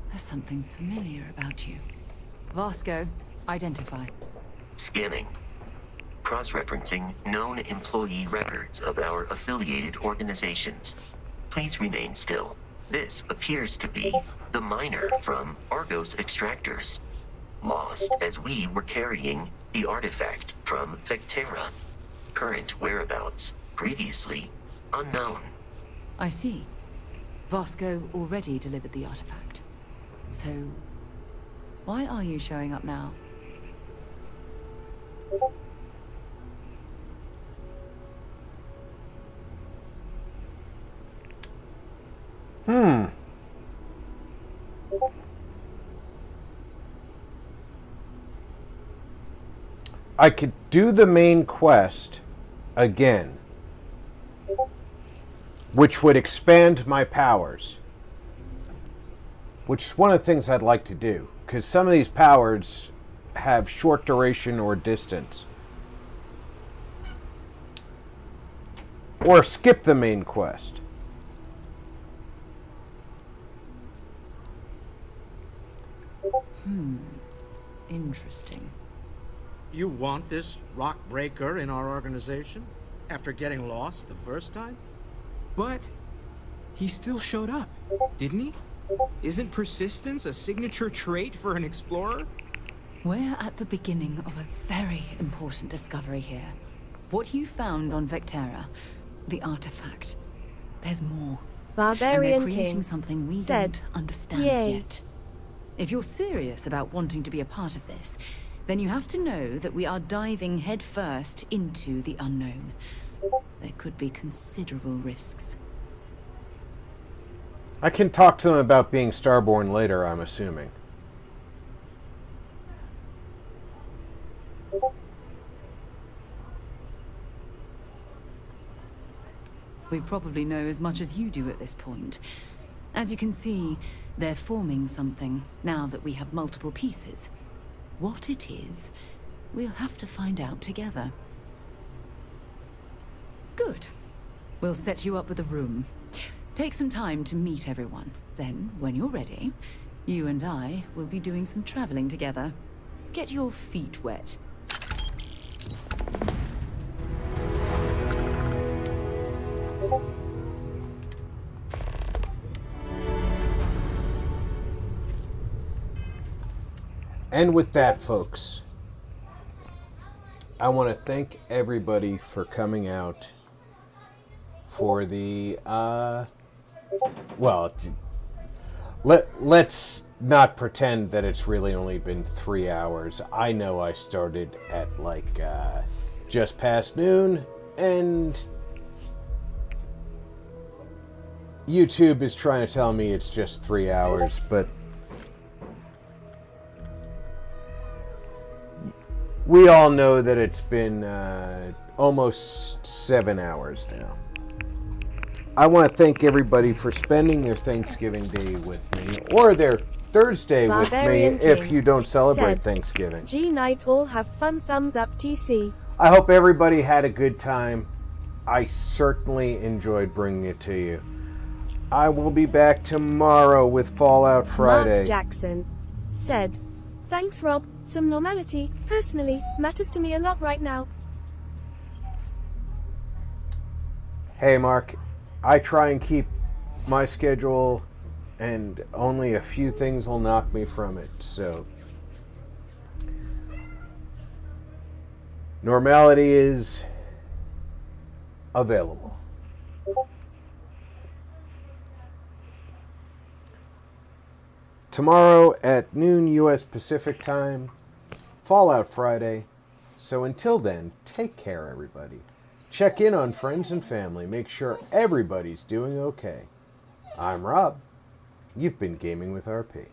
There's something familiar about you. Vasco, identify. Scanning. Cross-referencing known employee records of our affiliated organizations. Please remain still. This appears to be the miner from Argos Extractors. Lost as we were carrying the artifact from Vectera. Current whereabouts, previously unknown. I see. Vasco already delivered the artifact. So, why are you showing up now? I could do the main quest again, which would expand my powers, which is one of the things I'd like to do, because some of these powers have short duration or distance. Or skip the main quest. Interesting. You want this rock breaker in our organization? After getting lost the first time? But he still showed up, didn't he? Isn't persistence a signature trait for an explorer? We're at the beginning of a very important discovery here. What you found on Vectera, the artifact. There's more. Barbarian and they're creating King something we said, don't understand "Yay." yet. If you're serious about wanting to be a part of this, then you have to know that we are diving headfirst into the unknown. There could be considerable risks. I can talk to them about being Starborn later, I'm assuming. We probably know as much as you do at this point. As you can see, they're forming something now that we have multiple pieces. What it is, we'll have to find out together. Good. We'll set you up with a room. Take some time to meet everyone. Then, when you're ready, you and I will be doing some traveling together. Get your feet wet. And with that, folks, I want to thank everybody for coming out for the, let's not pretend that it's really only been 3 hours. I know I started at just past noon, and YouTube is trying to tell me it's just 3 hours, but we all know that it's been almost 7 hours now. I want to thank everybody for spending their Thanksgiving Day with me, or their Thursday Barbarian with me if King you don't celebrate said, Thanksgiving. G-Night all have fun, thumbs up TC. I hope everybody had a good time. I certainly enjoyed bringing it to you. I will be back tomorrow with Fallout Friday. Mark Jackson said, thanks Rob, some normality, personally, matters to me a lot right now. Hey Mark, I try and keep my schedule, and only a few things will knock me from it, so normality is available. Tomorrow at noon U.S. Pacific time, Fallout Friday. So until then, take care, everybody. Check in on friends and family. Make sure everybody's doing okay. I'm Rob. You've been Gaming with RP.